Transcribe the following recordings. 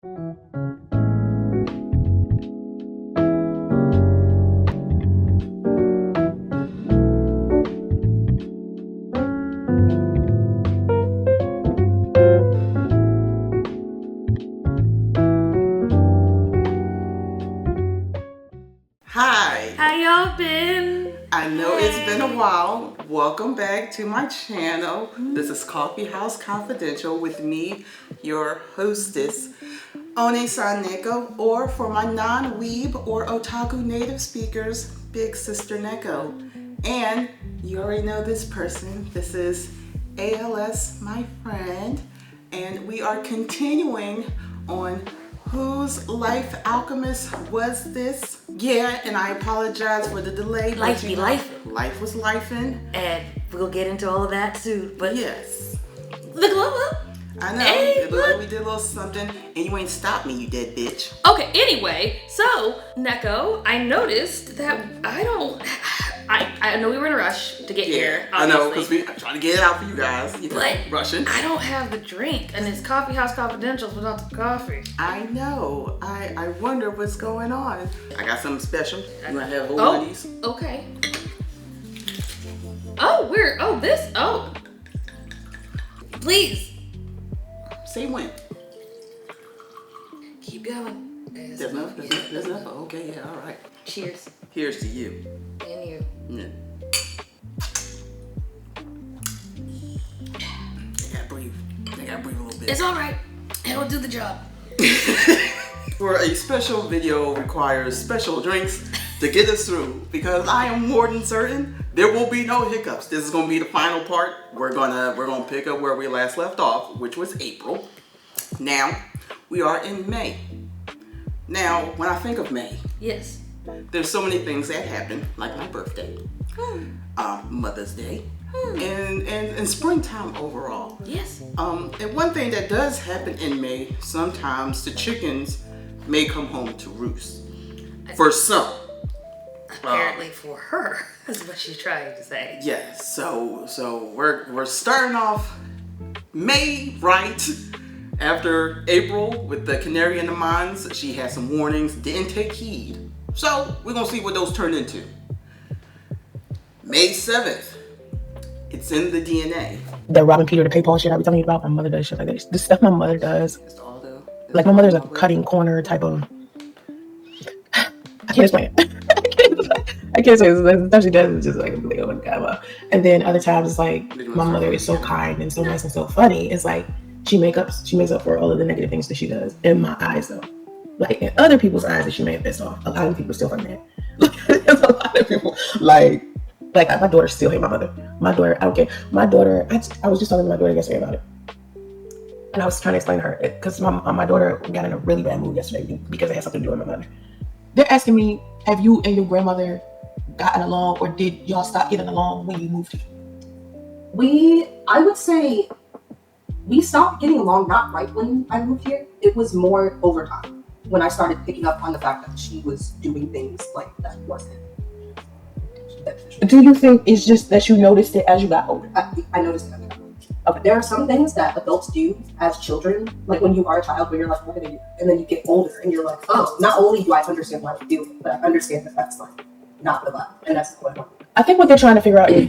Hi. How y'all been? I know it's been a while. Welcome back to my channel. This is Coffee House Confidential with me, your hostess, One-san Neko, or for my non-weeb or otaku native speakers, Big Sister Neko. And you already know this person. This is ALS, my friend, and we are continuing on Whose Life Alchemist was this? Yeah, and I apologize for the delay. Life be life. Life was lifing. And we'll get into all of that too. But yes. the glow up. I know. Hey, We did a little something, and you ain't stopped me, you dead bitch. Okay, anyway, so Neko, I noticed that I know we were in a rush to get here. I know, because I'm trying to get it out for you guys. But rushing. I don't have the drink, and it's Coffee House Confidential without the coffee. I know. I wonder what's going on. I got something special. You want to have one of these? Okay. Please. Say when. Keep going. There's enough? There's enough? Okay, yeah, all right. Cheers. Here's to you. And you. Yeah. I gotta breathe a little bit. It's all right. It'll do the job. For a special video requires special drinks to get us through, because I am more than certain there will be no hiccups. This is gonna be the final part. We're gonna pick up where we last left off, which was April. Now we are in May. Now, when I think of May, Yes. there's so many things that happen, like my birthday, Mother's Day, and springtime overall. Yes. And one thing that does happen in May, sometimes the chickens may come home to roost. For some. Apparently for her, is what she's trying to say. Yes, so we're starting off May right after April with the canary in the mines. She had some warnings, didn't take heed. So we're gonna see what those turn into. May 7th, it's in the DNA. The robbing Peter to pay Paul shit I be telling you about. My mother does shit like this. The stuff my mother does. Like my mother's a cutting corner type of. I can't explain it. I can't say it. The stuff she does is just like, oh my god. Wow. And then other times it's like my mother is so kind and so nice and so funny. It's like she makes up for all of the negative things that she does in my eyes though. Like in other people's eyes that she may have pissed off. A lot of people still find that. There's a lot of people like my daughter still hate my mother. My daughter, I don't care. My daughter, I was just talking to my daughter yesterday about it. And I was trying to explain to her, because my daughter got in a really bad mood yesterday because it had something to do with my mother. They're asking me, have you and your grandmother gotten along, or did y'all stop getting along when you moved here? I would say we stopped getting along not right when I moved here. It was more over time when I started picking up on the fact that she was doing things like that wasn't. Do you think it's just that you noticed it as you got older? I noticed that. Okay. There are some things that adults do as children, like when you are a child, where you're like, what are you? And then you get older and you're like, oh, not only do I understand why you do it, but I understand that that's like not the vibe. And that's what I want. I think what they're trying to figure out is,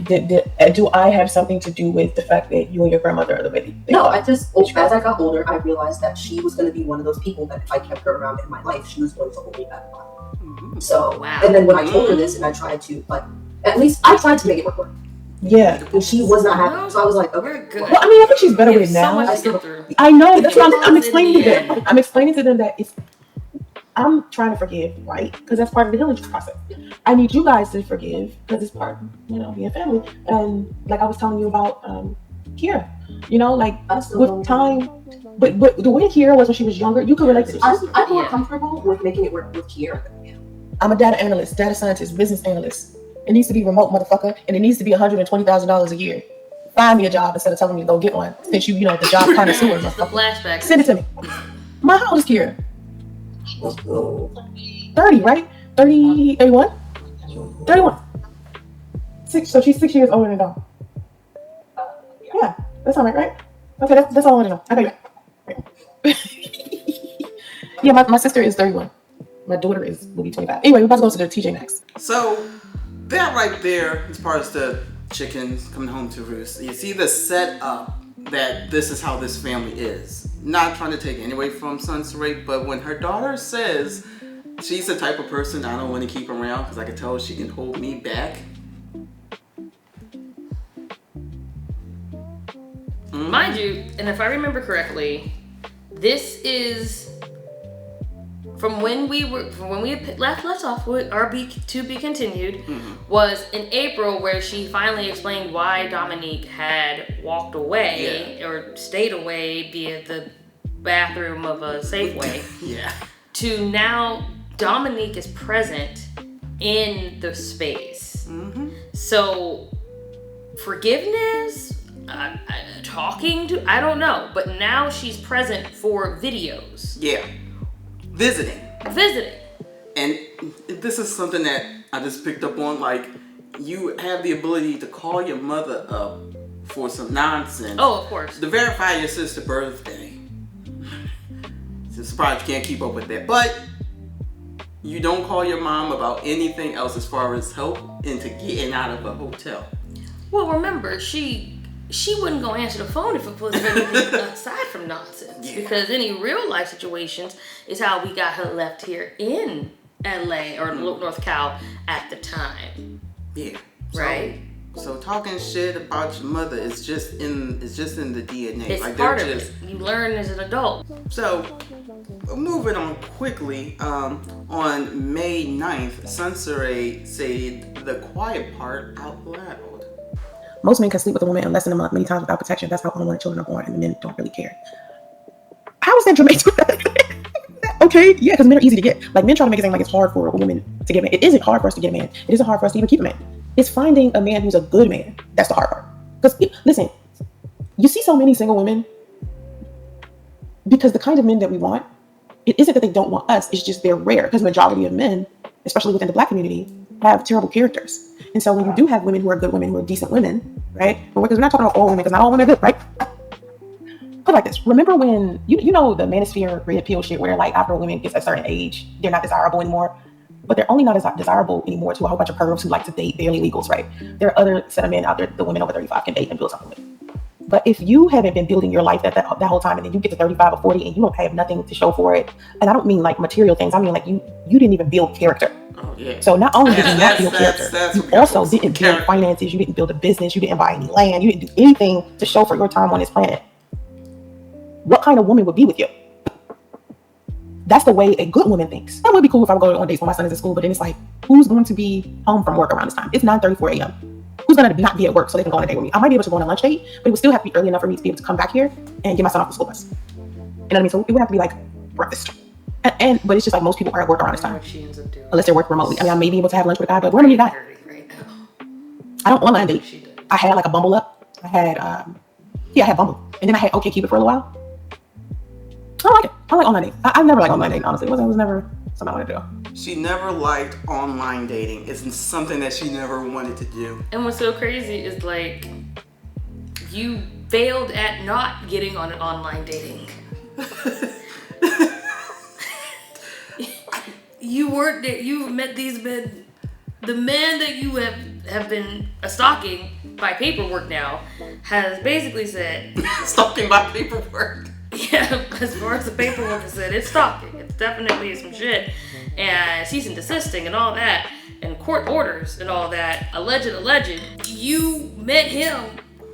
do I have something to do with the fact that you and your grandmother are the way they No, are? as I got older, I realized that she was going to be one of those people that if I kept her around in my life, she was going to hold me back. So, wow. And then when I told her this and I tried to, at least I tried to make it work. Yeah. And she was not happy. So I was like, okay. We're good. Well, I mean, I think she's better with it So now. much to get through. I know. That's what I'm explaining to Yeah. them. I'm explaining to them that I'm trying to forgive, right? Because that's part of the healing process. I need you guys to forgive because it's part of, being family. And like I was telling you about Kira, with time. But the way Kira was when she was younger, you could relate to this. I'm more comfortable with making it work with Kira. I'm a data analyst, data scientist, business analyst. It needs to be remote, motherfucker, and it needs to be $120,000 a year. Find me a job instead of telling me to go get one. Since the job kind of sewer. The flashback. Send it to me. How old is Kira? 30, right? 30, 31? 31. So she's 6 years older than Dawn. Yeah, that sounds right? Okay, that's all I want to know. I got you. Yeah, my sister is 31. My daughter will be 25. Anyway, we're about to go to the TJ Maxx. So that right there, as far as the chickens coming home to roost, you see the setup that this is how this family is. Not trying to take away from Soncerae, but when her daughter says she's the type of person I don't want to keep around because I can tell she can hold me back. Mind you, and if I remember correctly, this is from when we had left off with our to be continued, was in April, where she finally explained why Dominique had walked away or stayed away via the bathroom of a Safeway. Yeah. To now Dominique is present in the space. So forgiveness, talking to, I don't know, but now she's present for videos. Yeah. Visiting. And this is something that I just picked up on. Like, you have the ability to call your mother up for some nonsense. Oh, of course. To verify your sister's birthday. It's a surprise you can't keep up with that. But you don't call your mom about anything else as far as help into getting out of a hotel. Well, remember, she wouldn't go answer the phone if it was anything aside from nonsense. Yeah. Because any real life situations is how we got her left here in LA or North Cal at the time. Yeah. Right? So talking shit about your mother is just in the DNA. It's like part of it. You learn as an adult. So moving on quickly, on May 9th, Soncerae said the quiet part out loud. Most men can sleep with a woman in less than a month, many times without protection. That's how unwanted children are born, and the men don't really care. How is that dramatic? Okay, yeah, because men are easy to get. Like, men try to make it seem like it's hard for a woman to get a man. It isn't hard for us to get a man. It isn't hard for us to even keep a man. It's finding a man who's a good man. That's the hard part. Because, listen, you see so many single women, because the kind of men that we want, it isn't that they don't want us, it's just they're rare. Because majority of men, especially within the Black community, have terrible characters. And so when you do have women who are good women, who are decent women, right? Because we're not talking about all women, because not all women are good, right? Put it like this. Remember when, you know the manosphere red pill shit where, like, after a woman gets a certain age, they're not desirable anymore. But they're only not as desirable anymore to a whole bunch of pervs who like to date barely legals, right? There are other set of men out there, the women over 35 can date and build something with. But if you haven't been building your life that whole time, and then you get to 35 or 40 and you don't have nothing to show for it, and I don't mean like material things, I mean like you didn't even build character. Oh, yeah. So not only did you not build character, you also didn't build character. finances, you didn't build a business, you didn't buy any land, you didn't do anything to show for your time on this planet. What kind of woman would be with you? That's the way a good woman thinks. That would be cool if I would go on dates when my son is in school, but then it's like, who's going to be home from work around this time? It's 9:34 a.m. Who's going to not be at work so they can go on a date with me? I might be able to go on a lunch date, but it would still have to be early enough for me to be able to come back here and get my son off the school bus. You know what I mean? So it would have to be like breakfast. But it's just like most people are at work around this time. Unless they're working remotely. I mean, I may be able to have lunch with a guy, but we're going to meet a guy. I don't online date. I had like a Bumble up. I had Bumble. And then I had OkCupid for a little while. I like it. I like online dating. I never liked online dating, honestly. It was never something I wanted to do. She never liked online dating. It's something that she never wanted to do. And what's so crazy is, like, you failed at not getting on an online dating. You weren't there. You met these men. The man that you have been stalking by paperwork now has basically said... Stalking by paperwork. Yeah, as far as the paperwork is said, it's stalking. It's definitely some shit. And cease and desisting and all that. And court orders and all that. Alleged. You met him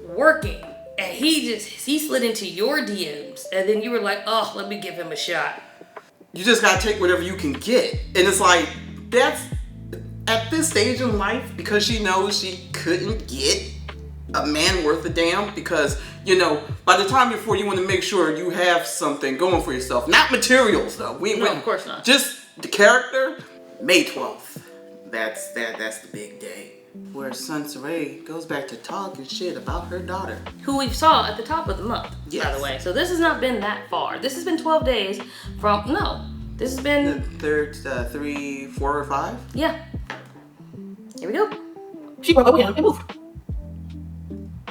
working. And he slid into your DMs. And then you were like, oh, let me give him a shot. You just gotta take whatever you can get. And it's like, that's at this stage in life, because she knows she couldn't get a man worth a damn, because, you know, by the time you're 40, you want to make sure you have something going for yourself. Not materials, though. No, of course not. Just the character. May 12th. That's the big day. Where Soncerae goes back to talking shit about her daughter. Who we saw at the top of the month, Yes. by the way. So this has not been that far. This has been 12 days from, no. This has been... The third, 3, 4, or 5? Yeah. Here we go. She broke up with him and moved.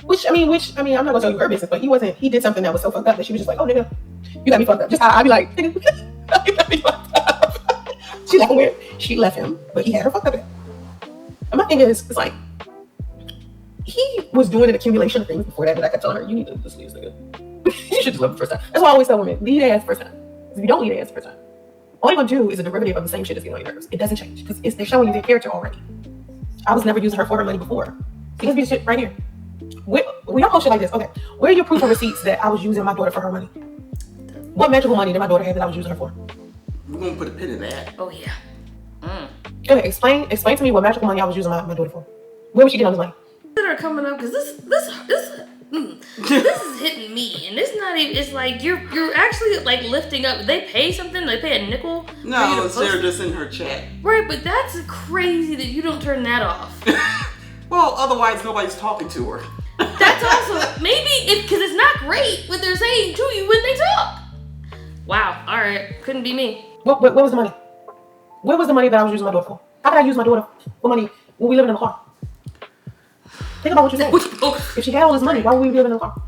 Which, I'm not gonna tell you her business, but he did something that was so fucked up that she was just like, oh, nigga, you got me fucked up. Just I'd be like, nigga, She left him weird. She left him, but he had her fucked up. And my thing is, it's like, he was doing an accumulation of things before that I kept telling her, you need to just leave this nigga. You should just love him the first time. That's why I always tell women, leave their ass the first time. If you don't leave their ass the first time, all you're gonna do is a derivative of the same shit that's getting on your nerves. It doesn't change because they're showing you their character already. I was never using her for her money before. Because this shit right here. We don't post shit like this. Okay, where are your proof of receipts that I was using my daughter for her money? What magical money did my daughter have that I was using her for? We're gonna put a pin in that. Oh yeah. Okay, explain to me what magical money I was using my daughter for. Where was she getting all this money? That are coming up because this is hitting me, and it's not even. It's like you're actually like lifting up. They pay something. They pay a nickel. No, they're just in her chat. Right, but that's crazy that you don't turn that off. Well, otherwise nobody's talking to her. That's also maybe because it's not great what they're saying to you when they talk. Wow. All right, couldn't be me. What was the money? Where was the money that I was using my daughter for? How did I use my daughter for money when we living in the car? Think about what you're saying. If she had all this money, why would we be living in the car?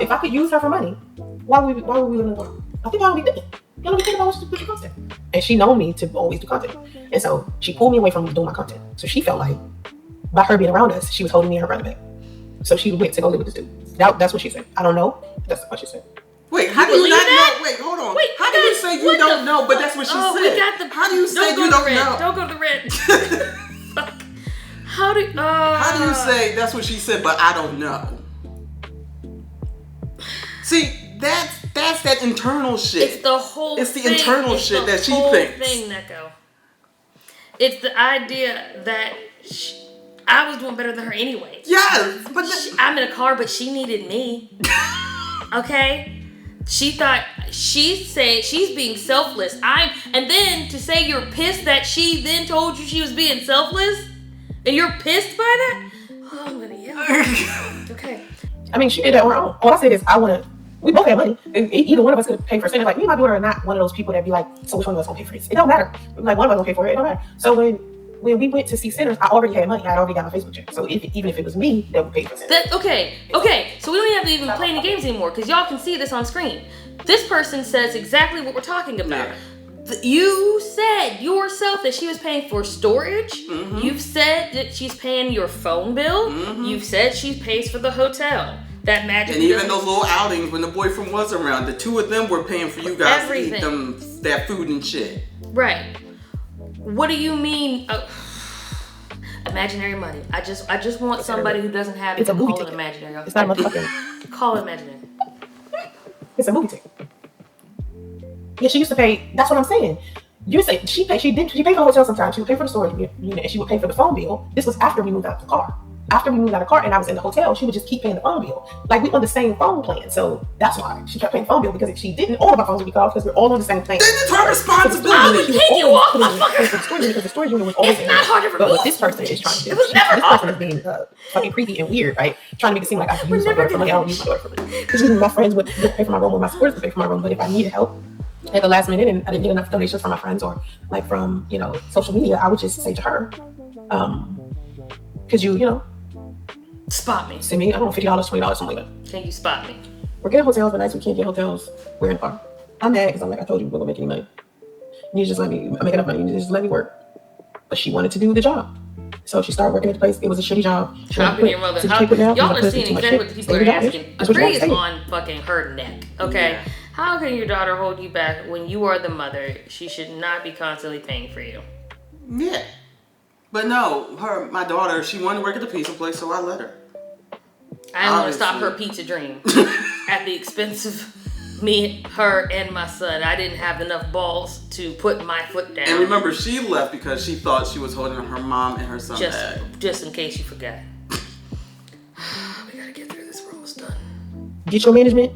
If I could use her for money, why would we live in the car? I think I would be thinking. You don't even think about what your content. And she known me to always do content. And so she pulled me away from doing my content. So she felt like by her being around us, she was holding me and her brother back. So she went to go live with this dude. That's what she said. I don't know. That's what she said. Wait, how do you not know? Wait, hold on. Wait, how do you say you don't know? But that's what she said. We got the, how do you say you don't know? Don't go to the red. Fuck. How do you say that's what she said, but I don't know? See, that's that internal shit. It's the whole. It's the internal shit that she thinks. Thing, Neko. It's the idea that I was doing better than her anyway. Yes, but I'm in a car, but she needed me. Okay. She thought she's being selfless. And then to say you're pissed that she then told you she was being selfless, and you're pissed by that. Oh, I'm gonna yell. Okay. I mean, she did that on her own. All I said is we both have money. And either one of us could pay for it. Like me and my daughter are not one of those people that be like, so which one of us gonna pay for this? It don't matter. Like one of us gonna pay for it. It don't matter. So when we went to see Sinners, I already had money. I already got my Facebook check. So even if it was me that would pay for Sinners. Okay. So we don't have to even play any games anymore because y'all can see this on screen. This person says exactly what we're talking about. Yeah. You said yourself that she was paying for storage. Mm-hmm. You've said that she's paying your phone bill. Mm-hmm. You've said she pays for the hotel. That magic. And even those little outings when the boyfriend was around, the two of them were paying for you guys to eat that food and shit. Right. What do you mean? Imaginary money. I just want somebody who doesn't have it. It's a movie call ticket. It imaginary. It's not a motherfucking. Call it imaginary. It's a movie ticket. Yeah, she used to pay. That's what I'm saying. You say she paid for the hotel sometimes. She would pay for the storage unit, and she would pay for the phone bill. This was after we moved out of the car. After we moved out of the car and I was in the hotel, she would just keep paying the phone bill. Like we on the same phone plan, so that's why she kept paying the phone bill, because if she didn't, all of our phones would be called because we're all on the same plan. Then it's her responsibility. I would take you off, motherfucker. Because the storage unit was always in there. It's not hard to But remove. what this person is trying to do, It was never this person is being fucking creepy and weird, right? Trying to make it seem like I can use my daughter for money. I don't use my daughter for money. Because my friends would pay for my room, or my supporters would pay for my room. But if I needed help at the last minute and I didn't get enough donations from my friends or like from social media, I would just say to her, could you spot me. send me, I don't know, $50, $20, something like that. Can you spot me? We're getting hotels, but nights we can't get hotels. We're in the car. I'm mad because I'm like, I told you we weren't gonna make any money. You just let me make enough money. You just let me work. But she wanted to do the job, so she started working at the place. It was a shitty job. How can your mother? Y'all are seeing exactly what the people are asking. Agree is on fucking her neck. Okay. Yeah. How can your daughter hold you back when you are the mother? She should not be constantly paying for you. Yeah. But no, my daughter, she wanted to work at the pizza place, so I let her. I didn't want to stop her pizza dream at the expense of me, her, and my son. I didn't have enough balls to put my foot down. And remember, she left because she thought she was holding her mom and her son back. Just in case you forgot. We gotta get through this. We're almost done. Get your management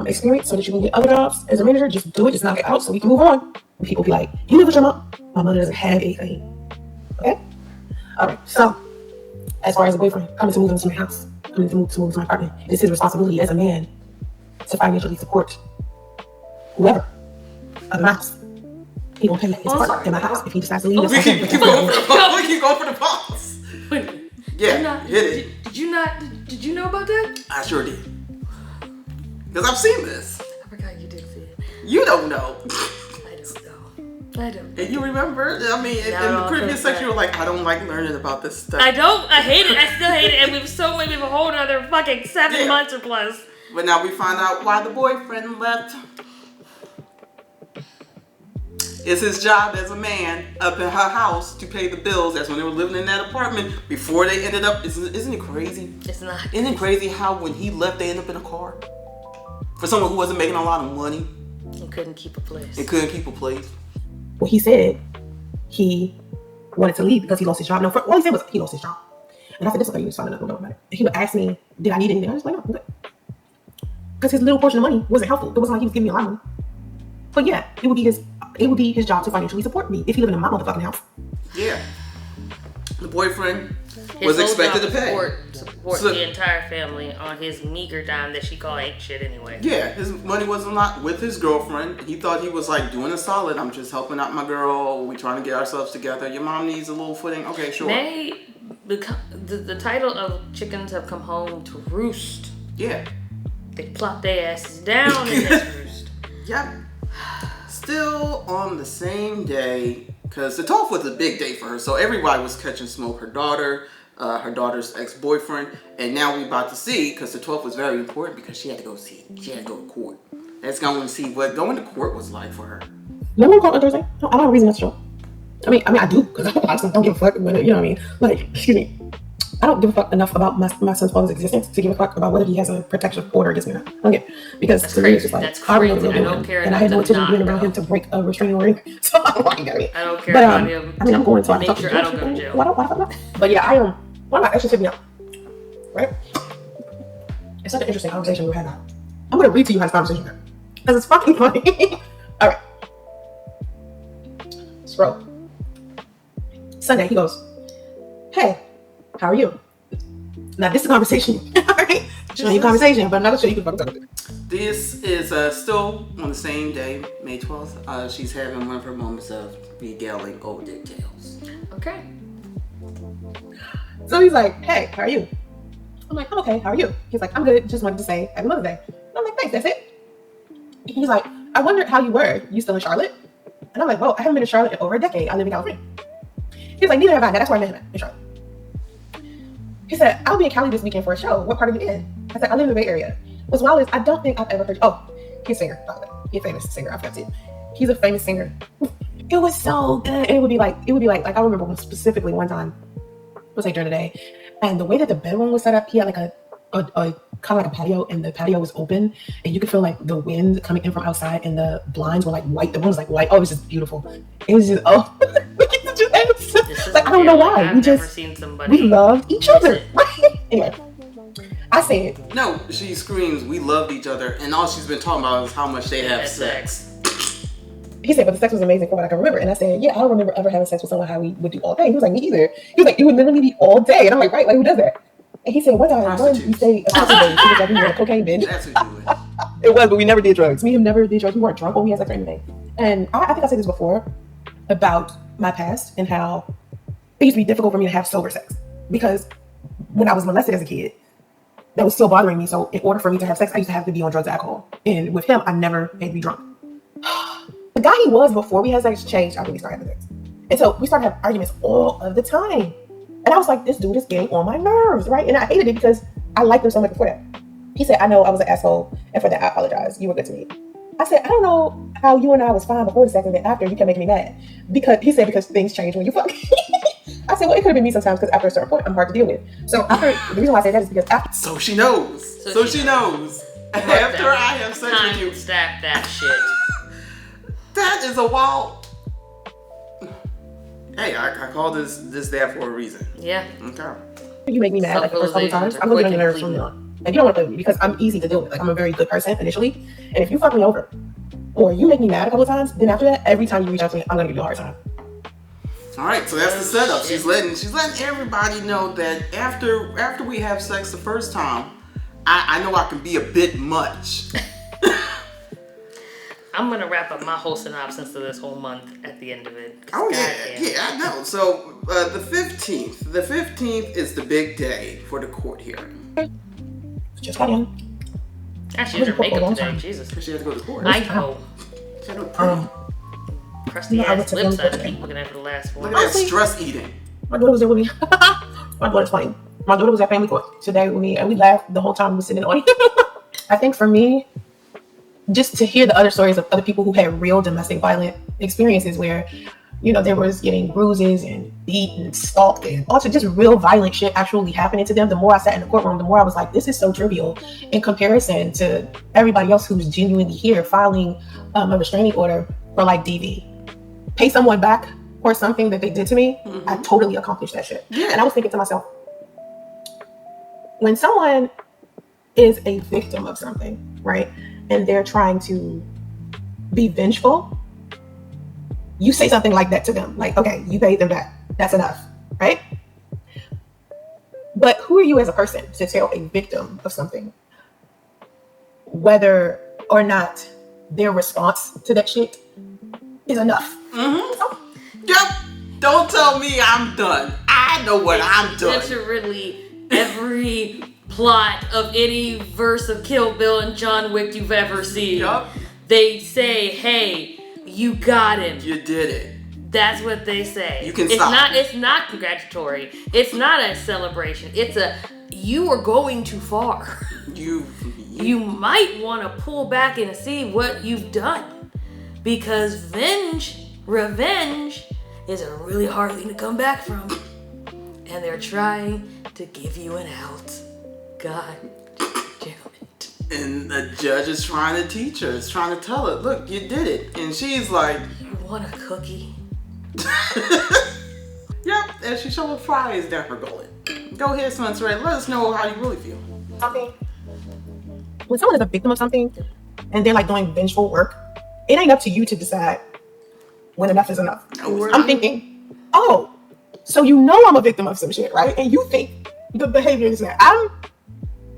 experience so that you can get other jobs as a manager. Just do it. Just knock it out so we can move on. And people be like, you live with your mom? My mother doesn't have anything. Okay? Alright, so as far as a boyfriend coming to move into my house, coming to move to my apartment, it's his responsibility as a man to financially support whoever of the house. He won't pay his part in my house if he decides to leave. We keep going for the boss. Yeah, hit it. Did you know about that? I sure did. Because I've seen this. I forgot you did see it. You don't know. I don't. And you remember? I mean, in Now it the all previous comes section, you back. were like, I don't like learning about this stuff. I don't. I hate it. I still hate it. And we've been a whole another fucking 7 Yeah. months or plus. But now we find out why the boyfriend left. It's his job as a man up in her house to pay the bills. That's when they were living in that apartment before they ended up. Isn't it crazy? It's not. Isn't it crazy how when he left, they ended up in a car? For someone who wasn't making a lot of money. You couldn't keep a place. It couldn't keep a place. Well, he said he wanted to leave because he lost his job. No, all he said was he lost his job. And I said, this is okay, you just find another about it. He would ask me, did I need anything? I was like, no, I'm good. Because his little portion of money wasn't helpful. It wasn't like he was giving me a lot of money. But yeah, it would be his job to financially support me if he lived in my motherfucking house. Yeah. The boyfriend His was whole expected job to pay. support So- the entire family on his meager dime that she called ain't shit anyway. Yeah, his money wasn't a lot with his girlfriend. He thought he was like doing a solid. I'm just helping out my girl. We trying to get ourselves together. Your mom needs a little footing. Okay, sure. The title of Chickens Have Come Home to Roost. Yeah. They plop their asses down in this roost. Yep. Still on the same day, because the 12th was a big day for her. So everybody was catching smoke. Her daughter, her daughter's ex-boyfriend, and now we about to see, because the 12th was very important because she had to go to court. Let's go and see what going to court was like for her. No one called on Thursday. No, I don't have a reason not to show. I mean, I do, because I honestly don't give a fuck about it, you know what I mean? Like, excuse me. I don't give a fuck enough about my son's father's existence to give a fuck about whether he has a protection order against me or not. I don't get it. Because That's to me, it's crazy. just like, That's I don't know crazy. what I they're don't doing. care And I had no enough to intention of being not around know. him to break a restraining order. So I don't like it. I don't care But, about him. I mean, I'm going to Make sure I don't go to jail. Why don't But yeah, I am. Why not? Actually, hit me up. Right? It's such an interesting conversation we were having. I'm going to read to you how this conversation went. Because it's fucking funny. All right. Scroll. Sunday, he goes, hey, how are you? Now, this is a conversation. All right? Show you conversation, but I'm not going to show you fucking talk. This is still on the same day, May 12th. She's having one of her moments of regaling old details. Okay. So he's like, hey, how are you? I'm like, I'm okay, how are you? He's like, I'm good, just wanted to say Happy Mother's Day. And I'm like, thanks, that's it. He's like, I wondered how you were. You still in Charlotte? And I'm like, well, I haven't been in Charlotte in over a decade. I live in California. He's like, neither have I. That's where I met him in Charlotte. He said, I'll be in Cali this weekend for a show. What part of it in? I said, I live in the Bay Area. What's wild is I don't think I've ever heard. Oh, he's a singer, by the way. He's a famous singer. I forgot to. He's a famous singer. It was so good. And it would be like I remember specifically one time, it was like during the day, and the way that the bedroom was set up, he had like a kind of like a patio, and the patio was open, and you could feel like the wind coming in from outside, and the blinds were like white. The room was like white. Oh, it was just beautiful. It was just like I don't know why. I've never seen somebody. We loved each other. Anyway, I said No, she screams, we loved each other, and all she's been talking about is how much they have sex. He said, but the sex was amazing from what I can remember. And I said, yeah, I don't remember ever having sex with someone how we would do all day. He was like, me either. He was like, it would literally be all day. And I'm like, right, like who does that? And he said, one time, we stayed a prostitute. He was like, we were a cocaine binge. That's who do it. It was, but we never did drugs. Me and him never did drugs. We weren't drunk when we had sex or anything. And I think I said this before about my past and how it used to be difficult for me to have sober sex. Because when I was molested as a kid, that was still bothering me. So in order for me to have sex, I used to have to be on drugs and alcohol. And with him, I never made me drunk. The guy he was before we had sex changed after we started having sex. And so we started having arguments all of the time. And I was like, this dude is getting on my nerves, right? And I hated it because I liked him so much before that. He said, I know I was an asshole, and for that I apologize. You were good to me. I said, I don't know how you and I was fine before the sex, and then after you kept making me mad. Because he said, because things change when you fuck. I said, well, it could have been me sometimes, because after a certain point, I'm hard to deal with. So after, the reason why I say that is because after. So she knows. So she knows. After I have sex with you. Stop that shit. That is a wild. Hey, I call this that for a reason. Yeah. Okay. You make me mad like the first couple times, I'm gonna get on your nerves from now on. And you don't want to play with me because I'm easy to deal with. Like I'm a very good person initially. And if you fuck me over or you make me mad a couple of times, then after that, every time you reach out to me, I'm gonna give you a hard time. All right, so that's the setup. She's letting everybody know that after we have sex the first time, I know I can be a bit much. I'm gonna wrap up my whole synopsis of this whole month at the end of it. Oh yeah, I know. So the 15th is the big day for the court hearing. Just got in. Actually, she didn't make up today. Jesus. Because she had to go to court. I know. She had to pray. crusty No, I went ass to lips film I keep for looking at for the last one. Look at that Honestly- stress eating. My daughter was there with me. My daughter's funny. My daughter was at family court today with me, and we laughed the whole time we were sitting on. I think for me, just to hear the other stories of other people who had real domestic violent experiences where, you know, there was getting bruises and beat and stalked and also just real violent shit actually happening to them. The more I sat in the courtroom, the more I was like, this is so trivial in comparison to everybody else who's genuinely here filing a restraining order for like DV. Pay someone back for something that they did to me. I totally accomplished that shit. Yeah. And I was thinking to myself, when someone is a victim of something, right, and they're trying to be vengeful, you say something like that to them, like, okay, you paid them back, that's enough, right? But who are you as a person to tell a victim of something whether or not their response to that shit is enough? Yep. Don't tell me I'm done. I know what I'm done. Literally every plot of any verse of Kill Bill and John Wick you've ever seen. Yup. They say, hey, you got him. You did it. That's what they say. You can stop. It's not congratulatory. It's not a celebration. It's a, you are going too far. You might want to pull back and see what you've done. Because revenge is a really hard thing to come back from. And they're trying to give you an out. God damn it. And the judge is trying to teach her. Is trying to tell her, look, you did it. And she's like, You want a cookie? yep. And she shoved fries down her gullet. Go ahead, Soncerae. Let us know how you really feel. Something. When someone is a victim of something and they're like doing vengeful work, it ain't up to you to decide when enough is enough. I'm thinking, oh, so you know I'm a victim of some shit, right? And you think the behavior is that I'm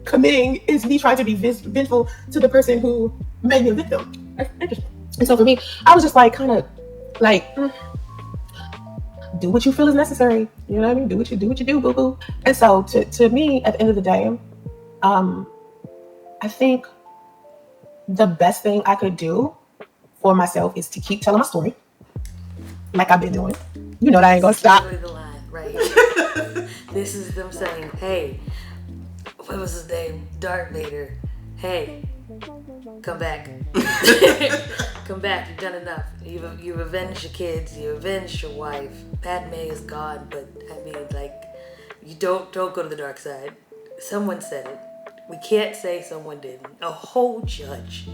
committing is me trying to be vengeful to the person who made me a victim. That's interesting. And so for me, I was just like, kind of like, do what you feel is necessary. You know what I mean? Do what you do, boo boo. And so to me, at the end of the day, I think the best thing I could do for myself is to keep telling my story, like I've been doing. You know that I ain't gonna stop. Literally the line, right? This is them saying, hey, what was his name? Darth Vader. Hey, come back. Come back. You've done enough. You've avenged your kids. You avenged your wife. Padme is gone, but I mean, like, you don't go to the dark side. Someone said it. We can't say someone didn't. A whole judge.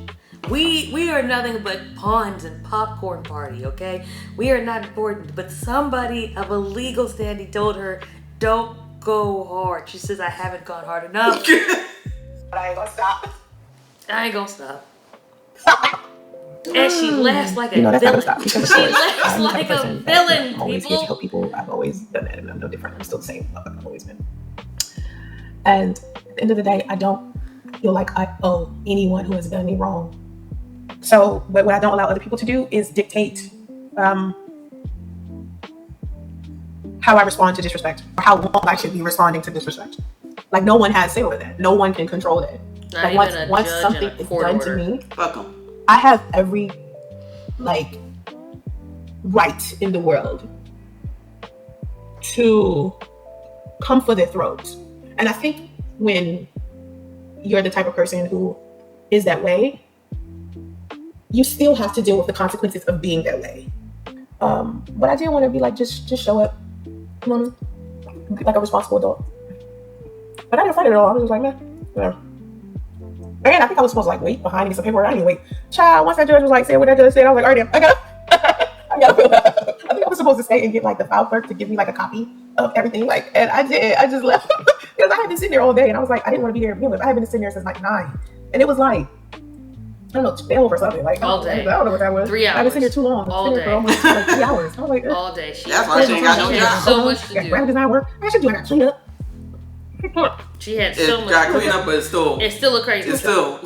We are nothing but pawns and popcorn party, okay? We are not important. But somebody of a legal standing told her, don't go hard. She says, I haven't gone hard enough. But I ain't gonna stop. I ain't gonna stop. And she laughs like a You know, that's not villain. gonna stop. Because She of course, laughs I'm the like type of a person that villain, I'm always here to people. help people. I've always done that, and I'm no different. I'm still the same. I've always been. And at the end of the day, I don't feel like I owe anyone who has done me wrong. So, but what I don't allow other people to do is dictate how I respond to disrespect, or how long I should be responding to disrespect. Like, no one has say over that. No one can control that. Not Like, even a once judge something and a is court done order. to me, Fuck 'em. I have every like right in the world to come for their throats. And I think when you're the type of person who is that way, you still have to deal with the consequences of being that way. But I did want to be like, just show up, you know, like a responsible adult. But I didn't fight it at all. I was just like, nah, whatever. And I think I was supposed to like wait behind and get some paperwork. I didn't wait. Child, once that judge was like, say what that judge said, I was like, all right, I gotta I think I was supposed to stay and get like the file clerk to give me like a copy of everything. Like, and I did. I just left because I had been sitting there all day, and I was like, I didn't want to be there to begin with. I had been sitting there since like 9, and it was like, I don't know, 12 or something. Like, All day. I don't know what that was. 3 hours. I've been sitting here too long. All I've been sitting there for day. almost like 3 hours. I was like, All day. That's why she ain't got no She had job. so much to do. Graphic design work. I should do that. Clean up. She had It so much. got cleaned up, but it's still. It's still a crazy. It's still.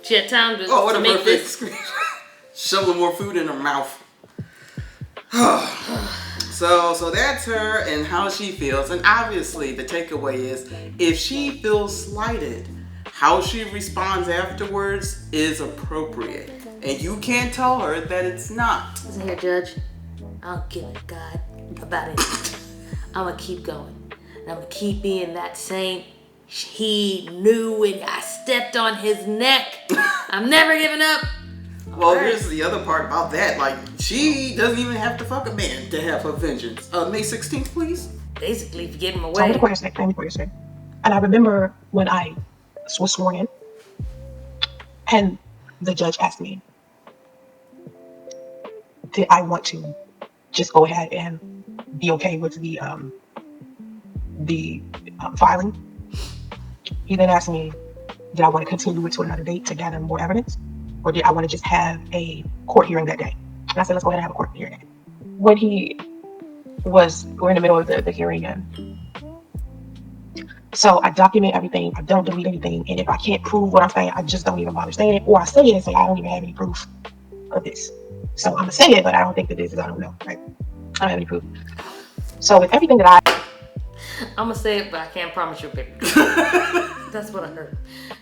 She had time to, Oh, what to a make perfect this. screen. Shoveling more food in her mouth. So that's her and how she feels. And obviously the takeaway is if she feels slighted, how she responds afterwards is appropriate. And you can't tell her that it's not. Listen here, Judge. I don't give a God about it. I'm gonna keep going. And I'm gonna keep being that same. He knew and I stepped on his neck. I'm never giving up. Well, here's the other part about that. Like, she doesn't even have to fuck a man to have her vengeance. May 16th, please. Basically, if you get him So away. let me put this. And I remember when I was sworn in, and the judge asked me, did I want to just go ahead and be okay with the filing? He then asked me, did I want to continue it to another date to gather more evidence? Or did I want to just have a court hearing that day? And I said, let's go ahead and have a court hearing that day. When we're in the middle of the hearing, and so I document everything, I don't delete anything, and if I can't prove what I'm saying, I just don't even bother saying it, or I say it and say, I don't even have any proof of this. So I'm gonna say it, but I don't think that this is, I don't know, right? I don't have any proof. So with everything that I'm gonna say it, but I can't promise you a paper. That's what I heard.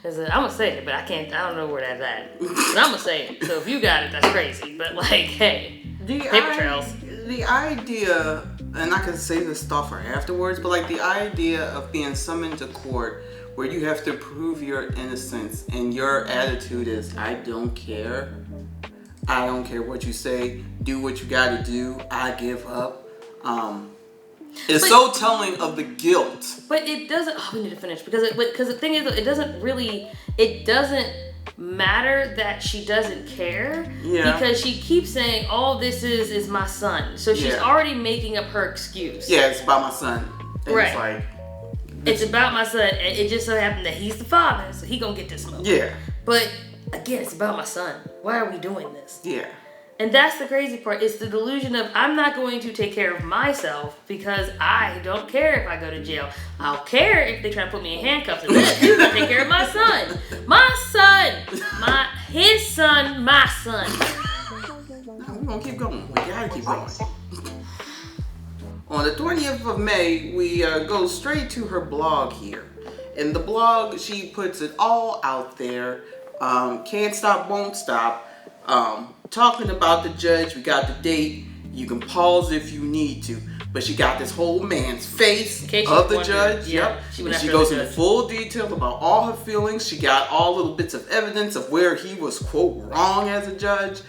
I'm gonna say it, but I don't know where that's at. But I'm gonna say it. So if you got it, that's crazy. But like, hey, paper trails. The idea, and I can say this stuff for afterwards, but like the idea of being summoned to court where you have to prove your innocence and your attitude is, I don't care. I don't care what you say. Do what you gotta do. I give up. It's so telling of the guilt. But it doesn't. Oh, we need to finish because the thing is, it doesn't matter that she doesn't care. Yeah. Because she keeps saying, all this is my son. So she's already making up her excuse. Yeah, it's about my son. And right. It's like, it's about my son, and it just so happened that he's the father, so he gonna get this smoke. Yeah. But again, it's about my son. Why are we doing this? Yeah. And that's the crazy part. It's the delusion of, I'm not going to take care of myself because I don't care if I go to jail. I'll care if they try to put me in handcuffs. And then you can take care of my son. My son. His son, my son. No, we're going to keep going. We got to keep going. On the 20th of May, we go straight to her blog here. In the blog, she puts it all out there. Can't stop, won't stop. Talking about the judge, we got the date. You can pause if you need to. But she got this whole man's face of the judge. Yeah, yep. She goes into full detail about all her feelings. She got all little bits of evidence of where he was, quote, wrong as a judge.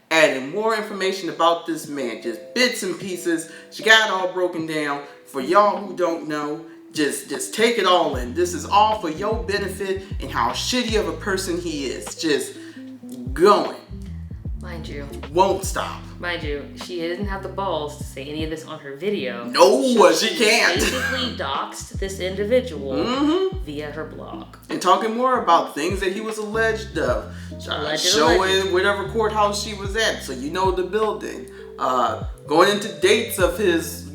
Adding more information about this man. Just bits and pieces. She got it all broken down. For y'all who don't know, just take it all in. This is all for your benefit and how shitty of a person he is. Just going. Mind you. Won't stop. Mind you, she doesn't have the balls to say any of this on her video. No, she can't. Basically doxed this individual via her blog. And talking more about things that he was alleged of. Showing whatever courthouse she was at, so you know the building. Going into dates of his,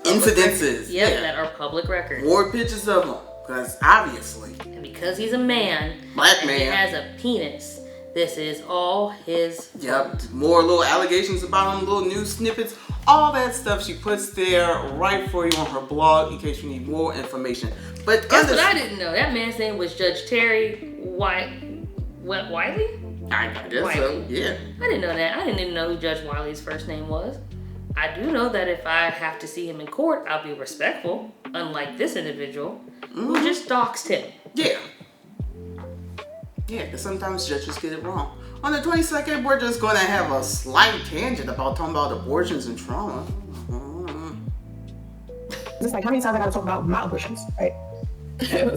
incidences. Yep, that are public records. More pictures of him, because obviously. And because he's a man. Black man. He has a penis. This is all his fault. Yep, more little allegations about him, little news snippets, all that stuff she puts there right for you on her blog in case you need more information. But that's what I didn't know. That man's name was Judge Terry Wiley? I guess so, yeah. I didn't know that. I didn't even know who Judge Wiley's first name was. I do know that if I have to see him in court, I'll be respectful, unlike this individual who just doxed him. Yeah. Yeah, because sometimes judges get it wrong. On the 22nd, we're just going to have a slight tangent about talking about abortions and trauma. It's like, how many times I got to talk about my abortions, right?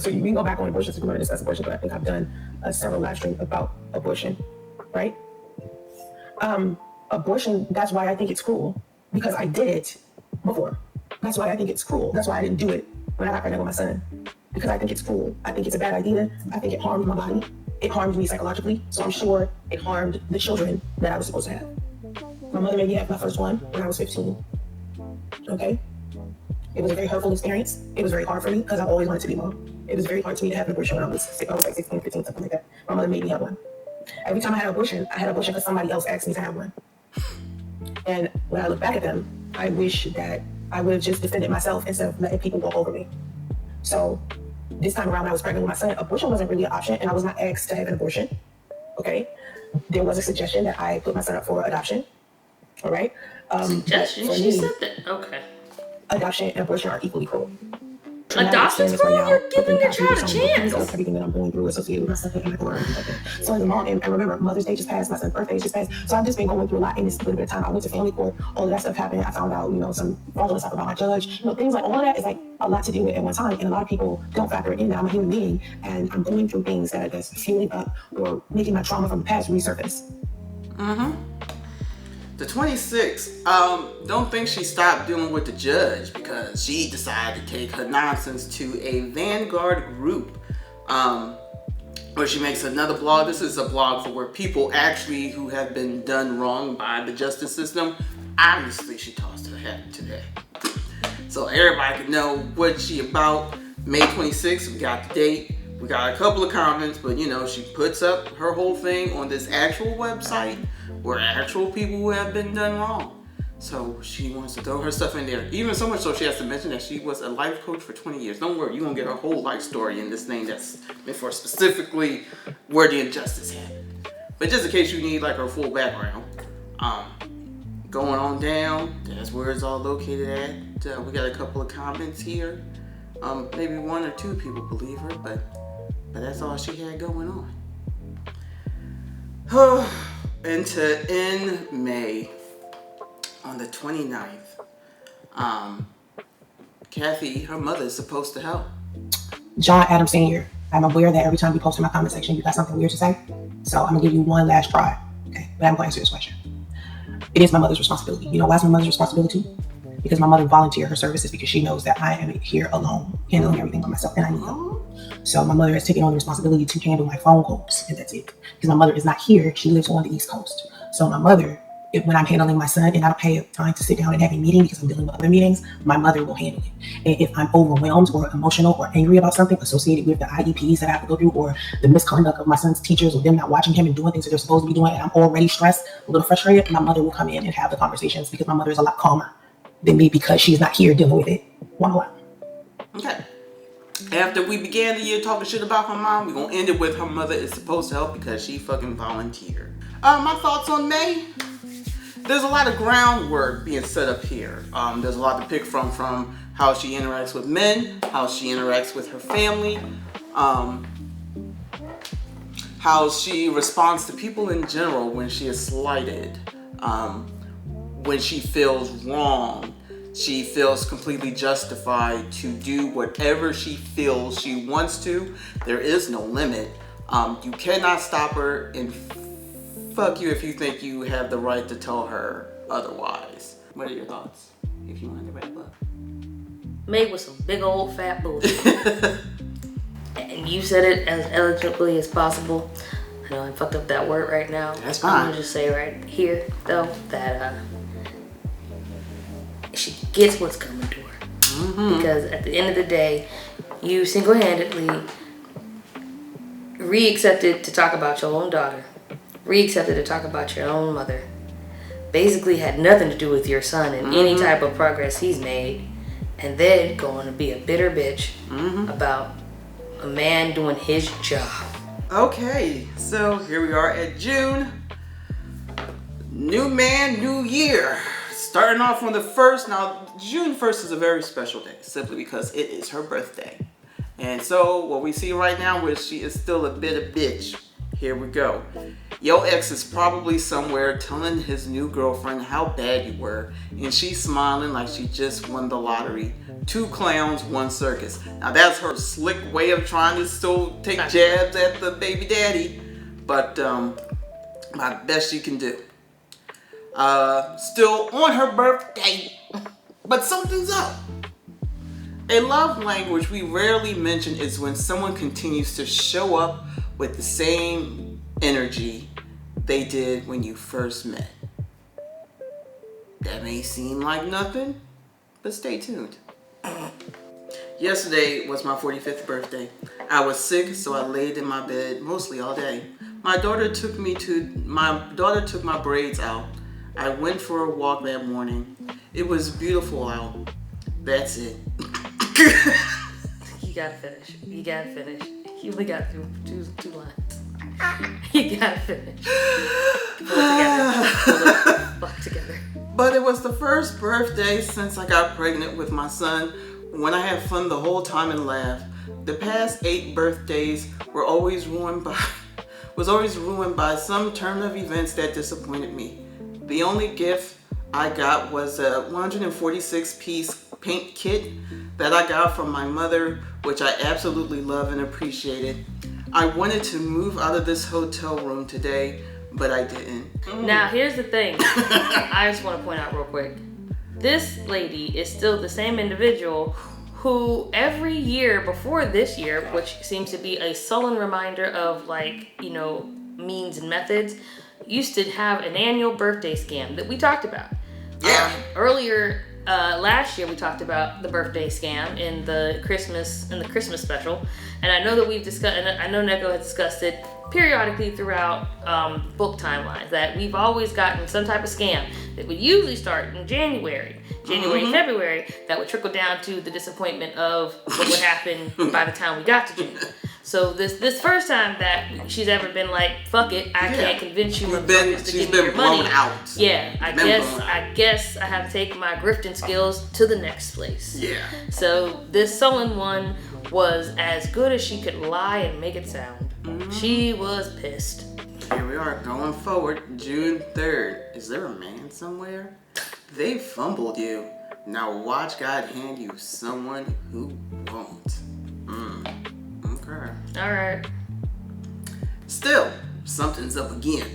So we can go back on abortions if we want to discuss abortion, but I think I've done several live streams about abortion, right? Abortion, that's why I think it's cruel, because I did it before. That's why I think it's cruel. That's why I didn't do it when I got pregnant with my son, because I think it's cruel. I think it's a bad idea. I think it harmed my body. It harmed me psychologically, so I'm sure it harmed the children that I was supposed to have. My mother made me have my first one when I was 15. Okay? It was a very hurtful experience. It was very hard for me because I've always wanted to be mom. It was very hard to me to have an abortion when I was like 16, 15, something like that. My mother made me have one. Every time I had an abortion because somebody else asked me to have one. And when I look back at them, I wish that I would have just defended myself instead of letting people walk over me. So this time around when I was pregnant with my son, abortion wasn't really an option, and I was not asked to have an abortion. Okay, there was a suggestion that I put my son up for adoption. All right. Suggestion? For She me, said that. Okay. adoption and abortion are equally cruel. Adoption's wrong. You're giving your child a chance. Of everything that I'm going through associated with my son and my daughter and things like that. So as a mom, and remember, Mother's Day just passed, my son's birthday just passed. So I've just been going through a lot in this little bit of time. I went to family court, all of that stuff happened. I found out, some fraudulent stuff about my judge. Things like all of that is like a lot to deal with at one time. And a lot of people don't factor in that I'm a human being and I'm going through things that are just fueling up or making my trauma from the past resurface. The 26, don't think she stopped dealing with the judge because she decided to take her nonsense to a Vanguard group where she makes another blog. This is a blog for where people actually who have been done wrong by the justice system. Obviously, she tossed her hat today. So everybody can know what she about. May 26th, we got the date. We got a couple of comments, but she puts up her whole thing on this actual website where actual people who have been done wrong. So she wants to throw her stuff in there. Even so much so she has to mention that she was a life coach for 20 years. Don't worry, you're going to get her whole life story in this thing that's meant for specifically where the injustice happened. But just in case you need like her full background, going on down, that's where it's all located at. We got a couple of comments here. Maybe one or two people believe her, but that's all she had going on. And to end May, on the 29th, Kathy, her mother, is supposed to help. John Adams Sr., I'm aware that every time you post in my comment section, you got something weird to say. So I'm going to give you one last try. Okay, but I'm going to answer this question. It is my mother's responsibility. You know why it's my mother's responsibility? Because my mother volunteered her services because she knows that I am here alone, handling everything by myself, and I need help. So my mother has taken on the responsibility to handle my phone calls, and that's it. Because my mother is not here. She lives on the East Coast. So my mother, when I'm handling my son and I don't have time to sit down and have a meeting because I'm dealing with other meetings, my mother will handle it. And if I'm overwhelmed or emotional or angry about something associated with the IEPs that I have to go through or the misconduct of my son's teachers or them not watching him and doing things that they're supposed to be doing, and I'm already stressed, a little frustrated, my mother will come in and have the conversations because my mother is a lot calmer than me because she's not here dealing with it one-on-one. Okay. After we began the year talking shit about her mom, we're gonna end it with her mother is supposed to help because she fucking volunteered. My thoughts on May? There's a lot of groundwork being set up here. There's a lot to pick from how she interacts with men, how she interacts with her family, how she responds to people in general when she is slighted, when she feels wrong. She feels completely justified to do whatever she feels she wants to. There is no limit. You cannot stop her, and fuck you if you think you have the right to tell her otherwise. What are your thoughts, if you want to wrap up? Made with some big old fat bullshit. And you said it as eloquently as possible. I know I fucked up that word right now. That's fine. I'm gonna just say right here, though, that she gets what's coming to her. Mm-hmm. Because at the end of the day, you single-handedly re-accepted to talk about your own daughter, re-accepted to talk about your own mother, basically had nothing to do with your son and any type of progress he's made, and then going to be a bitter bitch about a man doing his job. Okay, so here we are at June. New man, new year. Starting off on the 1st. Now, June 1st is a very special day, simply because it is her birthday. And so, what we see right now is she is still a bit of bitch. Here we go. Yo ex is probably somewhere telling his new girlfriend how bad you were, and she's smiling like she just won the lottery. 2 clowns, 1 circus. Now that's her slick way of trying to still take jabs at the baby daddy, but my best she can do. Still on her birthday, but something's up. A love language we rarely mention is when someone continues to show up with the same energy they did when you first met. That may seem like nothing, but stay tuned. Yesterday was my 45th birthday. I was sick, so I laid in my bed mostly all day. My daughter took my braids out. I went for a walk that morning. It was beautiful out. That's it. You gotta finish. You only got through two lines. You gotta finish. Pull it together. Pull the fuck together. But it was the first birthday since I got pregnant with my son, when I had fun the whole time and laughed. The past 8 birthdays were always ruined by some turn of events that disappointed me. The only gift I got was a 146-piece paint kit that I got from my mother, which I absolutely love and appreciated. I wanted to move out of this hotel room today, but I didn't. Now, here's the thing. I just want to point out real quick. This lady is still the same individual who every year before this year, which seems to be a sullen reminder of means and methods, used to have an annual birthday scam that we talked about. Yeah. Earlier last year we talked about the birthday scam in the Christmas special, and I know that we've discussed, and I know Neko has discussed it periodically throughout book timelines, that we've always gotten some type of scam that would usually start in January and February, that would trickle down to the disappointment of what would happen by the time we got to June. So this first time that she's ever been like, fuck it, I can't convince you motherfuckers to give me your money. Out. Yeah, I guess I have to take my grifting skills to the next place. Yeah. So this sullen one was as good as she could lie and make it sound. She was pissed. Here we are going forward, June 3rd. Is there a man somewhere? They fumbled you. Now watch God hand you someone who won't. Okay. Alright. Still, something's up again.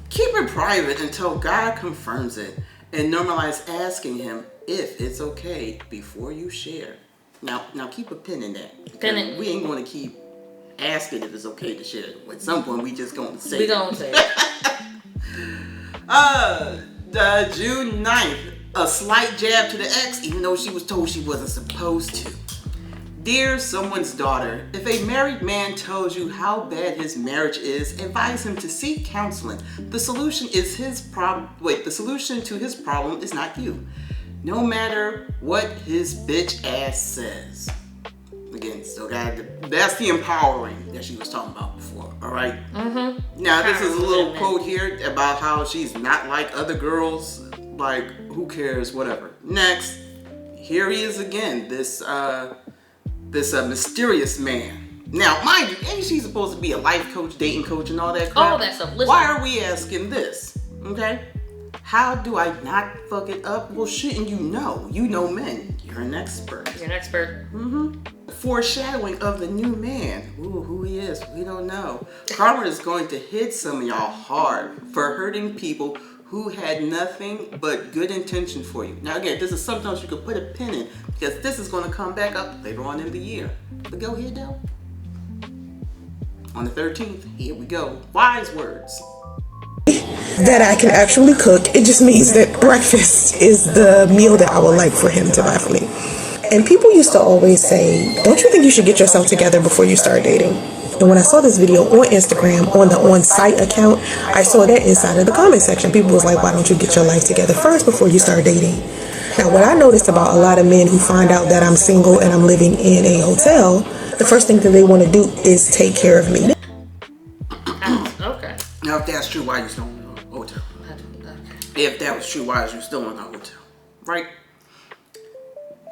Keep it private until God confirms it, and normalize asking him if it's okay before you share. Now keep a pin in that. Pin it. We ain't going to keep asking if it's okay to share. At some point, we just going to say We gonna say it. June 9th, a slight jab to the ex, even though she was told she wasn't supposed to. Dear someone's daughter, if a married man tells you how bad his marriage is, advise him to seek counseling. The solution to his problem is not you. No matter what his bitch ass says. Again, that's the empowering that she was talking about before, all right? Mm-hmm. Now, this is a little quote here about how she's not like other girls. Like, who cares, whatever. Next, here he is again, this mysterious man. Now, mind you, ain't she supposed to be a life coach, dating coach, and all that crap? All that stuff. Listen. Why are we asking this? Okay? How do I not fuck it up? Well, shouldn't you know? You know men. You're an expert. You're an expert. Foreshadowing of the new man. Ooh, who he is, we don't know. Karma is going to hit some of y'all hard for hurting people who had nothing but good intention for you. Now again, this is something else you could put a pin in, because this is going to come back up later on in the year. But go ahead though. On the 13th, here we go. Wise words. That I can actually cook. It just means that breakfast is the meal that I would like for him to buy for me. And people used to always say, don't you think you should get yourself together before you start dating? And when I saw this video on Instagram, on the on-site account, I saw that inside of the comment section. People was like, why don't you get your life together first before you start dating? Now, what I noticed about a lot of men who find out that I'm single and I'm living in a hotel, the first thing that they want to do is take care of me. Okay. Now, if that's true, why are you still in the hotel? If that was true, why are you still in the hotel? Right?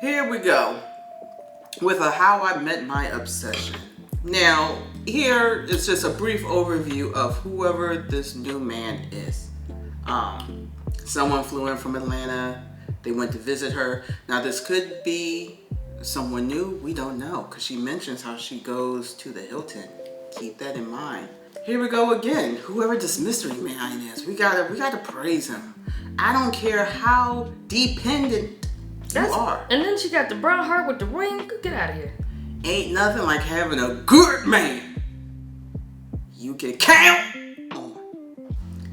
Here we go with a how I met my obsession. Now, here is just a brief overview of whoever this new man is. Someone flew in from Atlanta. They went to visit her. Now, this could be someone new. We don't know, because she mentions how she goes to the Hilton. Keep that in mind. Here we go again. Whoever this mystery man is, we gotta praise him. I don't care how dependent you are. And then she got the brown heart with the ring. Get out of here. Ain't nothing like having a good man you can count on.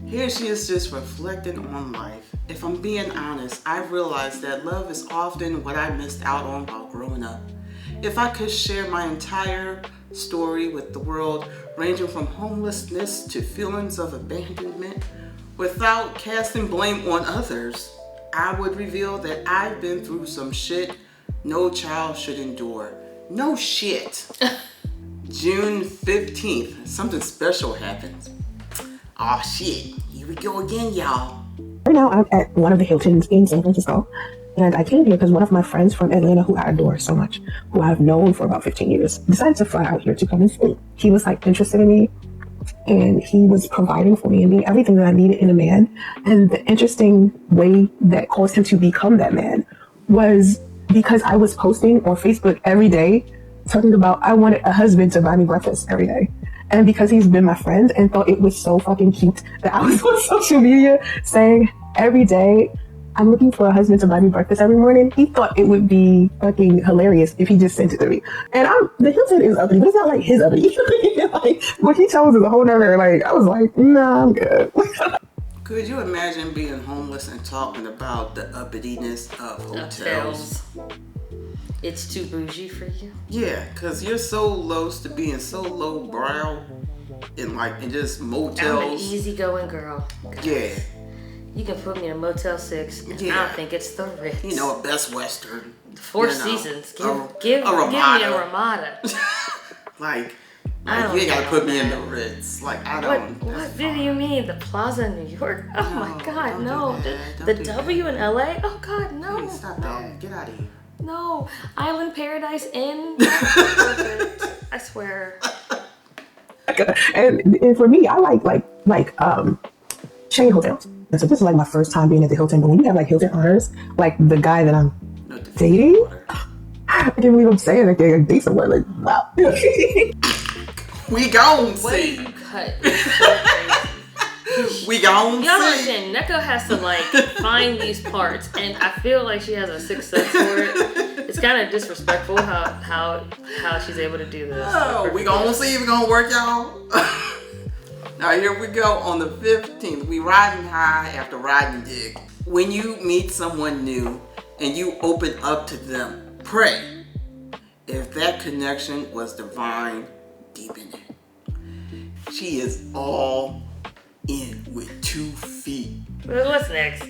Here she is just reflecting on life. If I'm being honest, I've realized that love is often what I missed out on while growing up. If I could share my entire story with the world, ranging from homelessness to feelings of abandonment, without casting blame on others, I would reveal that I've been through some shit no child should endure. No shit. June 15th, something special happens. Oh shit, here we go again, y'all. Right now, I'm at one of the Hiltons in San Francisco. And I came here because one of my friends from Atlanta, who I adore so much, who I've known for about 15 years, decided to fly out here to come and stay. He was like interested in me, and he was providing for me and being everything that I needed in a man. And the interesting way that caused him to become that man was because I was posting on Facebook every day talking about I wanted a husband to buy me breakfast every day. And because he's been my friend and thought it was so fucking cute that I was on social media saying every day, I'm looking for a husband to buy me breakfast every morning, he thought it would be fucking hilarious if he just sent it to me. And the Hilton is uppity, but it's not like his uppity. Like, what he chose is a whole nother, like, I was like, nah, I'm good. Could you imagine being homeless and talking about the uppityness of hotels? It's too bougie for you? Yeah, because you're so low to being so low brow in just motels. I'm an easygoing girl. Yeah. You can put me in a Motel 6, and I don't think it's the Ritz. You know, a Best Western. Four Seasons. Give me a Ramada. Like you ain't gotta put me in the Ritz. Like, I don't. What do you mean? The Plaza in New York? Oh my God, no. The W in LA? Oh God, no. Please stop that. Get out of here. No. Island Paradise Inn? Perfect. I swear. And for me, I like chain hotels. And so this is like my first time being at the Hilton. But when you have like Hilton honors, like the guy that I'm dating, I can't believe I'm saying that they're date someone. Like, wow. We gon' see. Way you cut. It's so crazy. We gon' see. Y'all understand? Neko has to like find these parts, and I feel like she has a sixth sense for it. It's kind of disrespectful how she's able to do this. Oh, we gonna see if it's gonna work, y'all. Now here we go. On the 15th, we riding high after riding dig. When you meet someone new and you open up to them, pray. If that connection was divine, deepen it. She is all in with 2 feet. What's next?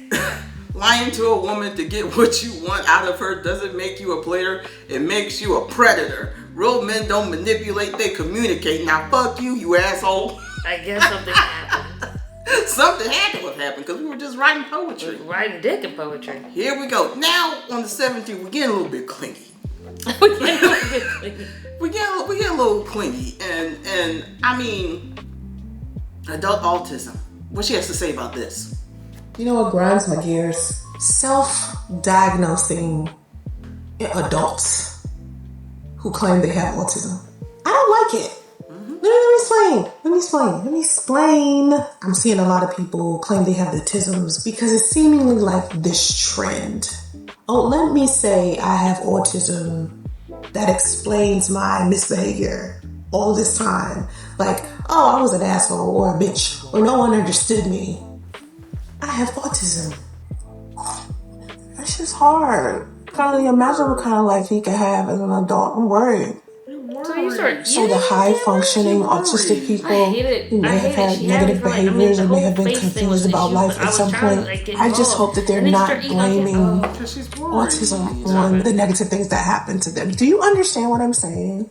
Lying to a woman to get what you want out of her doesn't make you a player. It makes you a predator. Real men don't manipulate, they communicate. Now fuck you, you asshole. I guess something happened. Something had to have happened because we were just writing poetry. Writing dick and poetry. Here we go. Now on the 17th, we're getting a little bit clingy. We get a little bit clingy. We get a little clingy, and I mean, adult autism. What she has to say about this? You know what grinds my gears? Self-diagnosing adults who claim they have autism. I don't like it. Let me explain. I'm seeing a lot of people claim they have the autisms because it's seemingly like this trend. Oh, let me say I have autism. That explains my misbehavior all this time. Like, oh, I was an asshole or a bitch or no one understood me. I have autism. That's just hard. Kind of imagine what kind of life you can have as an adult. I'm worried. So the high-functioning autistic people who may have had negative behaviors or may have been confused about life at some point, I just hope that they're not blaming autism on the negative things that happen to them. Do you understand what I'm saying?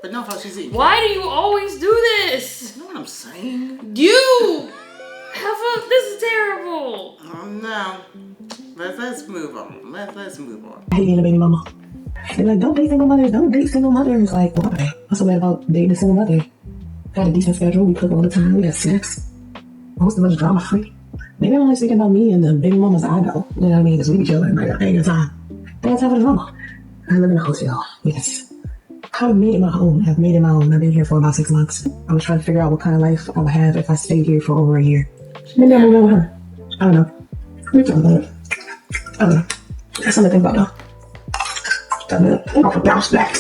But no, how she's eating. Why do you always do this? You know what I'm saying? You have this is terrible. Oh no. Let's move on. Let's move on. I hate being a baby mama. They're like, don't date single mothers, don't date single mothers. Like, why? What's so bad about dating a single mother? Got a decent schedule, we cook all the time, we got sex. Most of us drama free. Maybe I'm only thinking about me and the baby mamas I know. You know what I mean? Because we be chilling, like, I ain't got time. I got time for the drama. I live in a hotel, yes. I've made it my home. I've made it my own. I've been here for about 6 months. I was trying to figure out what kind of life I would have if I stayed here for over a year. Maybe I'll move in with her. I don't know. We're talking about it. I don't know. That's something to think about, though. I'm about to bounce back.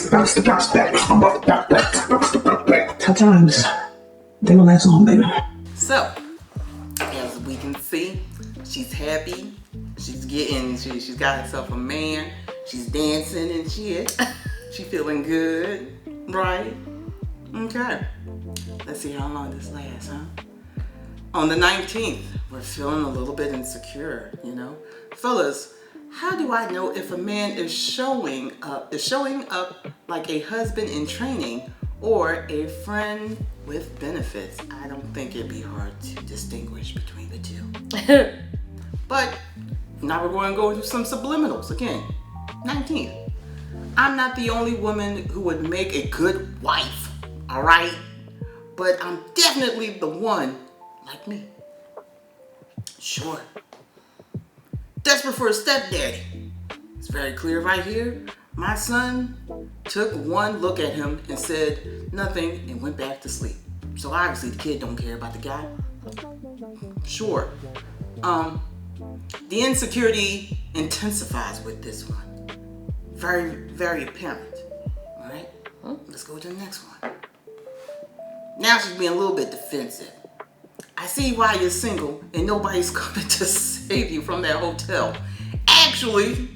Tough times. They gonna last long, baby. So, as we can see, she's happy. She's got herself a man. She's dancing and shit. She feeling good, right? Okay. Let's see how long this lasts, huh? On the 19th, we're feeling a little bit insecure, you know? Fellas, how do I know if a man is showing up like a husband in training, or a friend with benefits. I don't think it'd be hard to distinguish between the two. But now we're going to go into some subliminals again. 19. I'm not the only woman who would make a good wife, all right? But I'm definitely the one like me. Sure. Desperate for a stepdaddy. It's very clear right here. My son took one look at him and said nothing and went back to sleep. So obviously the kid don't care about the guy. Sure. The insecurity intensifies with this one. Very, very apparent. All right? Let's go to the next one. Now she's being a little bit defensive. I see why you're single and nobody's coming to save you from that hotel. Actually,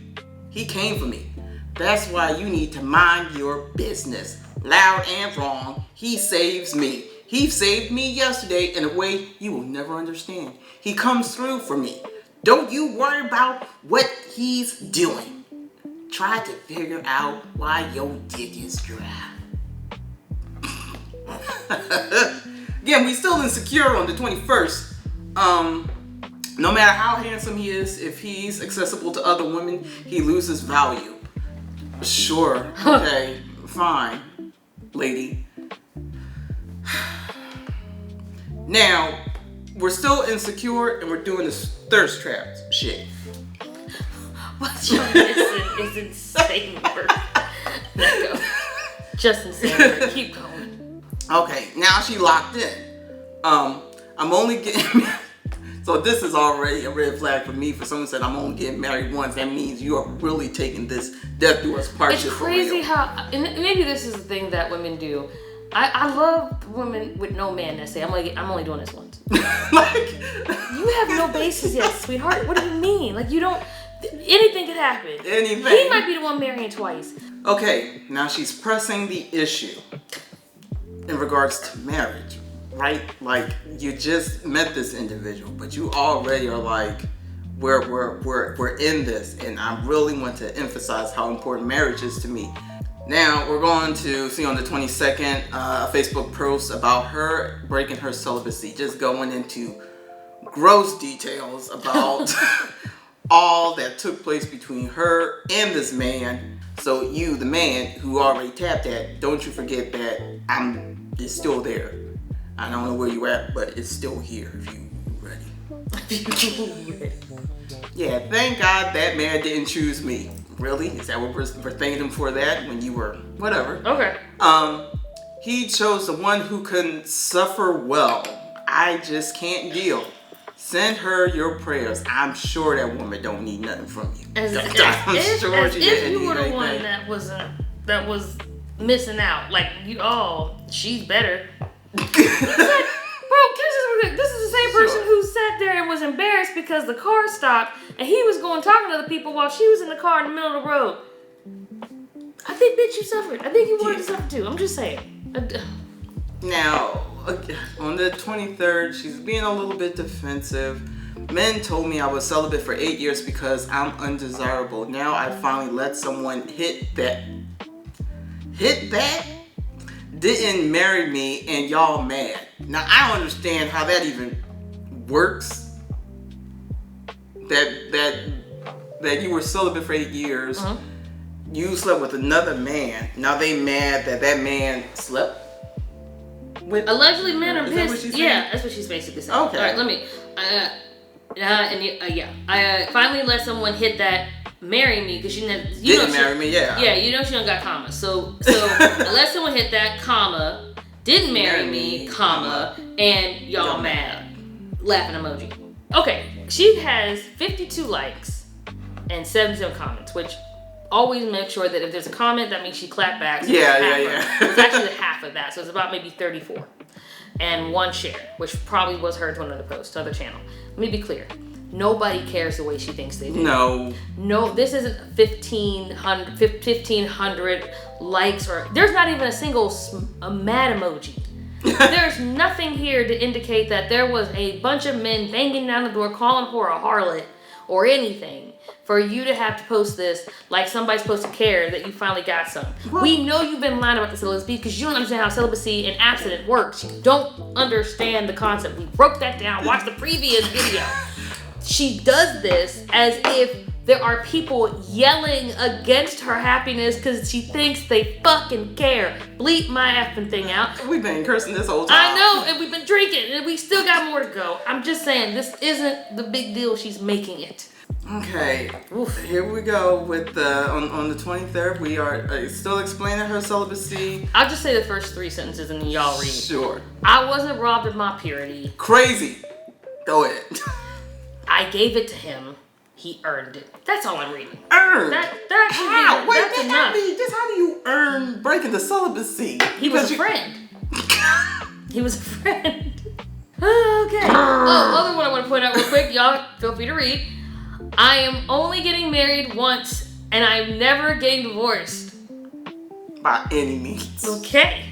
he came for me. That's why you need to mind your business. Loud and wrong, he saves me. He saved me yesterday in a way you will never understand. He comes through for me. Don't you worry about what he's doing. Try to figure out why your dick is dry. Again, we still insecure on the 21st. No matter how handsome he is, if he's accessible to other women, he loses value. Sure, okay, fine, lady. Now, we're still insecure and we're doing this thirst trap shit. What you're missing is insane work. Let's go. Just insane work. Keep going. Okay, now she locked in. I'm only getting... So this is already a red flag for me. For someone said I'm only getting married once, that means you are really taking this death do us part shit for real. It's crazy how, and maybe this is the thing that women do. I love women with no man that say, I'm only doing this once. Like, you have no basis yet, sweetheart. What do you mean? Like, you don't, anything could happen. Anything. He might be the one marrying twice. Okay, now she's pressing the issue in regards to marriage, right? Like, you just met this individual, but you already are like, we're in this, and I really want to emphasize how important marriage is to me. Now, we're going to see on the 22nd a Facebook post about her breaking her celibacy, just going into gross details about all that took place between her and this man. So you, the man who already tapped that, don't you forget that it's still there. I don't know where you at, but it's still here if you ready. Yeah, thank God that man didn't choose me. Really? Is that what we're thanking him for that when you were whatever? Okay. He chose the one who can suffer well. I just can't deal. Send her your prayers. I'm sure that woman don't need nothing from you. As if you were the one that was missing out. Like she's better. This is the same person who sat there and was embarrassed because the car stopped and he was going talking to other people while she was in the car in the middle of the road. I think, bitch, you suffered. I think you wanted to suffer too. I'm just saying. Now, on the 23rd, she's being a little bit defensive. Men told me I was celibate for 8 years because I'm undesirable. Now I finally let someone hit that. Didn't marry me and y'all mad. Now I don't understand how that even works. That you were celibate for 8 years. Mm-hmm. You slept with another man. Now they mad that man slept with. Allegedly, men are pissed. Yeah, that's what she's basically saying. Okay. All right, let me. I finally let someone hit that. Marry me because marry me. Yeah, you know she don't got commas. So I let someone hit that comma. Didn't marry me, comma, and y'all mad. Laughing emoji. Okay, she has 52 likes and 77 comments, which always make sure that if there's a comment, that means she clapped back. So yeah. It's actually half of that, so it's about maybe 34. And 1 share, which probably was her to another post, to another channel. Let me be clear. Nobody cares the way she thinks they do. No, this isn't 1,500 likes or... There's not even a single mad emoji. There's nothing here to indicate that there was a bunch of men banging down the door calling her a harlot or anything for you to have to post this like somebody's supposed to care that you finally got some. We know you've been lying about the celibacy because you don't understand how celibacy and abstinence works. You don't understand the concept. We broke that down. Watch the previous video. She does this as if there are people yelling against her happiness because she thinks they fucking care. Bleep my effing thing out. We've been cursing this whole time. I know, and we've been drinking, and we still got more to go. I'm just saying, this isn't the big deal she's making it. Okay, here we go with on the 23rd. We are still explaining her celibacy. I'll just say the first 3 sentences and then y'all read. Sure. I wasn't robbed of my purity. Crazy. Go ahead. I gave it to him. He earned it. That's all I'm reading. Earned? How? Wait, that's enough. Just how do you earn breaking the celibacy? He was a friend. He was a friend. Okay. Other one I want to point out real quick. Y'all feel free to read. I am only getting married once, and I'm never getting divorced. By any means. Okay.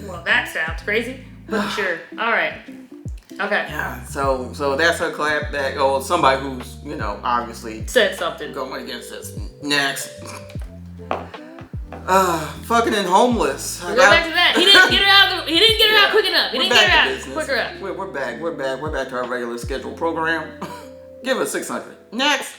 Well, that sounds crazy, but sure. All right. Okay. Yeah, so that's her clap back. Oh, somebody who's, obviously said something. Going against this. Next. Fucking and homeless. We'll go back to that. He didn't get her out. He didn't get her out quick enough. He didn't get her out quicker up. We're back. We're back to our regular scheduled program. Give us 600. Next.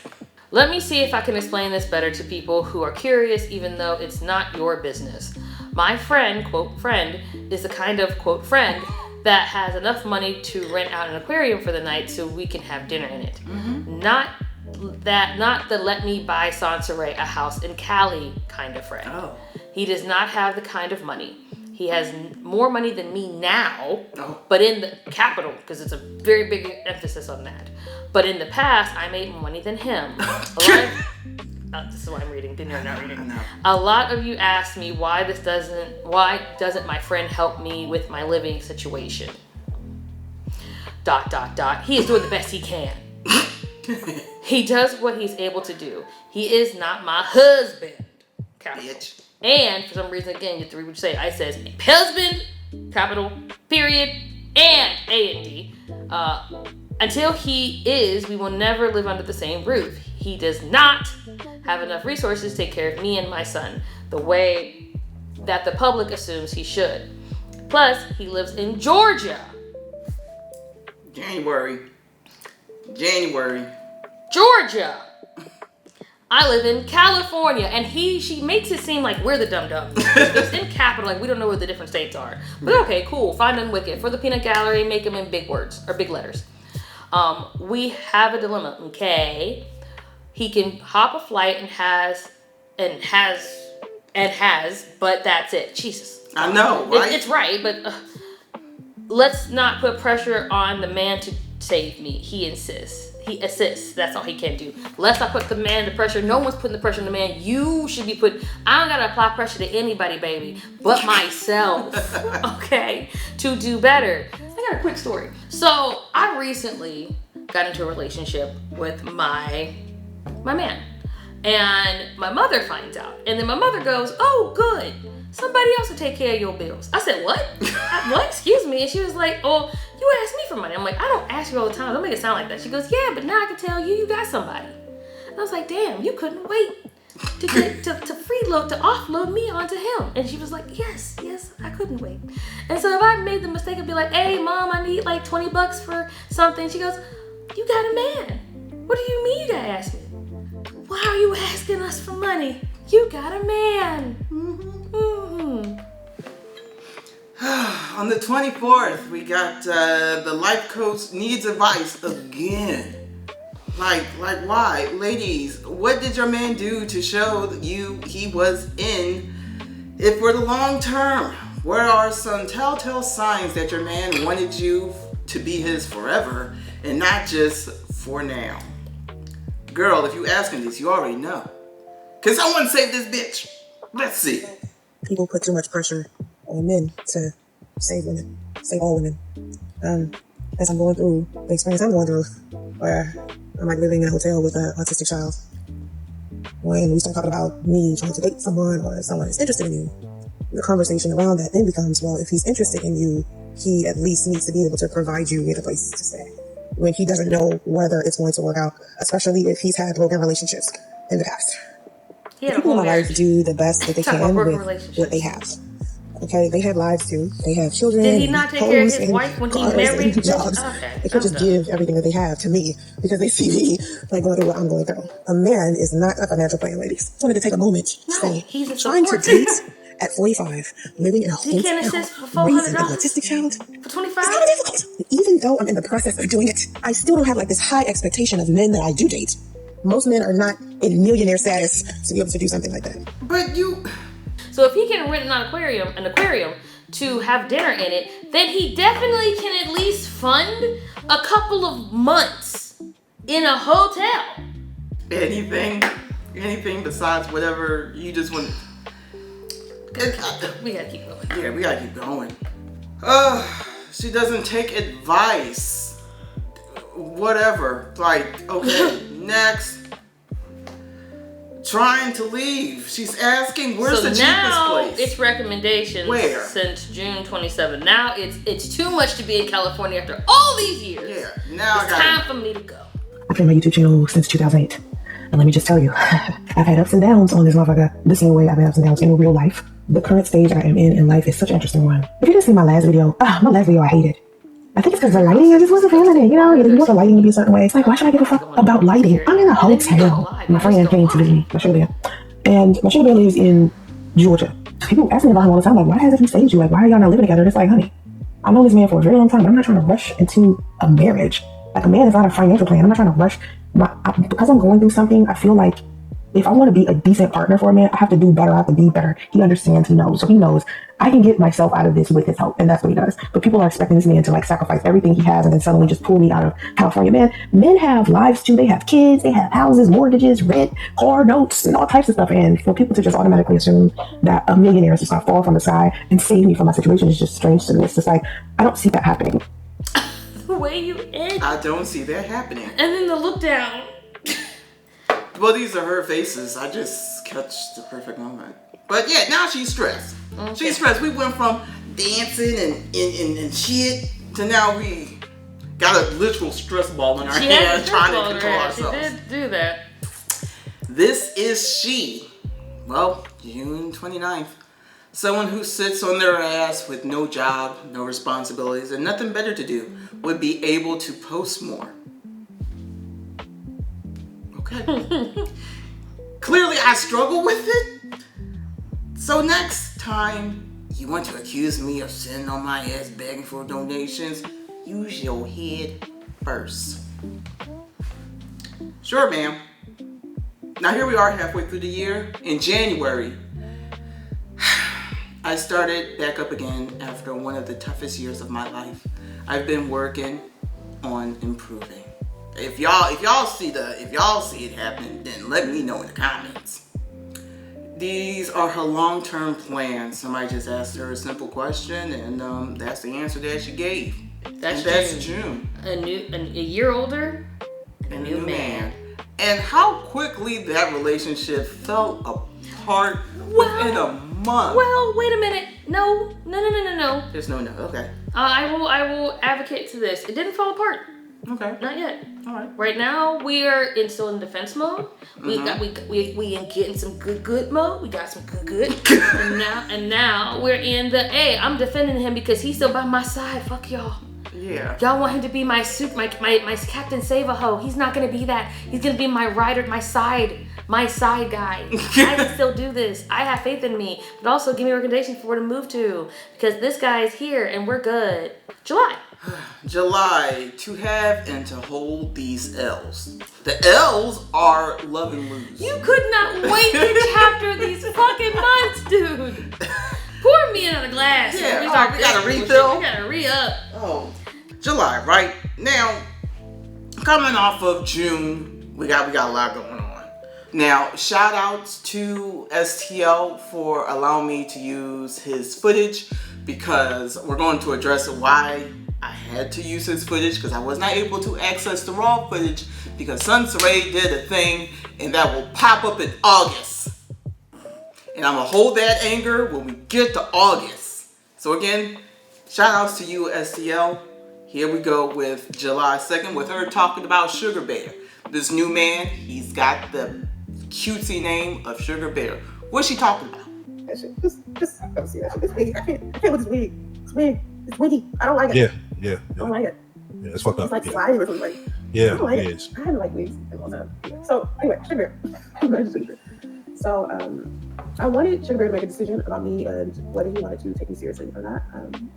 Let me see if I can explain this better to people who are curious, even though it's not your business. My friend, quote friend, is the kind of quote friend that has enough money to rent out an aquarium for the night so we can have dinner in it. Mm-hmm. Not the let me buy Soncerae a house in Cali kind of friend. Oh. He does not have the kind of money. He has more money than me now, but in the capital, because it's a very big emphasis on that. But in the past, I made more money than him. This is what I'm reading. Then you're not reading. A lot of you asked me why doesn't my friend help me with my living situation? ... He is doing the best he can. He does what he's able to do. He is not my husband. Capital. Bitch. And for some reason, again, you have to read what you say. I says husband, capital, period, and A&D. Until he is, we will never live under the same roof. He does not have enough resources to take care of me and my son the way that the public assumes he should. Plus, he lives in Georgia. January. Georgia. I live in California, and she makes it seem like we're the dum-dum. It's in capital, like we don't know where the different states are. But okay, cool. Find them wicked. For the peanut gallery, make them in big words or big letters. We have a dilemma. Okay, he can hop a flight and has, but that's it. Jesus, I know, right? It's right, but let's not put pressure on the man to save me. He insists. He assists. That's all he can do. Let's not put the man to pressure. No one's putting the pressure on the man. You should be put. I don't gotta apply pressure to anybody, baby, but myself. Okay, to do better. I got a quick story. So I recently got into a relationship with my man, and my mother finds out, and then my mother goes, "Oh, good. Somebody else will take care of your bills." I said, "What? What? Excuse me?" And she was like, "Oh, you asked me for money." I'm like, "I don't ask you all the time. Don't make it sound like that." She goes, "Yeah, but now I can tell you got somebody." And I was like, "Damn, you couldn't wait to get to offload me onto him." And she was like, "Yes, I couldn't wait." And so if I made the mistake of be like, "Hey, mom, I need like $20 for something," she goes, "You got a man. What do you mean you gotta ask me? Why are you asking us for money? You got a man." On the 24th, we got the life coach needs advice again. Like why? Ladies, what did your man do to show you he was in it for the long term? Where are some telltale signs that your man wanted you to be his forever and not just for now? Girl, if you asking this, you already know. Can someone save this bitch? Let's see. People put too much pressure on men to save women, save all women. As I'm going through the experience I'm going through, where I'm like living in a hotel with an autistic child. When we start talking about me trying to date someone or someone is interested in you, the conversation around that then becomes, well, if he's interested in you, he at least needs to be able to provide you with a place to stay. when he doesn't know whether it's going to work out, especially if he's had broken relationships in the past. He had a People in whole my life marriage. do the best that they Talk about can broken with relationships. what they have. Okay, they have lives too. They have children. Did he not take care of homes, his and wife when he cars married? and jobs. Okay, They can't just give everything that they have to me because they see me like going through what I'm going through. A man is not a financial plan, ladies. I wanted to take a moment to No, say, he's a trying to support. date at 45, living in a He can't hotel, assist for raising an $400 autistic child. for 25. It's kind of difficult. Even though I'm in the process of doing it, I still don't have like this high expectation of men that I do date. Most men are not in millionaire status to be able to do something like that. But you... So if he can rent an aquarium to have dinner in it, then he definitely can at least fund a couple of months in a hotel. Anything besides whatever you just want. We gotta keep going. Yeah, we gotta keep going. She doesn't take advice. Whatever. Like, okay, next. Trying to leave. She's asking, where's the cheapest place? It's recommendations Where? Since June 27. Now it's too much to be in California after all these years. Yeah, now it's time for me to go. I've been on my YouTube channel since 2008. And let me just tell you, I've had ups and downs on this motherfucker. The same way I've had ups and downs in real life. The current stage I am in life is such an interesting one. If you didn't see my last video I hated. I think it's because the lighting, I just wasn't feeling it. You know, you want the lighting to be a certain way. It's like, why should I give a fuck about lighting? I'm in a hotel. My friend came to visit me, my sugar bear. And my sugar bear lives in Georgia. People ask me about him all the time, like, why hasn't he stayed you? Like, why are y'all not living together? It's like, honey, I know this man for a very long time, but I'm not trying to rush into a marriage. Like, a man is not a financial plan. I'm not trying to rush. Because I'm going through something, I feel like if I want to be a decent partner for a man, I have to do better. I have to be better. He understands, he knows. So he knows I can get myself out of this with his help. And that's what he does. But people are expecting this man to like sacrifice everything he has and then suddenly just pull me out of California. Men have lives too. They have kids, they have houses, mortgages, rent, car notes, and all types of stuff. And for people to just automatically assume that a millionaire is just going to fall from the sky and save me from my situation is just strange to me. It's just like, I don't see that happening. The way you end. I don't see that happening. And then the look down. Well, these are her faces. I just catch the perfect moment. But yeah, now she's stressed. Okay. She's stressed. We went from dancing and shit to now we got a literal stress ball in our hand trying to control ourselves. She did do that. This is she. Well, June 29th. Someone who sits on their ass with no job, no responsibilities, and nothing better to do would be able to post more. Clearly I struggle with it. So next time you want to accuse me of sitting on my ass begging for donations, use your head first. Sure, ma'am. Now here we are halfway through the year. In January, I started back up again after one of the toughest years of my life. I've been working on improving. If y'all see it happening, then let me know in the comments. These are her long-term plans. Somebody just asked her a simple question, and that's the answer that she gave. That's June. A year older, and a new man. And how quickly that relationship fell apart within a month. Well, wait a minute. No. There's no. Okay. I will advocate to this. It didn't fall apart. Okay. Not yet. All right. Right now we are still in defense mode. We getting some good mode. We got some good. and now we're in the I'm defending him because he's still by my side. Fuck y'all. Yeah. Y'all want him to be my Captain Save-A-Ho. He's not gonna be that. He's gonna be my rider, my side guy. I can still do this. I have faith in me. But also give me a recommendation for where to move to. Because this guy is here and we're good. July, to have and to hold these L's. The L's are love and lose. You could not wait to chapter these fucking months, dude. Pour me another glass. Yeah, we gotta refill. We gotta re-up. Oh, July, right? Now, coming off of June, we got a lot going on. Now, shout outs to STL for allowing me to use his footage because we're going to address why I had to use his footage because I was not able to access the raw footage because Soncerae did a thing and that will pop up in August. And I'm going to hold that anger when we get to August. So again, shout outs to you, STL. here we go with July 2nd with her talking about Sugar Bear. This new man, he's got the cutesy name of Sugar Bear. What's she talking about? That shit, just I don't see that shit. It's wig. I can't with this wig. It's wig. It's wiggy. I don't like it. Yeah. I don't like it. Yeah, it's fucked up. It's like Yeah. slime or something. Like, Yeah, I don't like it it. is. I haven't liked wigs in a long time. So anyway, Sugar Bear. So I wanted Sugar Bear to make a decision about me and whether he wanted to take me seriously or not.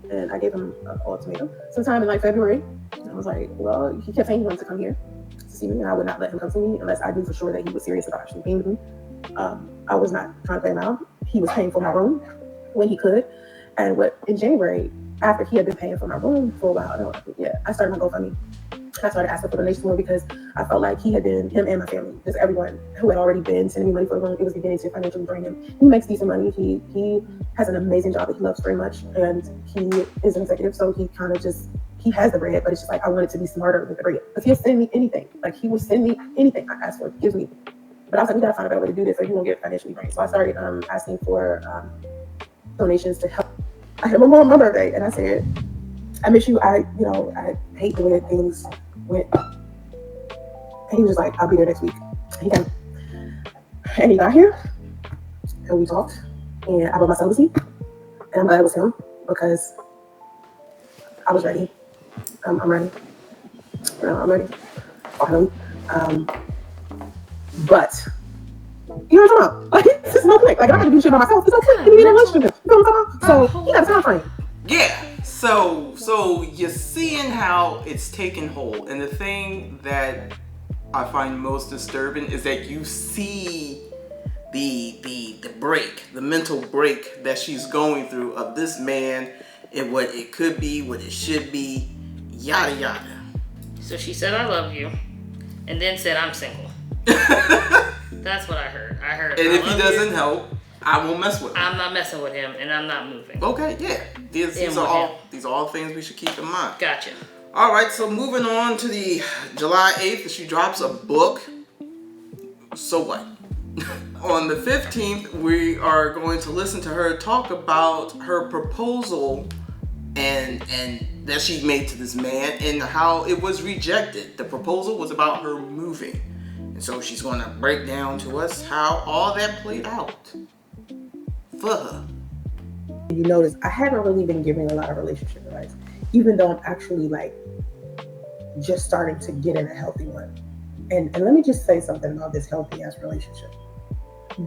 And I gave him an ultimatum sometime in like February. And I was like, well, he kept saying he wanted to come here to see me, and I would not let him come see me unless I knew for sure that he was serious about actually being with me. I was not trying to play him out. He was paying for my room when he could. And in January, after he had been paying for my room for a while, I started my GoFundMe. I started asking for donations more because I felt like him and my family, just everyone who had already been sending me money for the room, it was beginning to financially drain him. He makes decent money. He has an amazing job that he loves very much, and he is an executive, so he kind of just, he has the bread, but it's just like I wanted to be smarter with the bread. Because he'll send me anything. Like he will send me anything I ask for, gives me. But I was like, we gotta find a better way to do this or you won't get financially drained. So I started asking for donations to help. I had my birthday and I said, I miss you. I hate the way things went. And he was like, I'll be there next week. He came. And he got here and we talked and I bought myself a seat. And I'm glad it was him because I was ready. I'm ready. I'm ready. Finally. But you know what I'm talking about? Like, this is no click. Like, I don't have to do shit by myself. It's okay. You need a relationship. You know what I'm talking about? So, he got a time frame. Yeah. So you're seeing how it's taken hold. And the thing that I find most disturbing is that you see the break, the mental break that she's going through of this man and what it could be, what it should be, yada yada. So she said, I love you, and then said, I'm single. That's what I heard. And if he doesn't help, I won't mess with him. I'm not messing with him, and I'm not moving. Okay, yeah. These are all things we should keep in mind. Gotcha. All right, so moving on to the July 8th, she drops a book. So what? On the 15th, we are going to listen to her talk about her proposal and that she made to this man and how it was rejected. The proposal was about her moving. And so she's going to break down to us how all that played out for her. You notice I haven't really been giving a lot of relationship advice, even though I'm actually like just starting to get in a healthy one. And let me just say something about this healthy ass relationship.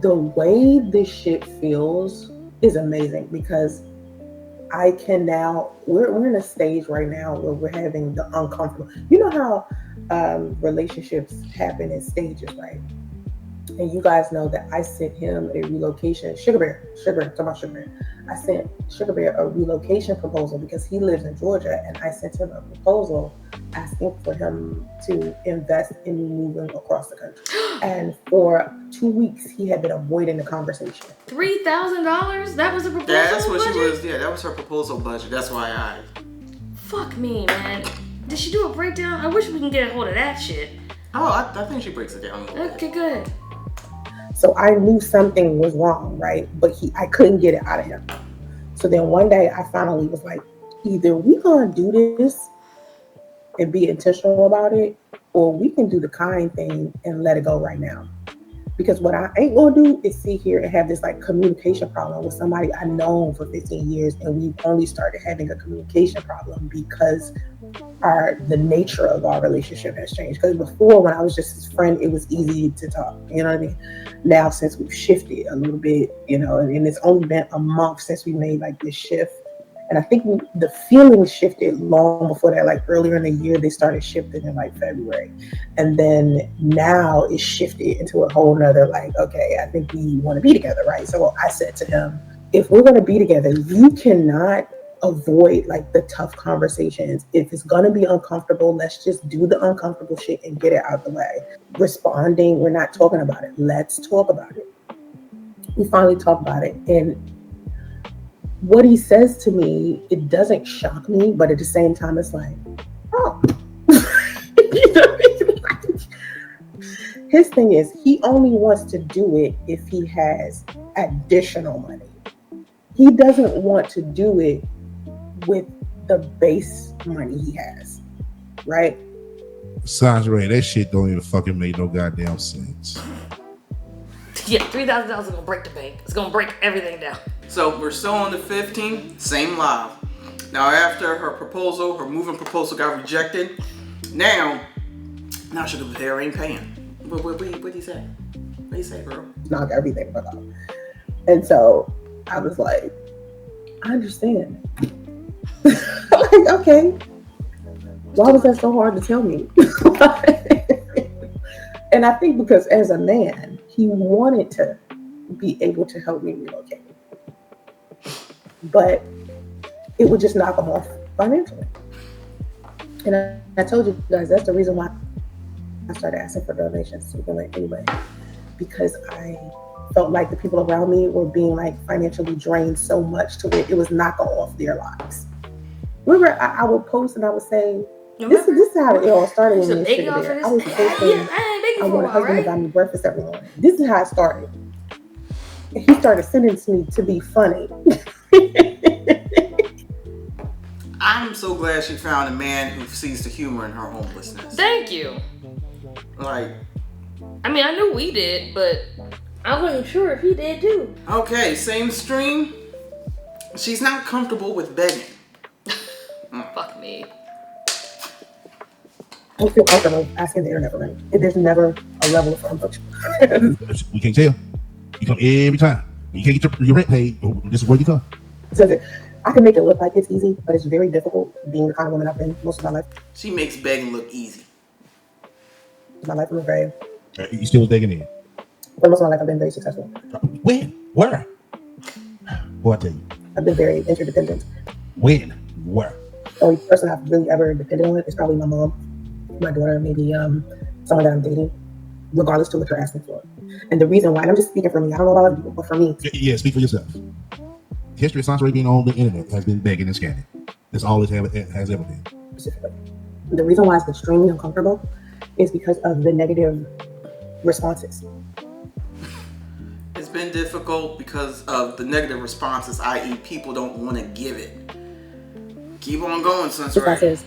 The way this shit feels is amazing because I can now, we're in a stage right now where we're having the uncomfortable. You know how relationships happen in stages, right? And you guys know that I sent him a relocation, Sugar Bear, talking about Sugar Bear. I sent Sugar Bear a relocation proposal because he lives in Georgia, and I sent him a proposal asking for him to invest in me moving across the country. And for 2 weeks, he had been avoiding the conversation. $3,000? That was a proposal That's what budget? she was, that was her proposal budget. That's why Fuck me, man. Did she do a breakdown? I wish we can get a hold of that shit. I think she breaks it down a little bit. Okay, good. So I knew something was wrong, right? But I couldn't get it out of him. So then one day I finally was like, either we gonna do this and be intentional about it, or we can do the kind thing and let it go right now. Because what I ain't gonna do is sit here and have this like communication problem with somebody I've known for 15 years, and we've only started having a communication problem because the nature of our relationship has changed. Because before, when I was just his friend, it was easy to talk. You know what I mean? Now, since we've shifted a little bit, and it's only been a month since we made like this shift. And I think the feelings shifted long before that. Like earlier in the year, they started shifting in like February. And then now it's shifted into a whole nother like, okay, I think we want to be together, right? So I said to him, if we're going to be together, you cannot avoid like the tough conversations. If it's going to be uncomfortable, let's just do the uncomfortable shit and get it out the way. Responding, we're not talking about it. Let's talk about it. We finally talked about it. And what he says to me, it doesn't shock me, but at the same time, it's like, oh. You know what I mean? His thing is, he only wants to do it if he has additional money. He doesn't want to do it with the base money he has, right? Soncerae, that shit don't even fucking make no goddamn sense. Yeah, $3,000 is gonna break the bank. It's gonna break everything down. So we're still on the 15th, same live. Now after her moving proposal got rejected, now she goes, there ain't paying. What do you say? What do you say, girl? Knock everything but off. And so I was like, I understand. Like, okay. Why was that so hard to tell me? And I think because as a man, he wanted to be able to help me relocate. But it would just knock him off financially. And I told you guys, that's the reason why I started asking for donations to begin with anyway. Because I felt like the people around me were being like financially drained so much to where it was knocking off their lives. Remember, I would post and I would say, this is how it all started with me. I was posting, I want a husband to buy me breakfast every morning. This is how it started. And he started sending to me to be funny. I'm so glad she found a man who sees the humor in her homelessness. Thank you. Like, I mean, I knew we did, but I wasn't sure if he did too. okay, same stream. She's not comfortable with begging. Fuck me. I don't feel comfortable asking the internet for money. There's never a level of comfort. We can't tell. You come every time. You can't get your rent paid. This is where you come. So I can make it look like it's easy, but it's very difficult being the kind of woman I've been most of my life. She makes begging look easy. My life was very, You still was digging in. but most of my life I've been very successful. When? Where? Boy, I tell you. I've been very interdependent. When? Where? The only person I've really ever depended on is probably my mom, my daughter, maybe someone that I'm dating, regardless to what you're asking for. And the reason why, and I'm just speaking for me, I don't know about other people, but for me. Yeah, speak for yourself. History of Soncerae being on the internet has been begging and scanning. That's all it has ever been. Specifically. The reason why it's extremely uncomfortable is because of the negative responses. It's been difficult because of the negative responses, i.e. people don't want to give it. Keep on going, Soncerae. Says,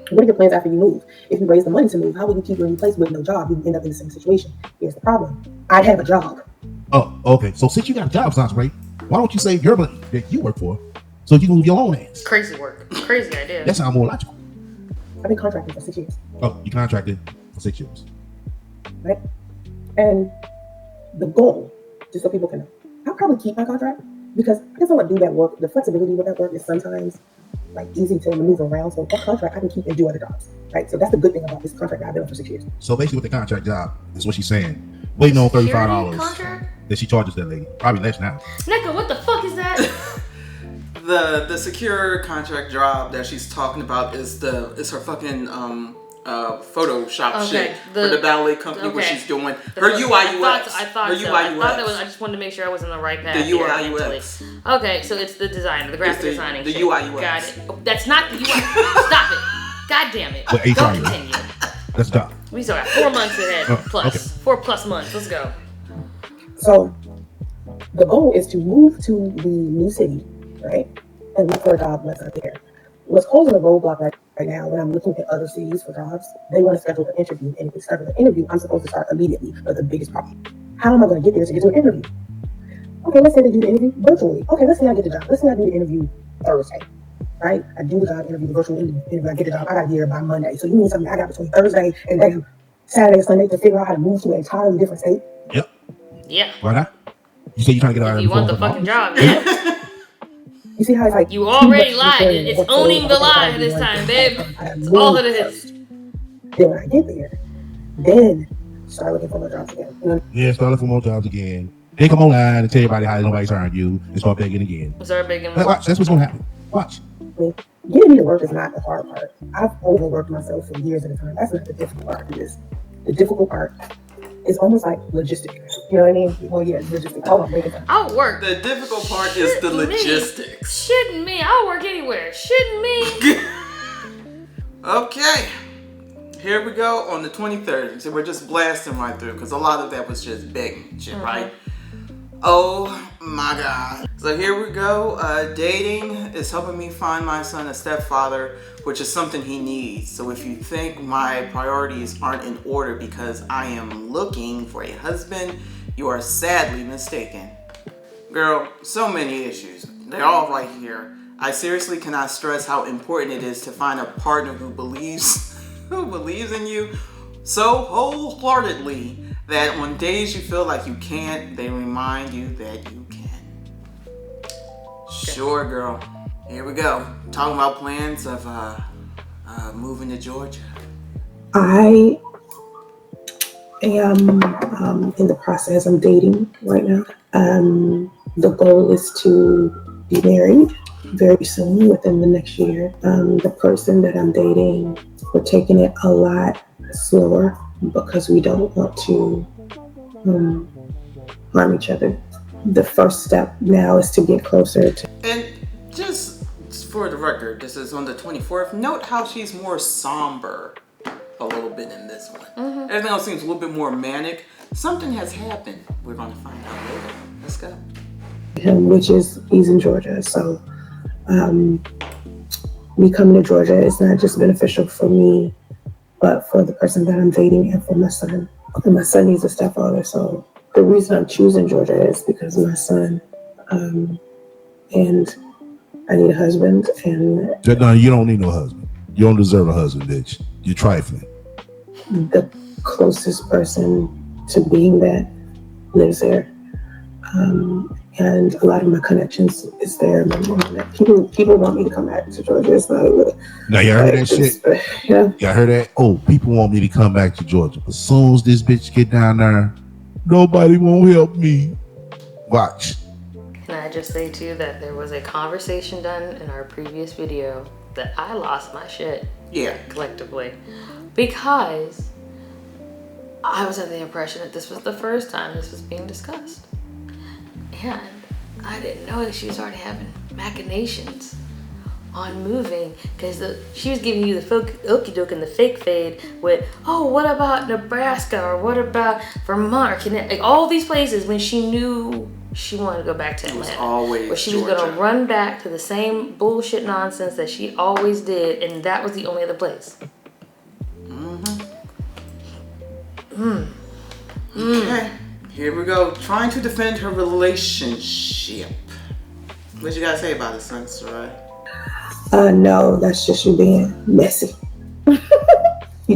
what are your plans after you move? If you raise the money to move, how will you keep your new place with no job? You end up in the same situation. Here's the problem. I have a job. Oh, okay. So since you got a job, Soncerae, why don't you save your money that you work for so you can move your own ass? Crazy work. Crazy idea. That sounds more logical. I've been contracted for 6 years. Oh, you contracted for 6 years. Right? And the goal, just so people can know, I'll probably keep my contract because I guess I want to do that work. The flexibility with that work is sometimes like easy to maneuver around. So that contract I can keep and do other jobs. Right? So that's the good thing about this contract that I've been on for 6 years. So basically with the contract job, is what she's saying. Waiting on $35 contract? that she charges that lady. Probably less now. Nika, what the fuck is that? The secure contract job that she's talking about is her fucking Photoshop shit for the ballet company where she's doing her UI UX. I thought that was. I just wanted to make sure I was in the right path. The UI UX. Okay, so it's the designer, the graphic designing. The shit. UI UX. Got it. Oh, that's not the UI. Stop it. God damn it. What, Go continue. Let's go. We still got 4 months ahead. Plus. Okay. 4+ months. Let's go. So the goal is to move to the new city, right? And look for a job that's not there. What's causing a roadblock right now when I'm looking at other cities for jobs, they want to schedule an interview. And if we start with an interview, I'm supposed to start immediately. But the biggest problem, how am I going to get there to get to an interview? Okay, let's say they do the interview virtually. Okay, let's say I get the job. Let's say I do the interview Thursday, right? I do the job interview, the virtual interview, I get the job. I got here by Monday. So you need something I got between Thursday and then Saturday and Sunday to figure out how to move to an entirely different state. Yep. Yeah. Why not? You say you're trying to get out of If you want the fucking job, yeah. You see how it's like You already lied. It's owning the lie this time, babe. It's all that it is. Then when I get there, then start looking for more jobs again. You know? Yeah, start looking for more jobs again. Then come online and tell everybody how nobody's hiring you and start begging again. Start begging. Watch, that's what's gonna happen. Watch. I mean, getting me to work is not the hard part. I've overworked myself for years at a time. That's not the difficult part of this. The difficult part is almost like logistics. You know what I mean? Well, yeah, logistics. Hold on, break it down. I'll work. The difficult part is the logistics. Shitting me. I'll work anywhere. Shitting me. Okay. Here we go on the 23rd. So we're just blasting right through because a lot of that was just begging shit, right? Oh my God. So here we go. Dating is helping me find my son a stepfather, which is something he needs. So if you think my priorities aren't in order because I am looking for a husband, you are sadly mistaken. Girl, so many issues. They're all right here. I seriously cannot stress how important it is to find a partner who believes in you so wholeheartedly that on days you feel like you can't, they remind you that you can. Sure, girl. Here we go. Talking about plans of moving to Georgia. I am in the process. I'm dating right now. The goal is to be married very soon, within the next year. The person that I'm dating, we're taking it a lot slower because we don't want to harm each other. The first step now is to get closer to. And just for the record, this is on the 24th. Note how she's more somber a little bit in this one. Everything else seems a little bit more manic. Something has happened. We're going to find out later. Let's go. Him, which is he's in Georgia, so me coming to Georgia is not just beneficial for me, but for the person that I'm dating and for my son. And my son needs a stepfather, so the reason I'm choosing Georgia is because of my son, and I need a husband. And No, you don't need no husband. You don't deserve a husband, bitch. You're trifling. the closest person to being that lives there. And a lot of my connections is there. People want me to come back to Georgia. It's not really, Now, y'all heard that shit? Yeah. Y'all heard that? Oh, people want me to come back to Georgia. But as soon as this bitch get down there, nobody won't help me. Watch. Can I just say too that there was a conversation done in our previous video that I lost my shit. Yeah. Collectively. Because I was under the impression that this was the first time this was being discussed. And I didn't know that she was already having machinations on moving, because she was giving you the okie doke and the fake fade with, oh, what about Nebraska, or what about Vermont, or Connecticut, like all these places, when she knew she wanted to go back to Atlanta. It was always where she Georgia. was going to run back to the same bullshit nonsense that she always did, and that was the only other place. Okay, here we go. Trying to defend her relationship. What you gotta say about it, Soncerae? No, that's just you being messy. You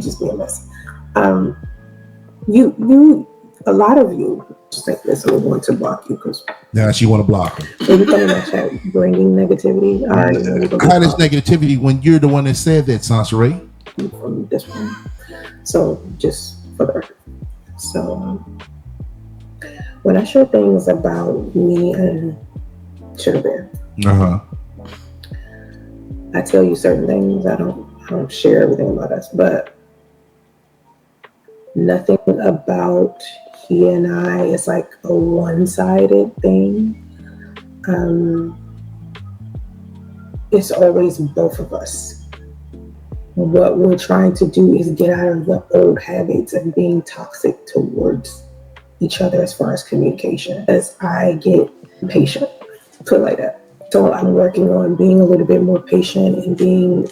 just being messy. You, a lot of you think this will want to block you because Now she want to block her. every time in my chat bringing negativity. I already know you're gonna How be does negativity when you're the one that said that, Soncerae? blocked from this one. So just for the record. So when I share things about me and Sugar Bear, I tell you certain things. I don't share everything about us, but nothing about he and I is like a one-sided thing. It's always both of us. What we're trying to do is get out of the old habits of being toxic towards each other as far as communication. As I get patient, put it like that. So I'm working on being a little bit more patient and being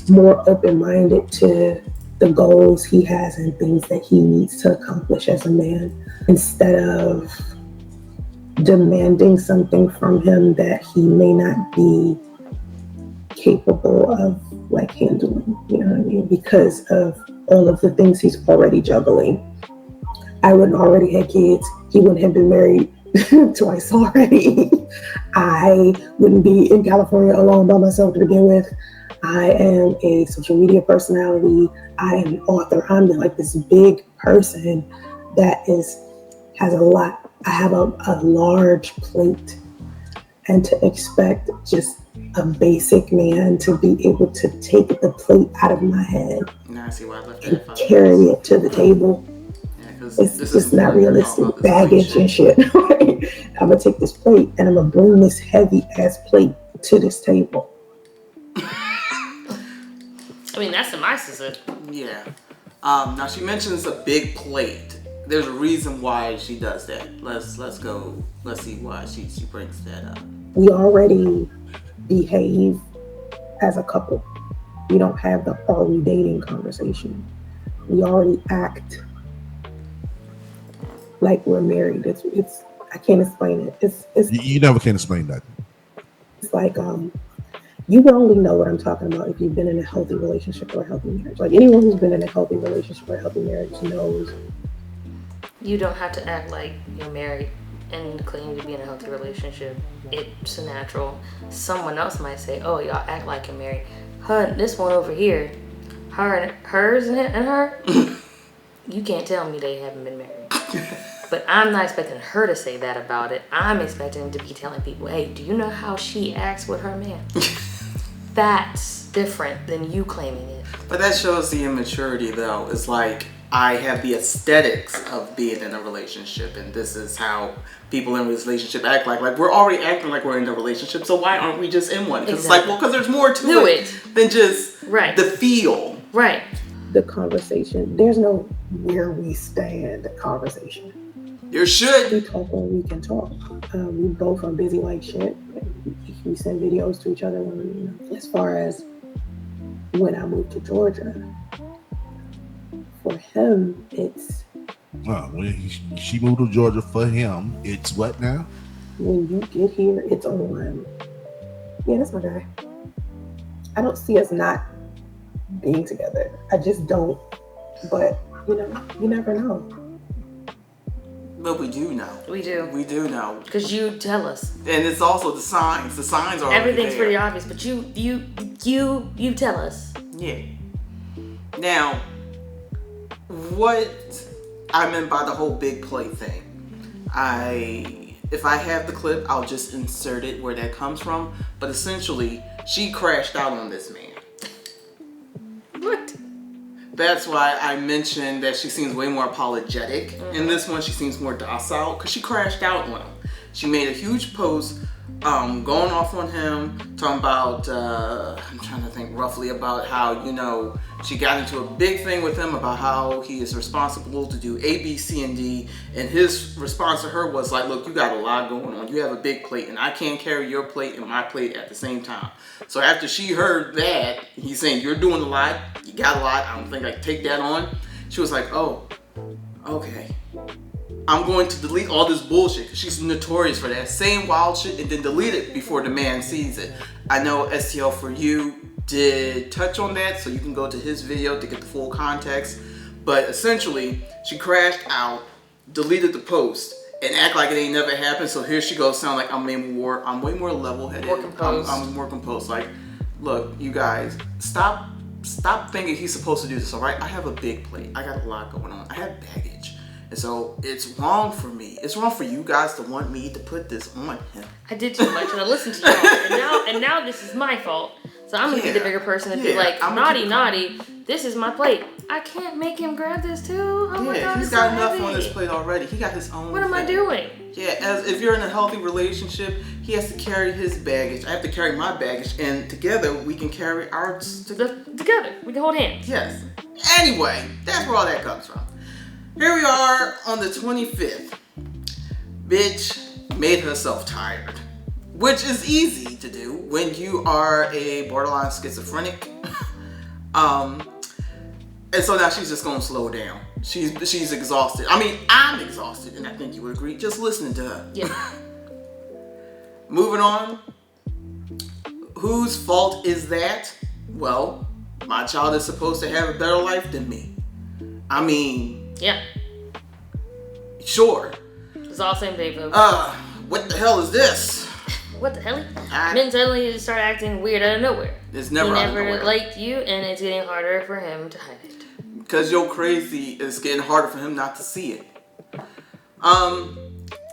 more open-minded to the goals he has and things that he needs to accomplish as a man, instead of demanding something from him that he may not be capable of like handling, you know what I mean? Because of all of the things he's already juggling. I wouldn't already have kids. He wouldn't have been married twice already. I wouldn't be in California alone by myself to begin with. I am a social media personality. I am an author. I'm like this big person that has a lot. I have a large plate, and to expect just a basic man to be able to take the plate out of my head Now I see why I left and that. carry it to the table. Yeah, It's just not realistic. Baggage and shit. I'm gonna take this plate and I'm gonna bring this heavy ass plate to this table. I mean, that's the my sister. Yeah. Now she mentions a big plate. there's a reason why she does that. Let's go. Let's see why she brings that up. We already behave as a couple. We don't have the "are we dating" conversation. We already act like we're married. It's I can't explain it. It's You never can explain that. It's like you will only know what I'm talking about if you've been in a healthy relationship or a healthy marriage. Like anyone who's been in a healthy relationship or a healthy marriage knows. You don't have to act like you're married and claim to be in a healthy relationship. It's natural. Someone else might say, "Oh, y'all act like you're married." Her, this one over here, hers and her. You can't tell me they haven't been married. But I'm not expecting her to say that about it. I'm expecting to be telling people, "Hey, do you know how she acts with her man?" That's different than you claiming it. But that shows the immaturity, though. It's like, I have the aesthetics of being in a relationship, and this is how people in a relationship act like we're already acting like we're in a relationship, so why aren't we just in one? Because It's like, well, because there's more to it than just the feel. Right. The conversation, there's no where we stand conversation. There should. We talk when we can talk. We both are busy like shit. We send videos to each other when as far as when I moved to Georgia. For him, it's... When she moved to Georgia for him, it's what now? When you get here, it's on. Yeah, that's my guy. I don't see us not being together. I just don't. But, you never know. But we do know. We do. We do know. Because you tell us. And it's also the signs. The signs are everything's there. Pretty obvious, but you tell us. Yeah. Now, what I meant by the whole big play thing, if I have the clip, I'll just insert it where that comes from. But essentially, she crashed out on this man. What? That's why I mentioned that she seems way more apologetic. In this one, she seems more docile because she crashed out on him. She made a huge post going off on him, talking about, I'm trying to think roughly about how, she got into a big thing with him about how he is responsible to do A, B, C, and D. And his response to her was like, look, you got a lot going on. You have a big plate and I can't carry your plate and my plate at the same time. So after she heard that, he's saying, you're doing a lot. You got a lot. I don't think I can take that on. She was like, oh, okay. I'm going to delete all this bullshit because she's notorious for that. Saying wild shit and then delete it before the man sees it. I know STL for You did touch on that, so you can go to his video to get the full context. But essentially, she crashed out, deleted the post, and act like it ain't never happened. So here she goes, sound like I'm way more level-headed. More composed. I'm more composed. Like, look, you guys, stop thinking he's supposed to do this, all right? I have a big plate. I got a lot going on. I have baggage. And so it's wrong for me. It's wrong for you guys to want me to put this on him. I did too much and I listened to y'all. And now this is my fault. So I'm going to be the bigger person and be like, naughty, this is my plate. I can't make him grab this too. Oh my God, he's got enough on his plate already. He got his own What am I doing? Yeah, as if you're in a healthy relationship, he has to carry his baggage. I have to carry my baggage. And together, we can carry ours together. We can hold hands. Yes. Anyway, that's where all that comes from. Here we are on the 25th. Bitch made herself tired, which is easy to do when you are a borderline schizophrenic. And so now she's just gonna slow down. She's exhausted. I mean, I'm exhausted, and I think you would agree just listening to her. Yeah. Moving on. Whose fault is that? Well, my child is supposed to have a better life than me. I mean, yeah. Sure. It's all same day, folks. What the hell is this? What the hell? Men suddenly just start acting weird out of nowhere. It's never out of nowhere. He never liked you, and it's getting harder for him to hide it. Because you're crazy, it's getting harder for him not to see it.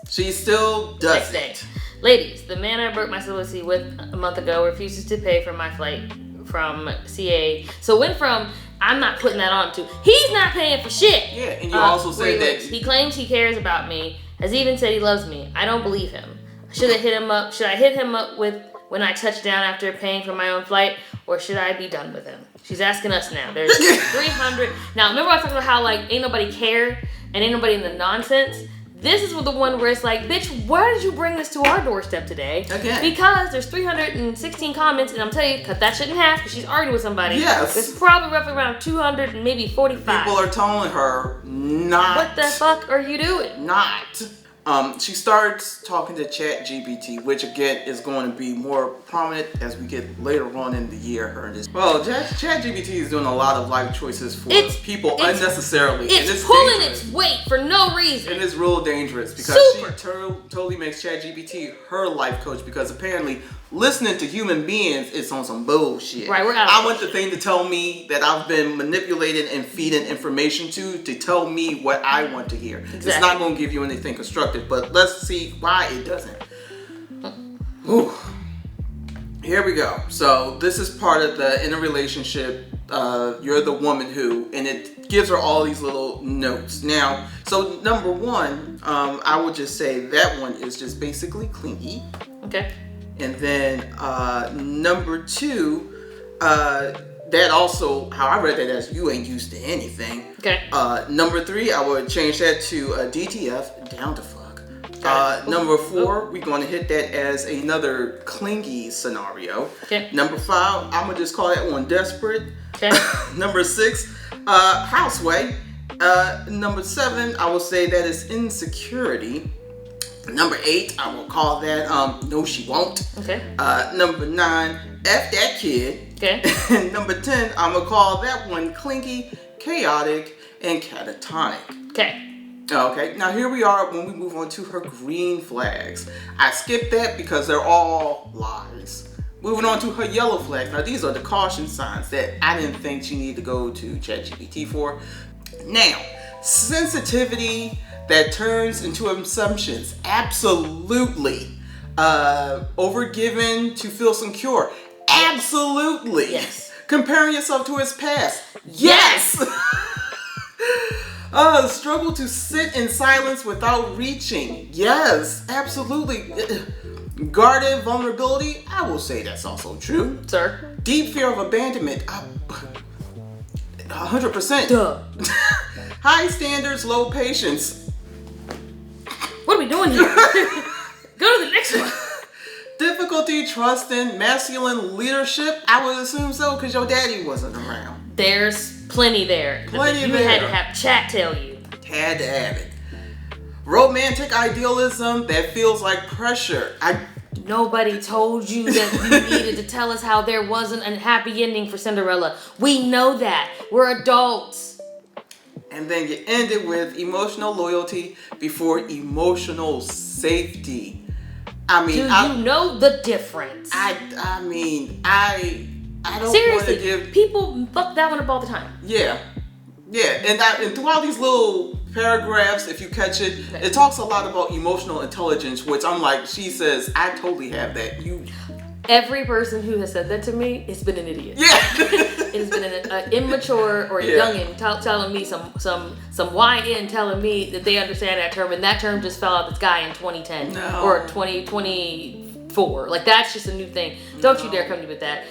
She still does it. Ladies, the man I broke my celibacy with a month ago refuses to pay for my flight from CA. So went from I'm not putting that on to he's not paying for shit. Yeah, and you also say that he claims he cares about me, has even said he loves me. I don't believe him. Should I hit him up with when I touch down after paying for my own flight, or should I be done with him? She's asking us now. There's 300. Now, remember I talked about how like ain't nobody care and ain't nobody in the nonsense. This is the one where it's like, bitch, why did you bring this to our doorstep today? Again. Because there's 316 comments, and I'm telling you, cut that shit in half because she's arguing with somebody. Yes. There's probably roughly around 200 and maybe 45. People are telling her not. What the fuck are you doing? Not. She starts talking to ChatGPT, which again is going to be more prominent as we get later on in the year. Well, ChatGPT is doing a lot of life choices for people unnecessarily. It's pulling its weight for no reason. And it's real dangerous because she totally makes ChatGPT her life coach, because apparently listening to human beings is on some bullshit. Right, we're out. I want the thing to tell me that I've been manipulated and feeding information to tell me what I want to hear. Exactly. It's not going to give you anything constructive, but let's see why it doesn't. Ooh. Here we go. So this is part of the in a relationship, you're the woman who, and it gives her all these little notes. Now, so number one, I would just say that one is just basically clingy. Okay. And then number two, that also, how I read that as you ain't used to anything. Okay. Number three, I would change that to DTF, down to fuck. Number four, we're going to hit that as another clingy scenario. Okay. Number five, I'm going to just call that one desperate. Okay. Number six, houseway. Number seven, I will say that is insecurity. Number 8, I will call that no she won't. Okay. Number 9, F that kid. Okay. And number 10, I'm gonna call that one clingy, chaotic, and catatonic. Okay. Okay, now here we are when we move on to her green flags. I skipped that because they're all lies. Moving on to her yellow flags. Now these are the caution signs that I didn't think she needed to go to ChatGPT for. Now, sensitivity that turns into assumptions. Absolutely. Overgiven to feel secure. Absolutely. Yes. Comparing yourself to his past. Yes. Struggle to sit in silence without reaching. Yes, absolutely. Guarded vulnerability. I will say that's also true. Sir. Deep fear of abandonment. 100%. Duh. High standards, low patience. What are we doing here? Go to the next one. Difficulty trusting masculine leadership. I would assume so because your daddy wasn't around. There's plenty there. Plenty you there. had to have chat tell you. Had to have it. Romantic idealism that feels like pressure. Nobody told you that you needed to tell us how there wasn't a happy ending for Cinderella. We know that. We're adults. And then you end it with emotional loyalty before emotional safety. I mean, Do you know the difference? I don't Seriously, want to give people fuck that one up all the time. Yeah, and throughout these little paragraphs, if you catch it, it talks a lot about emotional intelligence, which I'm like, she says, I totally have that. Every person who has said that to me, it's been an idiot. Yeah. It has been an immature or a youngin telling me some YN telling me that they understand that term, and that term just fell out the sky in 2010 or 2024. Like, that's just a new thing. Don't you dare come to me with that.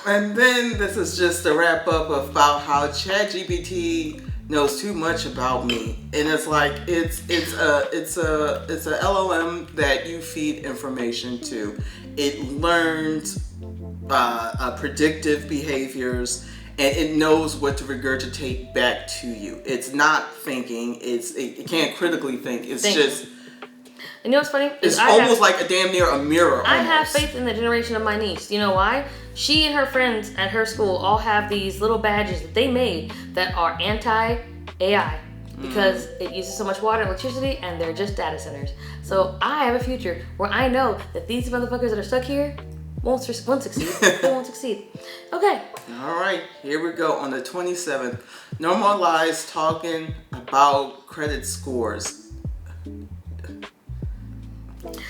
And then this is just a wrap up about how ChatGPT knows too much about me, and it's like it's a LLM that you feed information to. It learns predictive behaviors, and it knows what to regurgitate back to you. It's not thinking. It can't critically think. It's just. And you know what's funny? It's almost like a damn near a mirror. I have faith in the generation of my niece. You know why? She and her friends at her school all have these little badges that they made that are anti-AI because it uses so much water and electricity, and they're just data centers. So I have a future where I know that these motherfuckers that are stuck here won't succeed. They won't succeed. Okay. All right, here we go. On the 27th, normalize talking about credit scores.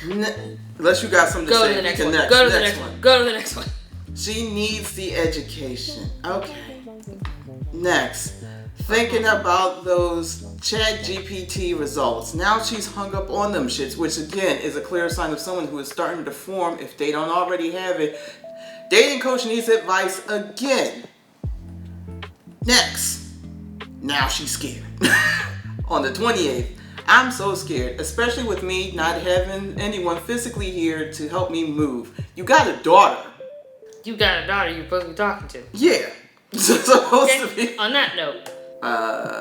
Unless you got something to say. Go to the next one. Go to the next one. Go to the next one. She needs the education. Okay. Next. Thinking about those ChatGPT results. Now she's hung up on them shits, which again is a clear sign of someone who is starting to form, if they don't already have it. Dating coach needs advice again. Next. Now she's scared. on the 28th. I'm so scared, especially with me not having anyone physically here to help me move. You got a daughter. You got a daughter you're supposed to be talking to. Yeah. Supposed to be. On that note,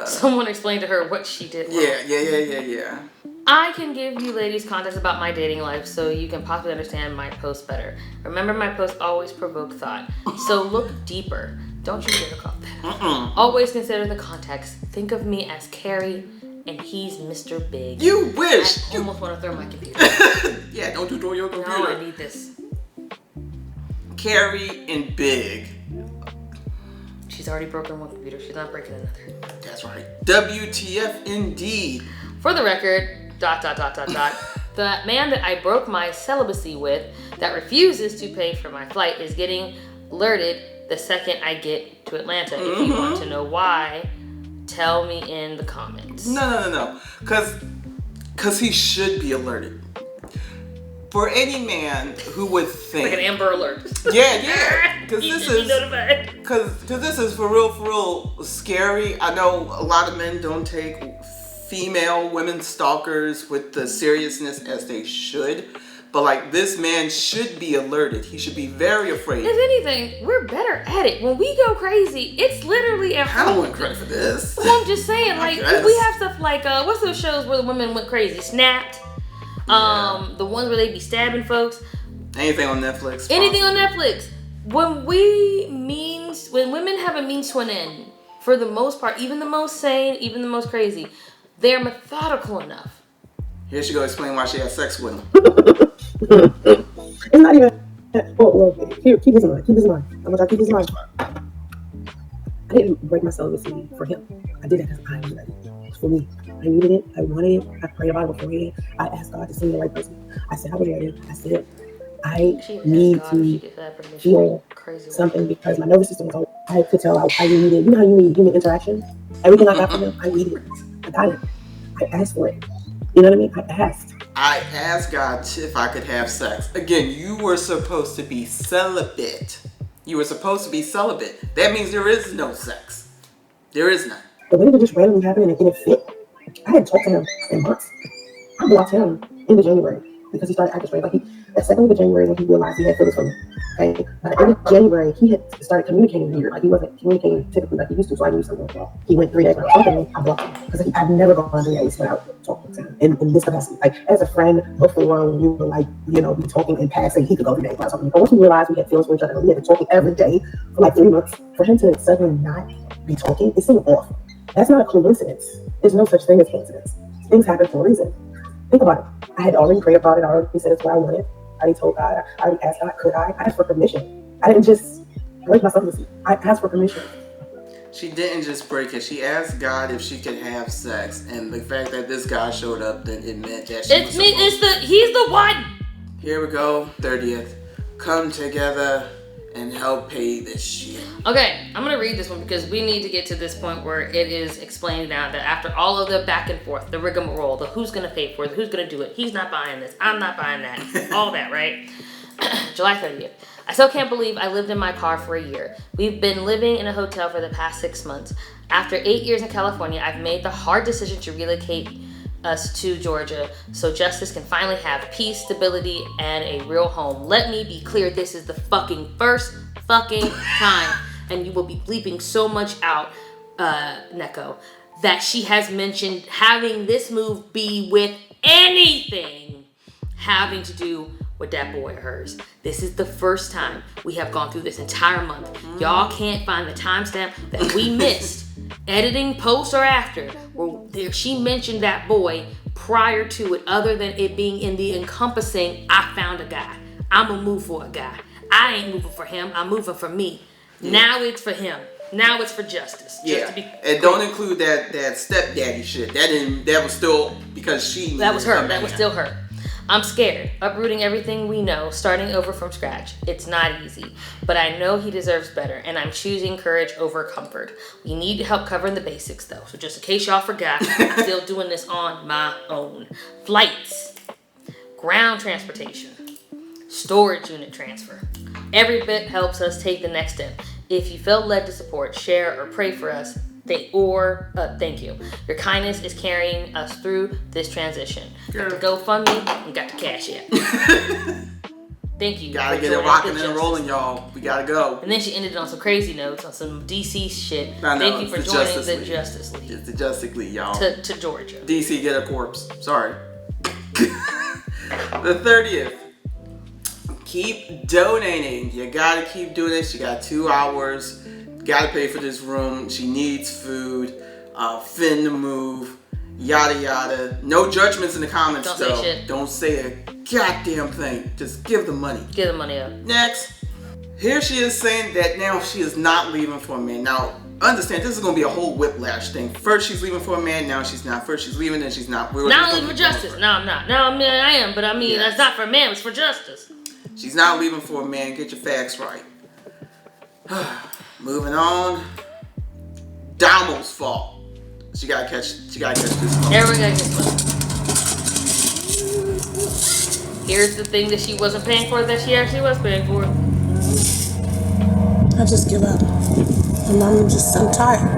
someone explained to her what she did wrong. Yeah. I can give you ladies context about my dating life so you can possibly understand my posts better. Remember, my posts always provoke thought. So look deeper. Don't you dare call that. Always consider the context. Think of me as Carrie and he's Mr. Big. You wish. I almost want to throw my computer. Yeah, don't you throw your computer. No, I need this. Carrie and Big. She's already broken one computer. She's not breaking another. That's right. WTF indeed. For the record, ... the man that I broke my celibacy with that refuses to pay for my flight is getting alerted the second I get to Atlanta. If you want to know why, tell me in the comments. No. Cause he should be alerted. For any man who would think, Like an Amber Alert. Yeah. Cause He this should be is notified. cause this is for real scary. I know a lot of men don't take female women stalkers with the seriousness as they should. But like, this man should be alerted. He should be very afraid. If anything, we're better at it. When we go crazy, it's literally a I don't want credit for this. Well, I'm just saying, like, guess. we have stuff like, what's those shows where the women went crazy? Snapped. The ones where they be stabbing folks. Anything on Netflix. Anything on Netflix. When women have a means to an end, for the most part, even the most sane, even the most crazy, they're methodical enough. Here she go explain why she had sex with him. It's not even. Well, here, keep this in mind. I'm gonna keep this in mind. I didn't break my celibacy for him. I did it because I was ready. It was for me. I needed it. I wanted it. I prayed about it beforehand. I asked God to send me the right person. I said I was ready. I said I need to feel something because my nervous system was on. I could tell I needed. You know how you need human interaction. Everything I got from him, I needed it. I got it. I asked for it. You know what I mean? I asked God if I could have sex. Again, you were supposed to be celibate. That means there is no sex. There is none. The way it just randomly happened and it didn't fit. I hadn't talked to him in months. I blocked him in January because he started acting strange. Like that second week of January when he realized he had feelings for me. Okay? By the end of January, he had started communicating weird. Like he wasn't communicating typically like he used to, so I knew something was wrong. He went 3 days without talking to me. I blocked him. Because I've never gone 3 days without talking to him in this capacity. Like as a friend, before when we were like, be talking in passing, he could go 3 days without talking to me. But once we realized we had feelings for each other and we had been talking every day for like 3 months, for him to suddenly not be talking, it seemed off. That's not a coincidence. There's no such thing as coincidence. Things happen for a reason. Think about it. I had already prayed about it. I already said it's what I wanted. I already told God. I already asked God, could I? I asked for permission. I didn't just break my celibacy. I asked for permission. She didn't just break it. She asked God if she could have sex. And the fact that this guy showed up, then it meant that He's the one. Here we go, 30th. Come together and help pay this shit. Okay, I'm gonna read this one because we need to get to this point where it is explained now that after all of the back and forth, the rigmarole, the who's gonna pay for it, who's gonna do it, he's not buying this, I'm not buying that, all that, right? July 30th. I still can't believe I lived in my car for a year. We've been living in a hotel for the past 6 months. After 8 years in California, I've made the hard decision to relocate us to Georgia so Justice can finally have peace, stability, and a real home. Let me be clear, this is the first time, and you will be bleeping so much out, Neko, that she has mentioned having this move be with anything having to do with that boy of hers. This is the first time we have gone through this entire month. Y'all can't find the timestamp that we missed, editing, post, or after, where she mentioned that boy prior to it, other than it being in the encompassing, I found a guy. I'm gonna move for a guy. I ain't moving for him, I'm moving for me. Yeah. Now it's for him. Now it's for Justice. And don't include that stepdaddy shit. That was still because she. That was her. That was still her. I'm scared, uprooting everything we know, starting over from scratch. It's not easy, but I know he deserves better, and I'm choosing courage over comfort. We need help covering the basics, though, so just in case y'all forgot, I'm still doing this on my own. Flights, ground transportation, storage unit transfer. Every bit helps us take the next step. If you felt led to support, share, or pray for us, Thank you. Your kindness is carrying us through this transition. Got to GoFundMe and got to Cash App. Thank you. Gotta get it rocking and rolling, y'all. We gotta go. And then she ended on some crazy notes, on some DC shit. Thank you for joining the Justice League. It's the Justice League, y'all. To Georgia. DC, get a corpse. Sorry. The 30th. Keep donating. You gotta keep doing this. You got 2 hours. Gotta pay for this room. She needs food. Finna move. Yada yada. No judgments in the comments. Don't though. say shit. Don't say a goddamn thing. Just give the money. Give the money up. Next. Here she is saying that now she is not leaving for a man. Now, understand, this is going to be a whole whiplash thing. First she's leaving for a man, now she's not. First she's leaving, then she's not. Now I'm leaving for justice. No, I'm not. No, I mean, I am, but I mean, that's not for a man, it's for justice. She's not leaving for a man. Get your facts right. Moving on. Damo's fault. She gotta catch this one. There we go. Here's the thing that she wasn't paying for that she actually was paying for. I just give up. And I'm tired.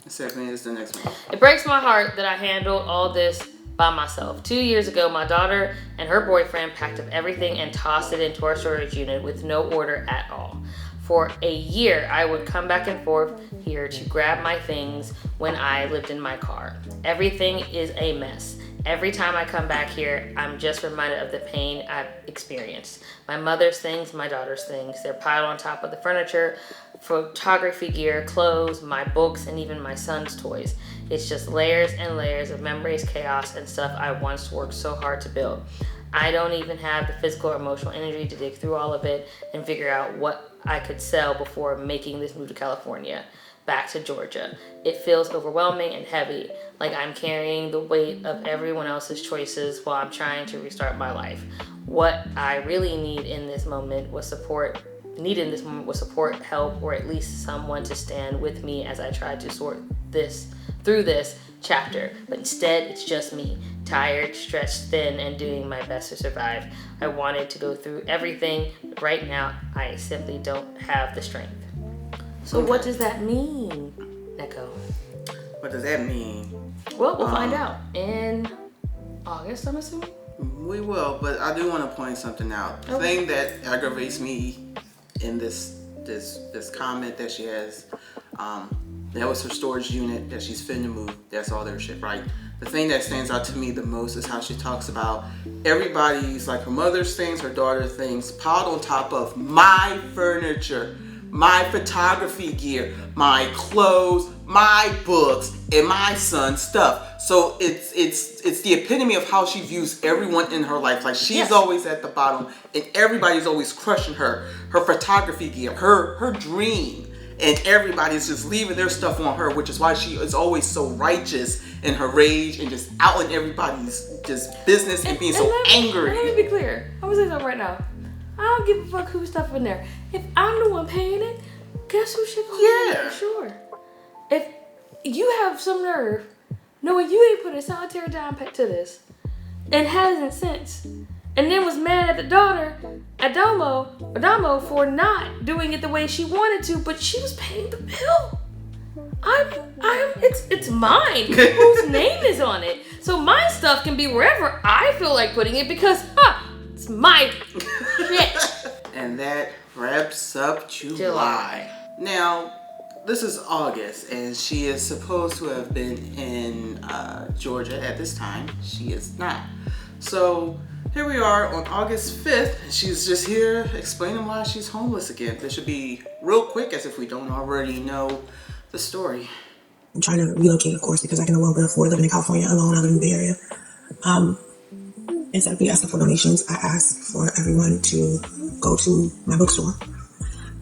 Second is the next one. It breaks my heart that I handled all this by myself. 2 years ago, my daughter and her boyfriend packed up everything and tossed it into our storage unit with no order at all. For a year, I would come back and forth here to grab my things when I lived in my car. Everything is a mess. Every time I come back here, I'm just reminded of the pain I've experienced. My mother's things, my daughter's things, they're piled on top of the furniture, photography gear, clothes, my books, and even my son's toys. It's just layers and layers of memories, chaos, and stuff I once worked so hard to build. I don't even have the physical or emotional energy to dig through all of it and figure out what I could sell before making this move to California, back to Georgia. It feels overwhelming and heavy, like I'm carrying the weight of everyone else's choices while I'm trying to restart my life. What I really need in this moment was support, help, or at least someone to stand with me as I try to sort through this chapter. But instead, it's just me, tired, stretched thin, and doing my best to survive. I wanted to go through everything, but right now, I simply don't have the strength. So what does that mean, Neko? What does that mean? Well, we'll find out in August, I'm assuming. We will, but I do want to point something out. The thing that aggravates me in this comment that she has, that was her storage unit that she's finna move. That's all their shit, right? The thing that stands out to me the most is how she talks about everybody's, like her mother's things, her daughter's things, piled on top of my furniture, my photography gear, my clothes, my books, and my son's stuff. So it's the epitome of how she views everyone in her life. Like she's always at the bottom, and everybody's always crushing her photography gear, her dream, and everybody's just leaving their stuff on her, which is why she is always so righteous in her rage and just out in everybody's just business and being so angry. Let me be clear. I'm gonna say something right now. I don't give a fuck who's stuff in there. If I'm the one paying it, guess who shit gonna pay it for sure. If you have some nerve, knowing you ain't put a solitary dime to this, and hasn't since, and then was mad at the daughter, Adamo, for not doing it the way she wanted to, but she was paying the bill. It's mine. Whose name is on it? So my stuff can be wherever I feel like putting it because, it's my shit. And that wraps up July. Now, this is August, and she is supposed to have been in Georgia at this time. She is not. So here we are on August 5th, and she's just here explaining why she's homeless again. This should be real quick, as if we don't already know the story. I'm trying to relocate, of course, because I can no longer afford living in California alone. I live in the Bay Area. Instead of me asking for donations, I asked for everyone to go to my bookstore.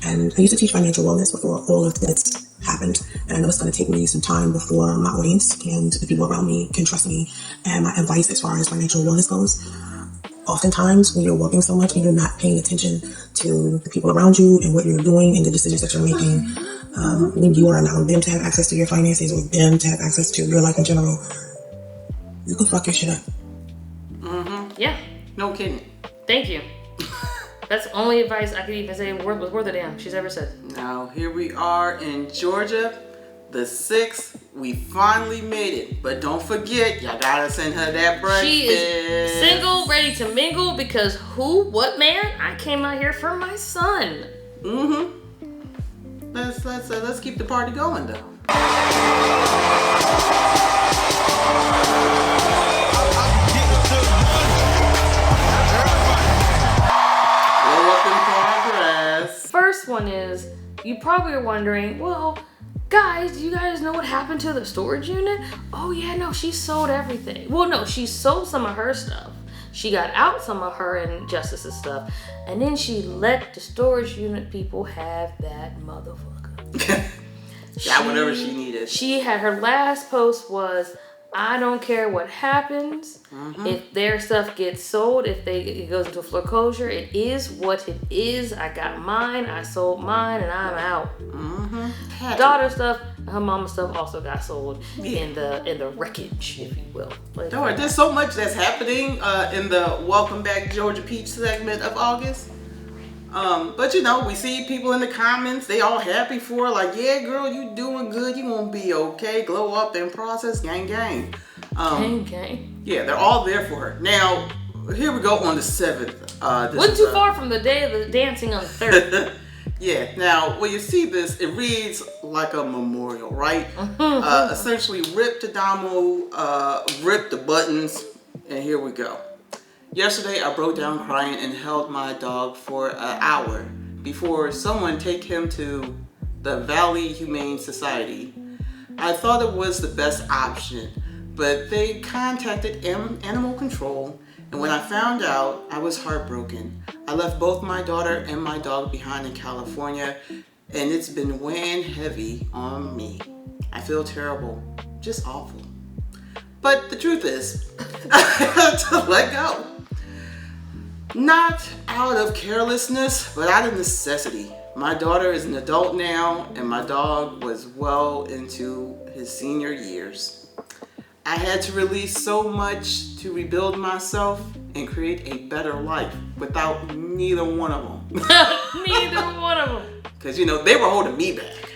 And I used to teach financial wellness before all of this happened. And I know it's going to take me some time before my audience and the people around me can trust me. And my advice as far as financial wellness goes, oftentimes when you're working so much and you're not paying attention to the people around you and what you're doing and the decisions that you're making, when you are allowing them to have access to your finances or them to have access to your life in general, you can fuck your shit up. Yeah. No kidding. Thank you. That's the only advice I could even say was worth a damn she's ever said. Now, here we are in Georgia, the 6th. We finally made it. But don't forget, y'all gotta send her that breakfast. She is single, ready to mingle, because what man? I came out here for my son. Mm-hmm. Let's keep the party going, though. First one is, you probably are wondering, well, guys, do you guys know what happened to the storage unit? Oh yeah, no, she sold everything. Well, no, she sold some of her stuff. She got out some of her and Justice's stuff, and then she let the storage unit people have that motherfucker. Got whatever she needed. She had, her last post was, I don't care what happens. If their stuff gets sold, if it goes into foreclosure, it is what it is. I got mine, I sold mine, and I'm out. Daughter stuff, her mama stuff also got sold in the wreckage, if you will. There's so much that's happening in the Welcome Back Georgia Peach segment of August. But you know, we see people in the comments, they all happy for her, like, yeah, girl, you doing good, you gonna be okay, glow up and process, gang, gang. Gang, gang. Yeah, they're all there for her. Now, here we go on the 7th. Wasn't too far from the day of the dancing on the 3rd. Yeah, now, when you see this, it reads like a memorial, right? Essentially, rip the Damo, rip the buttons, and here we go. Yesterday, I broke down crying and held my dog for an hour before someone take him to the Valley Humane Society. I thought it was the best option, but they contacted animal control, and when I found out, I was heartbroken. I left both my daughter and my dog behind in California, and it's been weighing heavy on me. I feel terrible, just awful. But the truth is, I had to let go. Not out of carelessness, but out of necessity. My daughter is an adult now, and my dog was well into his senior years. I had to release so much to rebuild myself and create a better life without neither one of them. Neither one of them. Because, you know, they were holding me back.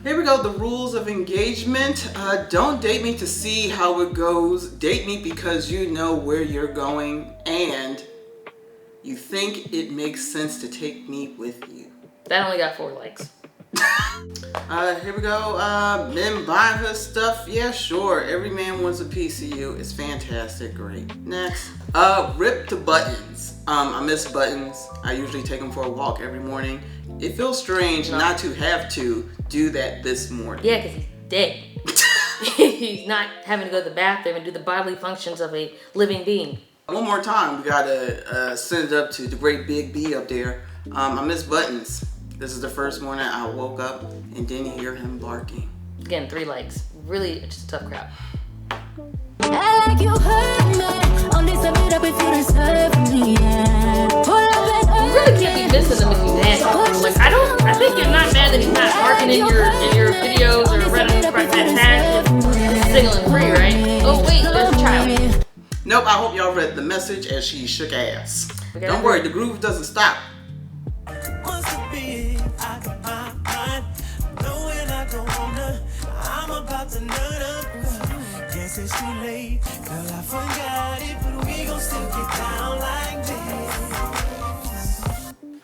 Here we go, the rules of engagement. Don't date me to see how it goes. Date me because you know where you're going and you think it makes sense to take me with you. That only got 4 likes. Here we go. Men buying her stuff. Yeah, sure. Every man wants a piece of you. It's fantastic. Great. Next. Rip the buttons. I miss buttons. I usually take them for a walk every morning. It feels strange not to have to do that this morning. Yeah, because he's dead. He's not having to go to the bathroom and do the bodily functions of a living being. One more time, we gotta send it up to the great big B up there. I miss buttons. This is the first morning I woke up and didn't hear him barking. Again, 3 likes. Really, just a tough crowd. I like you hurt me. Only sum it up if you deserve me. You really can't be missing them if you dance. Like, I think you're not mad that he's not barking in your videos or running that singling free, right? Oh wait, there's a child. Nope, I hope y'all read the message as she shook ass. Don't worry, the groove doesn't stop.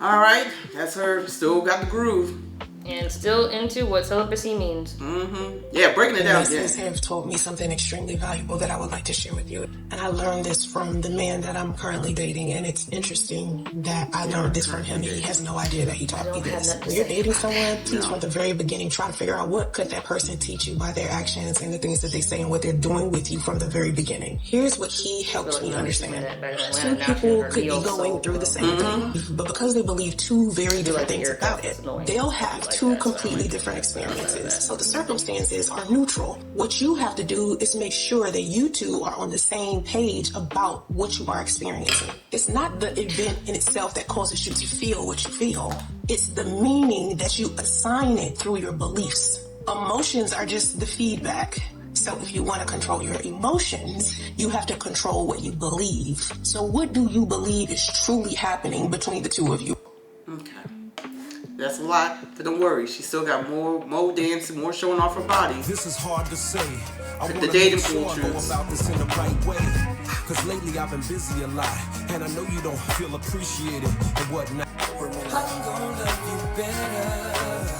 Alright, that's her. Still got the groove. And still into what celibacy means. Mm-hmm. Yeah, breaking it down. Lessons have taught me something extremely valuable that I would like to share with you. And I learned this from the man that I'm currently dating. And it's interesting that I learned this from him. He has no idea that he taught me this. When you're dating someone, please from the very beginning try to figure out what could that person teach you by their actions and the things that they say and what they're doing with you from the very beginning. Here's what he helped me understand. 2 people could be going through the same thing, but because they believe 2 very different things about it, they'll have 2 completely different experiences. So the circumstances are neutral. What you have to do is make sure that you 2 are on the same page about what you are experiencing. It's not the event in itself that causes you to feel what you feel. It's the meaning that you assign it through your beliefs. Emotions are just the feedback. So if you want to control your emotions, you have to control what you believe. So what do you believe is truly happening between the two of you? Okay. That's a lot, but don't worry. She still got more dancing, more showing off her body. This is hard to say. I The wanna dating make sure pool I go truths. about this in the right way. Cause lately I've been busy a lot, and I know you don't feel appreciated and whatnot. I'm gonna love you better.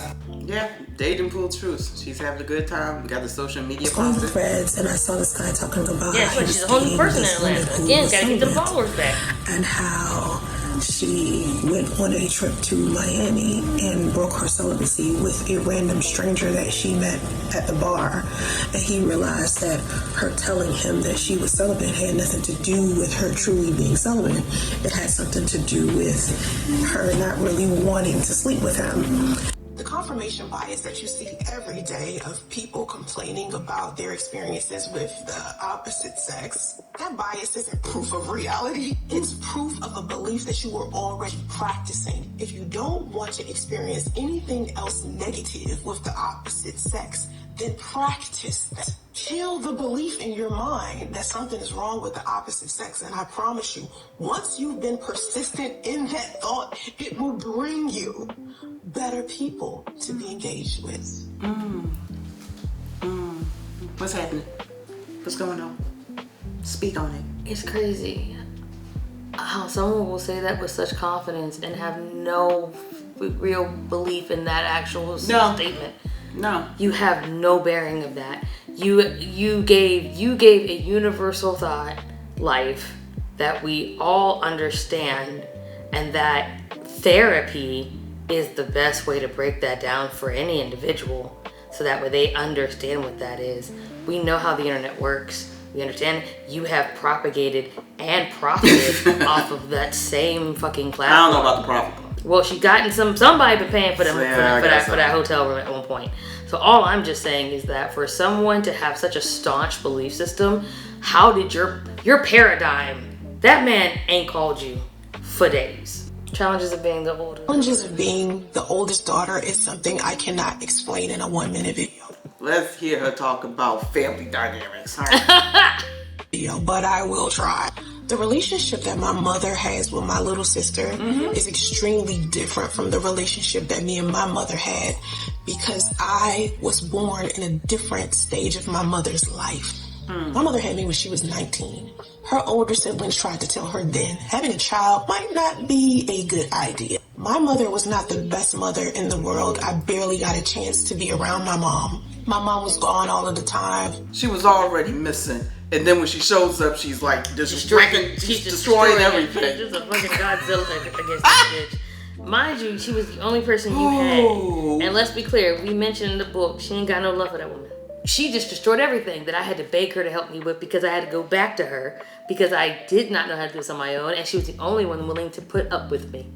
Yeah, dating pool truths. She's having a good time. We got the social media On the popping. threads, and I saw this guy talking about Yeah, how but she's a whole new person in Atlanta. Again, gotta get them followers back. and how she went on a trip to Miami and broke her celibacy with a random stranger that she met at the bar. And he realized that her telling him that she was celibate had nothing to do with her truly being celibate. It had something to do with her not really wanting to sleep with him. The confirmation bias that you see every day of people complaining about their experiences with the opposite sex, that bias isn't proof of reality. It's proof of a belief that you were already practicing. If you don't want to experience anything else negative with the opposite sex, then practice that. Kill the belief in your mind that something is wrong with the opposite sex. And I promise you, once you've been persistent in that thought, it will bring you better people to be engaged with. What's happening? What's going on? Speak on it. It's crazy how someone will say that with such confidence and have no real belief in that actual statement. No. You have no bearing of that. You gave a universal thought life that we all understand, and that therapy is the best way to break that down for any individual, so that way they understand what that is. We know how the internet works. We understand you have propagated and profited off of that same fucking platform. I don't know about the profit. Well, she gotten somebody been paying for them Yeah, for that hotel room at one point. So all I'm just saying is that for someone to have such a staunch belief system, how did your paradigm? That man ain't called you for days. Challenges of being the older. Challenges of being the oldest daughter is something I cannot explain in a 1-minute video. Let's hear her talk about family dynamics. But I will try. The relationship that my mother has with my little sister is extremely different from the relationship that me and my mother had, because I was born in a different stage of my mother's life. My mother had me when she was 19. Her older siblings tried to tell her then having a child might not be a good idea. My mother was not the best mother in the world. I barely got a chance to be around my mom. My mom was gone all of the time. She was already missing. And then when she shows up, she's like she's destroying everything. Just a fucking Godzilla against this bitch. Mind you, she was the only person you had. And let's be clear, we mentioned in the book, she ain't got no love for that woman. She just destroyed everything that I had to beg her to help me with, because I had to go back to her because I did not know how to do this on my own, and she was the only one willing to put up with me.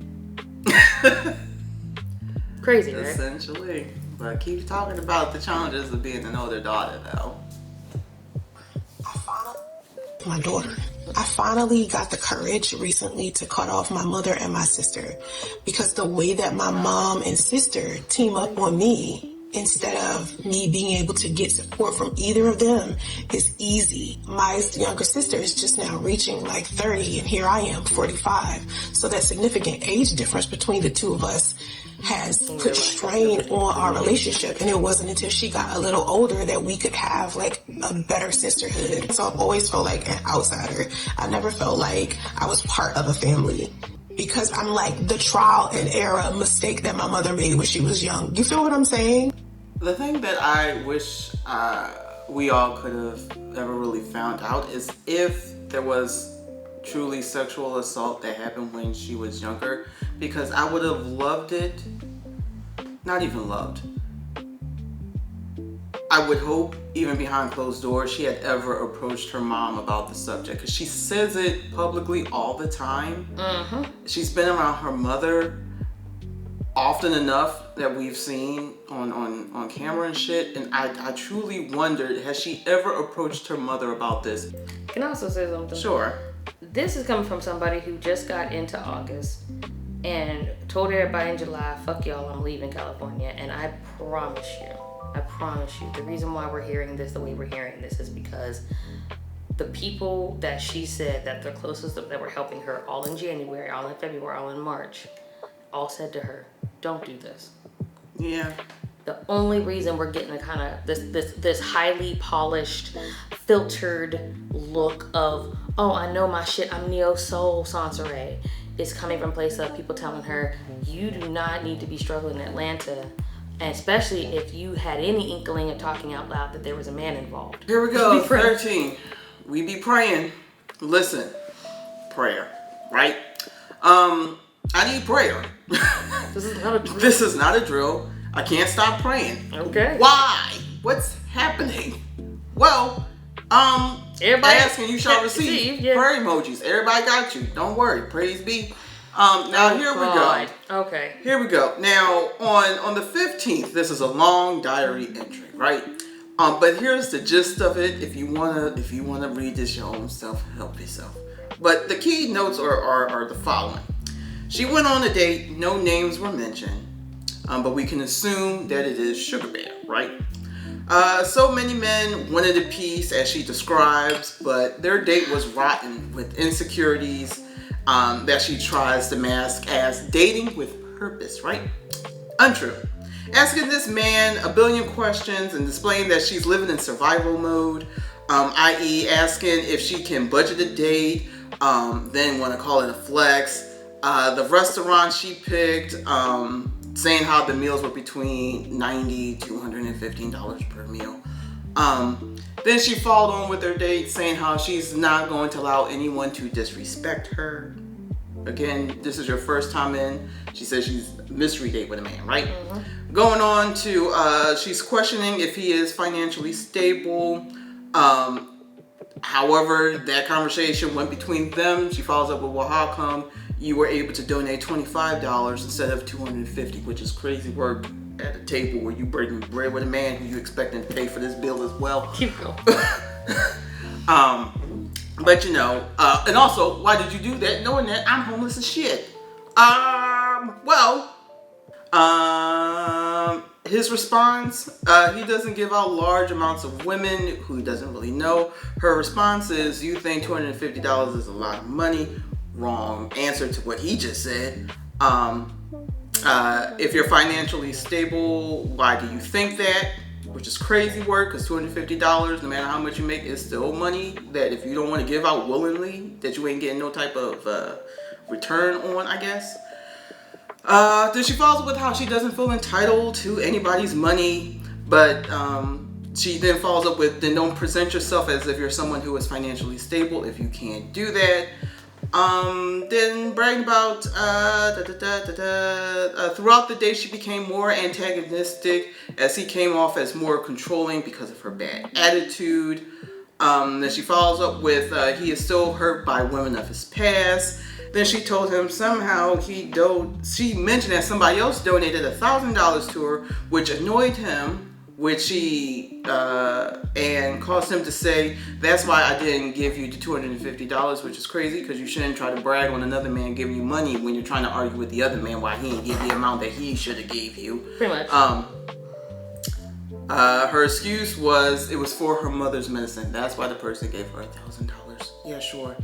Crazy, right? Essentially. But keep talking about the challenges of being an older daughter, though. My daughter. I finally got the courage recently to cut off my mother and my sister, because the way that my mom and sister team up on me, instead of me being able to get support from either of them, is easy. My younger sister is just now reaching like 30, and here I am, 45. So that significant age difference between the two of us has put strain on our relationship, and it wasn't until she got a little older that we could have like a better sisterhood. So I've always felt like an outsider. I never felt like I was part of a family, because I'm like the trial and error mistake that my mother made when she was young. You feel what I'm saying? The thing that I wish we all could have ever really found out is if there was truly sexual assault that happened when she was younger, because I would have loved it. Not even loved. I would hope, even behind closed doors, she had ever approached her mom about the subject, because she says it publicly all the time. She's been around her mother often enough that we've seen on camera and shit, and I truly wondered, has she ever approached her mother about this? Can I also say something? Sure. This is coming from somebody who just got into August and told everybody in July, fuck y'all, I'm leaving California. And I promise you, I promise you, the reason why we're hearing this the way we're hearing this is because the people that she said that the closest that were helping her, all in January, all in February, all in March, all said to her, don't do this. Yeah. The only reason we're getting a kind of this highly polished, filtered look of, oh, I know my shit, I'm neo soul Soncerae, is coming from a place of people telling her, you do not need to be struggling in Atlanta, and especially if you had any inkling of talking out loud that there was a man involved. Here we go, 13. We be praying. Listen, prayer, right? I need prayer. This is not a drill. This is not a drill. I can't stop praying. Okay. Why? What's happening? Well, everybody asking you shall receive. Yeah. Prayer emojis. Everybody got you. Don't worry. Praise be. Now here we go. Okay. Here we go. Now on the 15th, this is a long diary entry, right? But here's the gist of it. If you wanna read this your own self, help yourself. But the key notes are the following. She went on a date. No names were mentioned, but we can assume that it is Sugar Bear, right? So many men wanted a piece, as she describes, but their date was rotten with insecurities that she tries to mask as dating with purpose, right? Untrue. Asking this man a billion questions and displaying that she's living in survival mode, i.e. asking if she can budget a date, then want to call it a flex. The restaurant she picked, saying how the meals were between $90 to $115 per meal. Then she followed on with her date, saying how she's not going to allow anyone to disrespect her. Again, this is your first time in. She says she's a mystery date with a man, right? Mm-hmm. Going on to, she's questioning if he is financially stable. However, that conversation went between them. She follows up with, well, how come you were able to donate $25 instead of $250, which is crazy work at a table where you breaking bread with a man who you expecting to pay for this bill as well. Keep going. But and also, why did you do that knowing that I'm homeless as shit? His response, he doesn't give out large amounts of women who he doesn't really know. Her response is, you think $250 is a lot of money? Wrong answer to what he just said. If you're financially stable, why do you think that? Which is crazy work, because $250, no matter how much you make, is still money that if you don't want to give out willingly, that you ain't getting no type of return on, I guess. Then she follows with how she doesn't feel entitled to anybody's money, but she then follows up with, then don't present yourself as if you're someone who is financially stable if you can't do that. Then bragging about throughout the day she became more antagonistic as he came off as more controlling because of her bad attitude. Then she follows up with he is still hurt by women of his past. Then she told him somehow she mentioned that somebody else donated $1,000 to her, which annoyed him, which he and caused him to say, that's why I didn't give you the $250, which is crazy because you shouldn't try to brag on another man giving you money when you're trying to argue with the other man why he didn't give the amount that he should have gave you. Pretty much. Her excuse was it was for her mother's medicine. That's why the person gave her $1,000. Yeah, sure.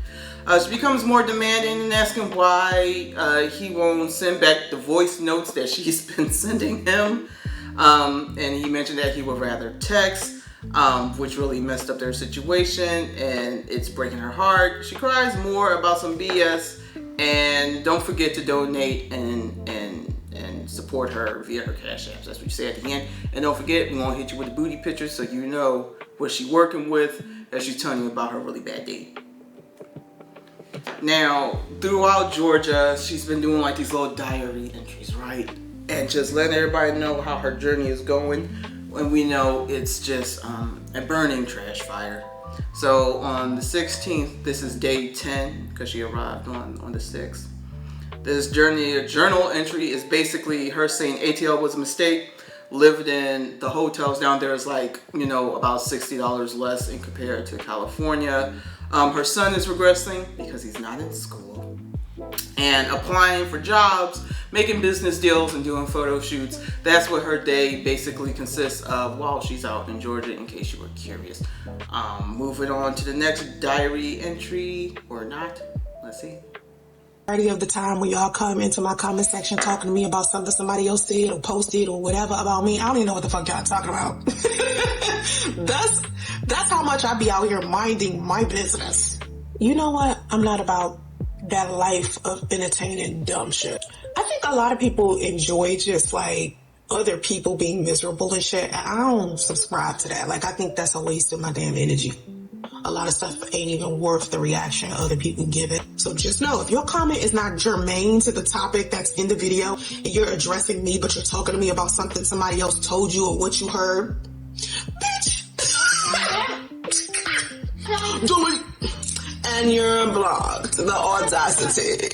She becomes more demanding and asking why he won't send back the voice notes that she's been sending him. And he mentioned that he would rather text, which really messed up their situation, and it's breaking her heart. She cries more about some BS, and don't forget to donate and support her via her Cash Apps. That's what you say at the end. And don't forget, we're gonna hit you with the booty pictures so you know what she's working with as she's telling you about her really bad date. Now, throughout Georgia, she's been doing like these little diary entries, right? And just letting everybody know how her journey is going. And we know it's just a burning trash fire. So on the 16th, this is day 10, because she arrived on the 6th. This journal entry is basically her saying ATL was a mistake. Lived in the hotels down there is like, about $60 less in compared to California. Her son is regressing because he's not in school. and applying for jobs, making business deals, and doing photo shoots. That's what her day basically consists of while she's out in Georgia, in case you were curious. Moving on to the next diary entry, or not. Let's see. Majority of the time when y'all come into my comment section talking to me about something somebody else said or posted or whatever about me, I don't even know what the fuck y'all talking about. That's how much I be out here minding my business. You know what? I'm not about that life of entertaining dumb shit. I think a lot of people enjoy just like other people being miserable and shit. I don't subscribe to that. Like, I think that's a waste of my damn energy. A lot of stuff ain't even worth the reaction other people give it. So just know, if your comment is not germane to the topic that's in the video and you're addressing me, but you're talking to me about something somebody else told you or what you heard, bitch, delete. And you're blocked. The audacity.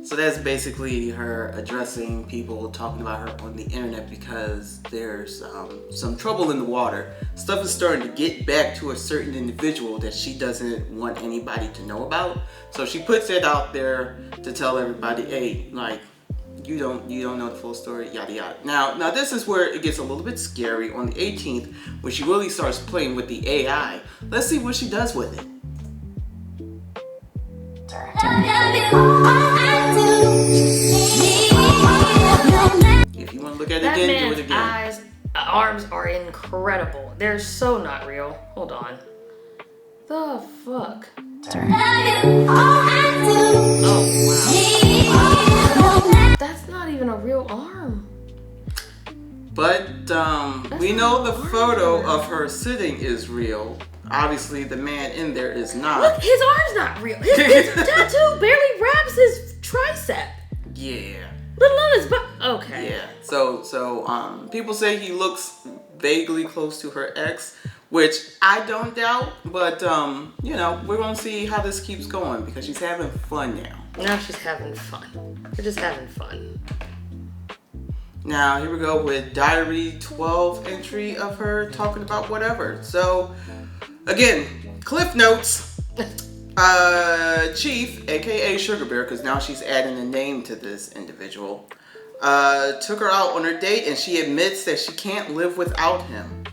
So that's basically her addressing people talking about her on the internet because there's some trouble in the water. Stuff is starting to get back to a certain individual that she doesn't want anybody to know about. So she puts it out there to tell everybody, hey, like, you don't know the full story, yada yada. Now this is where it gets a little bit scary on the 18th when she really starts playing with the AI. Let's see what she does with it. If you want to look at it again, do it again. Arms are incredible. They're so not real. Hold on. The fuck? Oh wow. That's not even a real arm. But we know the photo of her sitting is real. Obviously, the man in there is not. Look, his arm's not real. His tattoo barely wraps his tricep. Yeah. Let alone his butt. Okay. Yeah. So people say he looks vaguely close to her ex, which I don't doubt. But you know, we're gonna see how this keeps going because she's having fun now. Now she's having fun. They're just having fun. Now here we go with diary 12 entry of her talking about whatever. So. Again, Cliff Notes, Chief, aka Sugar Bear, because now she's adding a name to this individual, took her out on her date and she admits that she can't live without him.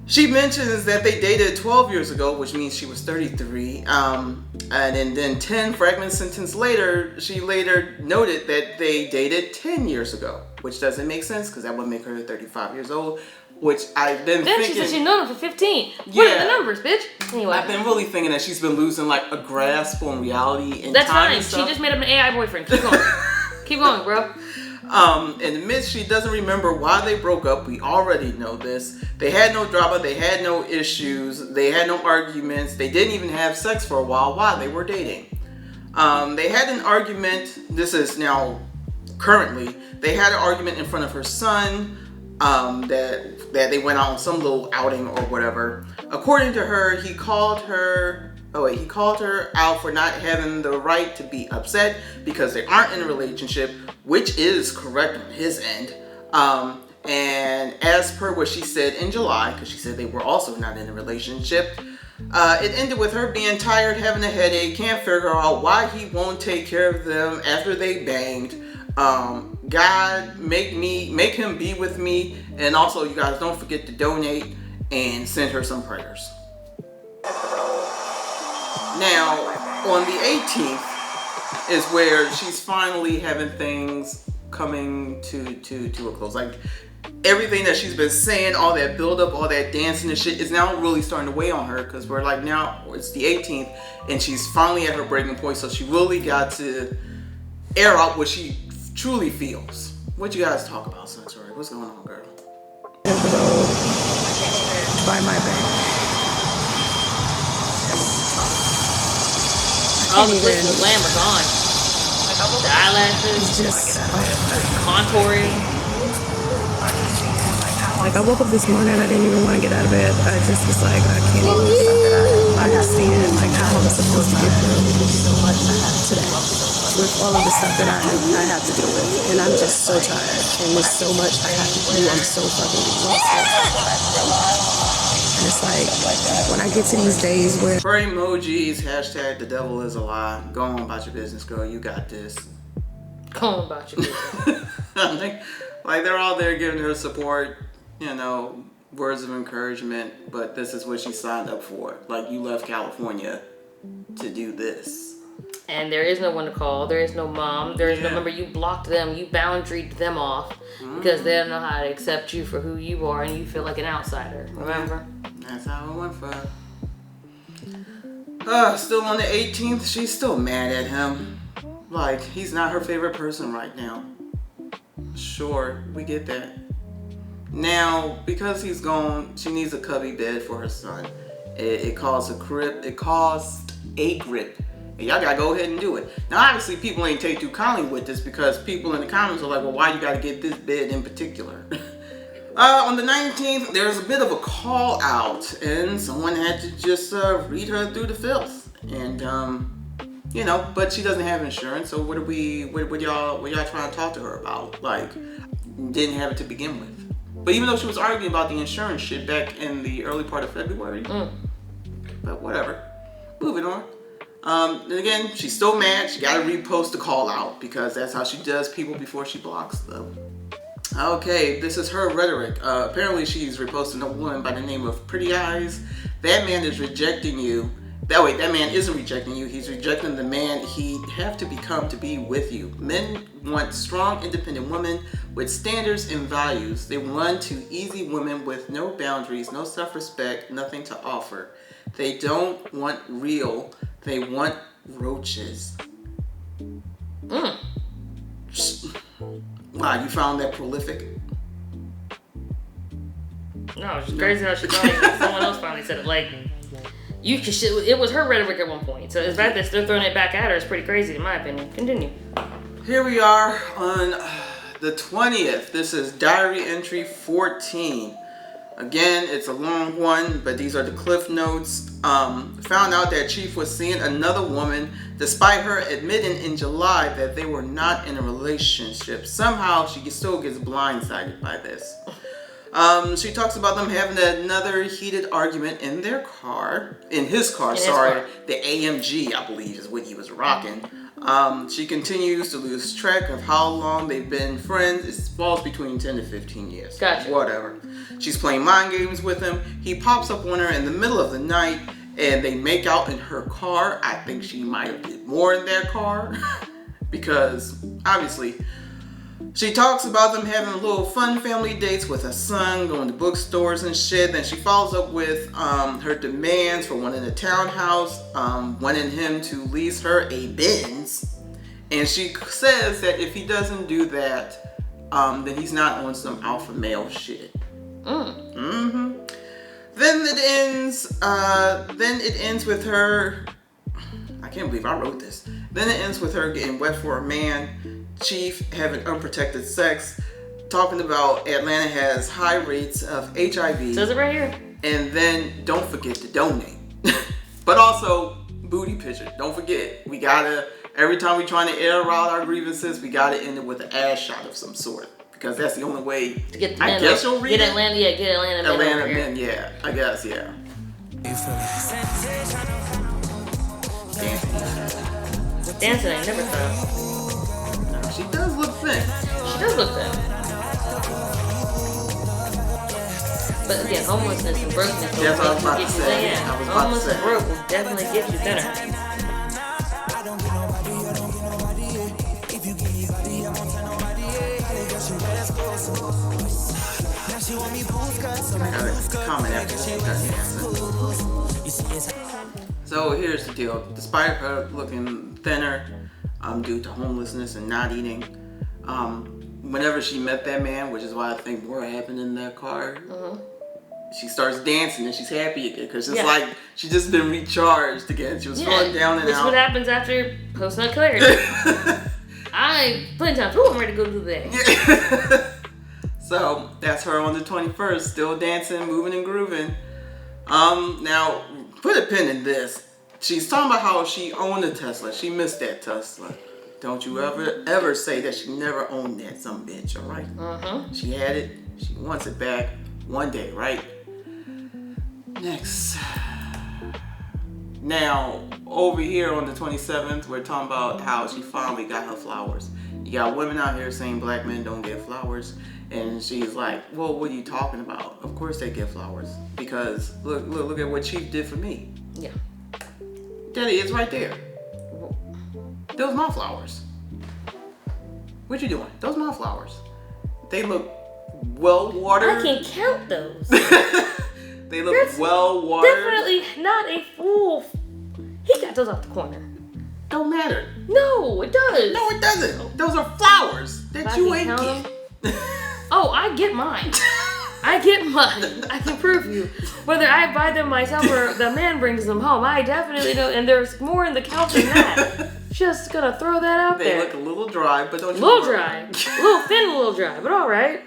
She mentions that they dated 12 years ago, which means she was 33, and then 10 fragment sentence later, she later noted that they dated 10 years ago, which doesn't make sense because that would make her 35 years old. Which I've been thinking. She said she's known him for 15. Yeah. What are the numbers, bitch? Anyway. I've been really thinking that she's been losing like a grasp on reality and that's time. That's fine. She just made up an AI boyfriend. Keep going. Keep going, bro. And admits she doesn't remember why they broke up. We already know this. They had no drama. They had no issues. They had no arguments. They didn't even have sex for a while they were dating. They had an argument. This is now currently. They had an argument in front of her son. That they went out on some little outing or whatever. According to her, he called her out for not having the right to be upset because they aren't in a relationship, which is correct on his end. And as per what she said in July, because she said they were also not in a relationship, it ended with her being tired, having a headache, can't figure out why he won't take care of them after they banged. God, make him be with me, and also you guys don't forget to donate and send her some prayers. Now, on the 18th is where she's finally having things coming to a close. Like everything that she's been saying, all that build up, all that dancing and shit is now really starting to weigh on her because we're like now it's the 18th and she's finally at her breaking point. So she really got to air out what she truly feels. What you guys talk about, Soncerae? What's going on, girl? By my bank. All the glitz and glam are gone. The eyelashes, Just contouring. like I woke up this morning, I didn't even want to get out of bed. I just was like, I can't even understand like how I'm supposed to get through so much I have today. with all of the stuff that I have to deal with. And I'm just so tired. And there's so much I have to do. I'm so fucking exhausted. And it's like, when I get to these days where... For emojis, hashtag the devil is a lie. Go on about your business, girl. You got this. Go on about your business. like they're all there giving her support, you know, words of encouragement, but this is what she signed up for. Like, you left California to do this. And there is no one to call. There is no mom. There is no member. You blocked them. You boundaried them off because they don't know how to accept you for who you are, and you feel like an outsider. Remember? That's how it went for her. Still on the 18th, she's still mad at him. Like, he's not her favorite person right now. Sure, we get that. Now, because he's gone, she needs a cubby bed for her son. It costs a grip. It costs a grip. And y'all gotta go ahead and do it. Now, obviously, people ain't take too kindly with this because people in the comments are like, well, why you gotta get this bed in particular? On the 19th, there's a bit of a call out, and someone had to just read her through the filth. And, you know, but she doesn't have insurance, so what y'all trying to talk to her about? Like, didn't have it to begin with. But even though she was arguing about the insurance shit back in the early part of February, but whatever. Moving on. And again, she's still mad. She gotta repost the call out because that's how she does people before she blocks them. Okay, this is her rhetoric. Apparently she's reposting a woman by the name of Pretty Eyes. That man is rejecting you. That man isn't rejecting you. He's rejecting the man he'd have to become to be with you. Men want strong, independent women with standards and values. They run to easy women with no boundaries, no self-respect, nothing to offer. They don't want real. They want roaches. Wow, you found that prolific? No, it's crazy how she thought someone else finally said it. Like, it was her rhetoric at one point. So the fact that they're throwing it back at her is pretty crazy, in my opinion. Continue. Here we are on the 20th. This is diary entry 14. Again, it's a long one, but these are the cliff notes. Found out that Chief was seeing another woman despite her admitting in July that they were not in a relationship. Somehow she still gets blindsided by this. She talks about them having another heated argument in their car. In his car, the AMG, I believe, is what he was rocking. She continues to lose track of how long they've been friends. It falls between 10 to 15 years. Gotcha. Whatever. She's playing mind games with him. He pops up on her in the middle of the night and they make out in her car. I think she might have did more in their car because obviously she talks about them having little fun family dates with her son, going to bookstores and shit. Then she follows up with her demands for wanting a townhouse, wanting him to lease her a Benz. And she says that if he doesn't do that, then he's not on some alpha male shit. Then it ends with her, I can't believe I wrote this. Then it ends with her getting wet for a man, Chief having unprotected sex, talking about Atlanta has high rates of HIV. Says it right here. And then don't forget to donate. But also, booty picture. Don't forget, we gotta, every time we trying to air out our grievances, we gotta end it with an ass shot of some sort. Because that's the only way, to get the I men, guess you'll read get Atlanta, it. get Atlanta Men, yeah. I guess, yeah. Dancing ain't never thought. No, she does look thin. She does look thin. But again, homelessness and brokenness will That's what I was about get to you say. thin. Homeless and broke will definitely get you thinner. So here's the deal. Despite her looking thinner due to homelessness and not eating, whenever she met that man, which is why I think more happened in that car, she starts dancing and she's happy again because it's like she just been recharged again. She was feeling down and out. This is what happens after post-nut clarity. I plenty of times, I'm ready to go do that. So that's her on the 21st, still dancing, moving and grooving. Now put a pin in this. She's talking about how she owned a Tesla. She missed that Tesla. Don't you ever say that she never owned that some bitch, all right? She had it. She wants it back one day, right? Next. Now, over here on the 27th, we're talking about how she finally got her flowers. You got women out here saying black men don't get flowers. And she's like, well, what are you talking about? Of course they get flowers. Because look at what Chief did for me. Yeah. Daddy, it's right there. Those my flowers. What you doing? Those my flowers. They look well watered. I can count those. They look well watered. Definitely not a full. He got those off the corner. Don't matter. No, it does. No, it doesn't. Those are flowers that you ain't get. Oh, I get mine. I get mine. I can prove you. Whether I buy them myself or the man brings them home, I definitely know. And there's more in the couch than that. Just gonna throw that out They there. look a little dry, but don't you little worry. dry. A little thin, a little dry, but all right.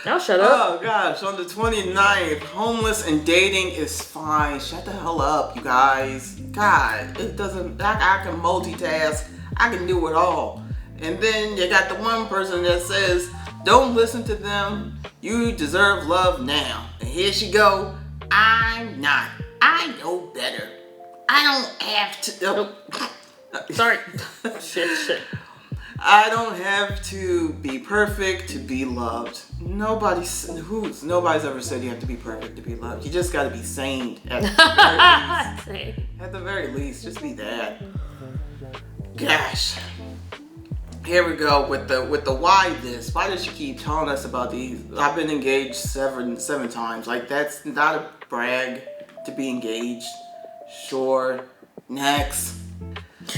I'll shut up. Oh gosh, on the 29th, homeless and dating is fine. Shut the hell up, you guys. God, it doesn't, I can multitask. I can do it all. And then you got the one person that says, don't listen to them. You deserve love now. And here she go. I'm not. I know better. I don't have to. Sorry. Shit. I don't have to be perfect to be loved. Nobody's ever said you have to be perfect to be loved. You just gotta be sane at the very least. At the very least, just be that. Gosh. Here we go with the why this. Why does she keep telling us about these? I've been engaged seven times. Like, that's not a brag to be engaged. Sure. Next.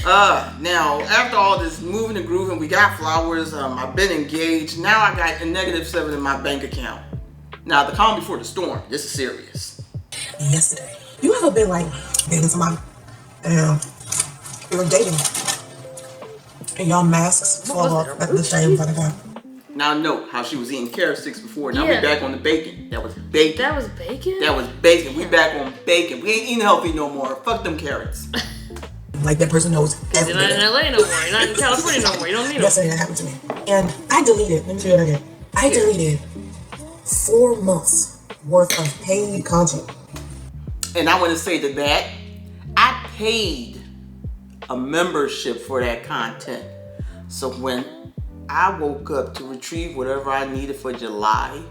Now, after all this moving and grooving, we got flowers, I've been engaged, now I got a -7 in my bank account. Now, the calm before the storm, this is serious. Yesterday, you ever been like dating somebody and you're dating and y'all masks fall off at the same time? Now note how she was eating carrot sticks before, now we Yeah. back on the bacon. That was bacon. That was bacon? That was bacon. We back on bacon. We ain't eating healthy no more. Fuck them carrots. Like that person knows You're not in everything. LA no more. You're not in California no more. You don't need them. Yesterday that happened to me. And I deleted, let me show you that again. I deleted 4 months worth of paid content. And I want to say to that, I paid a membership for that content. So when I woke up to retrieve whatever I needed for July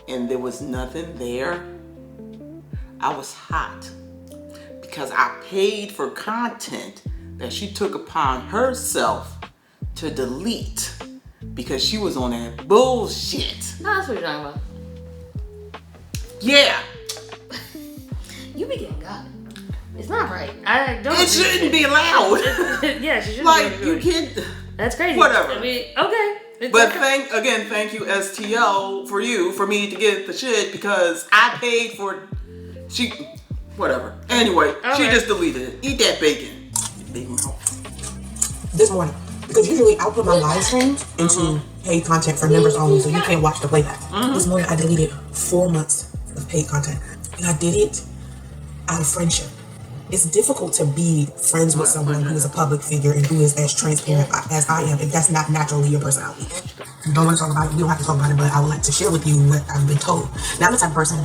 and there was nothing there, I was hot. Because I paid for content that she took upon herself to delete because she was on that bullshit. No, that's what you're talking about. Yeah. You be getting got. It's not right. I don't. It shouldn't be allowed. Yeah, she shouldn't. Like, be you able to do it. can't. That's crazy. Whatever. I mean, okay. It's But okay. thank you STL for me to get the shit because I paid for whatever. Anyway, she just deleted it. Eat that bacon. Big mouth. This morning. Because usually I'll put my live streams into paid content for members only, so you can't watch the playback. This morning I deleted 4 months of paid content. And I did it out of friendship. It's difficult to be friends with someone who is a public figure and who is as transparent as I am, if that's not naturally your personality. You don't want to talk about it, you don't have to talk about it, but I would like to share with you what I've been told. Now I'm the type of person,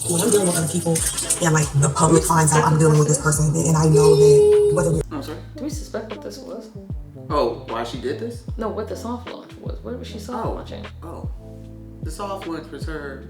when I'm dealing with other people and like the public finds out I'm dealing with this person and I know that whether we're I'm sorry. Do we suspect what this was? Oh, why she did this? No, what the soft launch was. What was she soft launching? Oh. The soft launch was her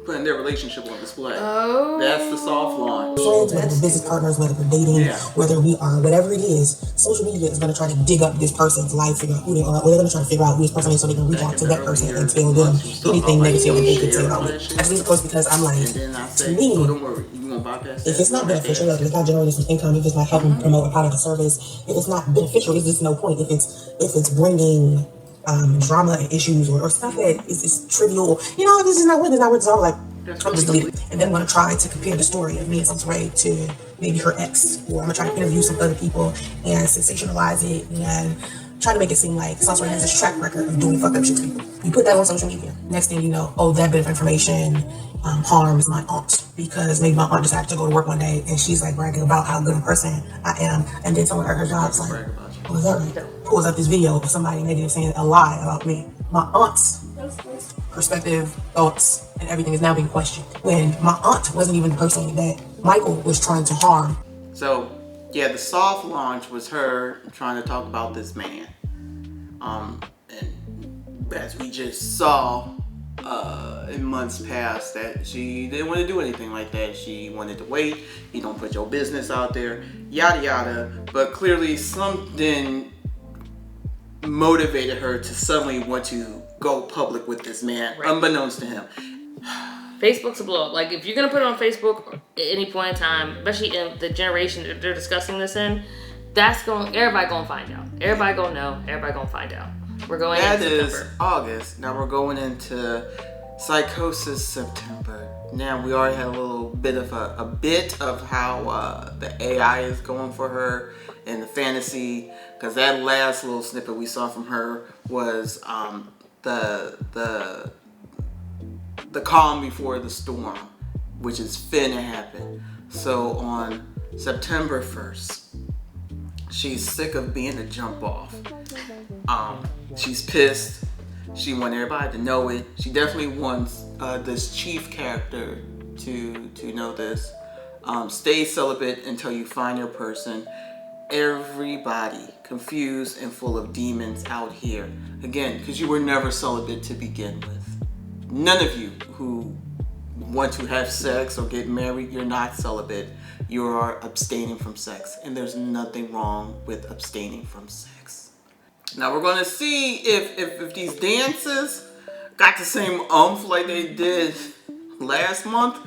putting their relationship on display. Oh. That's the soft launch. friends, whether we're business partners, whether we're dating, whether we are, whatever it is, social media is going to try to dig up this person's life, figure out who they are, or they're going to try to figure out who this person is so they can reach out to that person and tell them anything negative that they could say about me. I just because I'm like, to me, don't worry, you gonna bypass that? if it's not beneficial, like if it's not generating some income, if it's not helping promote a product or service, if it's not beneficial, there's just no point. If it's bringing drama and issues or stuff that is trivial, this is not worth it. It's not worth it. So I'm like, I'm just deleting it. And then I'm going to try to compare the story of me and Soncerae to maybe her ex, or I'm going to try to interview some other people and sensationalize it and try to make it seem like Soncerae has this track record of doing fucked up shit to people. You put that on social media. Next thing you know, that bit of information harms my aunt, because maybe my aunt decided to go to work one day and she's like bragging about how good a person I am, and then someone at her job's like, pulls up this video of somebody negative saying a lie about me. My aunt's perspective, thoughts, and everything is now being questioned. When my aunt wasn't even the person that Michael was trying to harm. So, yeah, the soft launch was her trying to talk about this man. And as we just saw in months past, that she didn't want to do anything like that. She wanted to wait. You don't put your business out there, yada yada. But clearly something motivated her to suddenly want to go public with this man, unbeknownst to him. Facebook's a blow up. Like, if you're gonna put it on Facebook at any point in time, especially in the generation that they're discussing this in, everybody gonna find out. Everybody gonna know. Everybody gonna find out. We're going into September. That is August. Now we're going into Psychosis September. Now we already had a little bit of how the AI is going for her and the fantasy, because that last little snippet we saw from her was the calm before the storm, which is finna happen. So on September 1st, she's sick of being a jump off. She's pissed. She wants everybody to know it. She definitely wants this chief character to know this. Stay celibate until you find your person. Everybody confused and full of demons out here. Again, because you were never celibate to begin with. None of you who want to have sex or get married, you're not celibate. You are abstaining from sex. And there's nothing wrong with abstaining from sex. Now we're going to see if these dances got the same oomph like they did last month.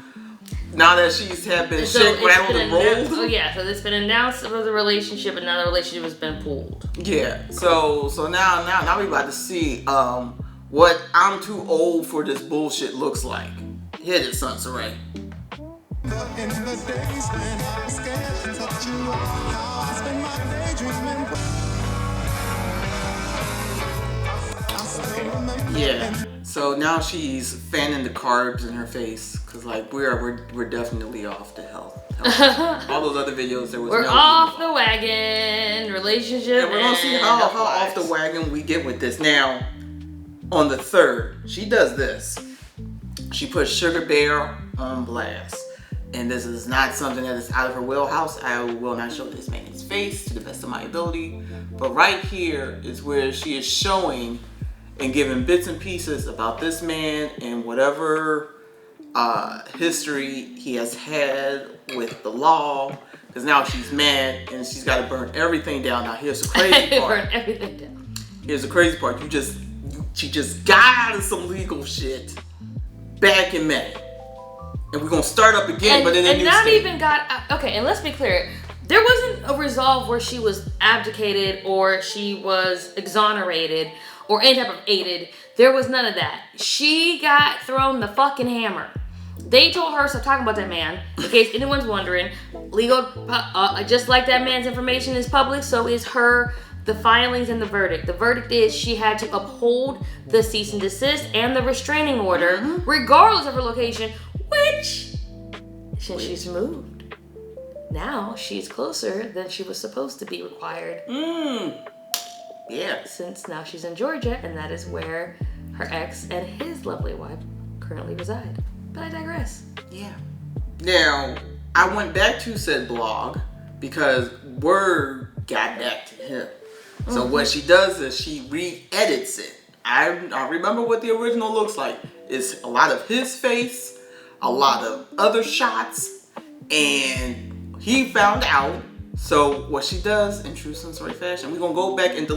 Now that she's been shake, rattled, and rolled. Oh yeah, so it's been announced about the relationship, and now the relationship has been pulled. Yeah, so now we about to see what I'm too old for this bullshit looks like. Hit it, Soncerae. Yeah. So now she's fanning the carbs in her face, cause like we're definitely off the health. All those other videos, there was we're off the wagon, relationship. And we're gonna see how off the wagon we get with this. Now, on the 3rd, she does this. She puts Sugar Bear on blast, and this is not something that is out of her wheelhouse. I will not show this man's face to the best of my ability, but right here is where she is showing and giving bits and pieces about this man and whatever history he has had with the law, because now she's mad and she's got to burn everything down. Now here's the crazy part. Burn everything down. Here's the crazy part. She just got out of some legal shit back in May, and we're gonna start up again. But in a new state. Okay, and let's be clear. There wasn't a resolve where she was abdicated or she was exonerated or any type of aided. There was none of that. She got thrown the fucking hammer. They told her, stop talking about that man. In case anyone's wondering, legal, just like that man's information is public, so is the filings and the verdict. The verdict is she had to uphold the cease and desist and the restraining order, regardless of her location, which, since she's moved, now she's closer than she was supposed to be required. Yeah. Since now she's in Georgia, and that is where her ex and his lovely wife currently reside. But I digress. Yeah. Now, I went back to said blog because word got back to him. So what she does is she re-edits it. I remember what the original looks like. It's a lot of his face, a lot of other shots, and he found out. So what she does in true Soncerae fashion, we're gonna go back and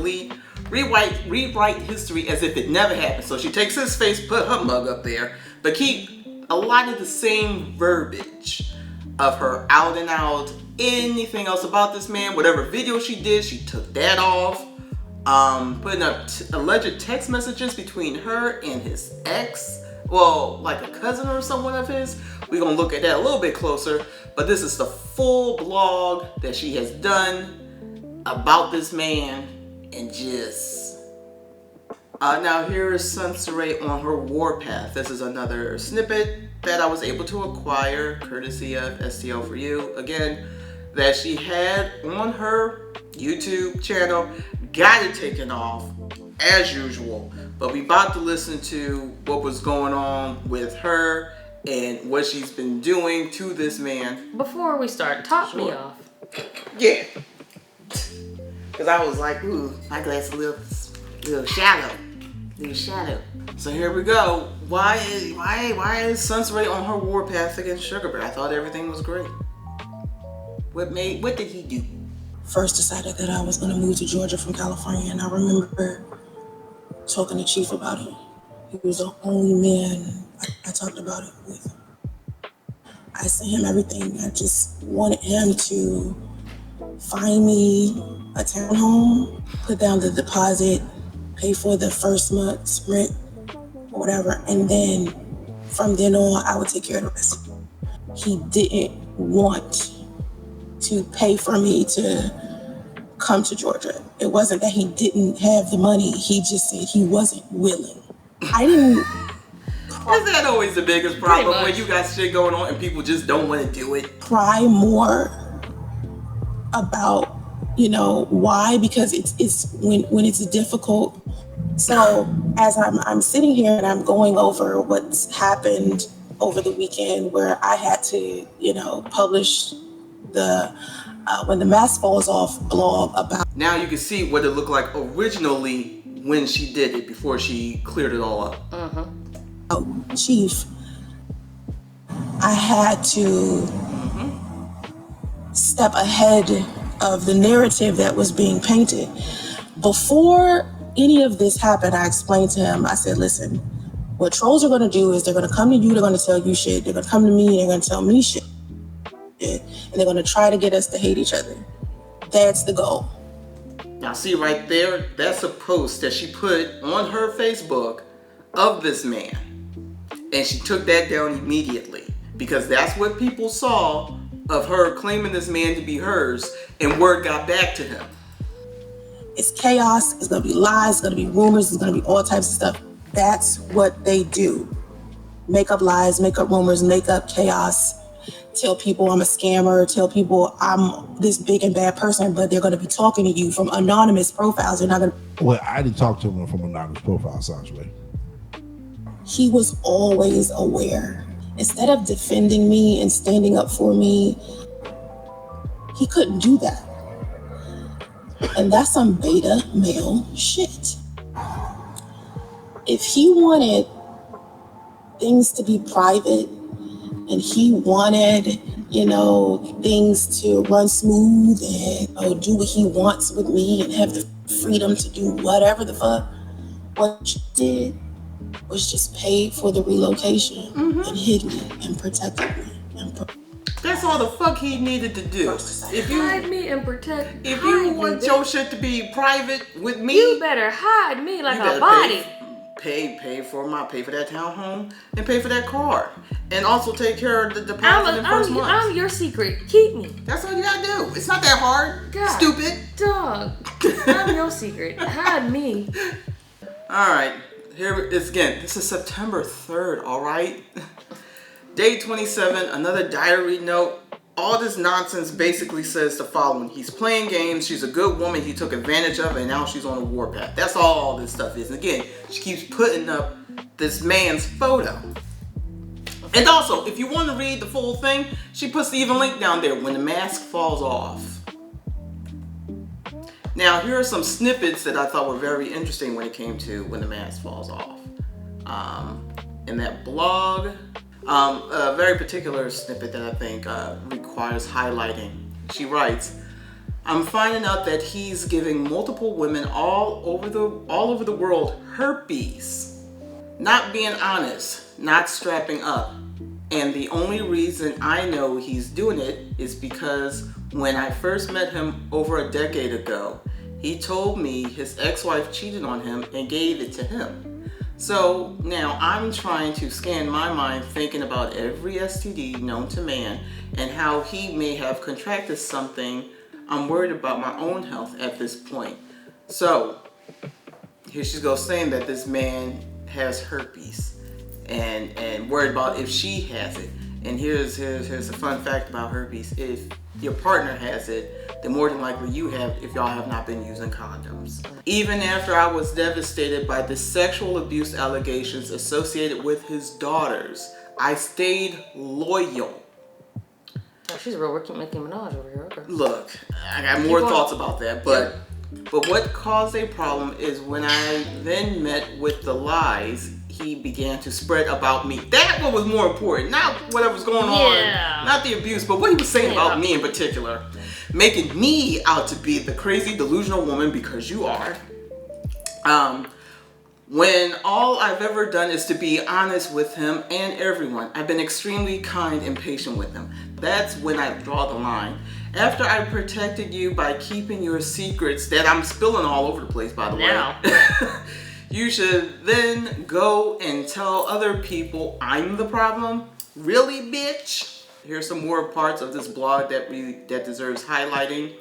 rewrite history as if it never happened. So she takes his face, put her mug up there, but keep a lot of the same verbiage of her out and out. Anything else about this man, whatever video she did, she took that off. Putting up alleged text messages between her and his ex. Well, like a cousin or someone of his. We're gonna look at that a little bit closer. But this is the full blog that she has done about this man, and just now here is Soncerae on her warpath. This is another snippet that I was able to acquire courtesy of STL for You. Again, that she had on her YouTube channel got it taken off as usual. But we about to listen to what was going on with her and what she's been doing to this man. Before we start, top me off. Yeah. Because I was like, ooh, my glass a little shallow. So here we go. Why is Soncerae on her warpath against Sugar Bear? I thought everything was great. What did he do? First decided that I was going to move to Georgia from California, and I remember talking to Chief about it. He was the only man I talked about it with. I sent him everything. I just wanted him to find me a townhome, put down the deposit, pay for the first month's rent, or whatever, and then from then on, I would take care of the rest. He didn't want to pay for me to come to Georgia. It wasn't that he didn't have the money, he just said he wasn't willing. I didn't... Is that always the biggest problem when you got shit going on and people just don't want to do it? Cry more about, why, because it's when it's difficult. So as I'm sitting here and I'm going over what's happened over the weekend, where I had to, publish the When the Mask Falls Off blog about. Now you can see what it looked like originally when she did it, before she cleared it all up. Oh, Chief, I had to step ahead of the narrative that was being painted. Before any of this happened, I explained to him, I said, listen, what trolls are going to do is they're going to come to you, they're going to tell you shit, they're going to come to me, they're going to tell me shit. And they're going to try to get us to hate each other. That's the goal. Now see right there, that's a post that she put on her Facebook of this man. And she took that down immediately, because that's what people saw of her claiming this man to be hers, and word got back to him. It's chaos, it's going to be lies, it's going to be rumors, it's going to be all types of stuff. That's what they do. Make up lies, make up rumors, make up chaos. Tell people I'm a scammer, tell people I'm this big and bad person, but they're going to be talking to you from anonymous profiles. They're not going to... Well, I didn't talk to him from anonymous profile, Soncerae. He was always aware. Instead of defending me and standing up for me, he couldn't do that. And that's some beta male shit. If he wanted things to be private and he wanted, things to run smooth and do what he wants with me and have the freedom to do whatever the fuck, what she did was just pay for the relocation and hid me and protected me. That's all the fuck he needed to do. If you Hide me and protect. If you want your shit to be private with me, you better hide me like a body. Pay for that townhome and pay for that car, and also take care of the deposit in the first month. I'm your secret. Keep me. That's all you gotta do. It's not that hard. God, stupid dog. I'm your secret. Hide me. All right, here it is again. This is September 3rd. All right, day 27. Another diary note. All this nonsense basically says the following: he's playing games, she's a good woman he took advantage of, and now she's on a warpath. That's all this stuff is. And again, she keeps putting up this man's photo. And also, if you want to read the full thing, she puts the even link down there, When the Mask Falls Off. Now, here are some snippets that I thought were very interesting when it came to When the Mask Falls Off. In that blog, a very particular snippet that I think requires highlighting. She writes, I'm finding out that he's giving multiple women all over the world herpes. Not being honest, not strapping up. And the only reason I know he's doing it is because when I first met him over a decade ago, he told me his ex-wife cheated on him and gave it to him. So now I'm trying to scan my mind, thinking about every STD known to man and how he may have contracted something. I'm worried about my own health at this point. So here she goes saying that this man has herpes and worried about if she has it. And here's a fun fact about herpes. If your partner has it, then more than likely you have if y'all have not been using condoms. Even after I was devastated by the sexual abuse allegations associated with his daughters, I stayed loyal. Oh, she's a real Nicki Minaj over here. Okay. Look, I got more thoughts about that, but what caused a problem is when I then met with the lies he began to spread about me. That what was more important, not whatever's going on, not the abuse, but what he was saying about me in particular, making me out to be the crazy delusional woman, because you are. When all I've ever done is to be honest with him and everyone. I've been extremely kind and patient with him. That's when I draw the line. After I protected you by keeping your secrets that I'm spilling all over the place, by the way, you should then go and tell other people I'm the problem? Really, bitch? Here's some more parts of this blog that deserves highlighting.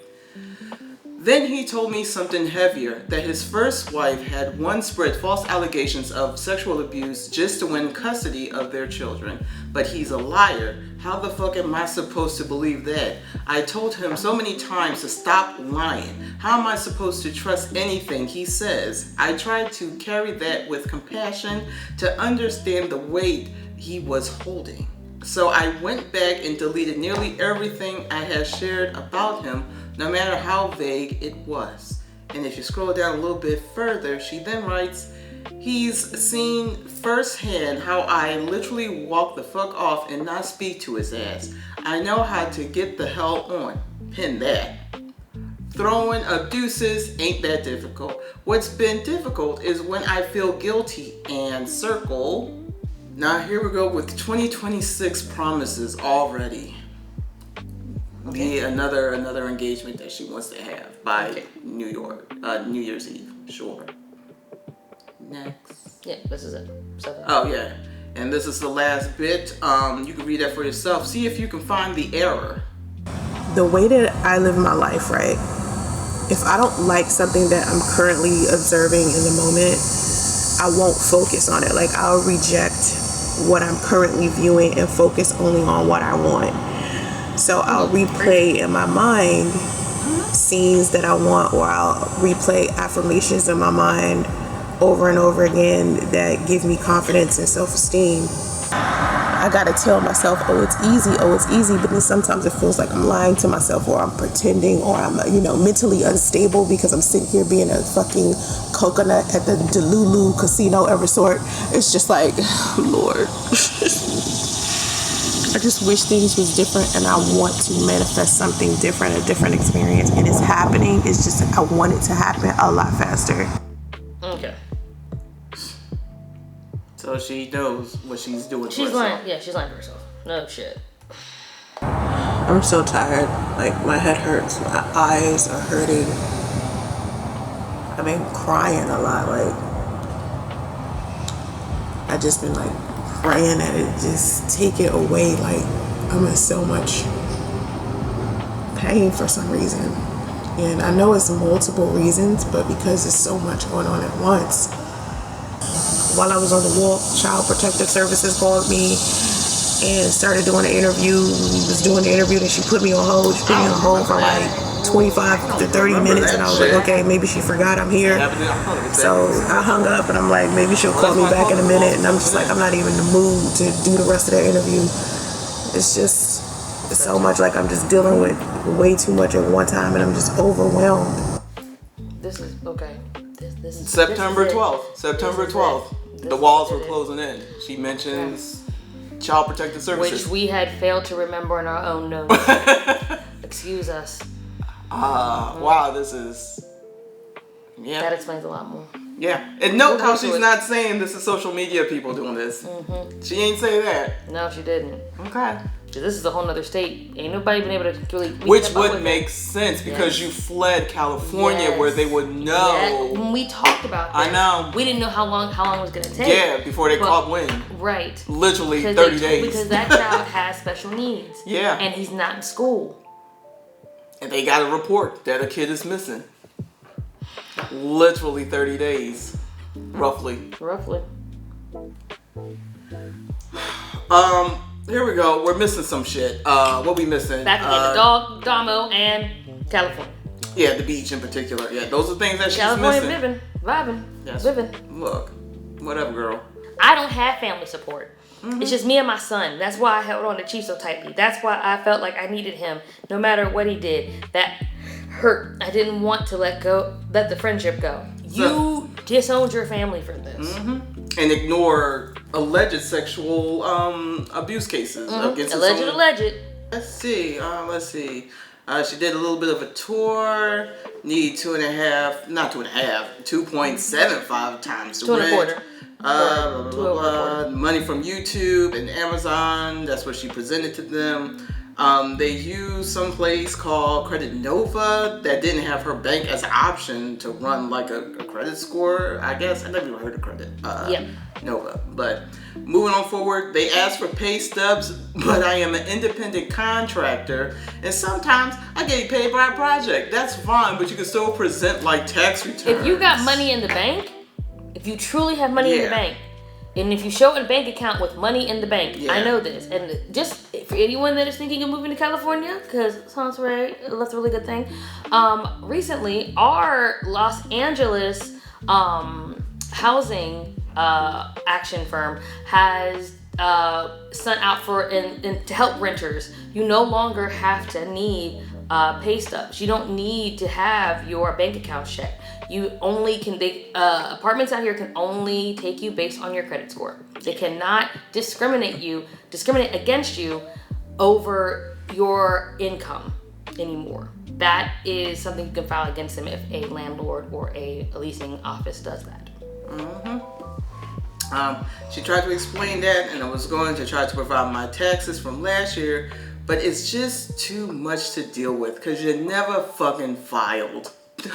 Then he told me something heavier, that his first wife had once spread false allegations of sexual abuse just to win custody of their children. But he's a liar. How the fuck am I supposed to believe that? I told him so many times to stop lying. How am I supposed to trust anything he says? I tried to carry that with compassion to understand the weight he was holding. So I went back and deleted nearly everything I had shared about him, no matter how vague it was. And if you scroll down a little bit further, she then writes, he's seen firsthand how I literally walk the fuck off and not speak to his ass. I know how to get the hell on. Pin that. Throwing abuses ain't that difficult. What's been difficult is when I feel guilty and circle. Now here we go with 2026 promises already. Be another engagement that she wants to have by New Year's Eve. Sure. Next. Yeah, this is it. 7. Oh yeah, and this is the last bit. You can read that for yourself. See if you can find the error. The way that I live my life, right? If I don't like something that I'm currently observing in the moment, I won't focus on it. Like, I'll reject what I'm currently viewing and focus only on what I want. So I'll replay in my mind scenes that I want, or I'll replay affirmations in my mind over and over again that give me confidence and self-esteem. I gotta tell myself, oh, it's easy, but then sometimes it feels like I'm lying to myself, or I'm pretending, or I'm, mentally unstable because I'm sitting here being a fucking coconut at the Delulu casino of resort. It's just like, Lord. I just wish things was different, and I want to manifest something different, a different experience, and it's happening. It's just I want it to happen a lot faster. Okay. So she knows what she's doing. She's lying. Yeah, she's lying to herself. No shit. I'm so tired. Like, my head hurts. My eyes are hurting. I've been crying a lot. Like, I just been like praying that it just take it away. Like, I'm in so much pain for some reason. And I know it's multiple reasons, but because there's so much going on at once. While I was on the walk, Child Protective Services called me and started doing an interview. We was doing the interview, and she put me on hold. She put me on hold for like 25 to 30 minutes, and I was like, okay, maybe she forgot I'm here. So I hung up, and I'm like, maybe she'll call me back in a minute, and I'm just like, I'm not even in the mood to do the rest of the interview. It's so much, like I'm just dealing with way too much at one time, and I'm just overwhelmed. This is, okay. This is September this is 12th. September 12th. The walls were closing in. She mentions Child Protective Services, which we had failed to remember in our own notes. Excuse us. Wow, this is... Yeah. That explains a lot more. Yeah. And note how she's not saying this is social media people doing this. Mm-hmm. She ain't say that. No, she didn't. Okay. This is a whole nother state. Ain't nobody been able to really... Which would make sense because you fled California where they would know. Yeah. When we talked about this, I know. We didn't know how long it was going to take. Yeah, before they caught wind. Right. Literally 30 days. Because that child has special needs. Yeah. And he's not in school. And they got a report that a kid is missing. Literally 30 days. Roughly. Here we go. We're missing some shit. What we missing? Back again, the dog, Damo, and California. Yeah, the beach in particular. Yeah, those are things that she's California missing. vibing, Yes. living. Look, whatever, girl. I don't have family support. It's just me and my son. That's why I held on to Chief so tightly. That's why I felt like I needed him, no matter what he did. That hurt. I didn't want to let the friendship go. You disowned your family for this. And ignore alleged sexual abuse cases against Alleged. Let's see. She did a little bit of a tour. Need 2.75 times the rent. Money from YouTube and Amazon. That's what she presented to them. They used some place called Credit Nova that didn't have her bank as an option to run like a credit score. I guess I never even heard of Credit Nova. But moving on forward, they asked for pay stubs, but I am an independent contractor, and sometimes I get paid by a project. That's fine, but you can still present like tax returns. If you got money in the bank, if you truly have money in the bank, and if you show a bank account with money in the bank, I know this. And just for anyone that is thinking of moving to California, because Soncerae, that's a really good thing. Recently, our Los Angeles housing action firm has sent out to help renters. You no longer have to need pay stubs. You don't need to have your bank account checked. You only can, apartments out here can only take you based on your credit score. They cannot discriminate against you over your income anymore. That is something you can file against them if a landlord or a leasing office does that. She tried to explain that, and I was going to try to provide my taxes from last year, but it's just too much to deal with because you never fucking filed.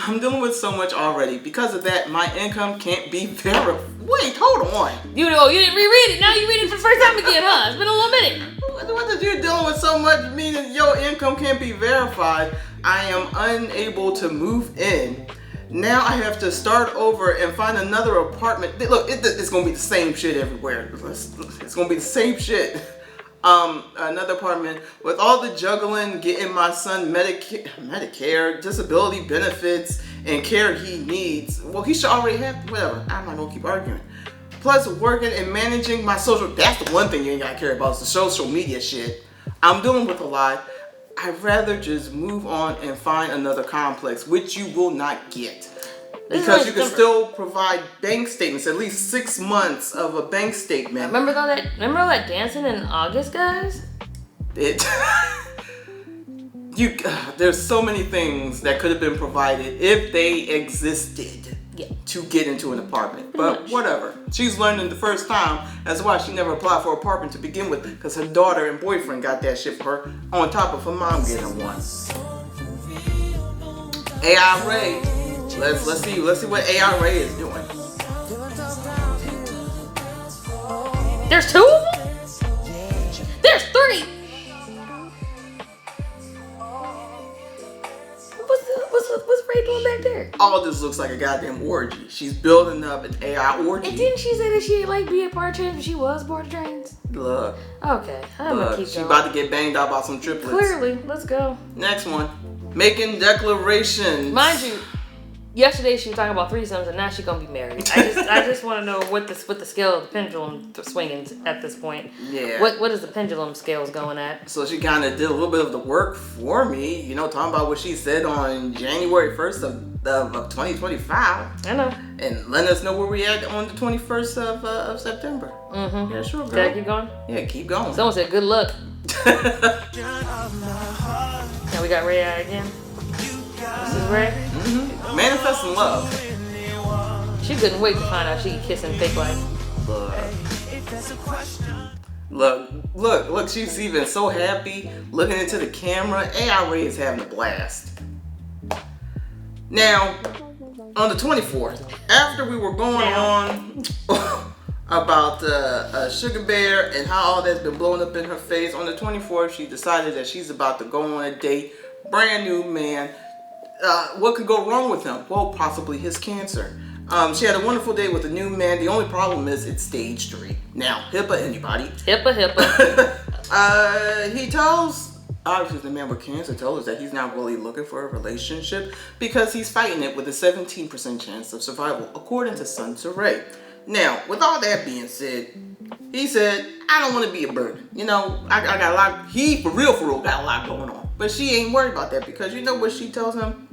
I'm dealing with so much already. Because of that, my income can't be verified. Wait, hold on. You didn't reread it. Now you read it for the first time again, huh? It's been a little minute. What is you dealing with so much, meaning your income can't be verified? I am unable to move in. Now I have to start over and find another apartment. Look, it's gonna be the same shit everywhere. It's gonna be the same shit. Another apartment with all the juggling, getting my son Medicare, disability benefits, and care he needs. Well, he should already have, whatever. I'm not gonna keep arguing. Plus working and managing my social, that's the one thing you ain't gotta care about, is the social media shit. I'm dealing with a lot. I'd rather just move on and find another complex, which you will not get. Because you can still provide bank statements, at least 6 months of a bank statement. Remember all that dancing in August, guys? There's so many things that could have been provided if they existed to get into an apartment. But whatever. She's learning the first time. That's why she never applied for an apartment to begin with, because her daughter and boyfriend got that shit for her on top of her mom getting one. AI Ray. Let's see what AI Ray is doing. There's 2 of them? There's 3. What's Ray doing back there? All this looks like a goddamn orgy. She's building up an AI orgy. And didn't she say that she didn't like being part of trans, but she was part of trans? Look. Okay, I'm gonna keep going. She about to get banged out by some triplets. Clearly, let's go. Next one. Making declarations. Mind you, yesterday she was talking about threesomes, and now she's gonna be married. I just want to know what the scale of the pendulum swinging at this point. Yeah. What is the pendulum scales going at? So she kind of did a little bit of the work for me, talking about what she said on January 1st of 2025. I know. And letting us know where we at on the 21st of September. Mm-hmm. Yeah, sure, girl. Can I keep going? Yeah, keep going. Someone said good luck. Now we got Ray Eye again. This is Ray. Mm-hmm. Manifesting love. She couldn't wait to find out she could kiss in fake life. Look, she's even so happy looking into the camera. AI Ray is having a blast. Now, on the 24th, after we were going on about Sugar Bear and how all that's been blowing up in her face, on the 24th, she decided that she's about to go on a date. Brand new man. What could go wrong with him? Well, possibly his cancer. She had a wonderful day with a new man. The only problem is it's stage 3. Now, HIPAA, anybody? HIPAA. He tells, obviously the man with cancer tells us that he's not really looking for a relationship because he's fighting it with a 17% chance of survival, according to Soncerae. Now, with all that being said, he said, I don't want to be a burden. You know, I got a lot, he for real got a lot going on. But she ain't worried about that because you know what she tells him?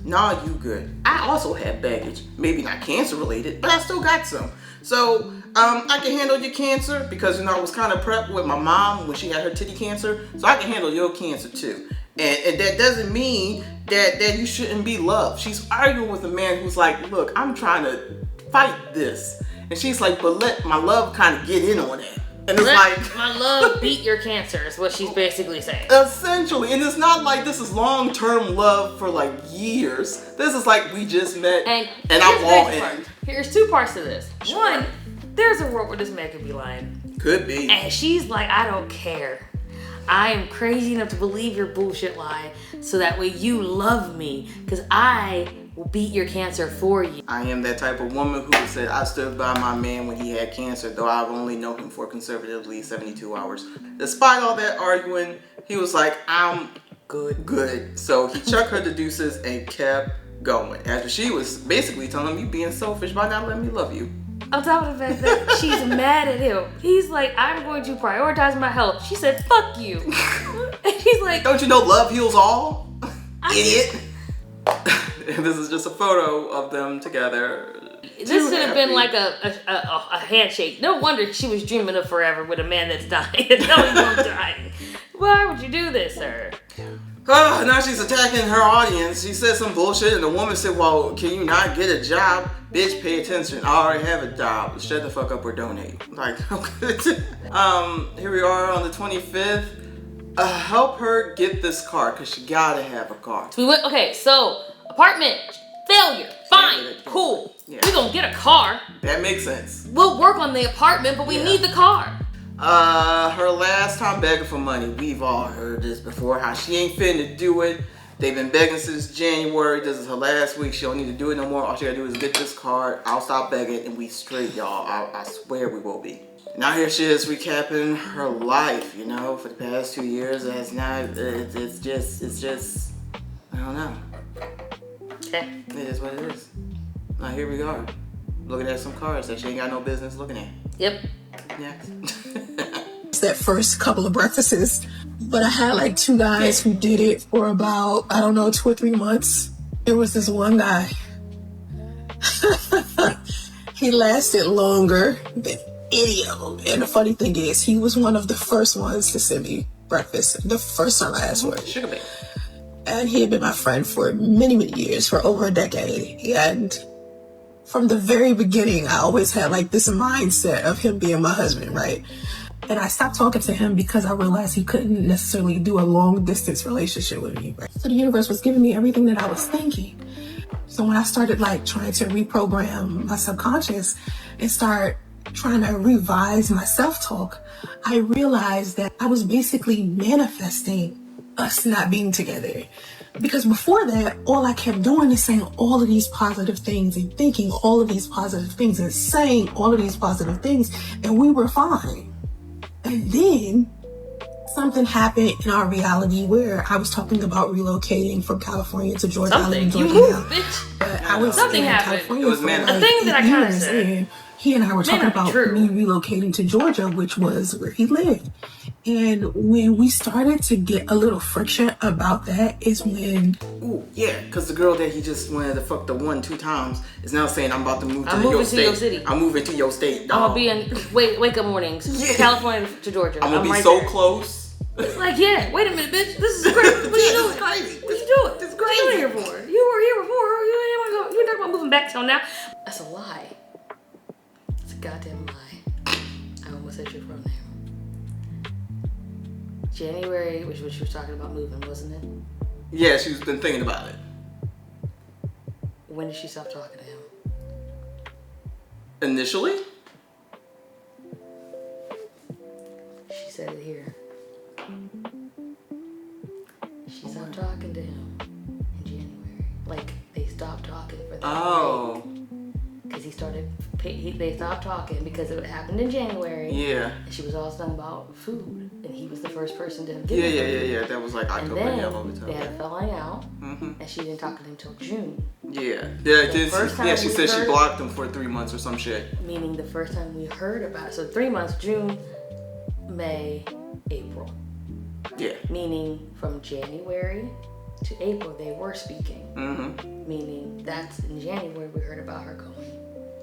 Nah, you good. I also have baggage. Maybe not cancer related, but I still got some. So, I can handle your cancer because, you know, I was kind of prepped with my mom when she had her titty cancer. So I can handle your cancer too. And that doesn't mean that you shouldn't be loved. She's arguing with a man who's like, look, I'm trying to fight this. And she's like, but let my love kind of get in on it. And it's like, my love beat your cancer is what she's basically saying. Essentially. And it's not like this is long-term love for like years. This is like we just met and I'm all in. Here's two parts to this. Sure. One, there's a world where this man could be lying. Could be. And she's like, I don't care. I am crazy enough to believe your bullshit lie so that way you love me because I will beat your cancer for you. I am that type of woman who said I stood by my man when he had cancer, though I've only known him for conservatively 72 hours. Despite all that arguing, he was like, I'm good. So he chucked her the deuces and kept going. After she was basically telling him, you being selfish by not letting me love you. On top of the fact that she's mad at him. He's like, I'm going to prioritize my health. She said, fuck you. And he's like, don't you know love heals all? Idiot. And this is just a photo of them together. This should have been like a handshake. No wonder she was dreaming of forever with a man that's dying. No, he won't die. Why would you do this, sir? Oh, now she's attacking her audience. She said some bullshit and the woman said, well, can you not get a job? Bitch, pay attention. I already have a job. Shut the fuck up or donate. Like, okay. Here we are on the 25th. Help her get this car because she gotta have a car. So we went, okay, so apartment, failure, fine, cool. Yeah. We're gonna get a car. That makes sense. We'll work on the apartment, but we need the car. Her last time begging for money. We've all heard this before, how she ain't finna do it. They've been begging since January. This is her last week. She don't need to do it no more. All she gotta do is get this card. I'll stop begging and we straight, y'all. I swear we will be. Now here she is recapping her life, you know, for the past 2 years. It's just, I don't know. Okay. It is what it is. Now here we are, looking at some cards that she ain't got no business looking at. Yep. Next. It's that first couple of breakfasts, but I had like two guys who did it for about, 2 or 3 months. There was this one guy. He lasted longer than any of them. And the funny thing is, he was one of the first ones to send me breakfast the first time I asked for it. Sugar baby. And he had been my friend for many, many years, for over a decade. And from the very beginning, I always had like this mindset of him being my husband, right? And I stopped talking to him because I realized he couldn't necessarily do a long distance relationship with me, right? So the universe was giving me everything that I was thinking. So when I started like trying to reprogram my subconscious and start trying to revise my self-talk, I realized that I was basically manifesting us not being together. Because before that, all I kept doing is saying all of these positive things and thinking all of these positive things and saying all of these positive things, and we were fine. And then something happened in our reality where I was talking about relocating from California to Georgia. I live in Georgia now. Bitch. But I was Something in happened. California It was for man- like a thing that I 8 kinda years, said. and he and I were talking not be about true. me relocating to Georgia, which was where he lived. And when we started to get a little friction about that is when... Ooh, yeah, because the girl that he just wanted to fuck the 1-2 times is now saying, I'm about to move to I'm your moving state. to your city. I'm moving to your state, I'm dog. gonna be in wake up mornings, Yeah. California to Georgia. I'm gonna be right so there. close. It's like, yeah, wait a minute, bitch. This is crazy. What are you doing? Crazy. What you doing? This is What you crazy. here for? You were here before. You ain't wanna go. You ain't talking about moving back till now. That's a lie. It's a goddamn lie. I almost said your proname. January, which was she was talking about moving, wasn't it? Yeah, she's been thinking about it. When did she stop talking to him? Initially? She said it here. She stopped talking to him in January. Like, they stopped talking for that. Oh. Because he started they stopped talking because it happened in January. Yeah. And she was also talking about food, and he was the first person to give it. Yeah. That was like October. And Yeah, then they had a falling out, and she didn't talk to him until June. Yeah. She said she blocked him for 3 months or some shit. Meaning the first time we heard about it. So 3 months, June, May, April. Yeah. Meaning from January to April they were speaking. Mm-hmm. Meaning that's in January we heard about her going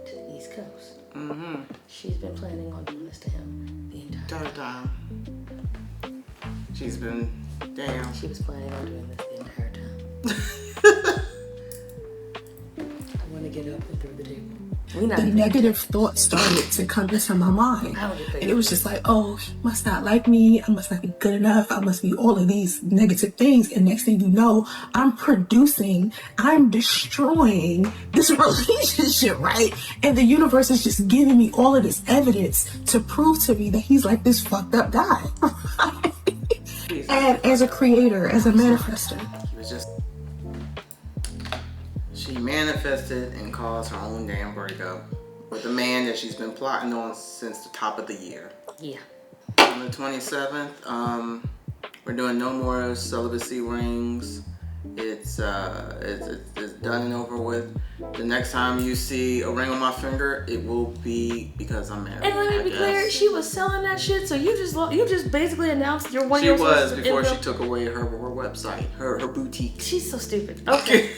to the East Coast. Mm-hmm. She's been planning on doing this to him the entire time. She's been, damn. She was planning on doing this the entire time. I want to get up and through the table. The negative thoughts started to come into my mind. And it was just like, oh, he must not like me. I must not be good enough. I must be all of these negative things. And next thing you know, I'm destroying this relationship, right? And the universe is just giving me all of this evidence to prove to me that he's like this fucked up guy. And as a creator, as a manifester. She manifested and caused her own damn breakup with a man that she's been plotting on since the top of the year. Yeah. On the 27th, we're doing no more celibacy rings. It's done and over with. The next time you see a ring on my finger, it will be because I'm married. And let me be clear, she was selling that shit, so you just basically announced your 1 year. She was before she took away her website, her boutique. She's so stupid. Okay.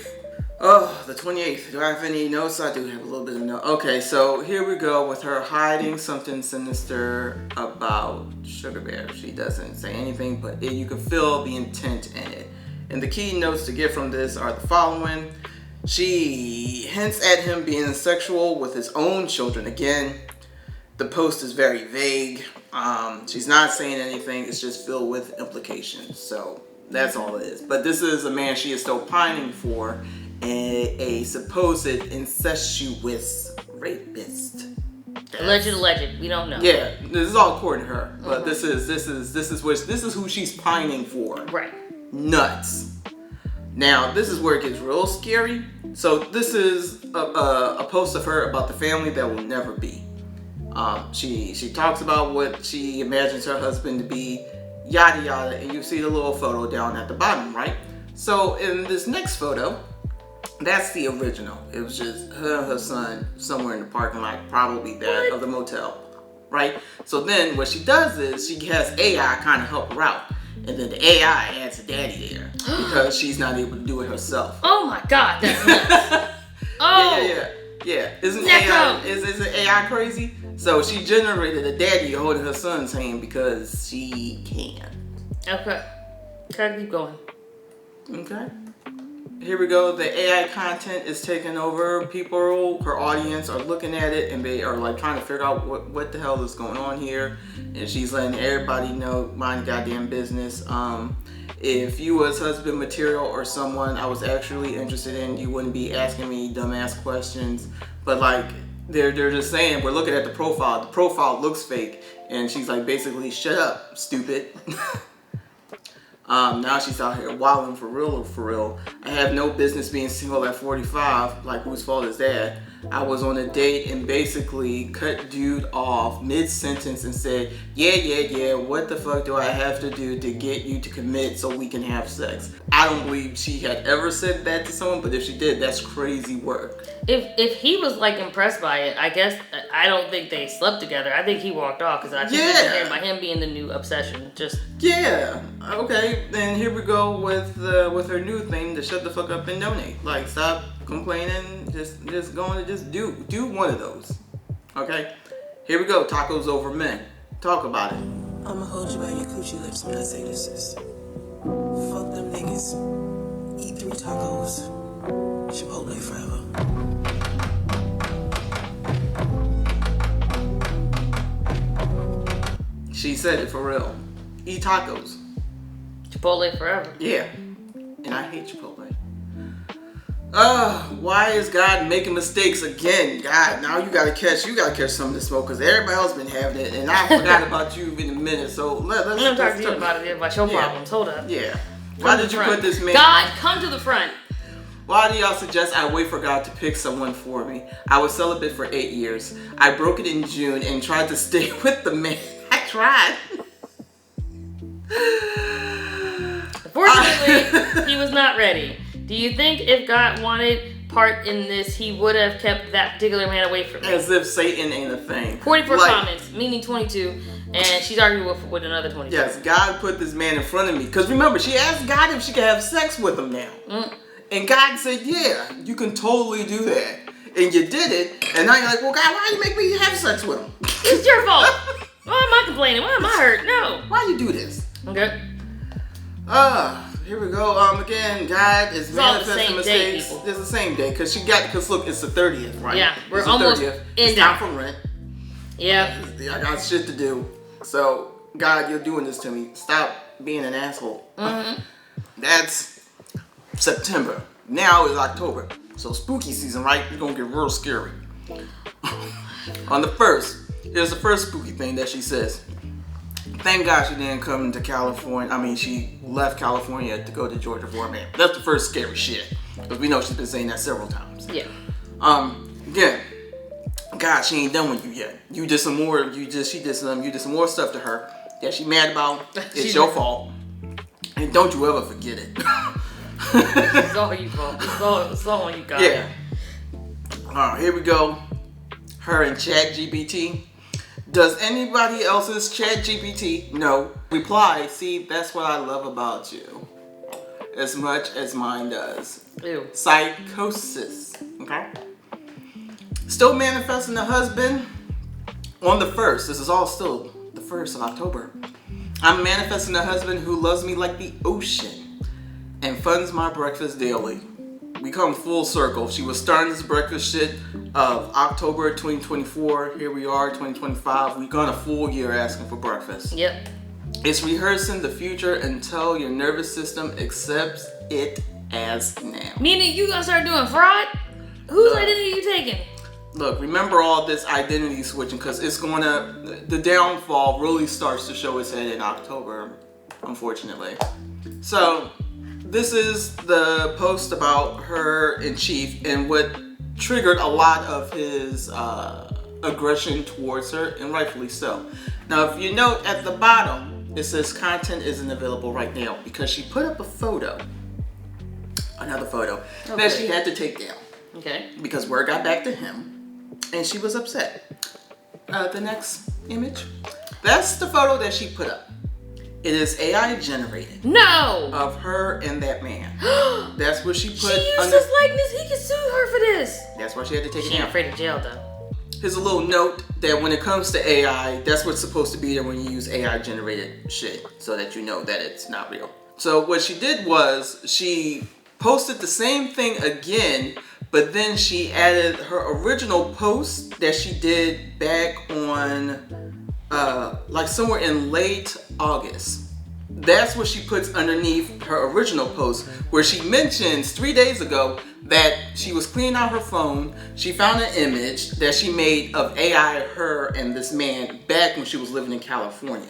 Oh, the 28th. Do I have any notes? I do have a little bit of notes. Okay, so here we go with her hiding something sinister about Sugar Bear. She doesn't say anything, but you can feel the intent in it. And the key notes to get from this are the following. She hints at him being sexual with his own children. Again, the post is very vague. She's not saying anything. It's just filled with implications. So that's all it is. But this is a man she is still pining for. A supposed incestuous rapist. Alleged. We don't know. Yeah, this is all according to her. But this is who she's pining for. Right. Nuts. Now this is where it gets real scary. So this is a post of her about the family that will never be. She talks about what she imagines her husband to be, yada yada, and you see the little photo down at the bottom, right? So in this next photo, that's the original. It was just her and her son somewhere in the parking lot, probably that of the motel, right? So then what she does is she has AI kind of help her out. And then the AI adds a daddy there because she's not able to do it herself. Oh my God, that's nuts. Oh. Yeah. Isn't AI crazy? So she generated a daddy holding her son's hand because she can. Okay. Gotta keep going. Okay. Here we go. The AI content is taking over. People, her audience, are looking at it and they are like trying to figure out what the hell is going on here. And she's letting everybody know, mind your goddamn business. If you was husband material or someone I was actually interested in, you wouldn't be asking me dumbass questions. But like, they're just saying, we're looking at the profile. The profile looks fake. And she's like, basically, shut up, stupid. Now she's out here wilding for real. I have no business being single at 45. Like, whose fault is that? I was on a date and basically cut dude off mid-sentence and said, yeah, what the fuck do I have to do to get you to commit so we can have sex? I don't believe she had ever said that to someone, but if she did, that's crazy work. If he was like impressed by it, I guess I don't think they slept together. I think he walked off because I think by him being the new obsession. Okay. Then here we go with her new thing to shut the fuck up and donate. Like, stop complaining. Just go and just do one of those. Okay. Here we go. Tacos over men. Talk about it. I'ma hold you by your coochie lips when I say this is. Fuck them niggas. Eat 3 tacos. Chipotle forever. She said it for real. Eat tacos. Chipotle forever. Yeah. And I hate Chipotle. Why is God making mistakes again? God, now you gotta catch some of the smoke because everybody else been having it and I forgot about you in a minute. So let's talk to you about your problems. Hold up. Yeah. Why did you put this man? God, come to the front. Why do y'all suggest I wait for God to pick someone for me? I was celibate for 8 years. I broke it in June and tried to stay with the man. I tried. Unfortunately, he was not ready. Do you think if God wanted part in this, he would have kept that particular man away from me? As if Satan ain't a thing. 44 comments, meaning 22, and she's arguing with another 22. Yes, God put this man in front of me. Because remember, she asked God if she could have sex with him now. And God said, yeah, you can totally do that. And you did it. And now you're like, well, God, why you make me have sex with him? It's your fault. Why am I complaining? Why am I hurt? No. Why you do this? Okay. Here we go. Again, God is manifesting mistakes. Day, it's the same day. Because look, it's the 30th, right? Yeah, we're it's almost the 30th. in It's time for rent. Yeah. I got shit to do. So, God, you're doing this to me. Stop being an asshole. That's September. Now is October. So spooky season, right? It's gonna get real scary. On the 1st, here's the first spooky thing that she says. Thank God she didn't come to California. I mean, she left California to go to Georgia for a man. That's the first scary shit. Because we know she's been saying that several times. Yeah. Again, God, she ain't done with you yet. You did some more. You did some more stuff to her that she mad about. It's your fault. And don't you ever forget it. It's all your fault. It's all on you, God. Yeah. Here we go. Her and ChatGPT. Does anybody else's ChatGPT? No. Reply, see, that's what I love about you. As much as mine does. Ew. Psychosis. Okay? Still manifesting the husband on the 1st. This is all still the 1st of October. I'm manifesting a husband who loves me like the ocean and funds my breakfast daily. We come full circle. She was starting this breakfast shit of October 2024. Here we are, 2025. We gone a full year asking for breakfast. Yep. It's rehearsing the future until your nervous system accepts it as now. Meaning you gonna start doing fraud? Whose identity are you taking? Look, remember all this identity switching because it's gonna, the downfall really starts to show its head in October, unfortunately. So, this is the post about her in chief and what triggered a lot of his aggression towards her, and rightfully so. Now, if you note at the bottom, it says content isn't available right now because she put up a photo, another photo, that she had to take down. Okay. Because word got back to him. And she was upset. The next image. That's the photo that she put up. It is AI generated. No! Of her and that man. That's what she put. She used his likeness. He can sue her for this. That's why she had to take it She ain't down. afraid of jail though. Here's a little note that when it comes to AI, that's what's supposed to be there when you use AI generated shit. So that you know that it's not real. So what she did was she posted the same thing again, but then she added her original post that she did back on like somewhere in late August. That's what she puts underneath her original post, where she mentions 3 days ago that she was cleaning out her phone. She found an image that she made of AI, her and this man back when she was living in California.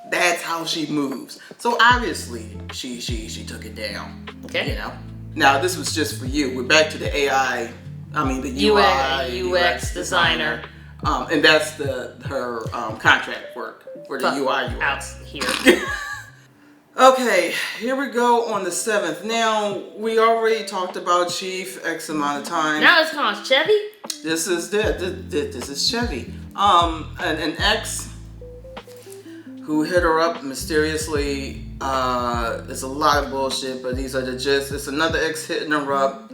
That's how she moves. So obviously she took it down. Okay. You know. Now this was just for you. We're back to the AI. I mean the UI UX designer. And that's her contract work for the UI UX. Out here. Okay, here we go on the 7th. Now we already talked about Chief X amount of time. Now it's called Chevy. This is Chevy. An ex who hit her up mysteriously. It's a lot of bullshit, but these are the gist. It's another ex hitting her up.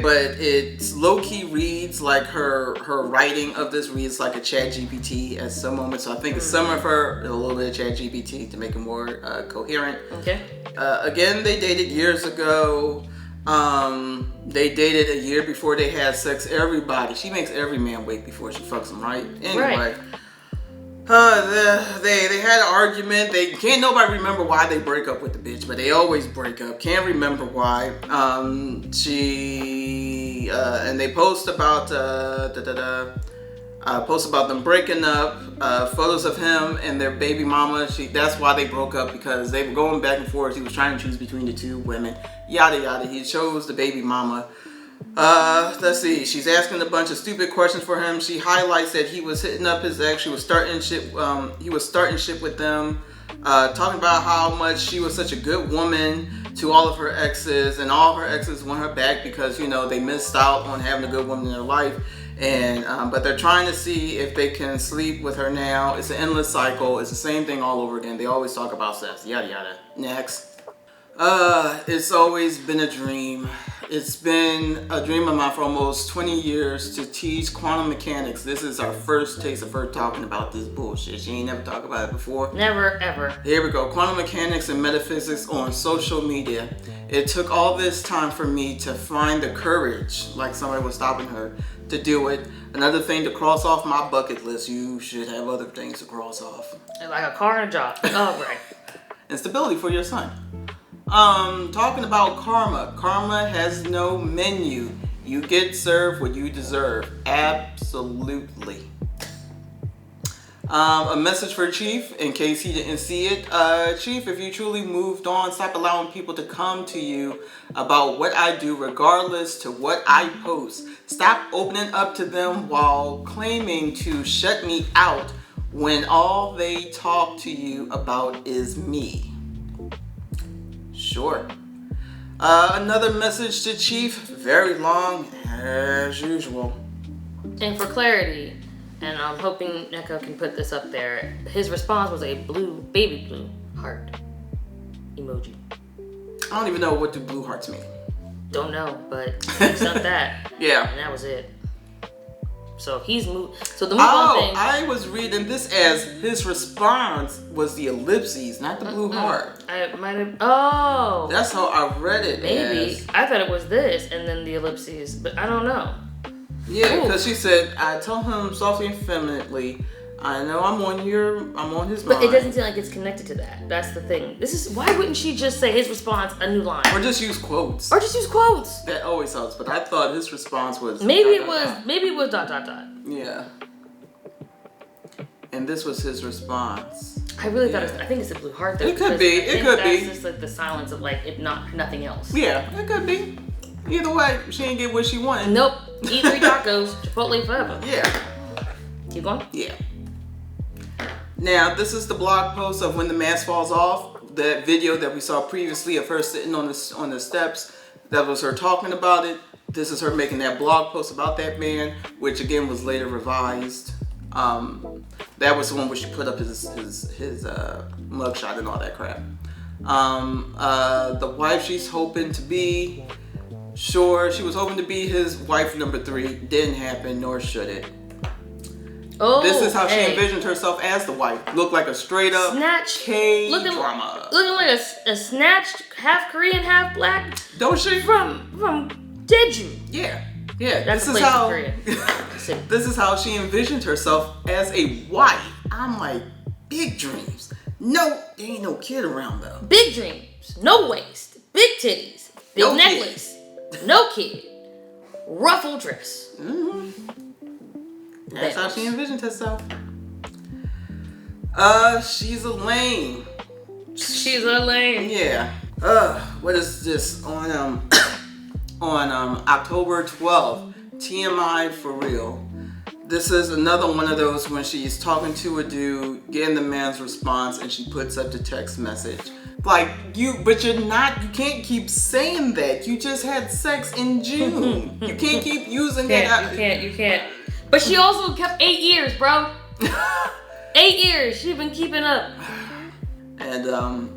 But it's low-key reads like her writing of this reads like a ChatGPT at some moments. So I think it's some of her, a little bit of ChatGPT to make it more coherent. Okay. Again, they dated years ago. They dated a year before they had sex. She makes every man wait before she fucks him, right? Anyway. They had an argument. They can't nobody remember why they break up with the bitch, but they always break up. Can't remember why. And they post about Posts about them breaking up, photos of him and their baby mama. That's why they broke up, because they were going back and forth. He was trying to choose between the two women. Yada yada. He chose the baby mama. Let's see. She's asking a bunch of stupid questions for him. She highlights that he was hitting up his ex. He was starting shit with them. Talking about how much she was such a good woman to all of her exes, and all her exes want her back because, you know, they missed out on having a good woman in their life. And but they're trying to see if they can sleep with her now. It's an endless cycle. It's the same thing all over again. They always talk about sex. Yada yada. Next. It's always been a dream. It's been a dream of mine for almost 20 years to teach quantum mechanics. This is our first taste of her talking about this bullshit. She ain't never talked about it before. Never, ever. Here we go. Quantum mechanics and metaphysics on social media. It took all this time for me to find the courage, like somebody was stopping her, to do it. Another thing to cross off my bucket list. You should have other things to cross off. Like a car and a job. Oh, right. And stability for your son. Talking about karma. Karma has no menu. You get served what you deserve. Absolutely. A message for Chief, in case he didn't see it. Chief, if you truly moved on, stop allowing people to come to you about what I do, regardless to what I post. Stop opening up to them while claiming to shut me out when all they talk to you about is me. Sure. Another message to Chief, very long as usual. And for clarity, and I'm hoping Neko can put this up there, his response was a baby blue heart emoji. I don't even know what do blue hearts mean. Don't know, but he sent that. Yeah. And that was it. So he's moved. So the move on thing. I was reading this as his response was the ellipses, not the blue heart. I might have. Oh. That's how I read it. Maybe. As. I thought it was this and then the ellipses, but I don't know. Yeah, because she said, I told him softly and femininely, I know I'm on his mind. But it doesn't seem like it's connected to that. That's the thing. Why wouldn't she just say his response, a new line? Or just use quotes. That always helps, but I thought his response was maybe it was ... Yeah. And this was his response. I really thought I think it's a blue heart though. It could be. It could be. That's just like the silence of like it nothing else. Yeah, it could be. Either way, she didn't get what she wanted. Nope. Eat 3 tacos, Chipotle forever. Yeah. Keep going? Yeah. Now, this is the blog post of When the Mask Falls Off. That video that we saw previously of her sitting on the steps. That was her talking about it. This is her making that blog post about that man, which again was later revised. That was the one where she put up his mugshot and all that crap. The wife she's hoping to be. Sure, she was hoping to be his wife number 3. Didn't happen, nor should it. Oh, this is how she envisioned herself as the wife. Looked like a straight up K-drama. Looking like a snatched, half Korean, half black. Don't she? From Jeju. Yeah. Yeah. That's this is how she envisioned herself as a wife. I'm like, big dreams. No, there ain't no kid around though. Big dreams. No waist. Big titties. Big necklace. No kid. Ruffled dress. Mm-hmm. That's how she envisioned herself. She's a lame. She's a lame. Yeah. What is this on October 12th? TMI for real. This is another one of those when she's talking to a dude, getting the man's response, and she puts up the text message. Like, you can't keep saying that. You just had sex in June. You can't keep using that. You can't. But she also kept 8 years, bro. 8 years. She's been keeping up. And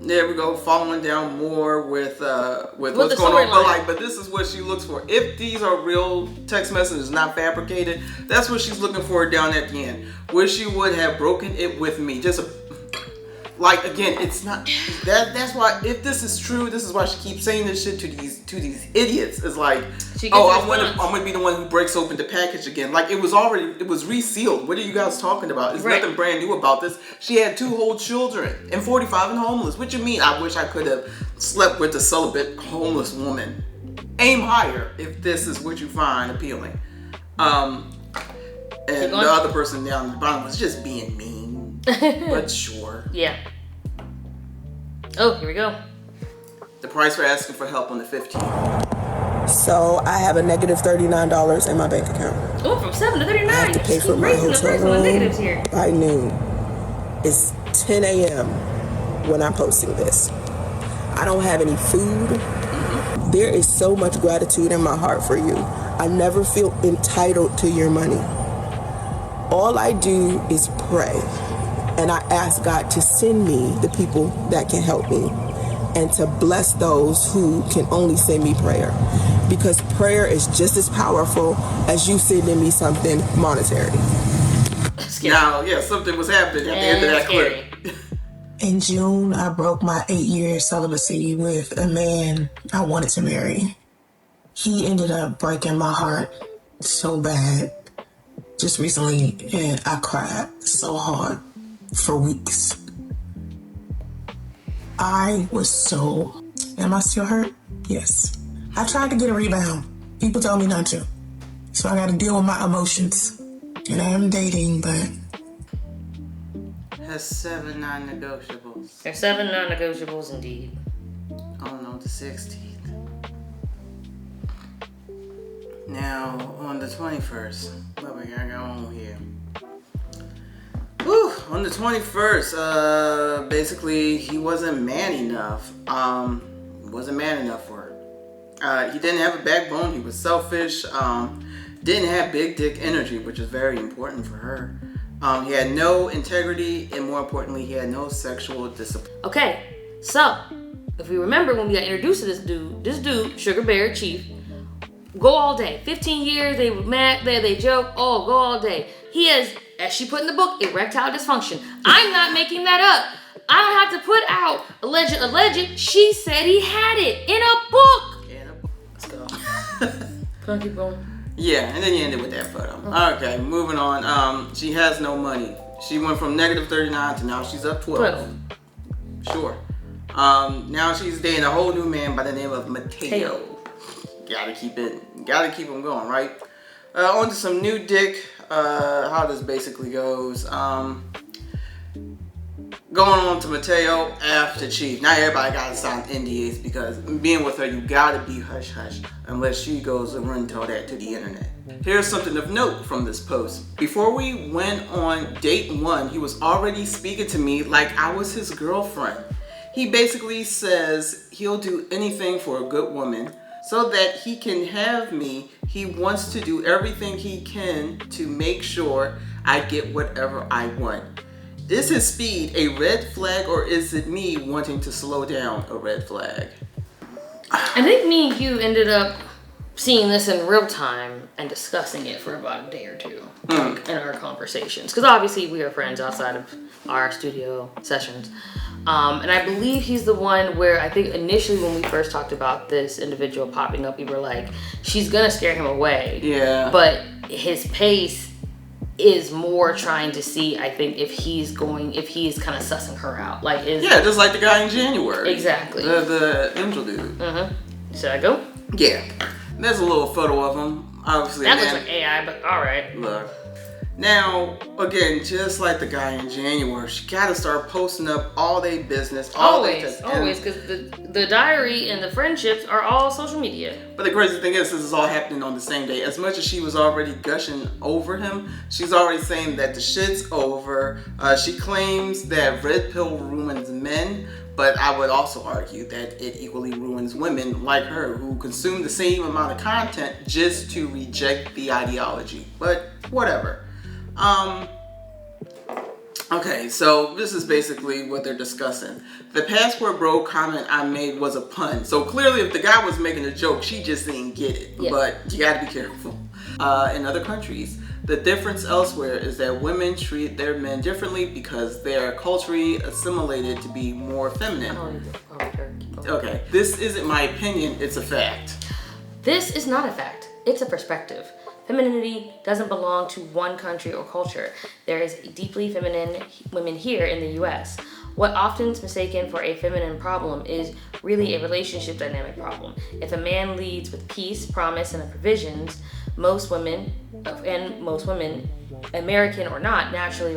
there we go, following down more with what's going on. But this is what she looks for. If these are real text messages, not fabricated, that's what she's looking for down at the end. Wish she would have broken it with me. Again, it's not that's why, if this is true, this is why she keeps saying this shit to these idiots. It's like, I'm gonna be the one who breaks open the package again. Like, it was resealed. What are you guys talking about? There's nothing brand new about this. She had 2 whole children and 45 and homeless. What you mean? I wish I could have slept with a celibate homeless woman. Aim higher if this is what you find appealing. And the other person down the bottom was just being mean. But sure. Yeah. Oh, here we go. The price for asking for help on the 15th. So I have a negative $39 in my bank account. Oh, from 7 to 39. I have to pay for my hotel room by noon. It's 10 a.m. when I'm posting this. I don't have any food. There is so much gratitude in my heart for you. I never feel entitled to your money. All I do is pray, and I ask God to send me the people that can help me, and to bless those who can only send me prayer, because prayer is just as powerful as you sending me something monetary. Now, yeah, something was happening at the end of that clip. In June, I broke my 8-year celibacy with a man I wanted to marry. He ended up breaking my heart so bad just recently, and I cried so hard for weeks. I was so... Am I still hurt? Yes. I tried to get a rebound. People told me not to. So I got to deal with my emotions. And I am dating, but... Has 7 non-negotiables. There's 7 non-negotiables indeed. Oh no, the 16th. Now, on the 21st, what we got going on here? Whew, on the 21st, basically, he wasn't man enough. Wasn't man enough for her. He didn't have a backbone. He was selfish. Didn't have big dick energy, which is very important for her. He had no integrity, and more importantly, he had no sexual discipline. Okay, so if we remember when we got introduced to this dude, Sugar Bear Chief, go all day. 15 years, they were mad, they joke, oh, go all day. He has, as she put in the book, erectile dysfunction. I'm not making that up. I don't have to put out alleged. She said he had it in a book. Let's go. Can I keep going? Yeah, and then you ended with that photo. Okay, moving on. She has no money. She went from negative 39 to now she's up 12. Sure. Now she's dating a whole new man by the name of Mateo. Gotta keep him going, right? On to some new dick. How this basically goes. Going on to Mateo after Chief. Now everybody gotta sign NDAs because being with her, you gotta be hush hush unless she goes and run tell that to the internet. Here's something of note from this post. Before we went on date 1, he was already speaking to me like I was his girlfriend. He basically says he'll do anything for a good woman so that he can have me. He wants to do everything he can to make sure I get whatever I want. Is his speed a red flag, or is it me wanting to slow down a red flag? I think me and you ended up seeing this in real time and discussing it for about a day or two in our conversations. Because obviously we are friends outside of our studio sessions. And I believe he's the one where I think initially when we first talked about this individual popping up, we were like, she's gonna scare him away. Yeah. But his pace is more trying to see, I think, if he's kind of sussing her out. Yeah, just like the guy in January. Exactly. The angel dude. Mm-hmm. Should I go? Yeah. There's a little photo of him. Obviously. That looks like AI, but alright. Look. Now, again, just like the guy in January, she gotta start posting up all their business. Always, because the diary and the friendships are all social media. But the crazy thing is, this is all happening on the same day. As much as she was already gushing over him, she's already saying that the shit's over. She claims that red pill ruins men, but I would also argue that it equally ruins women like her who consume the same amount of content just to reject the ideology. But whatever. Okay, so this is basically what they're discussing. The passport bro comment I made was a pun. So clearly if the guy was making a joke, she just didn't get it. Yeah. But you gotta be careful. In other countries, the difference elsewhere is that women treat their men differently because they are culturally assimilated to be more feminine. Okay, this isn't my opinion, it's a fact. This is not a fact, it's a perspective. Femininity doesn't belong to one country or culture. There is deeply feminine women here in the US. What often is mistaken for a feminine problem is really a relationship dynamic problem. If a man leads with peace, promise, and provisions, most women, American or not, naturally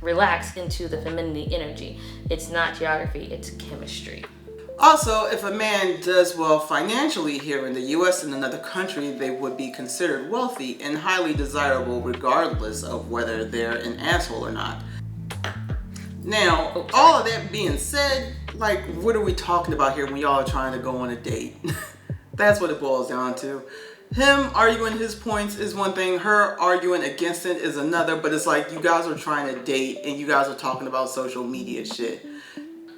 relax into the femininity energy. It's not geography, it's chemistry. Also, if a man does well financially here in the U.S. and another country, they would be considered wealthy and highly desirable regardless of whether they're an asshole or not. Now, all of that being said, like, what are we talking about here when y'all are trying to go on a date? That's what it boils down to. Him arguing his points is one thing, her arguing against it is another, but it's like you guys are trying to date and you guys are talking about social media shit.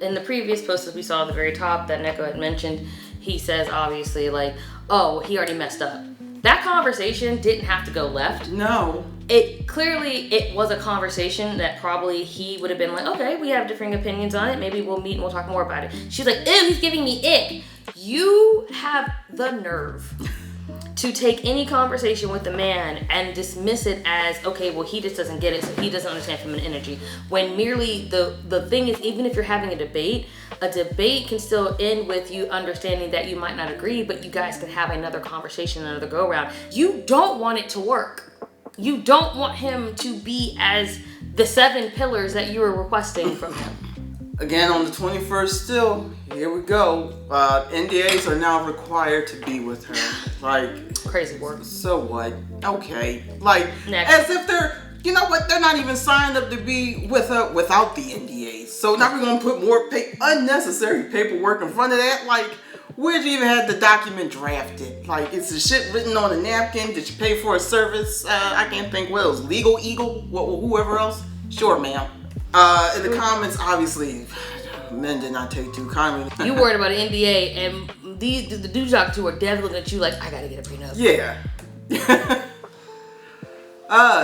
In the previous post that we saw at the very top that Neko had mentioned, he says obviously like, oh, he already messed up. That conversation didn't have to go left. No. It was a conversation that probably he would have been like, okay, we have differing opinions on it. Maybe we'll meet and we'll talk more about it. She's like, ew, he's giving me ick. You have the nerve to take any conversation with a man and dismiss it as, okay, well, he just doesn't get it, so he doesn't understand feminine energy. When merely the thing is, even if you're having a debate can still end with you understanding that you might not agree, but you guys can have another conversation, another go around. You don't want it to work. You don't want him to be as the 7 pillars that you were requesting from him. Again, on the 21st still, here we go. NDAs are now required to be with her. Like, crazy work. So what? Okay. Like, next. As if they're, you know what, they're not even signed up to be with her without the NDAs. So now we're going to put more unnecessary paperwork in front of that. Like, where'd you even have the document drafted? Like, is the shit written on a napkin? Did you pay for a service? I can't think what else. Legal Eagle? Whoever else? Sure, ma'am. In the comments, obviously, men did not take too kindly. You worried about an NDA, and the dudes out to are dead looking at you like, I gotta get a prenup. Yeah.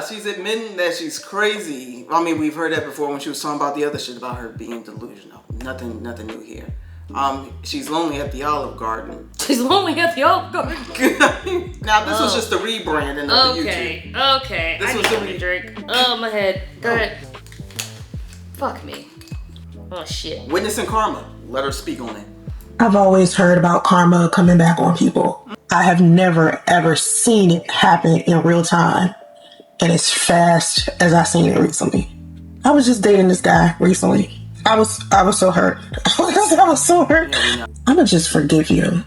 She's admitting that she's crazy. I mean, we've heard that before when she was talking about the other shit about her being delusional. Nothing new here. She's lonely at the Olive Garden. She's lonely at the Olive Garden. Now, this was just the rebranding of the YouTube. Okay. This I was need a drink. Oh, my head. Go ahead. Fuck me. Oh, shit. Witnessing karma. Let her speak on it. I've always heard about karma coming back on people. I have never, ever seen it happen in real time. And as fast as I seen it recently. I was just dating this guy recently. I was so hurt. I was so hurt. I'm gonna just forgive you.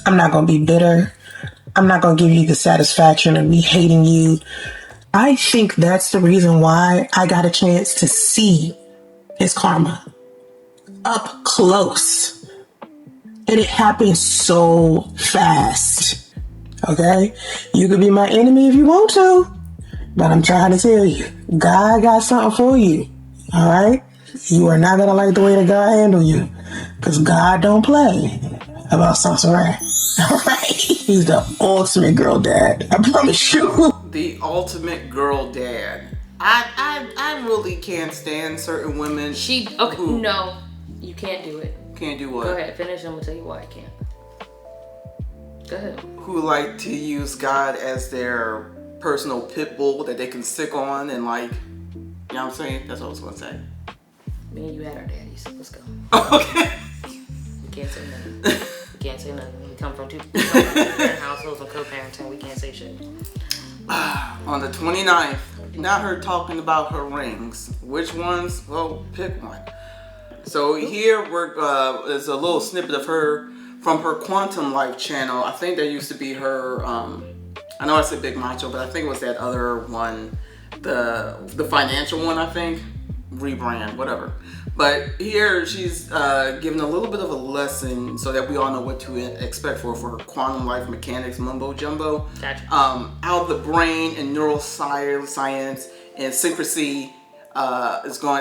I'm not gonna be bitter. I'm not gonna give you the satisfaction of me hating you. I think that's the reason why I got a chance to see his karma up close. And it happened so fast. Okay? You could be my enemy if you want to. But I'm trying to tell you, God got something for you. Alright? You are not going to like the way that God handle you. Because God don't play about Soncerae. Alright? He's the ultimate girl dad. I promise you. The ultimate girl dad. I really can't stand certain women. No. You can't do it. Can't do what? Go ahead, finish and we'll tell you why I can't. Go ahead. Who like to use God as their personal pit bull that they can sick on and like, you know what I'm saying? That's what I was gonna say. Me and you had our daddies. Let's go. Okay. We can't say nothing. We can't say nothing. We come from two different households and co-parenting. We can't say shit. On the 29th, not her talking about her rings. Which ones? Well, pick one. So here there's a little snippet of her from her Quantum Life channel. I think that used to be her, I know I said Big Macho, but I think it was that other one, the financial one, I think. Rebrand, whatever. But here she's giving a little bit of a lesson so that we all know what to expect for her Quantum Life Mechanics Mumbo Jumbo. Gotcha. How the brain and neuroscience and syncrecy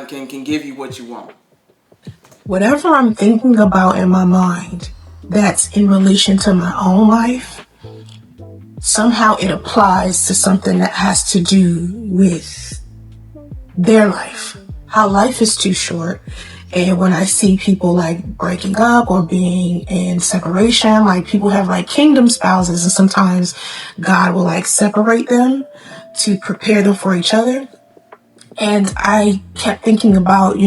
can give you what you want. Whatever I'm thinking about in my mind that's in relation to my own life, somehow it applies to something that has to do with their life. How life is too short. And when I see people like breaking up or being in separation, like people have like kingdom spouses, and sometimes God will like separate them to prepare them for each other. And I kept thinking about,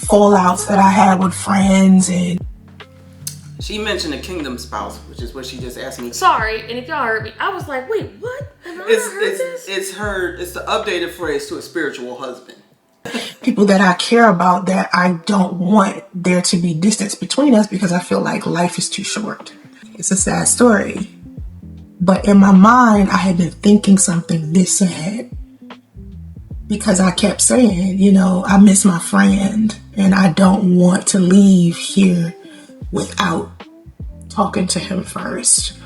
fallouts that I had with friends and She mentioned a kingdom spouse, which is what she just asked me. Sorry, and if y'all heard me, I was like, wait, what? Have I not heard this? It's the updated phrase to a spiritual husband. People that I care about, that I don't want there to be distance between us because I feel like life is too short. It's a sad story. But in my mind, I had been thinking something this sad. Because I kept saying, you know, I miss my friend and I don't want to leave here without talking to him first.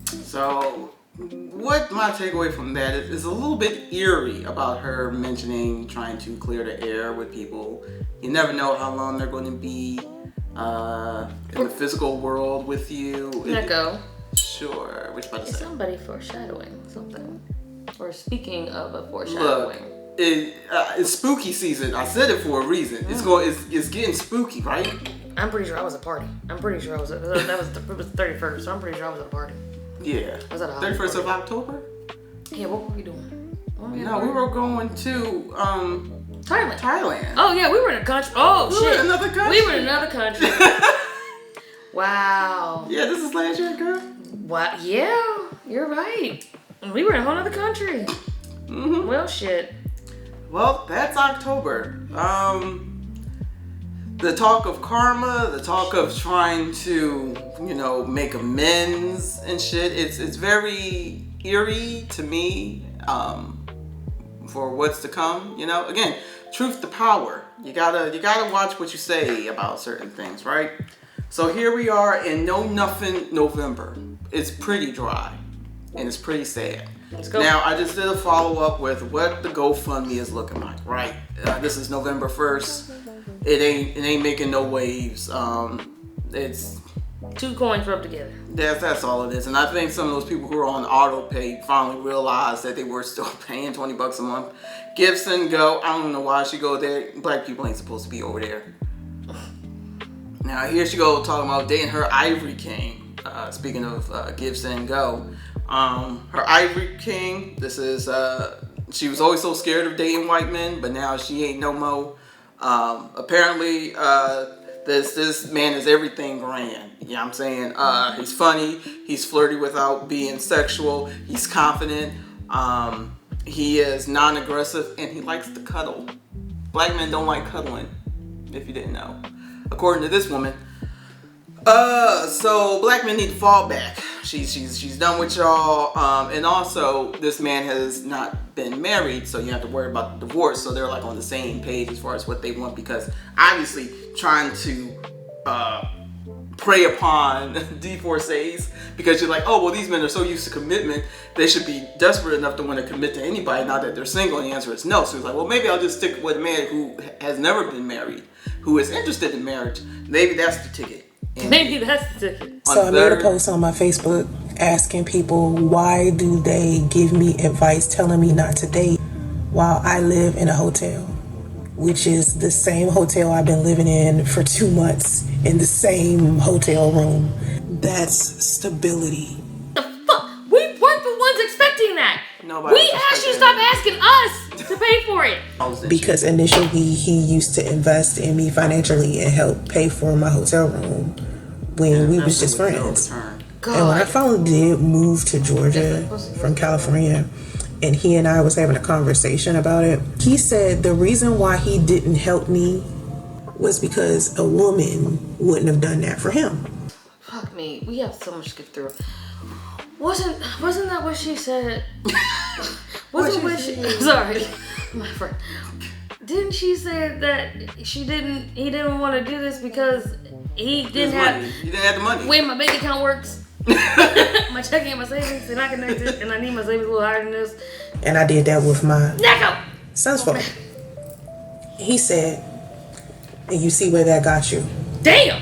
So, what my takeaway from that is a little bit eerie about her mentioning trying to clear the air with people. You never know how long they're going to be in the physical world with you. Neko. Sure. What you about to say? Somebody foreshadowing something. Or speaking of a foreshadowing. Look, it's spooky season. I said it for a reason. It's getting spooky, right? I'm pretty sure I was at a party. I'm pretty sure I was. It was the 31st, so I'm pretty sure I was at a party. Yeah. Was that a 31st of October? Yeah. What were we doing? No, we were going to Thailand. Oh yeah, we were in a country. Oh we shit. We were in another country. We were in another country. Wow. Yeah, this is last year, girl. What? Yeah, you're right. We were in a whole other country. Mm-hmm. Well, shit. Well, that's October. The talk of karma, the talk of trying to, make amends and shit. It's very eerie to me for what's to come. Again, truth to power. You gotta watch what you say about certain things, right? So here we are in Know Nothing November. It's pretty dry and it's pretty sad. Let's go. Now, I just did a follow-up with what the GoFundMe is looking like, right? This is November 1st. It ain't making no waves. It's 2 coins rubbed together. That's all it is. And I think some of those people who are on auto pay finally realized that they were still paying $20 a month. Give, send, go. I don't know why she go there. Black people ain't supposed to be over there. Now, here she go talking about dating her Ivory King. Speaking of give, send, go. Her Ivory King, this is, she was always so scared of dating white men, but now she ain't no more. Apparently, this man is everything grand. You know what I'm saying? He's funny, he's flirty without being sexual, he's confident, he is non-aggressive, and he likes to cuddle. Black men don't like cuddling, if you didn't know. According to this woman. So black men need to fall back. She's done with y'all. And also this man has not been married, so you have to worry about the divorce. So they're like on the same page as far as what they want, because obviously trying to prey upon divorcees, because you're like, oh well, these men are so used to commitment, they should be desperate enough to want to commit to anybody now that they're single, and the answer is no. So it's like, well, maybe I'll just stick with a man who has never been married, who is interested in marriage. Maybe that's the ticket. And maybe that's the ticket. So I made a post on my Facebook asking people, why do they give me advice telling me not to date while I live in a hotel, which is the same hotel I've been living in for 2 months in the same hotel room. That's stability. The fuck? We weren't the ones expecting that. Nobody we asked you to stop asking us to pay for it. Because initially he used to invest in me financially and help pay for my hotel room when we was just friends. And when I finally did move to Georgia from California, and he and I was having a conversation about it, he said the reason why he didn't help me was because a woman wouldn't have done that for him. Fuck me, we have so much to get through. Wasn't that what she said? Wasn't what she sorry, my friend. Didn't she say that he didn't want to do this because he didn't have the money. The way my bank account works. My checking and my savings, they're not connected, and I need my savings a little higher than this. And I did that with my Neko! son's phone. He said, and you see where that got you. Damn!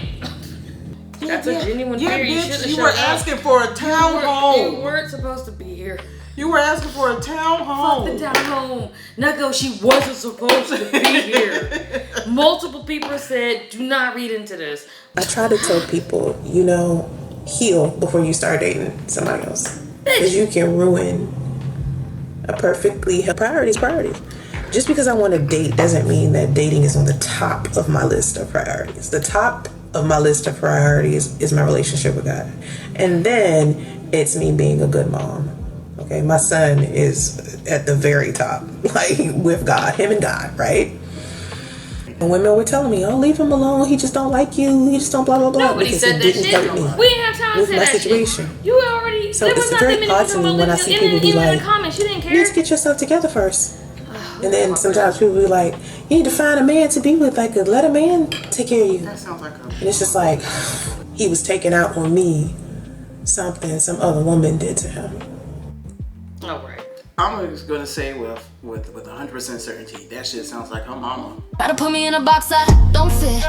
That's a genuine fear. You were asking for a townhome. You weren't supposed to be here. You were asking for a townhome. Fuck the townhome. Neko, she wasn't supposed to be here. Multiple people said, do not read into this. I try to tell people, heal before you start dating somebody else. Because you can ruin a perfectly priorities. Just because I want to date doesn't mean that dating is on the top of my list of priorities. The top of my list of priorities is my relationship with God. And then it's me being a good mom. Okay, my son is at the very top, like with God, him and God, right? And women were telling me, oh, leave him alone. He just don't like you. He just don't blah, blah, blah. Nobody because said he that didn't shit. hurt me We didn't have time to with say my that situation. shit. You already. So there was it's not very that many odd to people me when I leaving see you. people be Even in like, the comments, you didn't you need care. to get yourself together first. And then sometimes people be like, you need to find a man to be with, like, let a man take care of you. That sounds like a... And it's just like, he was taking out on me something some other woman did to him. Oh, right. I'm just gonna say with 100% certainty, that shit sounds like her mama. Try to put me in a box I don't fit.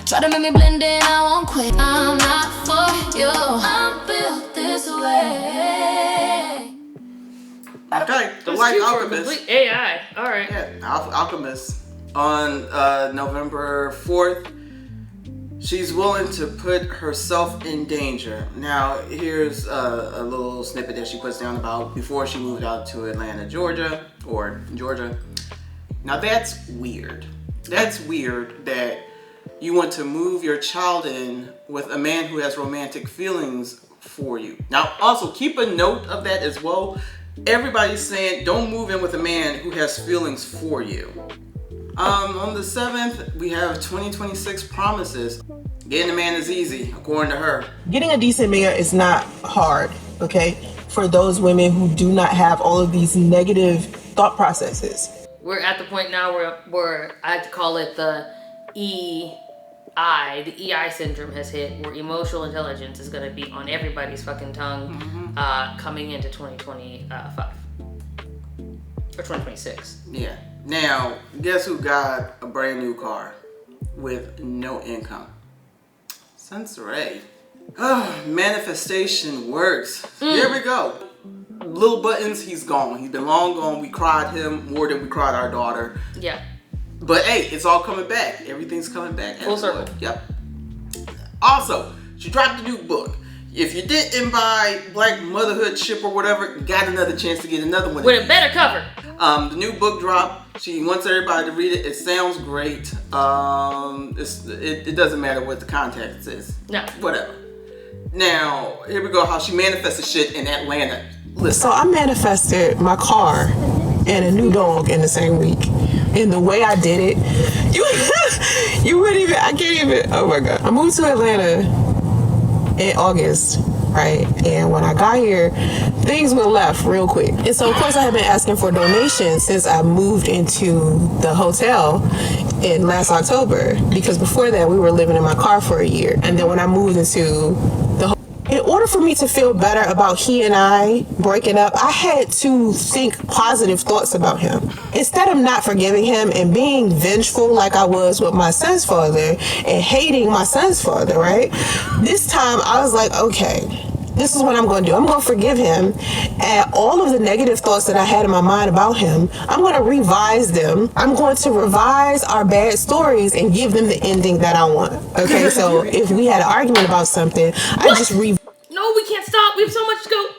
Try to make me blend in, I won't quit. I'm not for you. I'm built this way. Okay, the That's White cute for a Alchemist. complete AI. All right. Yeah, Alchemist. On November 4th, she's willing to put herself in danger. Now, here's a little snippet that she puts down about before she moved out to Atlanta, Georgia. Now, that's weird. That's weird that you want to move your child in with a man who has romantic feelings for you. Now, also, keep a note of that as well. Everybody's saying don't move in with a man who has feelings for you. On the 7th, we have 2026 promises. Getting a man is easy, according to her. Getting a decent man is not hard, okay? For those women who do not have all of these negative thought processes. We're at the point now where I call it the EI syndrome has hit, where emotional intelligence is going to be on everybody's fucking tongue coming into 2025 or 2026. Yeah. Now, guess who got a brand new car with no income? Soncerae. Manifestation works. Here we go. Little Buttons, he's gone. He's been long gone. We cried him more than we cried our daughter. Yeah. But hey, it's all coming back. Everything's coming back. Full circle. Yep. Also, she dropped a new book. If you didn't buy Black Motherhood Ship or whatever, you got another chance to get another one. With a better cover. The new book dropped. She wants everybody to read it. It sounds great. It doesn't matter what the context is. No. Whatever. Now, here we go. How she manifested shit in Atlanta. Listen. So I manifested my car and a new dog in the same week. And the way I did it, you wouldn't even, I can't even, oh my God. I moved to Atlanta in August, right? And when I got here, things went left real quick. And so of course I have been asking for donations since I moved into the hotel in last October, because before that we were living in my car for a year. And then when I moved into the in order for me to feel better about he and I breaking up, I had to think positive thoughts about him. Instead of not forgiving him and being vengeful like I was with my son's father and hating my son's father, right? This time I was like, okay, this is what I'm going to do. I'm going to forgive him, and all of the negative thoughts that I had in my mind about him, I'm going to revise them. I'm going to revise our bad stories and give them the ending that I want. Okay, so if we had an argument about something, I just No, we can't stop. We have so much to go.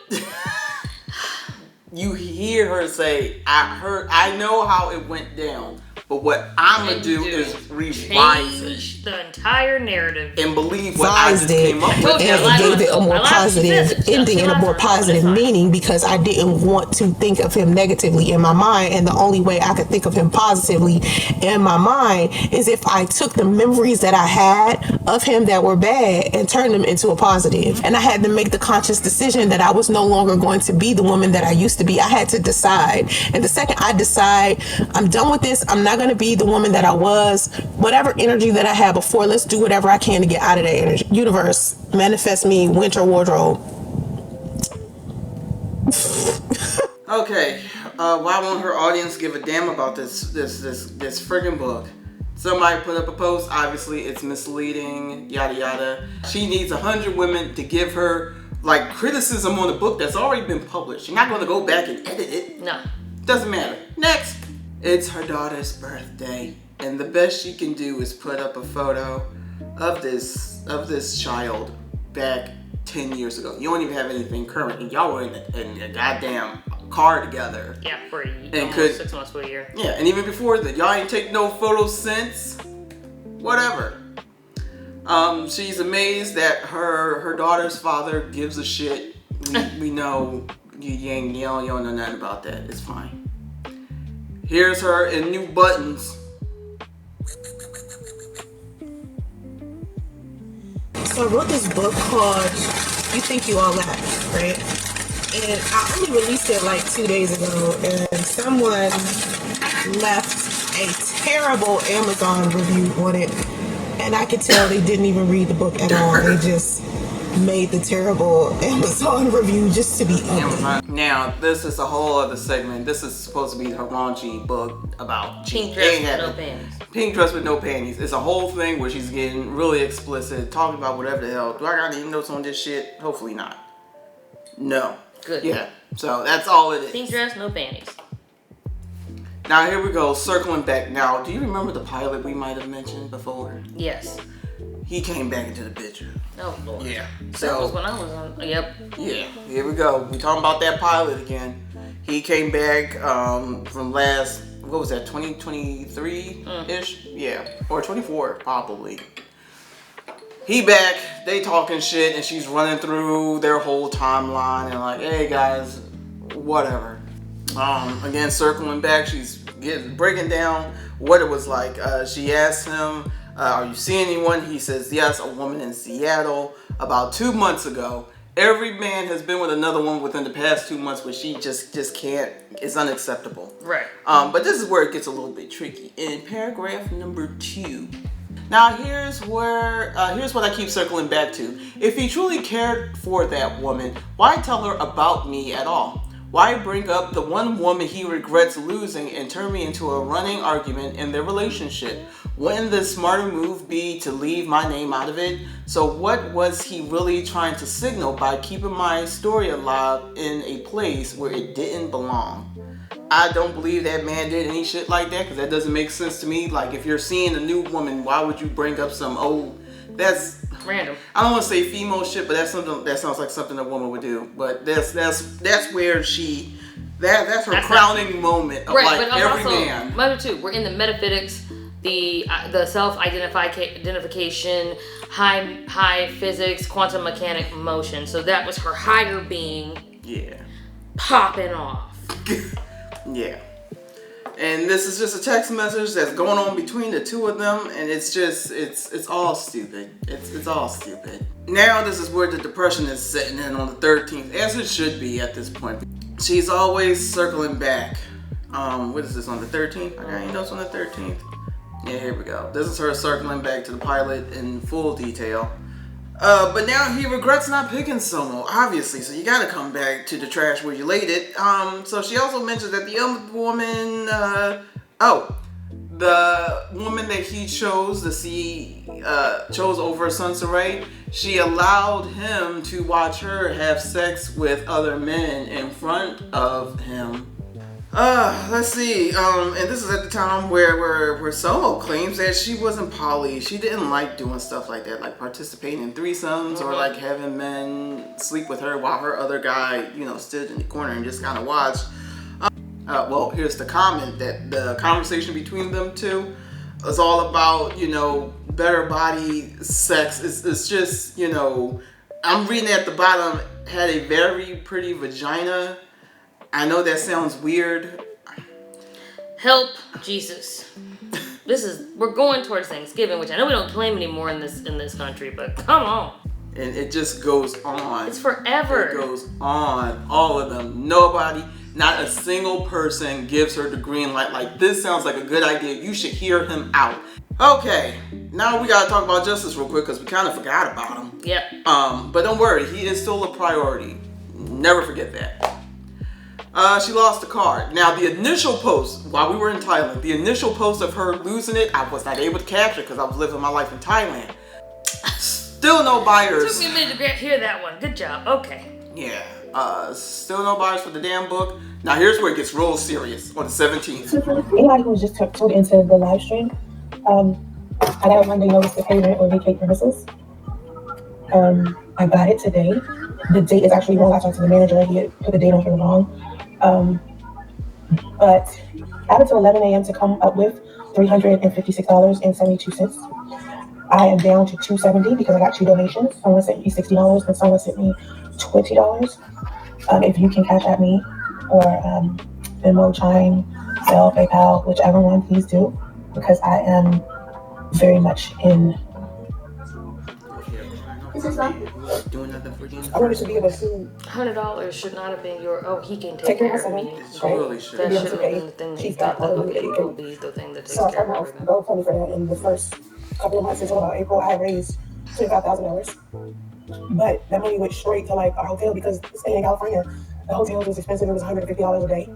You hear her say, I know how it went down, but what I'm going to do is revise Change it. the entire narrative. And believe what I just came up with. and gave it a more positive ending and a more positive meaning, because I didn't want to think of him negatively in my mind, and the only way I could think of him positively in my mind is if I took the memories that I had of him that were bad and turned them into a positive. And I had to make the conscious decision that I was no longer going to be the woman that I used to be. I had to decide, and the second I decide I'm done with this, I'm not going to be the woman that I was. Whatever energy that I had before, let's do whatever I can to get out of that energy. Universe, manifest me winter wardrobe. Okay, why won't her audience give a damn about this friggin' book? Somebody put up a post, obviously it's misleading, yada yada. She needs 100 women to give her like criticism on the book that's already been published. You're not going to go back and edit it. No. Doesn't matter. Next. It's her daughter's birthday, and the best she can do is put up a photo of this child back 10 years ago. You don't even have anything current, and y'all were in a goddamn car together. Yeah, for and 6 months to a year. Yeah, and even before that, y'all ain't take no photos since. Whatever. She's amazed that her daughter's father gives a shit. We know you don't know nothing about that. It's fine. Here's her in new buttons. So I wrote this book called You Think You All That, right? And I only released it like 2 days ago, and someone left a terrible Amazon review on it, and I could tell they didn't even read the book at all. They just made the terrible Amazon review just to be ugly. Now, this is a whole other segment. This is supposed to be her raunchy book about Pink dress with no panties. Pink dress with no panties. It's a whole thing where she's getting really explicit, talking about whatever the hell. Do I got any notes on this shit? Hopefully not. No. Good. Yeah. So that's all it is. Pink dress, no panties. Now here we go, circling back. Now, do you remember the pilot we might have mentioned before? Yes. He came back into the picture. Oh Lord. Yeah. That was when I was on. Yep. Yeah. Here we go. We talking about that pilot again. He came back from last. What was that? 2023-ish? Yeah. Or 24 probably. He back. They talking shit, and she's running through their whole timeline and like, hey guys, whatever. Again, circling back, she's breaking down what it was like. She asked him, are you seeing anyone? He says, yes, a woman in Seattle about 2 months ago. Every man has been with another woman within the past 2 months, but she just can't. It's unacceptable. Right. But this is where it gets a little bit tricky. In paragraph number 2. Now here's what I keep circling back to. If he truly cared for that woman, why tell her about me at all? Why bring up the one woman he regrets losing and turn me into a running argument in their relationship? Wouldn't the smarter move be to leave my name out of it? So what was he really trying to signal by keeping my story alive in a place where it didn't belong? I don't believe that man did any shit like that, because that doesn't make sense to me. Like, if you're seeing a new woman, why would you bring up some old... That's random. I don't want to say female shit, but that's something that sounds like something a woman would do. But that's where she... That's her crowning moment of right, like but every also, man. Mother too. We're in the metaphysics, the self-identification, high physics, quantum mechanic motion. So that was her higher being. Yeah. Popping off. Yeah. And this is just a text message that's going on between the two of them, and it's all stupid. It's all stupid. Now this is where the depression is setting in on the 13th, as it should be at this point. She's always circling back. What is this, on the 13th? I got any notes on the 13th? Yeah, here we go. This is her circling back to the pilot in full detail. But now he regrets not picking SOOOO, obviously, so you gotta come back to the trash where you laid it. So she also mentioned that the other woman, the woman that he chose chose over Soncerae, she allowed him to watch her have sex with other men in front of him. Let's see. And this is at the time where SOOOO claims that she wasn't poly. She didn't like doing stuff like that, like participating in threesomes or like having men sleep with her while her other guy, stood in the corner and just kind of watched. Well, here's the comment that the conversation between them two is all about, better body sex. It's just, I'm reading at the bottom, had a very pretty vagina. I know that sounds weird. Help, Jesus. We're going towards Thanksgiving, which I know we don't claim anymore in this country, but come on. And it just goes on. It's forever. It goes on. All of them. Nobody, not a single person gives her the green light. Like, this sounds like a good idea. You should hear him out. Okay, now we gotta talk about Justice real quick, because we kind of forgot about him. Yep. But don't worry, he is still a priority. Never forget that. She lost the card. Now, the initial post, while we were in Thailand, the initial post of her losing it, I was not able to capture because I was living my life in Thailand. Still no buyers. It took me a minute to hear that one. Good job. Okay. Yeah. Still no buyers for the damn book. Now, here's where it gets real serious on the 17th. So for anybody who's just tuned into the live stream, I got a Monday notice to payment or vacate premises. I got it today. The date is actually wrong. I talked to the manager. He had put the date on here wrong. But I have until 11 a.m. to come up with $356.72. I am down to $270 because I got 2 donations. Someone sent me $60 and someone sent me $20. If you can cash at me or Venmo, Chime, Zelle, PayPal, whichever one, please do, because I am very much in. Is this not doing nothing for you? I wanted to be able to. $100 should not have been your. Oh, he can take care of me. It really should. That shouldn't have been the thing that you thought. Like, okay, he will be the thing that takes care of everything. Go for me for that. In the first couple of months until about April, I had raised $25,000. But that money went straight to like our hotel because staying in California, the hotel was expensive. It was $150 a day.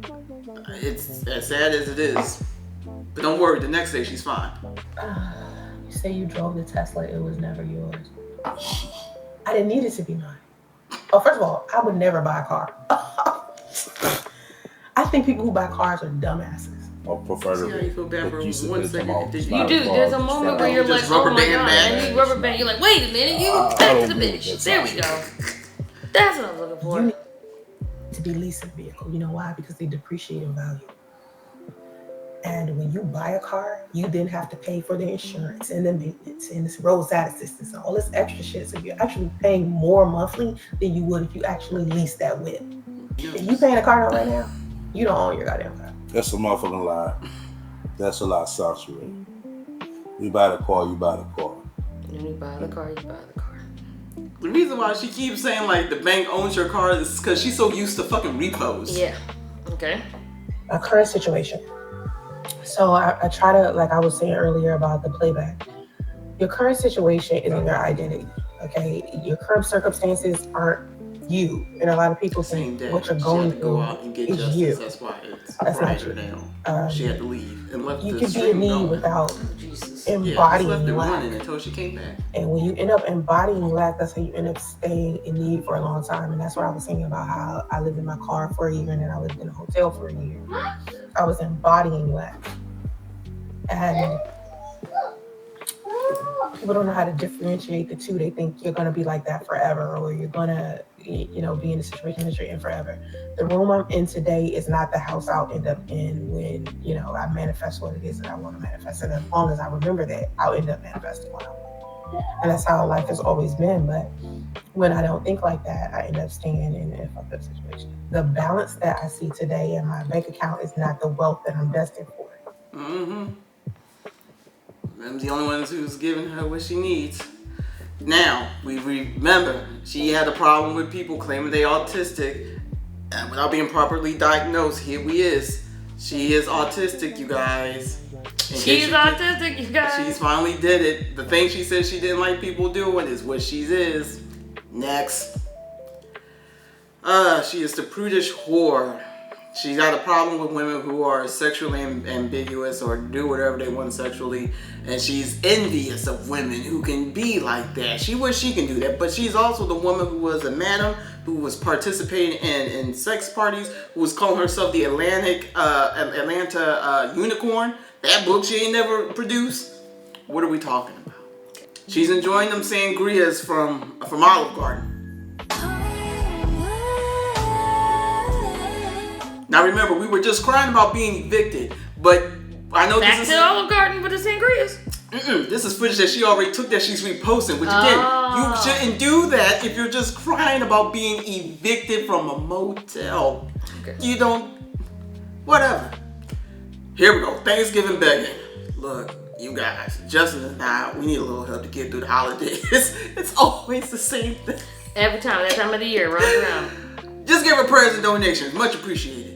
It's as sad as it is, but don't worry. The next day she's fine. You say you drove the Tesla. It was never yours. I didn't need it to be mine. Oh, first of all, I would never buy a car. I think people who buy cars are dumbasses. I prefer See how you feel bad for you 1 second. You do. There's a moment where you're like, oh my god, and you rubber band. You're like, wait a minute, you back to the bitch. There we go. That's what I'm looking for. You need to be leasing a vehicle. You know why? Because they depreciate in value. And when you buy a car, you then have to pay for the insurance and the maintenance and this roadside assistance and all this extra shit. So you're actually paying more monthly than you would if you actually lease that whip. If you paying a car note right now, you don't own your goddamn car. That's a motherfucking lie. That's a lie, Soncerae. You buy the car, you buy the car. When you buy the car, you buy the car. The reason why she keeps saying like the bank owns your car is because she's so used to fucking repos. Yeah. Okay. A current situation. So I try to, like I was saying earlier about the playback. Your current situation isn't your identity, okay? Your current circumstances aren't you. And a lot of people think what you're going through is you. That's why it's That's not her true. down. She had to leave and left You the can be stream in need going. without Jesus. embodying left it lack. running until she came back. And when you end up embodying lack, that's how you end up staying in need for a long time. And that's what I was saying about how I lived in my car for a year and then I lived in a hotel for a year. I was embodying lack. And people don't know how to differentiate the two. They think you're going to be like that forever or you're going to, you know, be in the situation that you're in forever. The room I'm in today is not the house I'll end up in when, you know, I manifest what it is that I want to manifest. And as long as I remember that, I'll end up manifesting what I want. And that's how life has always been. But when I don't think like that, I end up staying in a fucked up situation. The balance that I see today in my bank account is not the wealth that I'm destined for. Mm-hmm. I'm the only one who's giving her what she needs. Now, we remember, she had a problem with people claiming they autistic and without being properly diagnosed. Here we is. She is autistic, you guys. She's autistic, you guys. She's finally did it. The thing she said she didn't like people doing is what she is. Next. She is the prudish whore. She's got a problem with women who are sexually ambiguous or do whatever they want sexually. And she's envious of women who can be like that. She wish she can do that. But she's also the woman who was a madam, who was participating in sex parties, who was calling herself the Atlanta unicorn. That book she ain't never produced. What are we talking about? She's enjoying them sangrias from Olive Garden. Now remember, we were just crying about being evicted, but I know Back this to is Olive Garden with the sangrias. This is footage that she already took that she's reposting. Which again, you shouldn't do that if you're just crying about being evicted from a motel. Okay. You don't, whatever. Here we go, Thanksgiving begging. Look, you guys, Justin and I, we need a little help to get through the holidays. It's always the same thing. Every time, that time of the year, runs around. Just give her prayers and donations, much appreciated.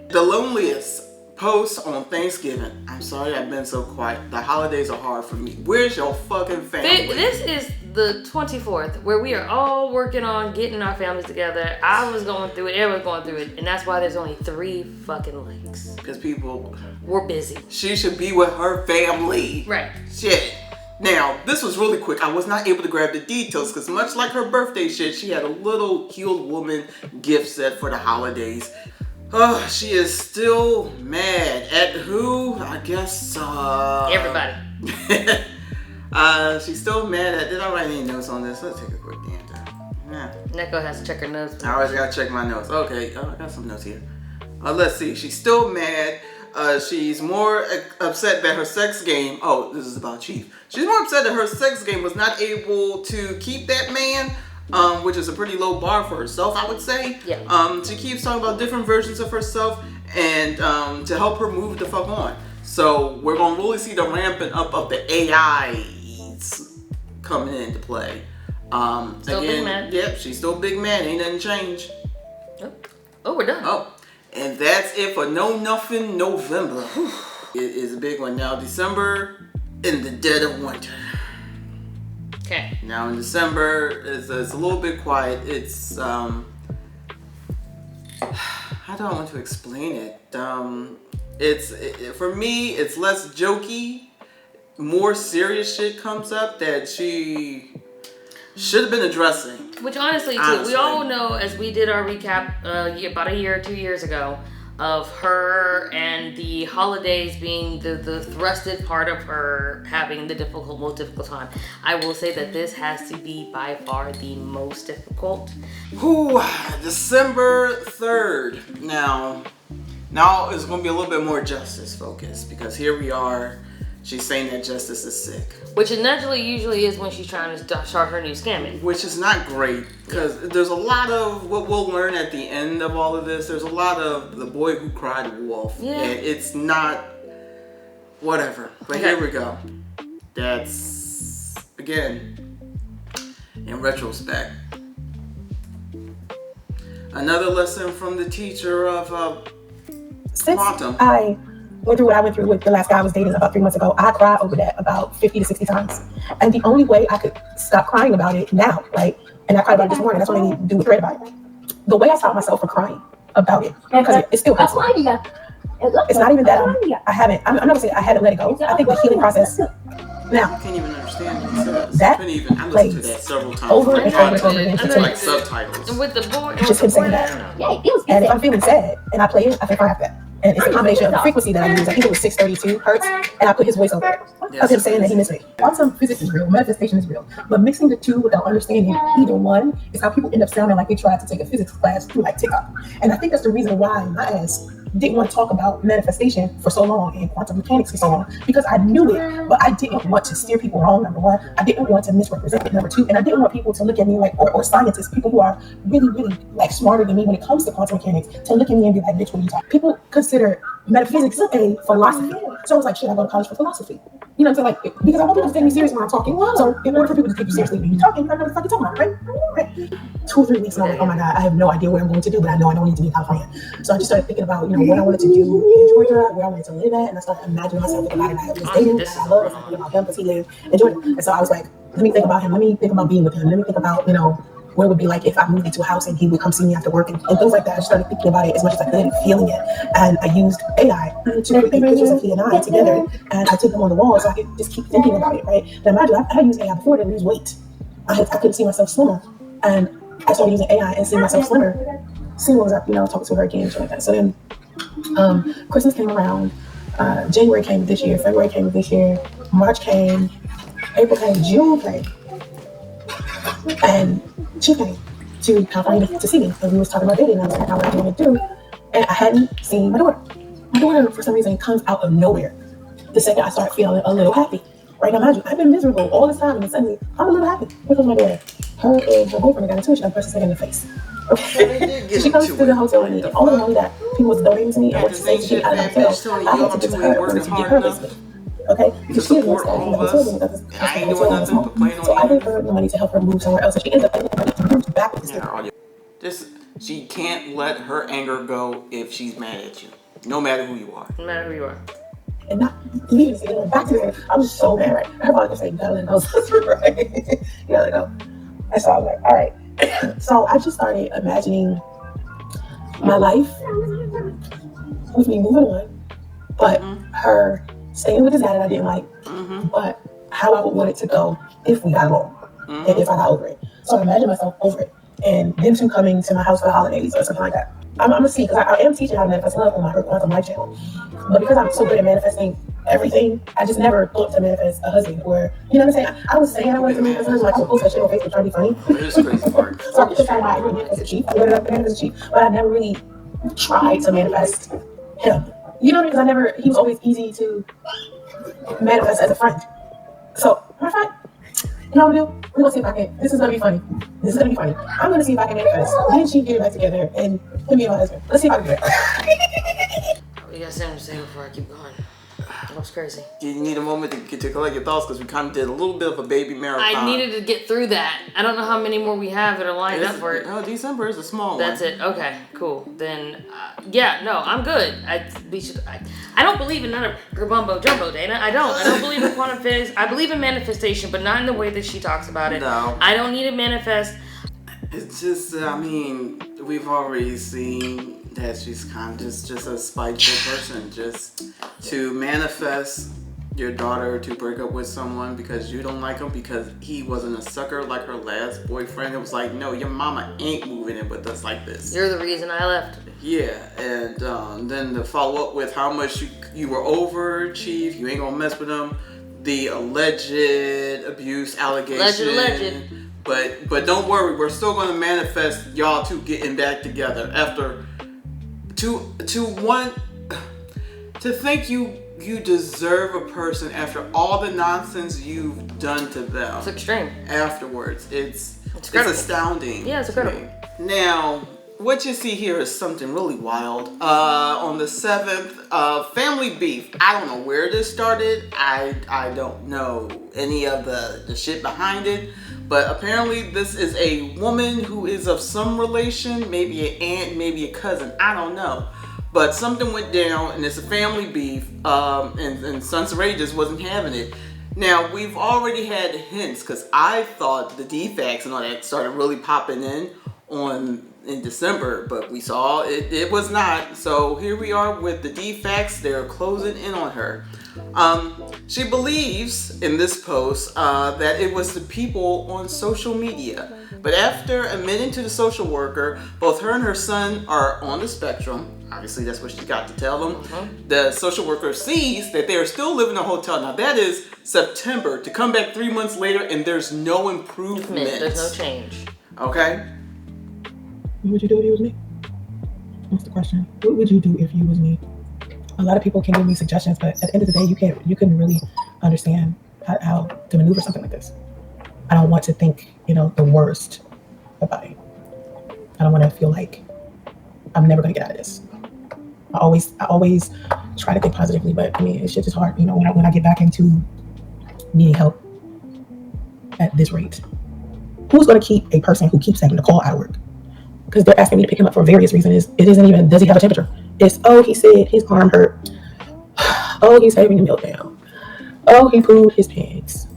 The loneliest post on Thanksgiving. I'm sorry I've been so quiet. The holidays are hard for me. Where's your fucking family? This is the 24th, where we are all working on getting our families together. I was going through it, everyone's going through it, and that's why there's only 3 fucking likes. Because people... We're busy. She should be with her family. Right. Shit. Now, this was really quick. I was not able to grab the details because much like her birthday shit, she had a little healed woman gift set for the holidays. She is still mad at who? I guess, everybody. She's still mad at, did I write any notes on this? Let's take a quick gander. Yeah. Neko has to check her notes. I always gotta check my notes. Okay, I got some notes here. Let's see. She's still mad she's more upset that her sex game. Oh, this is about Chief. She's more upset that her sex game was not able to keep that man, which is a pretty low bar for herself, I would say. Yeah. She keeps talking about different versions of herself and to help her move the fuck on. So we're gonna really see the ramping up of the AIs coming into play. Still big man. Yep, she's still big man. Ain't nothing changed. Oh, we're done. Oh, and that's it for No Nothing November. It is a big one now. December in the dead of winter. Okay. Now in December, it's a little bit quiet. It's how do I want to explain it? For me, it's less jokey. More serious shit comes up that she should have been addressing. Which honestly, too, we all know, as we did our recap about a year or 2 years ago, of her and the holidays being the thrusted part of her having the most difficult time. I will say that this has to be by far the most difficult. Whew, December 3rd. Now it's going to be a little bit more justice focused because here we are. She's saying that justice is sick. Which usually is when she's trying to start her new scamming. Which is not great because there's a lot of what we'll learn at the end of all of this. There's a lot of the boy who cried wolf. Yeah. And it's not whatever. But okay. Here we go. That's, again, in retrospect. Another lesson from the teacher of quantum. I went through what I went through with the last guy I was dating about 3 months ago. I cried over that about 50 to 60 times. And the only way I could stop crying about it now, and I cried about it this morning, that's what I need to do with Thread about it. The way I stopped myself from crying about it, because it still hurts. It's not even that I'm not gonna say I haven't let it go. I think the healing process now. I can't even understand what he says. That I listened to that several times. Over and over and over again. It's like subtitles. And with the boy, just him saying that. And if I'm feeling sad and I play it, I can cry after that. And it's a combination of the frequency that I use. I think it was 632 hertz, and I put his voice over it. Of him saying that he missed me. Quantum physics is real, manifestation is real. But mixing the two without understanding either one is how people end up sounding like they tried to take a physics class through TikTok. And I think that's the reason why my ass didn't want to talk about manifestation for so long and quantum mechanics for so long, because I knew it, but I didn't want to steer people wrong, number one. I didn't want to misrepresent it, number two. And I didn't want people to look at me or scientists, people who are really, really smarter than me when it comes to quantum mechanics, to look at me and be like, bitch, what are you talking? People consider metaphysics a philosophy. So I was like, shit, I go to college for philosophy. You know what I'm saying? Because I want people to take me serious when I'm talking. So in order for people to take you seriously when you're talking, I know what the fuck you're talking about, right? 2 or 3 weeks and I'm like, oh my God, I have no idea what I'm going to do, but I know I don't need to be in California. So I just started thinking about, what I wanted to do in Georgia, where I wanted to live at, and I started imagining myself thinking about it. I was dating, I love thinking about him because he lived in Georgia. And so I was like, let me think about him. Let me think about being with him. Let me think about, what it would be like if I moved into a house and he would come see me after work and things like that. I just started thinking about it as much as I could and feeling it. And I used AI to take pictures of he and I together, and I took them on the wall so I could just keep thinking about it, right? Now imagine, I used AI before to lose weight. I couldn't see myself slimmer. And I started using AI and seeing myself slimmer. Seeing what was up, talking to her again and shit like that. So then Christmas came around, January came this year, February came this year, March came, April came, June came. And she came to California to see me, and we was talking about dating, and I was like, what I want to do, and I hadn't seen my daughter. My daughter, for some reason, comes out of nowhere. The second I start feeling a little happy, right? Now, imagine, I've been miserable all this time, and then suddenly, I'm a little happy. Here comes my daughter. Her and her boyfriend got into it, she got pressed in the face. Okay? So she comes to the hotel with me, and all the money that people was donating to me, and what to say to me out of the hotel, I had to give to her to get her business. Okay, because she didn't want to stay in the hotel. I ain't doing nothing but playing on. So I gave her the money to help her move somewhere else, and she ended up getting money to move back with this. She can't let her anger go if she's mad at you, no matter who you are. No matter who you are. And not leaving to back to her. I was so mad, right? Her mom just said, "You gotta let go, right? You gotta let go." And so I was like, "All right." So I just started imagining my life with me moving on, but her staying with this guy that I didn't like, but how I would want it to go if we got along, and if I got over it. So I imagine myself over it, and them two coming to my house for the holidays or something like that. I'm gonna see, because I am teaching how to manifest love on my Quantum Life channel, but because I'm so good at manifesting everything, I just never thought to manifest a husband, or, you know what I'm saying? I was saying I wanted to manifest a husband, like, post that shit on Facebook trying to be funny. So I just tried to manifest a chief, I ended up manifest a chief, but I never really tried to manifest him. You know, because he was always easy to manifest as a friend. So, matter of fact, you know what I'm gonna do? We're gonna see if I can. This is gonna be funny. This is gonna be funny. I'm gonna see if I can manifest. Then she get it back together and him be my husband. Let's see if I can do it. You got something to say before I keep going? That was crazy. You need a moment to collect your thoughts because we kind of did a little bit of a baby marathon. I needed to get through that. I don't know how many more we have that are lined up for it. No, December is a small one. That's it. Okay, cool. Then, I'm good. I don't believe in none of her bumbo jumbo, Dana. I don't believe in quantum physics. I believe in manifestation, but not in the way that she talks about it. No. I don't need to manifest. It's just, we've already seen that she's kind of just a spiteful person. Just to manifest your daughter to break up with someone because you don't like him because he wasn't a sucker like her last boyfriend. It was like, no, your mama ain't moving in with us like this. You're the reason I left. Yeah, and then to follow up with how much you were overachieved, you ain't gonna mess with him. The alleged abuse allegation. Alleged. But don't worry, we're still gonna manifest y'all two getting back together after to think you deserve a person after all the nonsense you've done to them. It's extreme. Afterwards, it's astounding. Yeah, it's incredible. Now, what you see here is something really wild. On the 7th, family beef. I don't know where this started. I don't know any of the shit behind it. But apparently this is a woman who is of some relation, maybe an aunt, maybe a cousin, I don't know. But something went down and it's a family beef, and Soncerae just wasn't having it. Now, we've already had hints, because I thought the defects and all that started really popping in December, but we saw it was not. So here we are with the defects, they're closing in on her. She believes in this post that it was the people on social media. But after admitting to the social worker, both her and her son are on the spectrum. Obviously, that's what she got to tell them. The social worker sees that they are still living in a hotel. Now, that is September. To come back 3 months later and there's no improvement. There's no change. Okay? What would you do if you was me? What's the question? What would you do if you was me? A lot of people can give me suggestions, but at the end of the day, you couldn't really understand how to maneuver something like this. I don't want to think, the worst about it. I don't want to feel like I'm never going to get out of this. I always try to think positively, but it's just hard. When I get back into needing help at this rate, who's going to keep a person who keeps having to call out of work? Because they're asking me to pick him up for various reasons. It isn't even, does he have a temperature? It's, oh, he said his arm hurt. Oh, he's having a meltdown. Oh, he pooed his pants.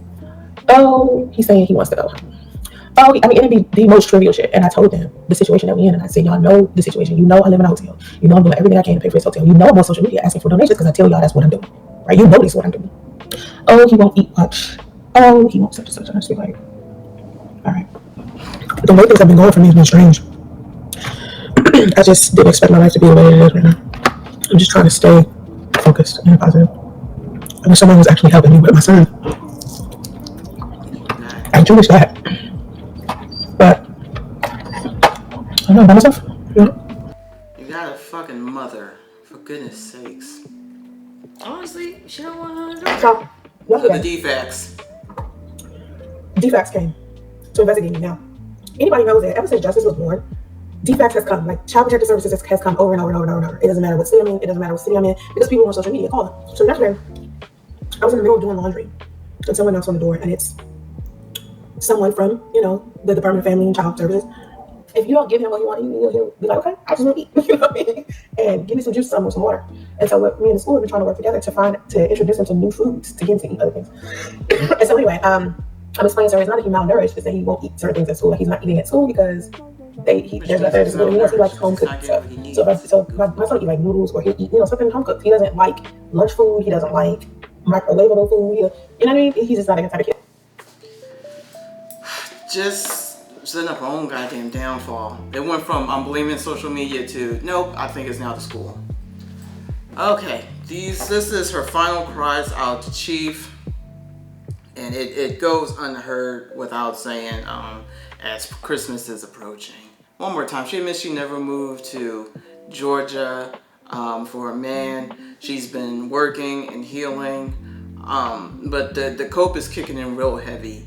Oh, he's saying he wants to go. Oh, it'd be the most trivial shit. And I told them the situation that we're in, and I said, y'all know the situation. I live in a hotel. I'm doing everything I can to pay for this hotel. I'm on social media asking for donations because I tell y'all that's what I'm doing. Right? You know this is what I'm doing. Oh, he won't eat much. Oh, he won't such and such. And I just be like, all right. The way things have been going for me has been strange. I just didn't expect my life to be the way it is right now. I'm just trying to stay focused and positive. I wish someone was actually helping me with my son. I do wish that. But I don't know, by myself. You got a fucking mother, for goodness sakes. Honestly, she don't want to do it. So, The defects. Defects came to investigate me now. Anybody knows that ever since Justice was born, defects has come, like Child Protective Services has come over and over and over and over and over. It doesn't matter what state I'm in, it doesn't matter what city I'm in, because people on social media call them. So yesterday, I was in the middle of doing laundry, and someone knocks on the door, and it's someone from, the Department of Family and Child Services. If you don't give him what he wants, he'll be like, okay, I just want to eat, you know what I mean? And give me some juice, some water. And so me and the school have been trying to work together to introduce him to new foods, to get him to eat other things. And so anyway, I'm explaining to her, it's not that he's malnourished, it's that he won't eat certain things at school. Like he's not eating at school because there's nothing to do. He likes home cooked stuff. So my son eat like noodles, or he'll eat, something home cooked. He doesn't like lunch food. He doesn't like microwavable food. You know what I mean? He's just not that type of kid. Just setting up her own goddamn downfall. It went from I'm blaming social media to nope, I think it's now the school. Okay, this is her final cries out to Chief, and it goes unheard without saying as Christmas is approaching. One more time, she admits she never moved to Georgia For a man, she's been working and healing, but the cope is kicking in real heavy.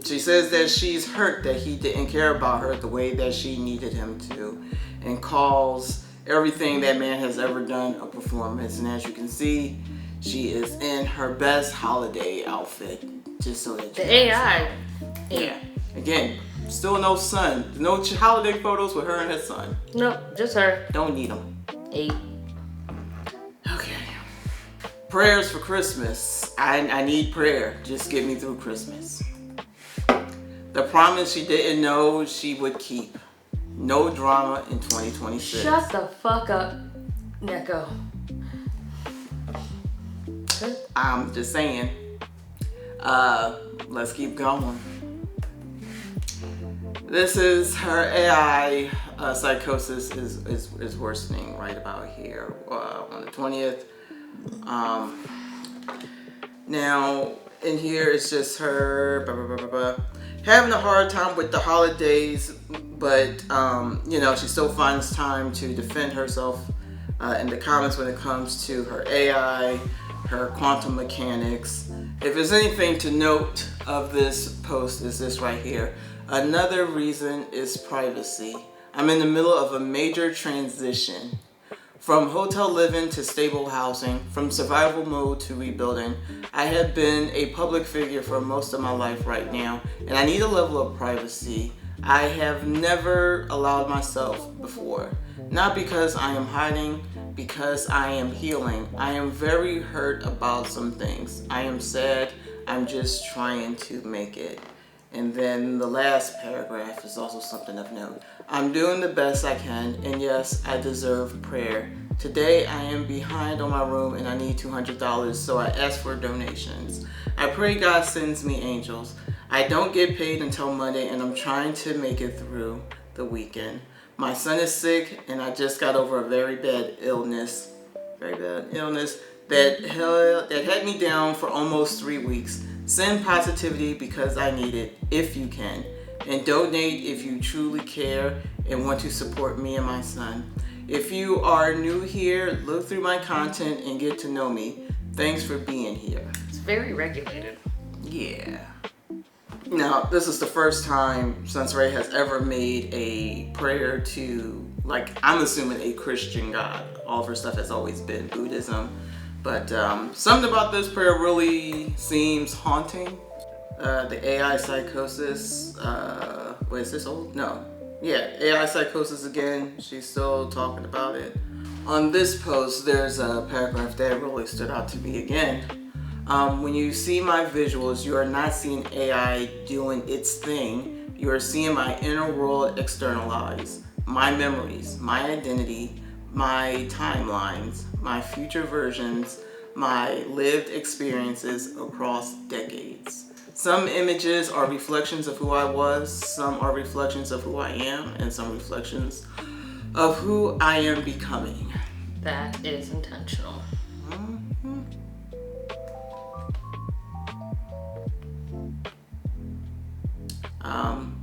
She says that she's hurt that he didn't care about her the way that she needed him to, and calls everything that man has ever done a performance. And as you can see, she is in her best holiday outfit, just so that you The AI. Yeah. Again, still no son. No holiday photos with her and her son. Nope, just her. Don't need them. 8. Okay. Prayers for Christmas. I need prayer. Just get me through Christmas. The promise she didn't know she would keep. No drama in 2026. Shut the fuck up, Neko. I'm just saying. Let's keep going. This is her AI psychosis is worsening right about here on the 20th. Now in here it's just her having a hard time with the holidays, but she still finds time to defend herself in the comments when it comes to her AI, her quantum mechanics. If there's anything to note of this post, is this right here. Another reason is privacy. I'm in the middle of a major transition. From hotel living to stable housing, from survival mode to rebuilding. I have been a public figure for most of my life right now, and I need a level of privacy I have never allowed myself before. Not because I am hiding, because I am healing. I am very hurt about some things. I am sad. I'm just trying to make it. And then the last paragraph is also something of note. I'm doing the best I can, and yes, I deserve prayer. Today I am behind on my room and I need $200, so I ask for donations. I pray God sends me angels. I don't get paid until Monday, and I'm trying to make it through the weekend. My son is sick, and I just got over a very bad illness that had me down for almost 3 weeks. Send positivity because I need it, if you can. And donate if you truly care and want to support me and my son. If you are new here, look through my content and get to know me. Thanks for being here. It's very regulated. Yeah. Now, this is the first time Soncerae has ever made a prayer to, I'm assuming a Christian God. All of her stuff has always been Buddhism. But something about this prayer really seems haunting. The AI psychosis, wait, is this old? No. Yeah, AI psychosis again. She's still talking about it. On this post, there's a paragraph that really stood out to me again. When you see my visuals, you are not seeing AI doing its thing. You are seeing my inner world externalized. My memories, my identity, my timelines, my future versions, my lived experiences across decades. Some images are reflections of who I was, some are reflections of who I am, and some reflections of who I am becoming. That is intentional.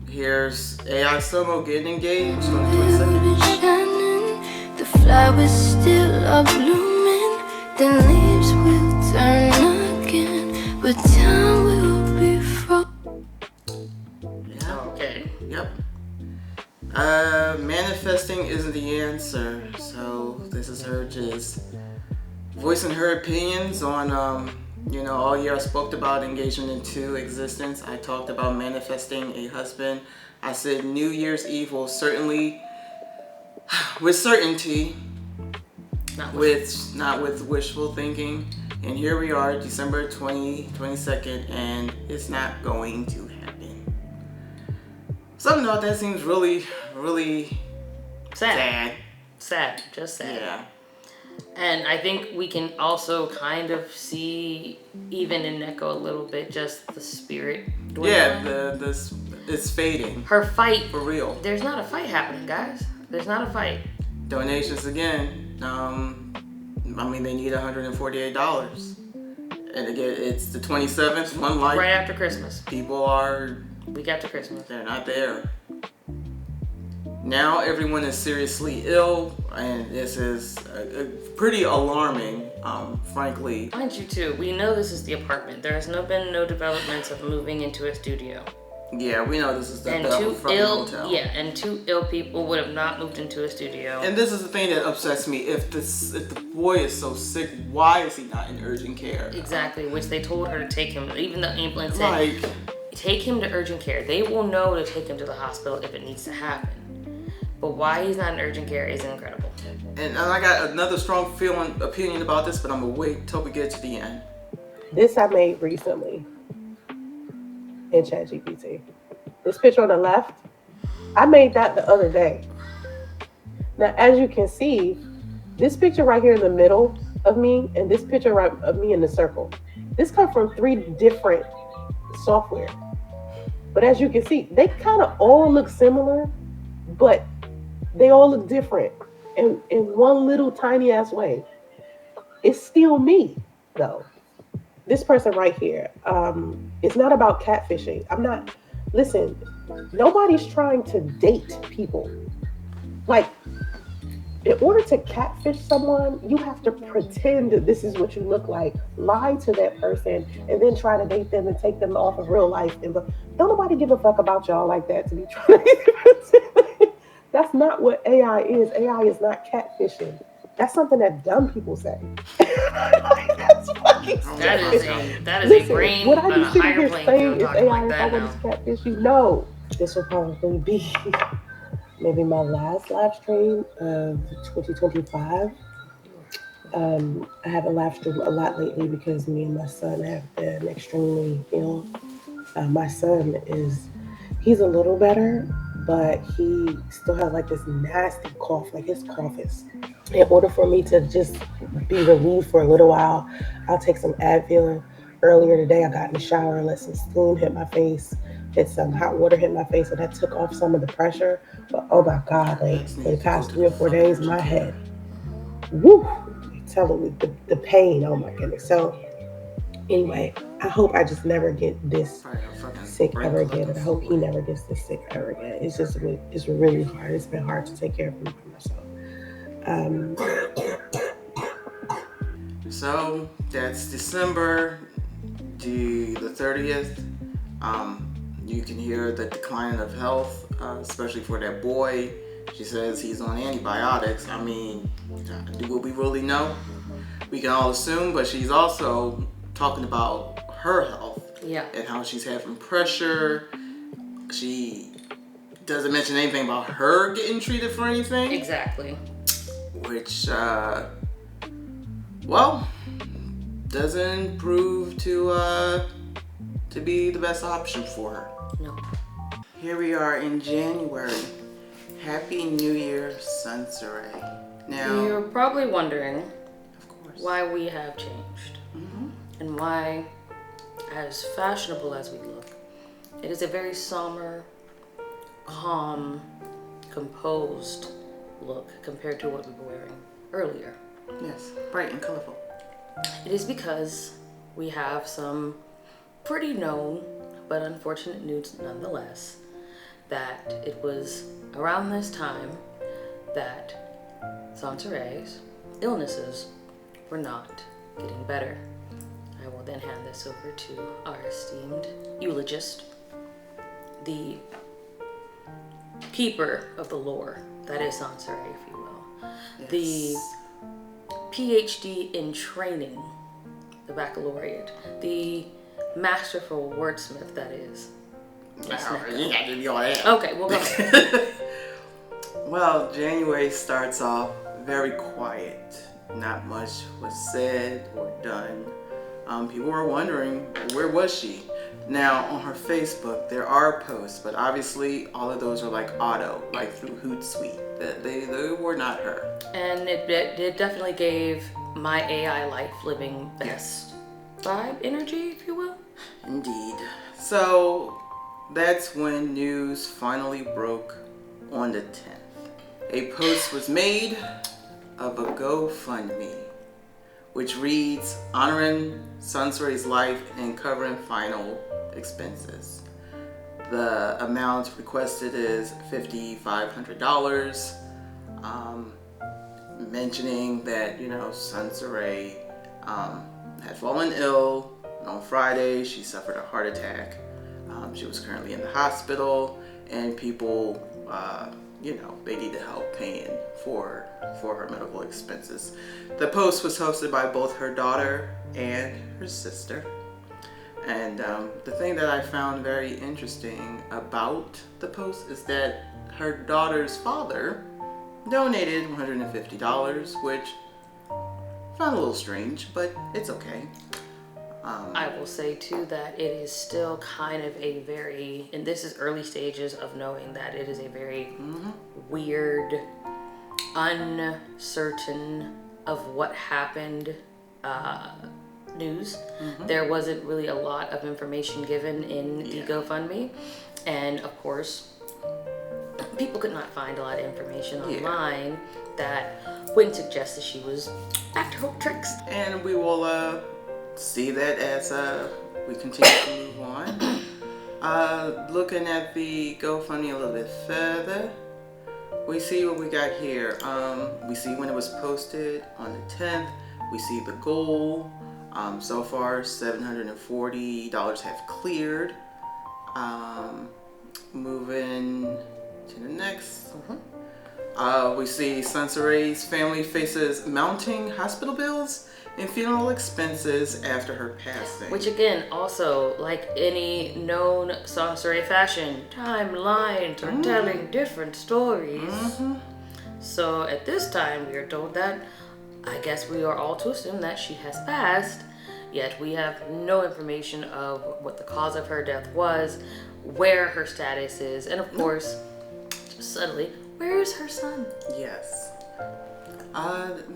Here's AI SOOOO getting engaged on the 22nd. Shining, the flowers still are blooming, the leaves will turn again, but time will be frozen. Okay. Yep. Manifesting isn't the answer, so this is her just voicing her opinions on all year I spoke about engagement into existence. I talked about manifesting a husband. I said New Year's Eve will certainly, with certainty, not with wishful thinking. And here we are, December 22nd, and it's not going to happen. Something about that seems really, really sad. Sad, just sad. Yeah. And I think we can also kind of see, even in Neko a little bit, just the spirit dwindling. Yeah, it's fading. Her fight. For real. There's not a fight happening, guys. There's not a fight. Donations again. They need $148. And again, it's the 27th, one life. Right after Christmas. People are... Week after Christmas. They're not there. Now everyone is seriously ill. And this is pretty alarming, frankly. Mind you, too, we know this is the apartment. There has been no developments of moving into a studio. Yeah, we know this is the And fucking hotel. Yeah, and 2 ill people would have not moved into a studio. And this is the thing that upsets me. If the boy is so sick, why is he not in urgent care? Exactly, which they told her to take him, even the ambulance said, take him to urgent care. They will know to take him to the hospital if it needs to happen. But why he's not in urgent care is incredible. And I got another strong opinion about this, but I'm gonna wait till we get to the end. This I made recently in ChatGPT. This picture on the left, I made that the other day. Now, as you can see, this picture right here in the middle of me and this picture right of me in the circle, this comes from 3 different software. But as you can see, they kind of all look similar, but they all look different in one little tiny ass way. It's still me, though. This person right here, it's not about catfishing. Listen, nobody's trying to date people. Like, in order to catfish someone, you have to pretend that this is what you look like, lie to that person, and then try to date them and take them off of real life. Don't nobody give a fuck about y'all like that to be trying to That's not what AI is. AI is not catfishing. That's something that dumb people say. That's fucking stupid. That is a brain what on I a be sitting higher here plane saying is talking AI like is that always now. catfish you. No, this will probably be maybe my last live stream of 2025. I haven't live streamed a lot lately because me and my son have been extremely ill. My son he's a little better, but he still has like this nasty cough. Like his cough is, in order for me to just be relieved for a little while, I'll take some Advil. Earlier today, I got in the shower and let some steam hit my face, hit some hot water hit my face, and that took off some of the pressure. But oh my God, like for the past 3 or 4 days, my head, woo, I'm telling you, the pain, oh my goodness. So anyway, I hope I just never get this sick ever again, and I hope he never gets this sick ever again. It's just it's really hard. It's been hard to take care of him for myself. So that's December the 30th. You can hear the decline of health, especially for that boy. She says he's on antibiotics. I mean, do what we really know? We can all assume, but she's also talking about her health. Yeah. And how she's having pressure. She doesn't mention anything about her getting treated for anything. Exactly. Which, doesn't prove to be the best option for her. No. Here we are in January. Happy New Year, Soncerae. Now, You're probably wondering, of course, why we have changed. Mm-hmm. And why, as fashionable as we look, it is a very somber, calm, composed look compared to what we were wearing earlier. Yes, bright and colorful. It is because we have some pretty known but unfortunate news nonetheless that it was around this time that Soncerae's illnesses were not getting better. I will then hand this over to our esteemed eulogist, the keeper of the lore that is Soncerae, if you will. Yes. The PhD in training, the baccalaureate, the masterful wordsmith that is. Yes, You gotta give me all that. okay, we'll go ahead. Well, January starts off very quiet. Not much was said or done. People were wondering, where was she? Now, on her Facebook, there are posts, but obviously all of those are like auto, like through Hootsuite. They were not her. And it definitely gave my AI life living best vibe energy, if you will. Indeed. So that's when news finally broke on the 10th. A post was made of a GoFundMe, which reads, honoring Soncerae's life and covering final expenses. The amount requested is $5,500. mentioning that, Soncerae had fallen ill, and on Friday she suffered a heart attack. She was currently in the hospital, and people, they needed help paying for her medical expenses. The post was hosted by both her daughter and her sister. And the thing that I found very interesting about the post is that her daughter's father donated $150, which I found a little strange, but it's okay. I will say too that it is still kind of a very, and this is early stages of knowing that it is a very weird, uncertain of what happened news. There wasn't really a lot of information given in the GoFundMe, and of course people could not find a lot of information online that wouldn't suggest that she was back to her old tricks. And we will see that as we continue to move on. Looking at the GoFundMe a little bit further, we see what we got here. We see when it was posted on the 10th. We see the goal. So far, $740 have cleared. Moving to the next. We see Soncerae's family faces mounting hospital bills and funeral expenses after her passing. Which again, also, like any known Soncerae fashion, timelines are telling different stories. So at this time, we are told that, I guess we are all to assume that she has passed, yet we have no information of what the cause of her death was, where her status is, and of course, subtly, where is her son? Yes.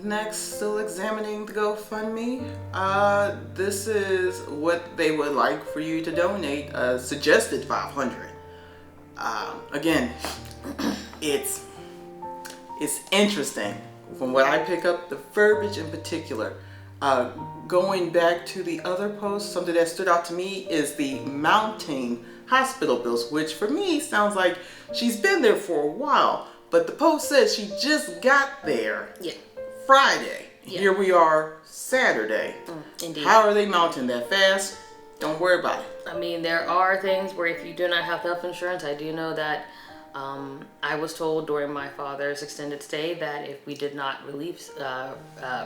Next, still examining the GoFundMe. This is what they would like for you to donate. Suggested $500. Again, it's interesting. From what I pick up, the verbiage in particular. Going back to the other post, something that stood out to me is the mounting hospital bills, which for me sounds like she's been there for a while. But the post says she just got there Friday. Here we are Saturday. Indeed. How are they mounting that fast? Don't worry about it. I mean, there are things where if you do not have health insurance, I do know that I was told during my father's extended stay that if we did not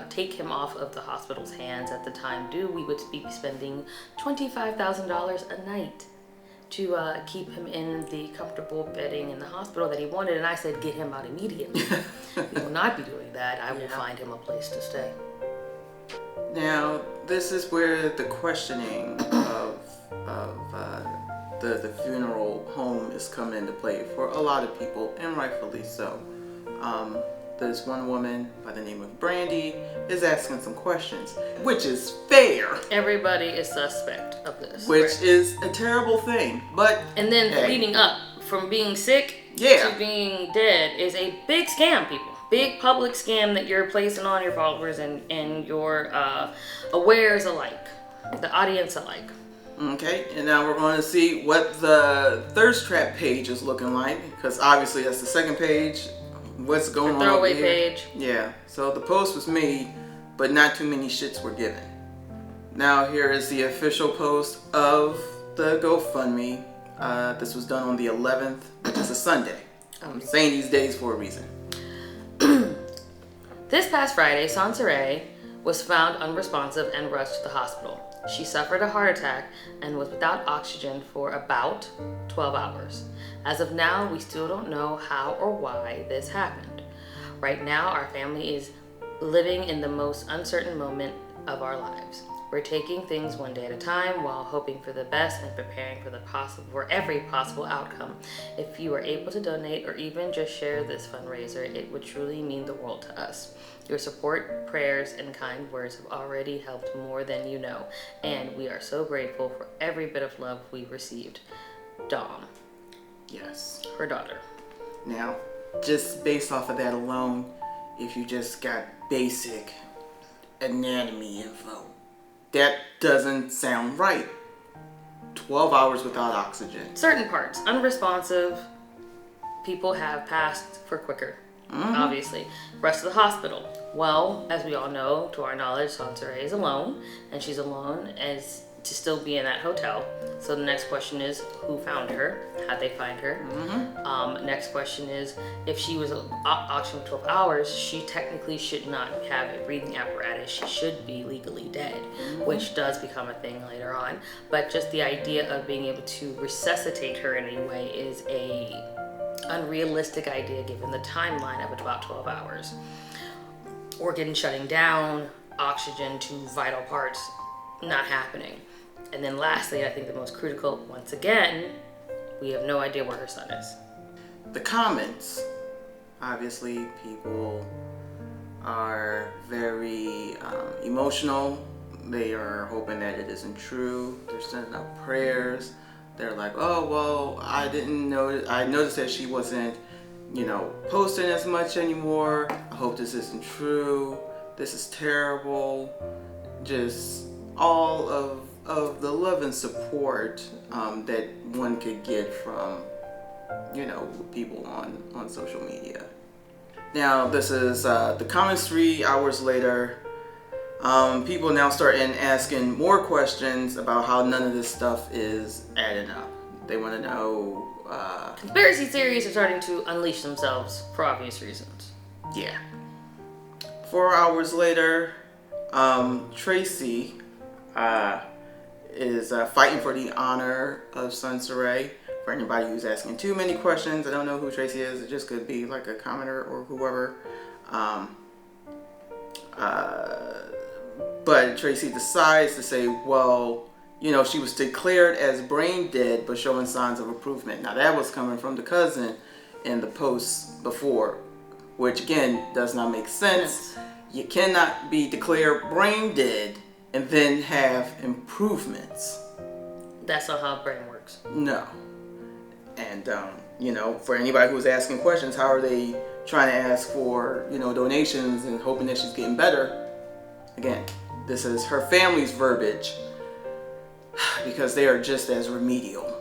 take him off of the hospital's hands at the time due, we would be spending $25,000 a night to keep him in the comfortable bedding in the hospital that he wanted. And I said, get him out immediately. We will not be doing that. I will find him a place to stay. Now, this is where the questioning of the funeral home is coming into play for a lot of people, and rightfully so. There's one woman by the name of Brandy is asking some questions, which is fair. Everybody is suspect of this. Which is a terrible thing, but... And then leading up from being sick to being dead is a big scam, people. Big public scam that you're placing on your followers and your awares alike, the audience alike. Okay, and now we're going to see what the thirst trap page is looking like, because obviously that's the second page. What's going on over here? Throwaway page. Yeah, so the post was made, but not too many shits were given. Now here is the official post of the GoFundMe. This was done on the 11th, which is a Sunday. I'm saying these days for a reason. This past Friday, Soncerae was found unresponsive and rushed to the hospital. She suffered a heart attack and was without oxygen for about 12 hours. As of now, we still don't know how or why this happened. Right now, our family is living in the most uncertain moment of our lives. We're taking things one day at a time while hoping for the best and preparing for every possible outcome. If you are able to donate or even just share this fundraiser, it would truly mean the world to us. Your support, prayers, and kind words have already helped more than you know, and we are so grateful for every bit of love we received. Dom. Yes. Her daughter. Now, just based off of that alone, if you just got basic anatomy info, that doesn't sound right. 12 hours without oxygen. Certain parts, unresponsive, people have passed for quicker. obviously. Rest of the hospital. Well, as we all know, to our knowledge, Soncerae is alone, and she's alone as to still be in that hotel. So the next question is, who found her? How'd they find her? Next question is, if she was auctioned for 12 hours, she technically should not have a breathing apparatus. She should be legally dead, which does become a thing later on. But just the idea of being able to resuscitate her in any way is a unrealistic idea given the timeline of about 12 hours. Organ shutting down, oxygen to vital parts not happening. And then lastly, I think the most critical, once again, we have no idea where her son is. The comments. Obviously, people are very emotional. They are hoping that it isn't true. They're sending up prayers. They're like, oh, well, I didn't know. I noticed that she wasn't, posting as much anymore. I hope this isn't true. This is terrible. Just all of the love and support that one could get from, people on social media. Now, this is the comments 3 hours later. People now start asking more questions about how none of this stuff is adding up. They want to know. Conspiracy theories are starting to unleash themselves for obvious reasons. Yeah. 4 hours later, Tracy is fighting for the honor of Soncerae. For anybody who's asking too many questions, I don't know who Tracy is. It just could be like a commenter or whoever. But Tracy decides to say, well, she was declared as brain dead but showing signs of improvement. Now that was coming from the cousin in the post before, which again does not make sense. You cannot be declared brain dead and then have improvements. That's not how brain works. No. And, for anybody who's asking questions, how are they trying to ask for, donations and hoping that she's getting better? Again, this is her family's verbiage because they are just as remedial.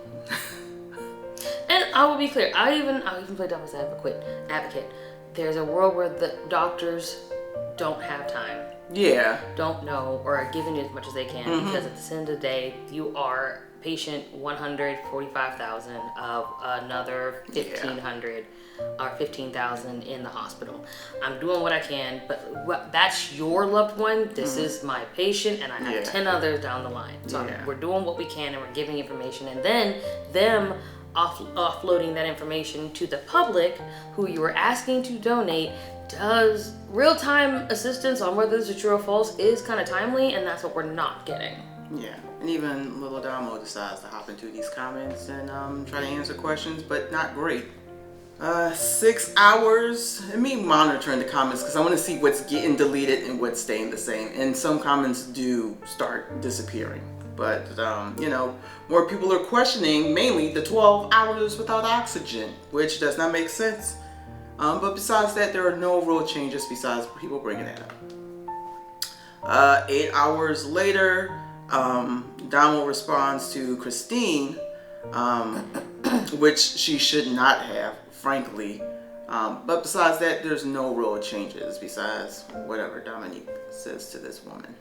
And I will be clear, I'll even play devil's advocate. There's a world where the doctors don't have time. Yeah. Don't know or are giving you as much as they can because at the end of the day, you are patient 145,000 of another 1,500 or 15,000 in the hospital. I'm doing what I can, but that's your loved one. This is my patient, and I have 10 others down the line. So we're doing what we can, and we're giving information, and then them offloading that information to the public who you were asking to donate. Does real-time assistance on whether this is true or false is kind of timely, and that's what we're not getting. Yeah, and even Lil Damo decides to hop into these comments and try to answer questions, but not great. 6 hours, and me monitoring the comments because I want to see what's getting deleted and what's staying the same. And some comments do start disappearing. But, more people are questioning mainly the 12 hours without oxygen, which does not make sense. But besides that, there are no real changes besides people bringing that up. 8 hours later, Damo responds to Christine, which she should not have, frankly. But besides that, there's no real changes besides whatever Dominique says to this woman.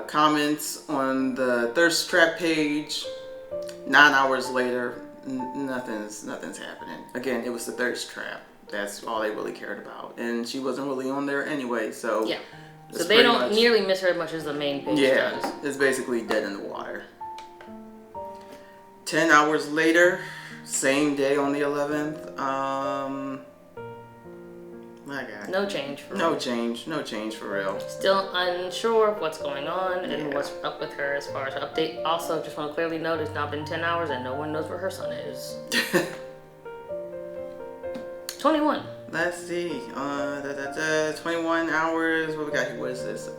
Comments on the thirst trap page. 9 hours later, nothing's happening. Again, it was the thirst trap. That's all they really cared about, and she wasn't really on there anyway. So yeah. So they don't nearly miss her as much as the main page does. Yeah, it's basically dead in the water. 10 hours later, same day on the 11th. My God. No change for real. No change for real. Still unsure of what's going on and what's up with her as far as her update. Also, just want to clearly note it's now been 10 hours and no one knows where her son is. 21. Let's see. 21 hours. What we got here? What is this?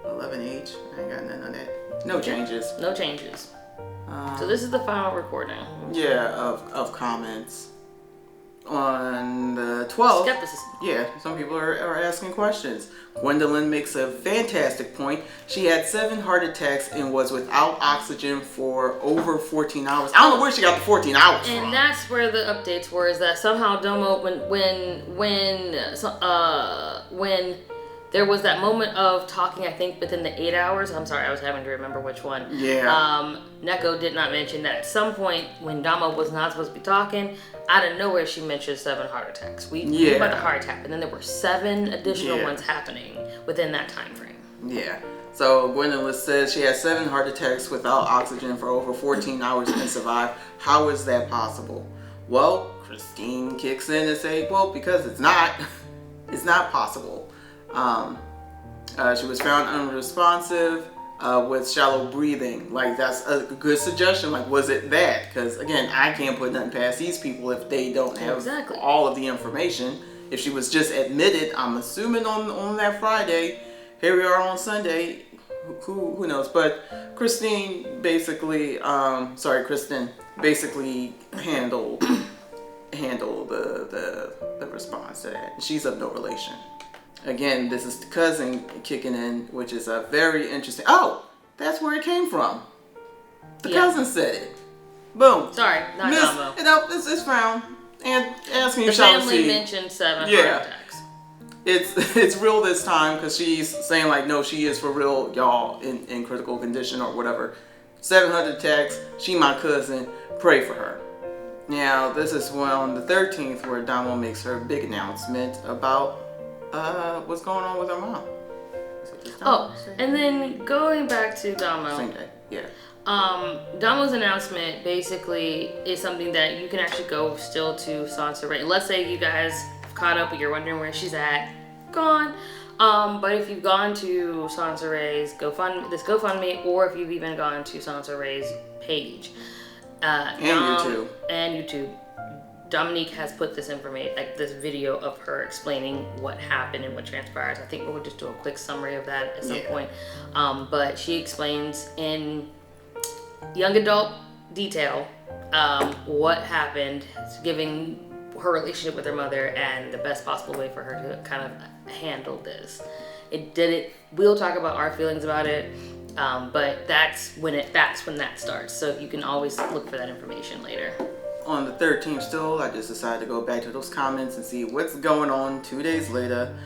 11H. I ain't got nothing on that. No changes. No changes. So this is the final recording. Yeah, of comments. On the 12th, Skepticism. yeah, some people are asking questions. Gwendolyn makes a fantastic point. She had 7 heart attacks and was without oxygen for over 14 hours. I don't know where she got the 14 hours from. And that's where the updates were, is that somehow Domo, when there was that moment of talking, I think within the 8 hours. I'm sorry, I was having to remember which one. Yeah. Neko did not mention that at some point when Damo was not supposed to be talking, out of nowhere she mentioned 7 heart attacks. We knew about the heart attack, and then there were 7 additional ones happening within that time frame. Yeah. So Gwendolyn says she had 7 heart attacks without oxygen for over 14 hours and survived. How is that possible? Well, Christine kicks in and say, well, because it's not possible. She was found unresponsive with shallow breathing. Like, that's a good suggestion. Like, was it that? Because again, I can't put nothing past these people if they don't have all of the information. If she was just admitted, I'm assuming on that Friday, here we are on Sunday, who knows? But Kristen basically handled the response to that. She's of no relation. Again, this is the cousin kicking in, which is a very interesting. Oh, that's where it came from. The cousin said it. Boom. Sorry, not Damo. No, it's found. And asking the shall family see. mentioned 7 heart attacks. It's real this time because she's saying like, no, she is for real, y'all, in critical condition or whatever. 700 attacks. She my cousin. Pray for her. Now, this is on the 13th where Damo makes her big announcement about what's going on with her mom. And then going back to Damo. Same day, yeah. Damo's announcement basically is something that you can actually go still to Soncerae. Let's say you guys have caught up and you're wondering where she's at, gone. But if you've gone to Soncerae's GoFundMe, or if you've even gone to Soncerae's page, and YouTube, Dominique has put this information, like this video of her explaining what happened and what transpires. I think we'll just do a quick summary of that at some point. But she explains in young adult detail what happened, giving her relationship with her mother and the best possible way for her to kind of handle this. We'll talk about our feelings about it, but that's when that starts. So you can always look for that information later. On the 13th still, I just decided to go back to those comments and see what's going on 2 days later.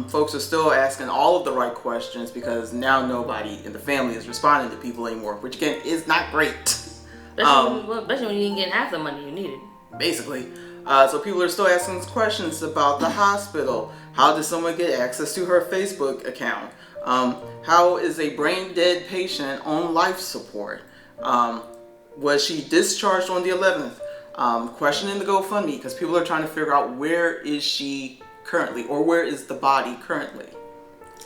Folks are still asking all of the right questions because now nobody in the family is responding to people anymore, which again is not great. Especially when you didn't get half the money you needed. Basically. So people are still asking questions about the hospital. How did someone get access to her Facebook account? How is a brain dead patient on life support? Was she discharged on the 11th? Questioning the GoFundMe because people are trying to figure out where is she currently, or where is the body currently,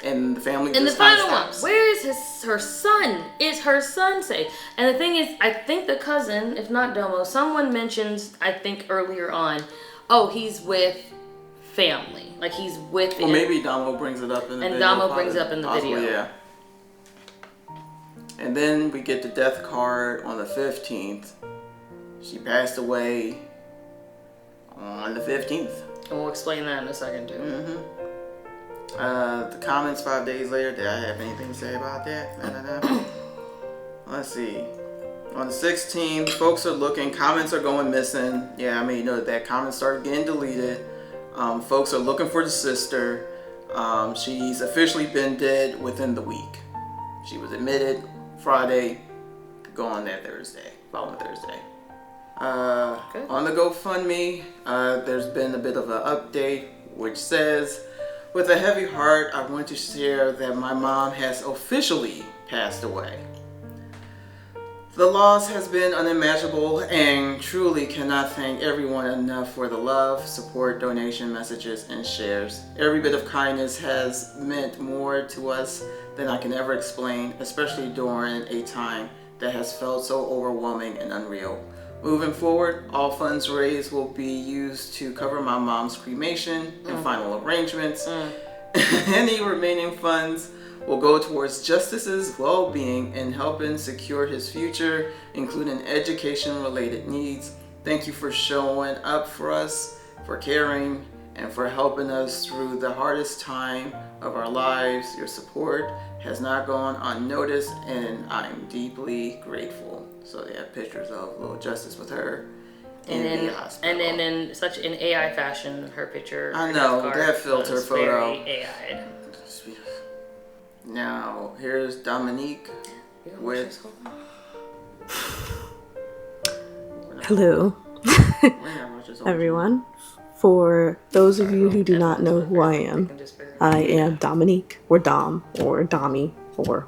and the family. And the final one, where is her son? Is her son safe? And the thing is, I think the cousin, if not Domo, someone mentions, I think earlier on, oh, he's with family, like he's with. Well, maybe Domo brings it up in the video. And Domo brings it up in the video. Yeah. And then we get the death card on the 15th. She passed away on the 15th. And we'll explain that in a second too. The comments 5 days later, did I have anything to say about that? No. Let's see. On the 16th, folks are looking, comments are going missing. Yeah, I mean, you know that comments started getting deleted. Folks are looking for the sister. She's officially been dead within the week. She was admitted Friday, gone that following Thursday. On the GoFundMe, there's been a bit of an update which says, with a heavy heart, I want to share that my mom has officially passed away. The loss has been unimaginable and truly cannot thank everyone enough for the love, support, donation, messages, and shares. Every bit of kindness has meant more to us than I can ever explain, especially during a time that has felt so overwhelming and unreal. Moving forward, all funds raised will be used to cover my mom's cremation and final arrangements. Any remaining funds will go towards Justice's well-being and helping secure his future, including education-related needs. Thank you for showing up for us for caring, and for helping us through the hardest time of our lives. Your support has not gone unnoticed, and I'm deeply grateful. So they have pictures of Little Justice with her in the hospital. And then in such an AI fashion, her picture. I know, that filter photo. Very AI'd. Now, here's Dominique with... Hello, everyone. For those of you who do not know who I am Dominique, or Dom, or Dommy, or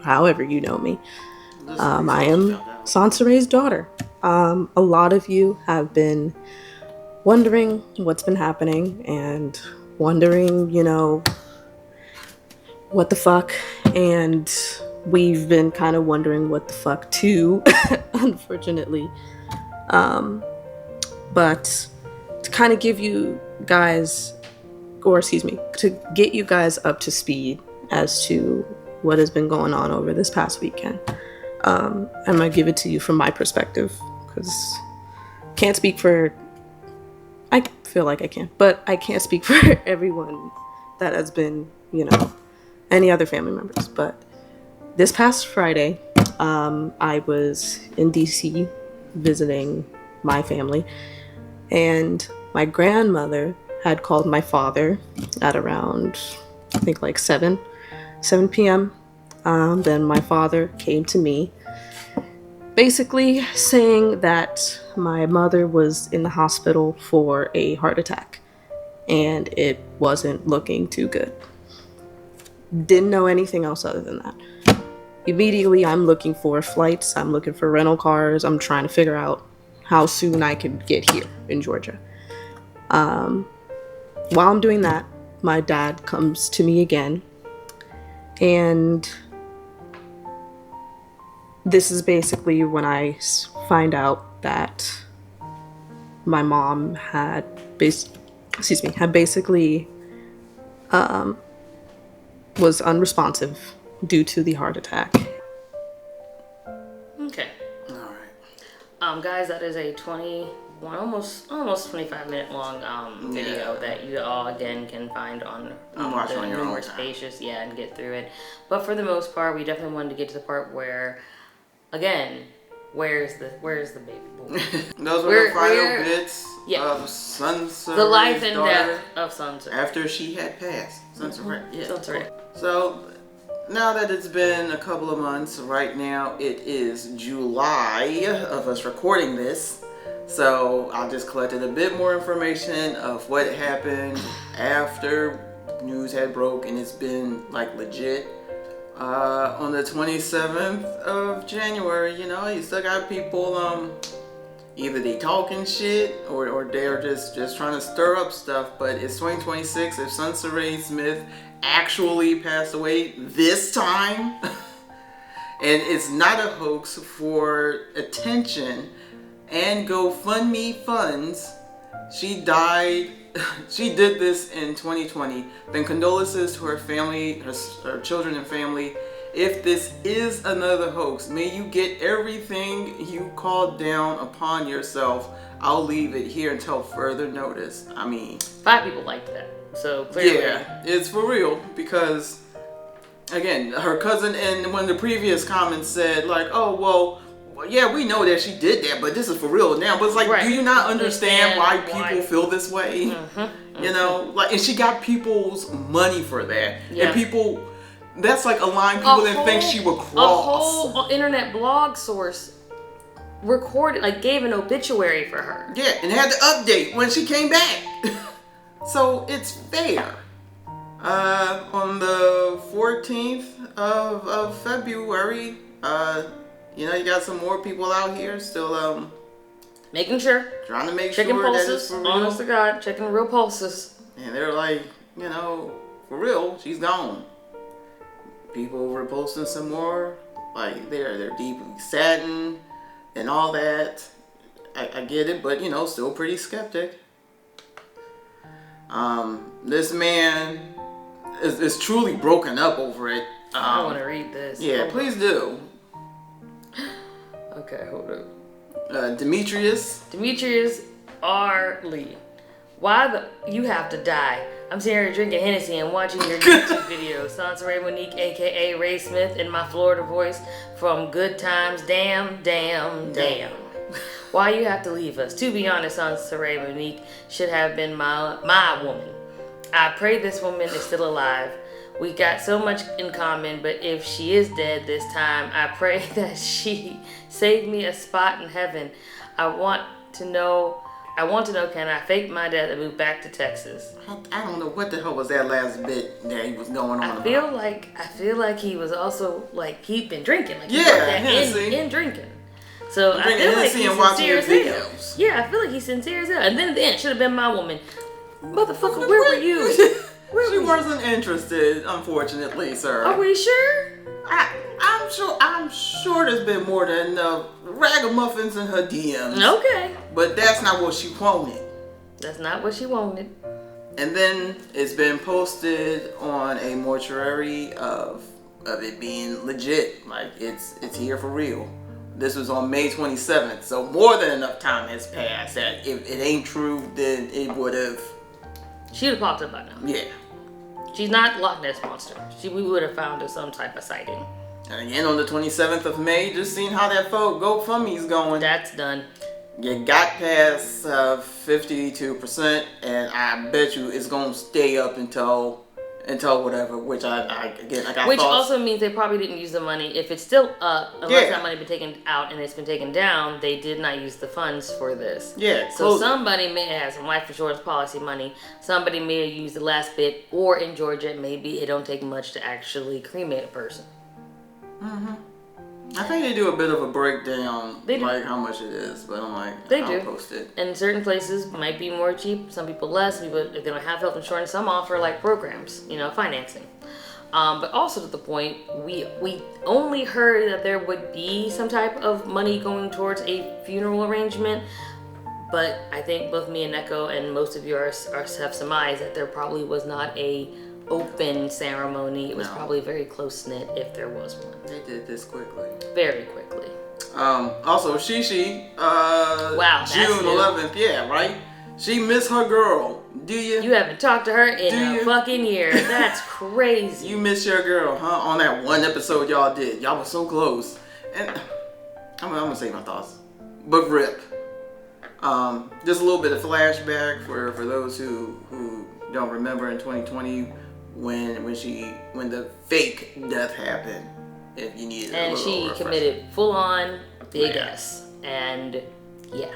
however you know me. I am Soncerae's daughter. A lot of you have been wondering what's been happening and wondering, what the fuck, and we've been kind of wondering what the fuck too, unfortunately. But to kind of give you guys, to get you guys up to speed as to what has been going on over this past weekend, I'm gonna give it to you from my perspective, because I feel like I can, but I can't speak for everyone that has been, any other family members. But this past Friday, I was in DC visiting my family, and my grandmother had called my father at around, I think like 7 p.m. Then my father came to me, basically saying that my mother was in the hospital for a heart attack, and it wasn't looking too good. Didn't know anything else other than that. Immediately, I'm looking for flights, I'm looking for rental cars, I'm trying to figure out how soon I can get here in Georgia. While I'm doing that, my dad comes to me again, and this is basically when I find out that my mom had basically was unresponsive due to the heart attack. Okay. All right. Guys, that is a 21, almost 25-minute long video that you all again can find on the numerous pages, and get through it. But for the most part, we definitely wanted to get to the part where, again, where's the baby boy? Those were the final bits of Soncerea's the life and daughter death of Soncerae after she had passed. Soncerae. Yeah. Soncerae. So now that it's been a couple of months, right now it is July of us recording this. So I just collected a bit more information of what happened after news had broke, and it's been like legit. On the 27th of January, you still got people, either they talking shit or they're just trying to stir up stuff. But it's 2026. If Soncerae Smith actually passed away this time, and it's not a hoax for attention and GoFundMe funds, she died. She did this in 2020. Then condolences to her family, her children and family. If this is another hoax, may you get everything you called down upon yourself. I'll leave it here until further notice. I mean, 5 people liked that, so clearly. Yeah, it's for real, because again, her cousin in one of the previous comments said like, oh, well, yeah, we know that she did that, but this is for real now. But it's like, do you not understand why people feel this way? Like, and she got people's money for that. Yeah. And people, that's like a line people didn't think she would cross. A whole internet blog source recorded, like gave an obituary for her. Yeah, and had to update when she came back. So it's fair. On the 14th of February, you got some more people out here still making sure, trying to make checking sure pulses, that it's for real. Honest to God, checking real pulses. And they're like, for real, she's gone. People were posting some more, like they're deeply saddened and all that. I get it, but still pretty skeptic. This man is truly broken up over it. I want to read this. Yeah, please do. Okay, hold up. Demetrius R. Lee. Why you have to die? I'm sitting here drinking Hennessy and watching your YouTube video. Soncerae Monique, aka Ray Smith, in my Florida voice from Good Times. Damn. Why you have to leave us? To be honest, Soncerae Monique should have been my woman. I pray this woman is still alive. We got so much in common, but if she is dead this time, I pray that she save me a spot in heaven. I want to know, can I fake my death and move back to Texas? I don't know what the hell was that last bit that he was going on I about. feel like he was also like he'd been drinking, like in drinking. So I feel like he's sincere as hell. Yeah, I feel like he's sincere as hell. And then at the end, should have been my woman. Motherfucker, where were you? She wasn't interested, unfortunately, sir. Are we sure? I'm sure there's been more than enough ragamuffins in her DMs. Okay. But that's not what she wanted. That's not what she wanted. And then it's been posted on a mortuary of it being legit. Like it's here for real. This was on May 27th, so more than enough time has passed that if it ain't true, then it would have. She would have popped up by now. Yeah. She's not Loch Ness Monster. We would have found her some type of sighting. And again, on the 27th of May, just seeing how that GoFundMe's going. That's done. You got past 52%, and I bet you it's gonna stay up until whatever. Which I got. Which thoughts. also means they probably didn't use the money. If it's still up, unless that money been taken out and it's been taken down, they did not use the funds for this. Yeah. So somebody may have some life insurance policy money. Somebody may have used the last bit, or in Georgia, maybe it don't take much to actually cremate a person. Mm-hmm. I think they do a bit of a breakdown, like how much it is, but I'm like, I'll post it. And certain places might be more cheap, some people less. People, if they don't have health insurance, some offer like programs, financing. But also to the point, we only heard that there would be some type of money going towards a funeral arrangement. But I think both me and Neko and most of yours have surmised that there probably was not a open ceremony. It was probably very close knit if there was one. They did this quickly. Very quickly. Also, Shishi, wow, June 11th, yeah, right? She missed her girl. Do you? You haven't talked to her in a fucking year. That's crazy. You missed your girl, huh? On that one episode y'all did. Y'all were so close. And I'm gonna say my thoughts. But rip. Just a little bit of flashback for those who don't remember in 2020 when the fake death happened. If you needed and a little she refresher. committed full on big S. And yeah,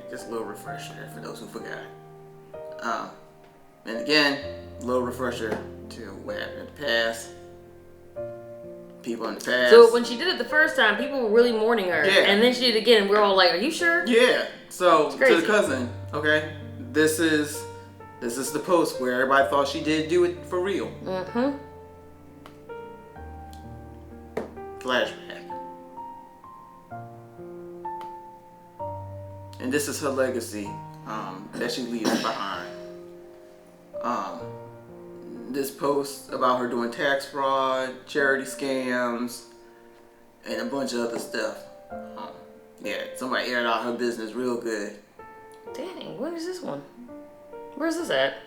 just a little refresher for those who forgot. And again, a little refresher to what happened in the past. People in the past. So when she did it the first time, people were really mourning her. Yeah. And then she did it again, and we're all like, "Are you sure?" Yeah. So to the cousin, okay, this is the post where everybody thought she did do it for real. Mm-hmm. Flashback. And this is her legacy that she leaves behind. This post about her doing tax fraud, charity scams, and a bunch of other stuff. Somebody aired out her business real good. Dang, what is this one? Where's this at?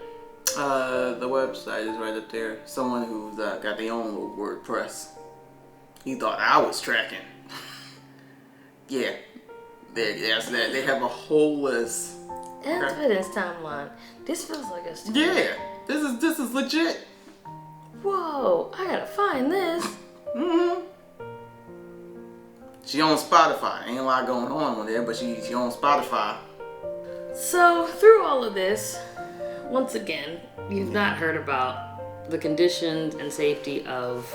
The website is right up there. Someone who's got their own little WordPress. He thought I was tracking. Yeah. They have a whole list. That's Fittin's timeline. This feels like a story. Yeah. This is legit. Whoa, I gotta find this. Mm-hmm. She on Spotify. Ain't a lot going on there, but she on Spotify. So through all of this, once again, you've not heard about the conditions and safety of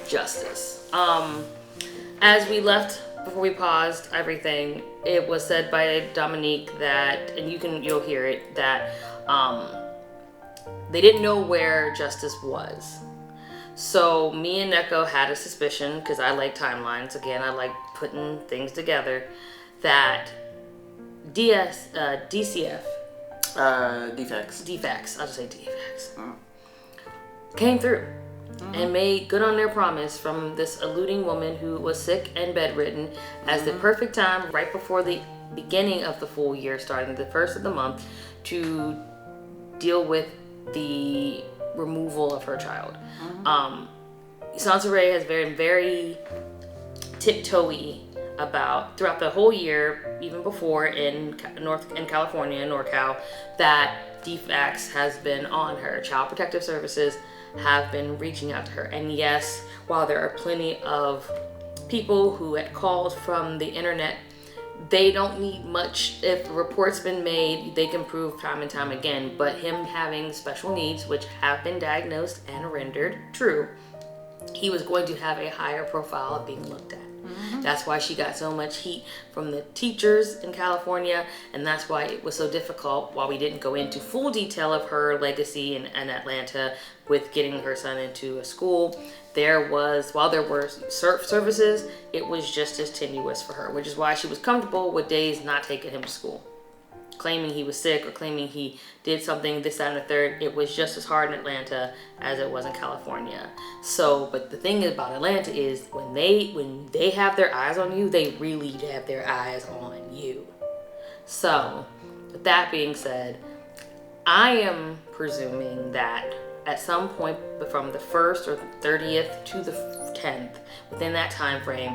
justice. As we left, before we paused everything, it was said by Dominique that, and you'll hear it, that they didn't know where justice was. So me and Neko had a suspicion, because I like timelines, again, I like putting things together, that DCF. DFACS, I'll just say DFACS. Came through and made good on their promise from this eluding woman who was sick and bedridden as the perfect time right before the beginning of the full year, starting the first of the month, to deal with the removal of her child. Soncerae has been very tiptoey about throughout the whole year, even before in California, NorCal, that DFACS has been on her. Child Protective Services have been reaching out to her. And yes, while there are plenty of people who had called from the internet, they don't need much. If a report's been made, they can prove time and time again. But him having special needs, which have been diagnosed and rendered true, he was going to have a higher profile of being looked at. That's why she got so much heat from the teachers in California, and that's why it was so difficult, while we didn't go into full detail of her legacy in Atlanta with getting her son into a school. While there were services, it was just as tenuous for her, which is why she was comfortable with days not taking him to school. Claiming he was sick or claiming he did something, this, that, and the third. It was just as hard in Atlanta as it was in California. So, but the thing about Atlanta is when they have their eyes on you, they really have their eyes on you. So, with that being said, I am presuming that at some point from the 1st or 30th to the 10th, within that time frame,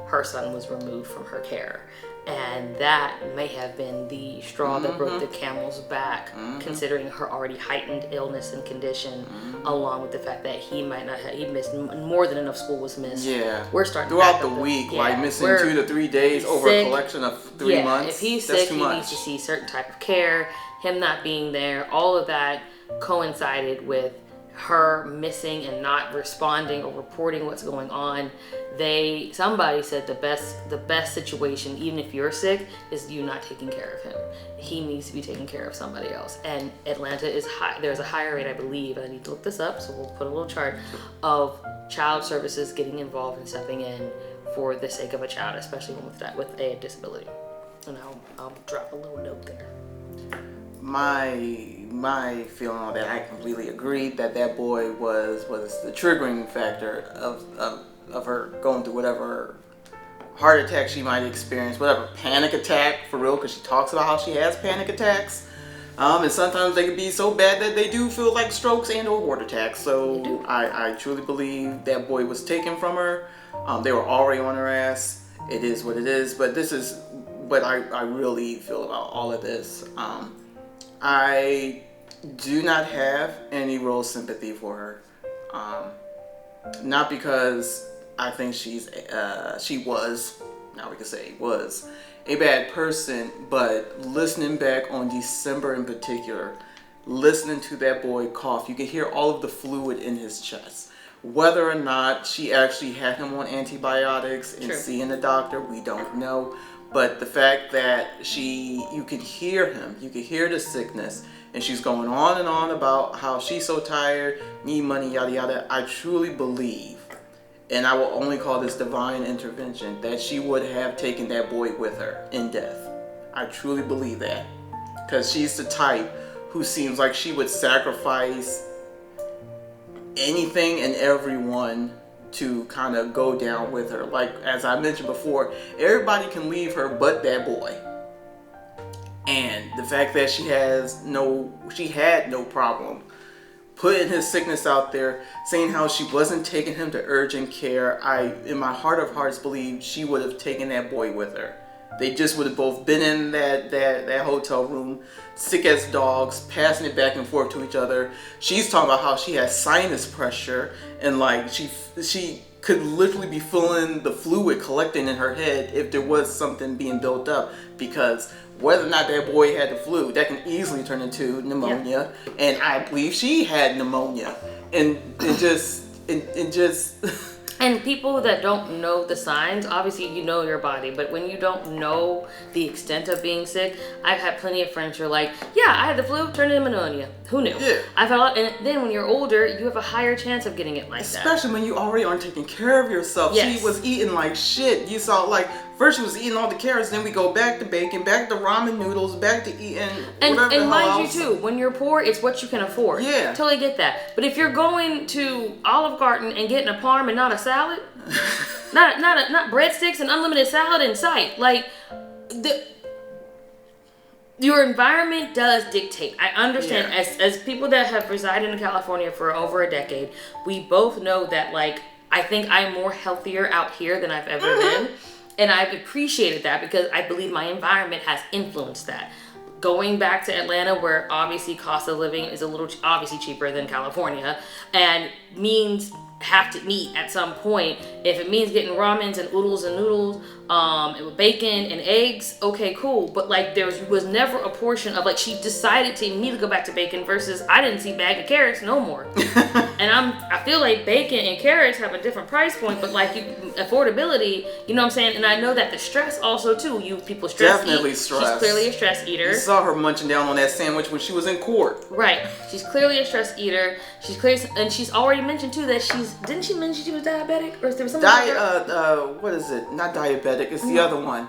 her son was removed from her care. And that may have been the straw that broke the camel's back, considering her already heightened illness and condition, along with the fact that he missed more than enough school was missed. Yeah. We're starting throughout the week, like missing 2 to 3 days over sick, a collection of 3 months. If he's that's sick, too he much. needs to see certain type of care. Him not being there, all of that coincided with her missing and not responding or reporting what's going on. Somebody said the best situation, even if you're sick, is you not taking care of him. He needs to be taking care of somebody else. And Atlanta is high. There's a higher rate, I believe, and I need to look this up, so we'll put a little chart of child services getting involved and stepping in for the sake of a child, especially one with a disability. And I'll drop a little note there. My feeling on that, I completely agreed that boy was the triggering factor of her going through whatever heart attack she might experience, whatever panic attack, for real, because she talks about how she has panic attacks. And sometimes they can be so bad that they do feel like strokes and or heart attacks. So I truly believe that boy was taken from her. They were already on her ass. It is what it is. But this is what I really feel about all of this. I do not have any real sympathy for her. Not because I think she was a bad person, but listening back on December in particular, listening to that boy cough, you could hear all of the fluid in his chest. Whether or not she actually had him on antibiotics and seeing the doctor, we don't know. But the fact that you could hear him, you could hear the sickness, and she's going on and on about how she's so tired, need money, yada yada. I truly believe, and I will only call this divine intervention, that she would have taken that boy with her in death. I truly believe that. Because she's the type who seems like she would sacrifice anything and everyone to kind of go down with her. Like, as I mentioned before, everybody can leave her but that boy. And the fact that she had no problem putting his sickness out there, saying how she wasn't taking him to urgent care, I, in my heart of hearts, believe she would have taken that boy with her. They just would have both been in that hotel room, sick as dogs, passing it back and forth to each other. She's talking about how she has sinus pressure, and like she could literally be feeling the fluid collecting in her head if there was something being built up, because whether or not that boy had the flu, that can easily turn into pneumonia. Yeah. And I believe she had pneumonia. And And people that don't know the signs, obviously you know your body, but when you don't know the extent of being sick, I've had plenty of friends who are like, yeah, I had the flu, turned into pneumonia. Who knew? Yeah. And then when you're older, you have a higher chance of getting it like that. Especially when you already aren't taking care of yourself. Yes. She was eating like shit. You saw, like, first she was eating all the carrots, then we go back to bacon, back to ramen noodles, back to eating whatever the hell mind else. You too, when you're poor, it's what you can afford. Yeah. Totally get that. But if you're going to Olive Garden and getting a parm and not a salad, not breadsticks and unlimited salad in sight, like your environment does dictate. I understand. As people that have resided in California for over a decade, we both know that, like, I think I'm more healthier out here than I've ever been. And I've appreciated that because I believe my environment has influenced that. Going back to Atlanta, where obviously cost of living is a little obviously cheaper than California, and means have to meet at some point. If it means getting ramens and oodles and noodles, with bacon and eggs, okay, cool. But like there was never a portion of like she decided to immediately go back to bacon versus I didn't see bag of carrots no more. And I feel like bacon and carrots have a different price point, but like affordability, you know what I'm saying? And I know that the stress also too. People stress Definitely eat. stress. She's clearly a stress eater. You saw her munching down on that sandwich when she was in court. Right. She's clearly a stress eater. And she's already mentioned too that didn't she mention she was diabetic, or is there something? What is it? Not diabetic. It's the other one.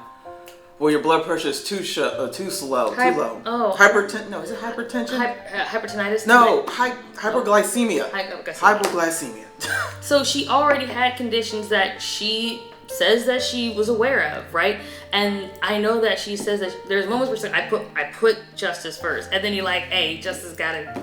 Where your blood pressure is too low. Too low. Oh. Hypertension. No, is it hypertension? Hypertonitis? No, hyperglycemia. Hypoglycemia. So she already had conditions that she says that she was aware of, right? And I know that she says that there's moments where she's like, I put Justice first, and then you're like, hey, Justice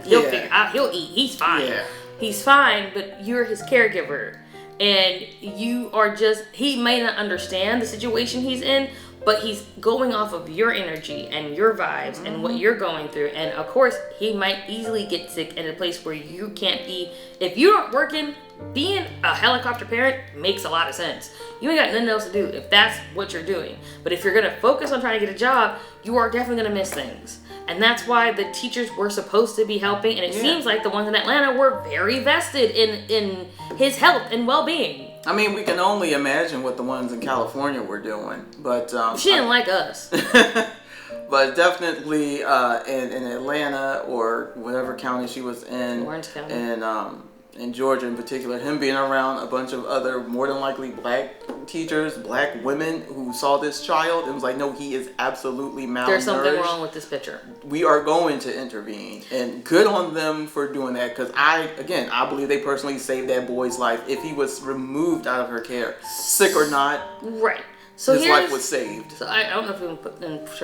he'll figure out, he'll eat, he's fine. Yeah. He's fine, but you're his caregiver, and you are he may not understand the situation he's in, but he's going off of your energy and your vibes and what you're going through. And of course, he might easily get sick in a place where you can't be. If you aren't working, being a helicopter parent makes a lot of sense. You ain't got nothing else to do if that's what you're doing. But if you're going to focus on trying to get a job, you are definitely going to miss things. And that's why the teachers were supposed to be helping. And it seems like the ones in Atlanta were very vested in his health and well-being. I mean, we can only imagine what the ones in California were doing, but she didn't like us. But definitely in Atlanta or whatever county she was in, Orange County, and in Georgia in particular, him being around a bunch of other more than likely black teachers, black women who saw this child and was like, no, he is absolutely malnourished. There's something wrong with this picture. We are going to intervene, and good on them for doing that, because I believe they personally saved that boy's life. If he was removed out of her care, sick or not, right. So his life was saved. So I don't know if we can put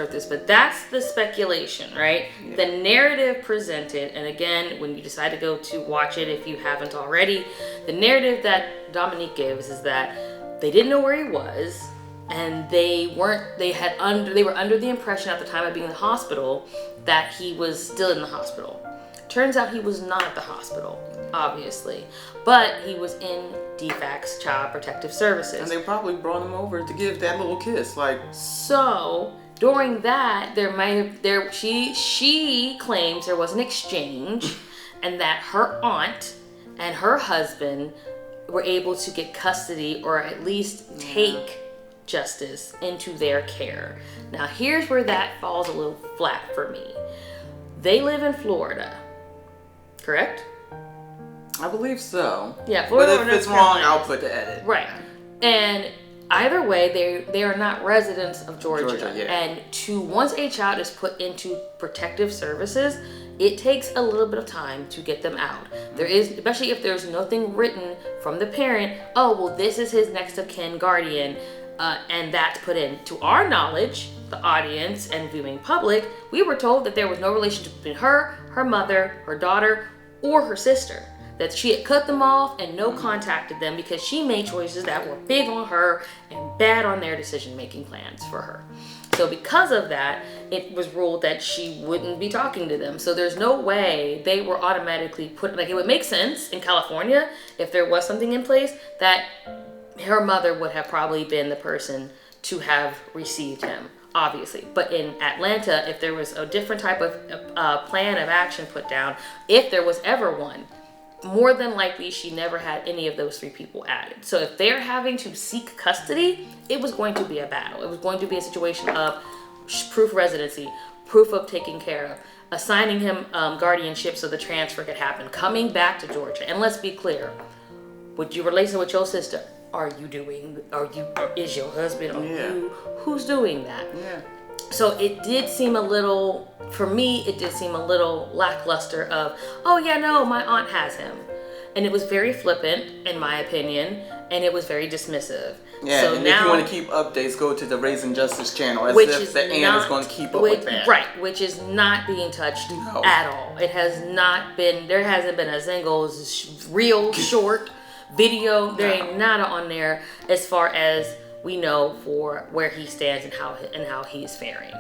this, but that's the speculation, right? Yeah. The narrative presented, and again, when you decide to go to watch it, if you haven't already, the narrative that Dominique gives is that they didn't know where he was, and they were under the impression at the time of being in the hospital that he was still in the hospital. Turns out he was not at the hospital, obviously, but he was in DFACS, Child Protective Services. And they probably brought him over to give that little kiss, like. So during that, she claims there was an exchange, and that her aunt and her husband were able to get custody or at least take Justice into their care. Now here's where that falls a little flat for me. They live in Florida, correct? I believe so. Yeah, Florida. But if it's wrong, I'll put the edit. Right. And either way, they are not residents of Georgia. Yeah. And once a child is put into protective services, it takes a little bit of time to get them out. There is, especially if there's nothing written from the parent, oh, well, this is his next of kin guardian, and that's put in. To our knowledge, the audience and viewing public, we were told that there was no relationship between her mother, her daughter, or her sister. That she had cut them off and no contacted them because she made choices that were big on her and bad on their decision-making plans for her. So because of that, it was ruled that she wouldn't be talking to them. So there's no way they were automatically put, like it would make sense in California if there was something in place that her mother would have probably been the person to have received him, obviously. But in Atlanta, if there was a different type of plan of action put down, if there was ever one, more than likely she never had any of those three people added. So if they're having to seek custody, it was going to be a battle. It was going to be a situation of proof of residency, proof of taking care of, assigning him guardianship so the transfer could happen, coming back to Georgia. And let's be clear, would you relation with your sister? Is your husband or you? Who's doing that? Yeah. So it did seem a little, for me, lackluster of, oh yeah, no, my aunt has him. and it was very flippant, in my opinion, and it was very dismissive. Yeah, so and now, if you want to keep updates, go to the Raising Justice channel, as which if is the Ann is going to keep up with that. Right, which is not being touched at all. It has not been, there hasn't been a single real short video. There ain't nada on there as far as we know for where he stands and how he is faring.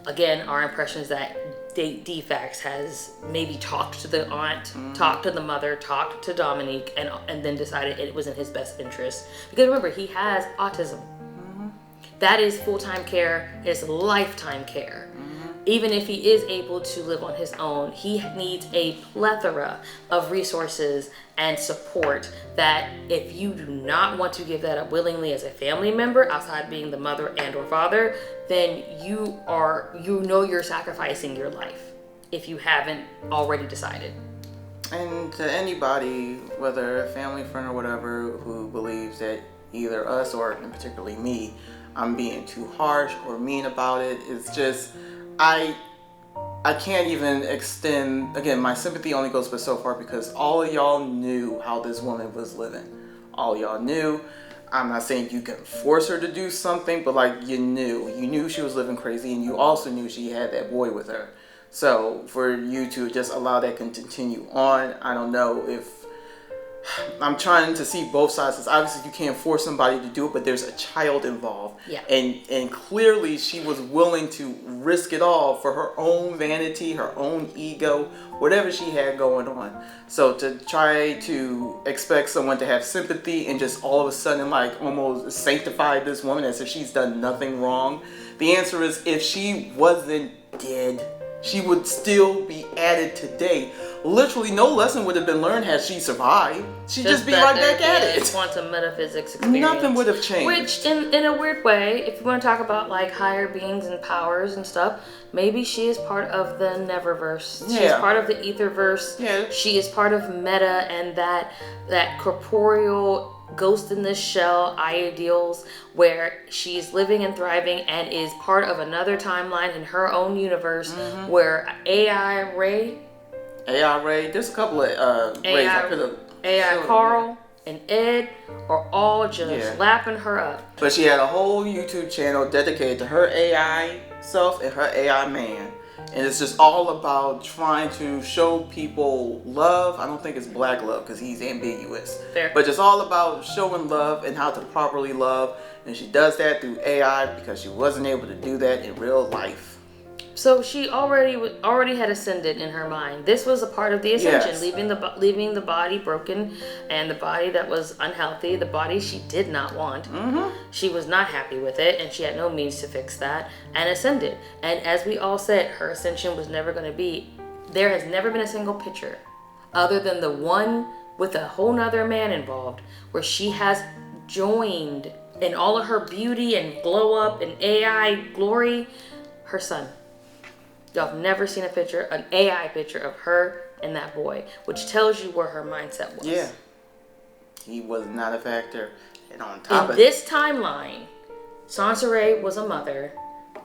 Again, our impression is that DFAX has maybe talked to the aunt, talked to the mother, talked to Dominique, and then decided it was in his best interest. Because remember, he has autism. That is full-time care, it's lifetime care. Even if he is able to live on his own, he needs a plethora of resources and support that if you do not want to give that up willingly as a family member, outside being the mother and or father, then you're sacrificing your life if you haven't already decided. And to anybody, whether a family friend or whatever, who believes that either us or particularly me, I'm being too harsh or mean about it, it's just, I can't even extend, again, my sympathy only goes but so far, because all of y'all knew how this woman was living. All y'all knew. I'm not saying you can force her to do something, but like you knew she was living crazy, and you also knew she had that boy with her. So for you to just allow that to continue on, I don't know if, I'm trying to see both sides, because obviously you can't force somebody to do it, but there's a child involved. Yeah. And clearly she was willing to risk it all for her own vanity, her own ego, whatever she had going on. So to try to expect someone to have sympathy and just all of a sudden like almost sanctify this woman as if she's done nothing wrong, the answer is, if she wasn't dead, she would still be added today. Literally no lesson would have been learned had she survived. She'd just be right back at it. Quantum metaphysics experience. Nothing would have changed. Which, in a weird way, if you want to talk about like higher beings and powers and stuff, maybe she is part of the Neververse. Yeah. She's part of the Etherverse. Yeah. She is part of Meta and that corporeal ghost in this shell ideals, where she's living and thriving and is part of another timeline in her own universe, where AI Ray, there's a couple of Rays I could have. AI Carl and Ed are all just lapping her up. But she had a whole YouTube channel dedicated to her AI self and her AI man. And it's just all about trying to show people love. I don't think it's black love because he's ambiguous. Fair. But just all about showing love and how to properly love. And she does that through AI because she wasn't able to do that in real life. So she already had ascended in her mind. This was a part of the ascension, Yes. leaving the body broken and the body that was unhealthy, the body she did not want. She was not happy with it, and she had no means to fix that, and ascended. And as we all said, her ascension was never going to be. There has never been a single picture, other than the one with a whole nother man involved, where she has joined in all of her beauty and glow up and AI glory, her son. Y'all have never seen a picture, an AI picture of her and that boy, which tells you where her mindset was. Yeah. He was not a factor. And on top of this timeline, Soncerae was a mother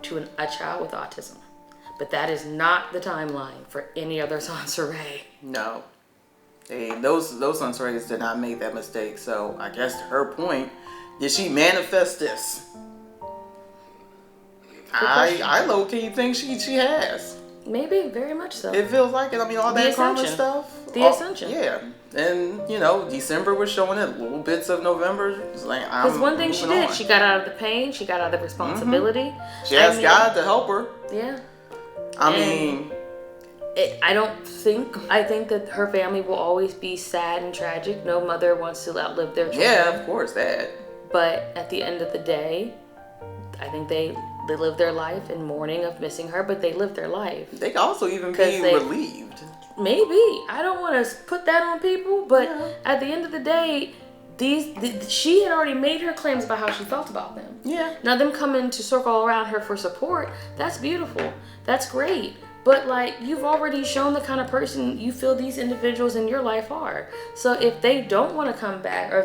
to a child with autism. But that is not the timeline for any other Soncerae. No. Those Sonceraes did not make that mistake. So I guess to her point, did she manifest this? I low-key think she has. Maybe, very much so. It feels like it. I mean, all that karma stuff. The ascension. Yeah. And, December was showing it, little bits of November. Because one thing she did, she got out of the pain, she got out of the responsibility. She asked God to help her. Yeah. I think that her family will always be sad and tragic. No mother wants to outlive their children. Yeah, of course, that. But at the end of the day, I think they live their life in mourning of missing her, but they live their life. They can also even be relieved. Maybe. I don't want to put that on people, but at the end of the day, she had already made her claims about how she felt about them. Yeah. Now them coming to circle around her for support, that's beautiful. That's great. But you've already shown the kind of person you feel these individuals in your life are. So if they don't want to come back, or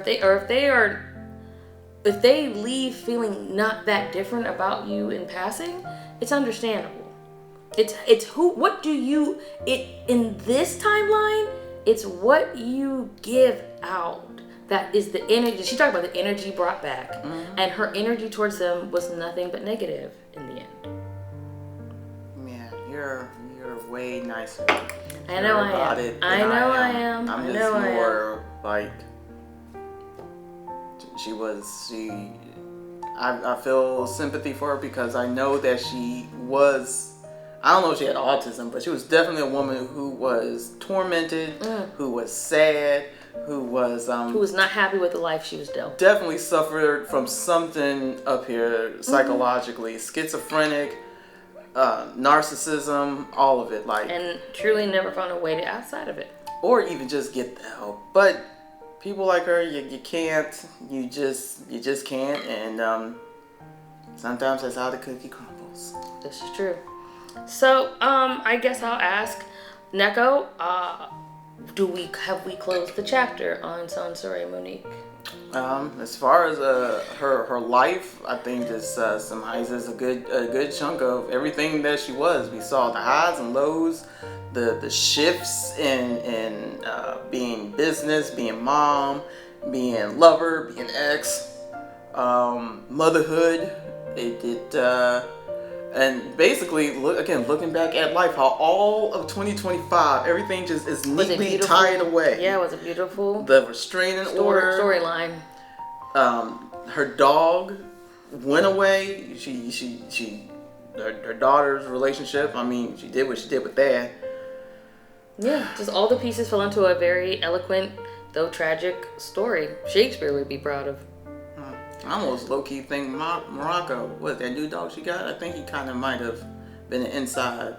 if they leave feeling not that different about you in passing, it's understandable. In this timeline, It's what you give out that is the energy. She talked about the energy brought back, and her energy towards them was nothing but negative in the end. Yeah, you're way nicer. I know I am. I know I am. I'm just more like I feel sympathy for her because I know that she was, I don't know if she had autism, but she was definitely a woman who was tormented, who was sad, who was not happy with the life she was dealt. Definitely suffered from something up here psychologically, schizophrenic, narcissism, all of it, and truly never found a way to outside of it, or even just get the help. But people like her, you can't, you just can't, and sometimes that's how the cookie crumbles. This is true. So I guess I'll ask Neko, have we closed the chapter on Soncerae Monique? As far as her life, I think this summarizes a good chunk of everything that she was. We saw the highs and lows, the shifts in being business, being mom, being lover, being ex, motherhood. And basically, looking back at life, how all of 2025, everything just is neatly tied away. Yeah, was it beautiful? The restraining order. Storyline. Her dog went away. Her daughter's relationship, I mean, she did what she did with that. Yeah, just all the pieces fell into a very eloquent, though tragic story. Shakespeare would be proud of. I almost low-key think Morocco, what, that new dog she got? I think he kind of might have been an inside,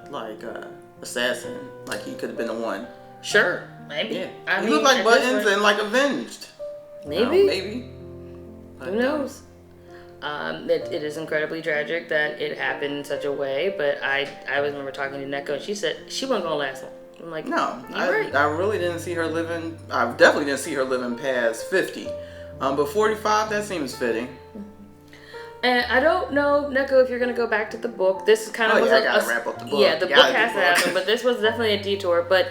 assassin. Like, he could have been the one. Sure, maybe. Yeah. He looked like Buttons and, avenged. Maybe. Maybe. But, who knows? It is incredibly tragic that it happened in such a way, but I remember talking to Neko, and she said she wasn't going to last long. I'm like, no, right. I really didn't see her living, I definitely didn't see her living past 50. But 45, that seems fitting. And I don't know, Neko, if you're going to go back to the book. This is kind of... I got to wrap up the book. Yeah, the book has to happen, but this was definitely a detour. But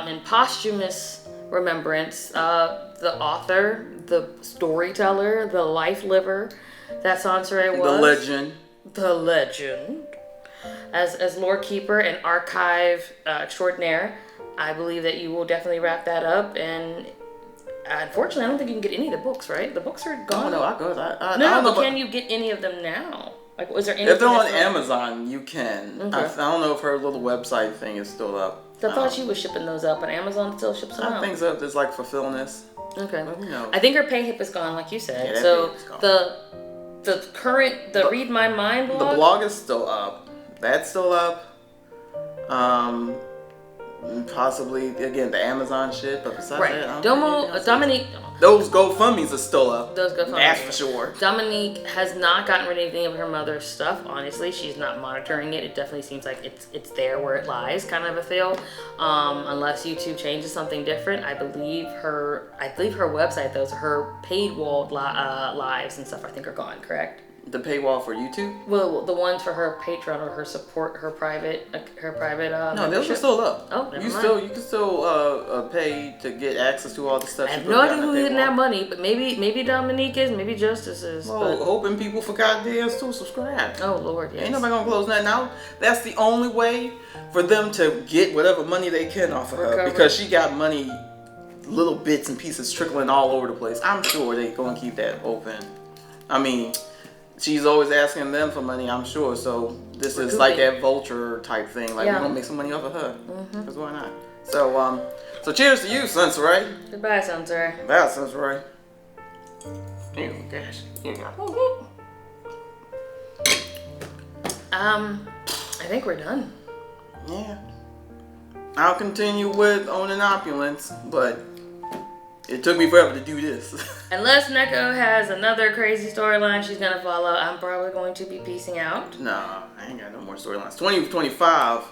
in posthumous remembrance, the author, the storyteller, the life liver that Soncerae was... The legend. As lore keeper and archive extraordinaire, I believe that you will definitely wrap that up. And unfortunately, I don't think you can get any of the books, right? The books are gone. Oh, no, I go. But can you get any of them now? Like, was there any? If they're on Amazon, you can. Okay. I don't know if her little website thing is still up. I thought she was shipping those up, but Amazon still ships them out. I think so. There's fulfillness. Okay. But, I think her pay hip is gone, like you said. Yeah, so the Read My Mind blog. The blog is still up. That's still up. Possibly again the Amazon shit, but besides that, Dominique. Those GoFundMes are still up. Those GoFundMes. That's for sure. Dominique has not gotten rid of any of her mother's stuff. Honestly, she's not monitoring it. It definitely seems like it's there where it lies, kind of a feel. Unless YouTube changes something different, I believe her website, those her paid walled lives and stuff, I think are gone. Correct. The paywall for YouTube? Well, the ones for her Patreon or her support, her private. No, those are still up. Oh, never mind. You can still pay to get access to all the stuff. I have no idea who's getting that money, but maybe Dominique is, maybe Justice is. Well, hoping people forgot theirs to subscribe. Oh Lord, yes. Ain't nobody gonna close nothing out. That's the only way for them to get whatever money they can off of her, because she got money, little bits and pieces trickling all over the place. I'm sure they gonna keep that open. I mean, she's always asking them for money, I'm sure. So this is like that vulture type thing. Like, we're gonna make some money off of her. Because why not? So cheers to you, Soncerae. Goodbye, Soncerae. Bye, Soncerae. Oh gosh. Here you go. I think we're done. Yeah. I'll continue with owning opulence, but it took me forever to do this. Unless Neko has another crazy storyline she's gonna follow, I'm probably going to be peacing out. Nah, I ain't got no more storylines. 2025,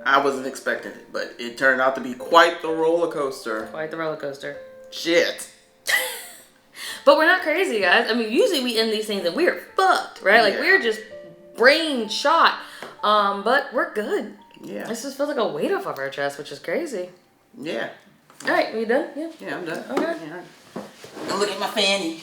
I wasn't expecting it, but it turned out to be quite the roller coaster. Quite the roller coaster. Shit. But we're not crazy, guys. I mean, usually we end these things and we're fucked, right? Like, we're just brain shot. But we're good. Yeah. This just feels like a weight off of our chest, which is crazy. Yeah. All right, we done? Yeah. Yeah, I'm done. Okay. Yeah. Don't look at my fanny.